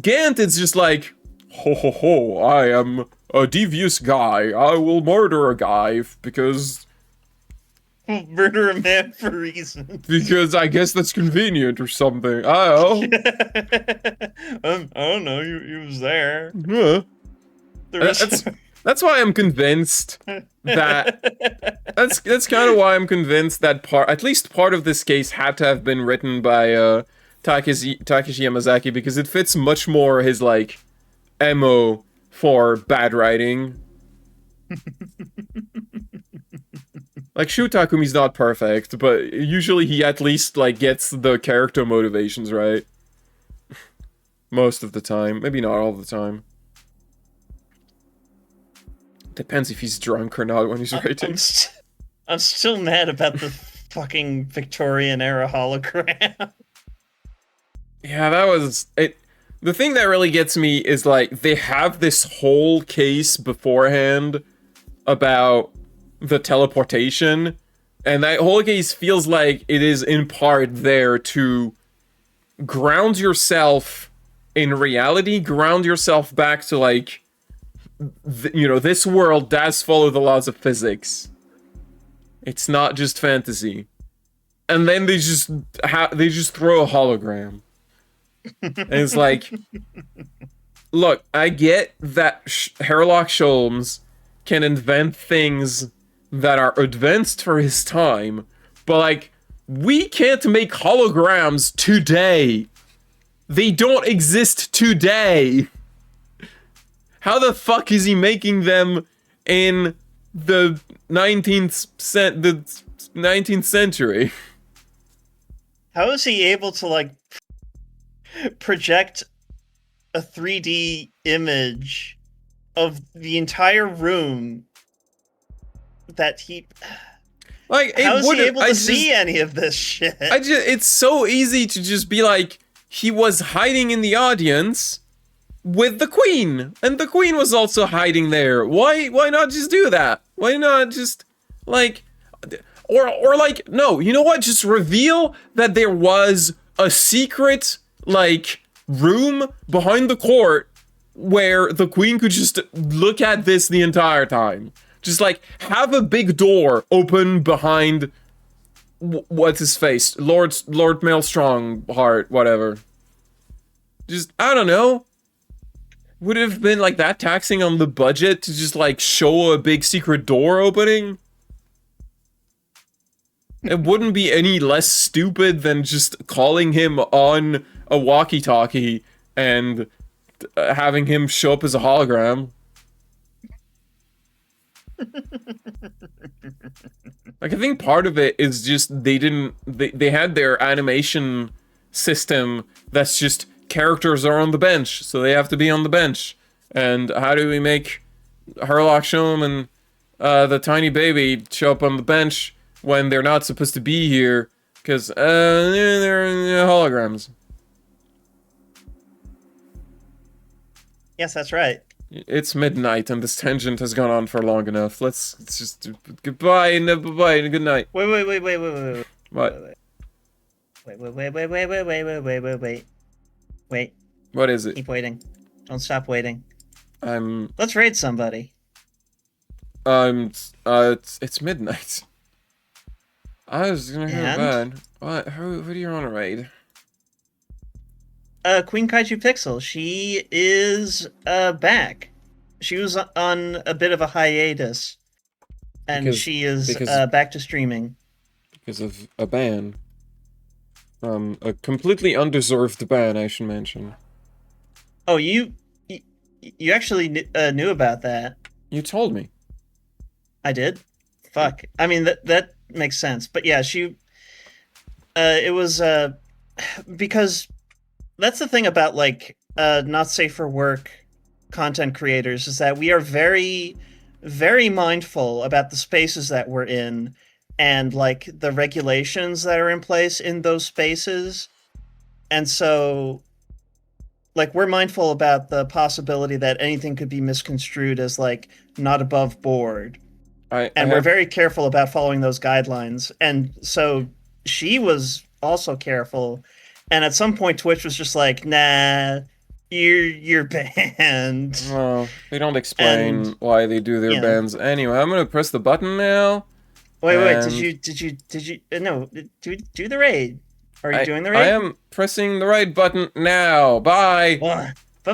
Gant is just like, ho ho ho, I am a devious guy. I will murder a guy because Murder a man for reasons. because I guess that's convenient or something. I I don't know. He was there. don't know. There was- That's why I'm convinced that that's kind of why I'm convinced that at least part of this case had to have been written by Takeshi Yamazaki, because it fits much more his, like, MO for bad writing. Like, Shu Takumi's not perfect, but usually he at least, like, gets the character motivations right. Most of the time. Maybe not all the time. Depends if he's drunk or not when he's writing. I'm still mad about the fucking Victorian era hologram. Yeah, that was it. The thing that really gets me is, like, they have this whole case beforehand about the teleportation, and that whole case feels like it is in part there to ground yourself in reality, ground yourself back to, like, this world does follow the laws of physics. It's not just fantasy. And then they just throw a hologram. And it's like, look, I get that Herlock Sholmes can invent things that are advanced for his time, but, like, we can't make holograms today. They don't exist today. How the fuck is he making them in the 19th century? How is he able to, like, project a 3D image of the entire room that he... Like, How is he able to see any of this shit? It's so easy to just be like, he was hiding in the audience with the Queen, and the Queen was also hiding there. Why not just do that? Why not just, like, or like, no, you know what? Just reveal that there was a secret, like, room behind the court where the Queen could just look at this the entire time. Just, like, have a big door open behind what's his face? Lord Maelstrongheart, whatever. Just, I don't know. Would it have been, like, that taxing on the budget to just, like, show a big secret door opening? It wouldn't be any less stupid than just calling him on a walkie-talkie and having him show up as a hologram. Like, I think part of it is just they had their animation system that's just characters are on the bench, so they have to be on the bench. And how do we make Herlock Sholmes and the tiny baby show up on the bench when they're not supposed to be here? Because they're holograms. Yes, that's right. It's midnight and this tangent has gone on for long enough. Let's just goodbye and good night. Wait. What? Wait. What is it? Keep waiting. Don't stop waiting. I'm Let's raid somebody. it's midnight. I was gonna go to And? bed. What? Who do you want to raid? Queen Kaiju Pixel. She is back. She was on a bit of a hiatus, and Because- she is because- back to streaming. Because of a ban. A completely undeserved ban, I should mention. Oh, you actually knew about that. You told me. I did. Fuck. I mean that makes sense. But yeah, she. It was because that's the thing about like not safe for work content creators is that we are very, very mindful about the spaces that we're in and like the regulations that are in place in those spaces, and so like we're mindful about the possibility that anything could be misconstrued as like not above board. And we're very careful about following those guidelines. And so she was also careful. And at some point, Twitch was just like, "Nah, you're banned." Well, they don't explain And, why they do their you know. bans. Anyway, I'm gonna press the button now. Wait, And- did you? No, do the raid. Are you doing the raid? I am pressing the right button now. Bye. Bye bye.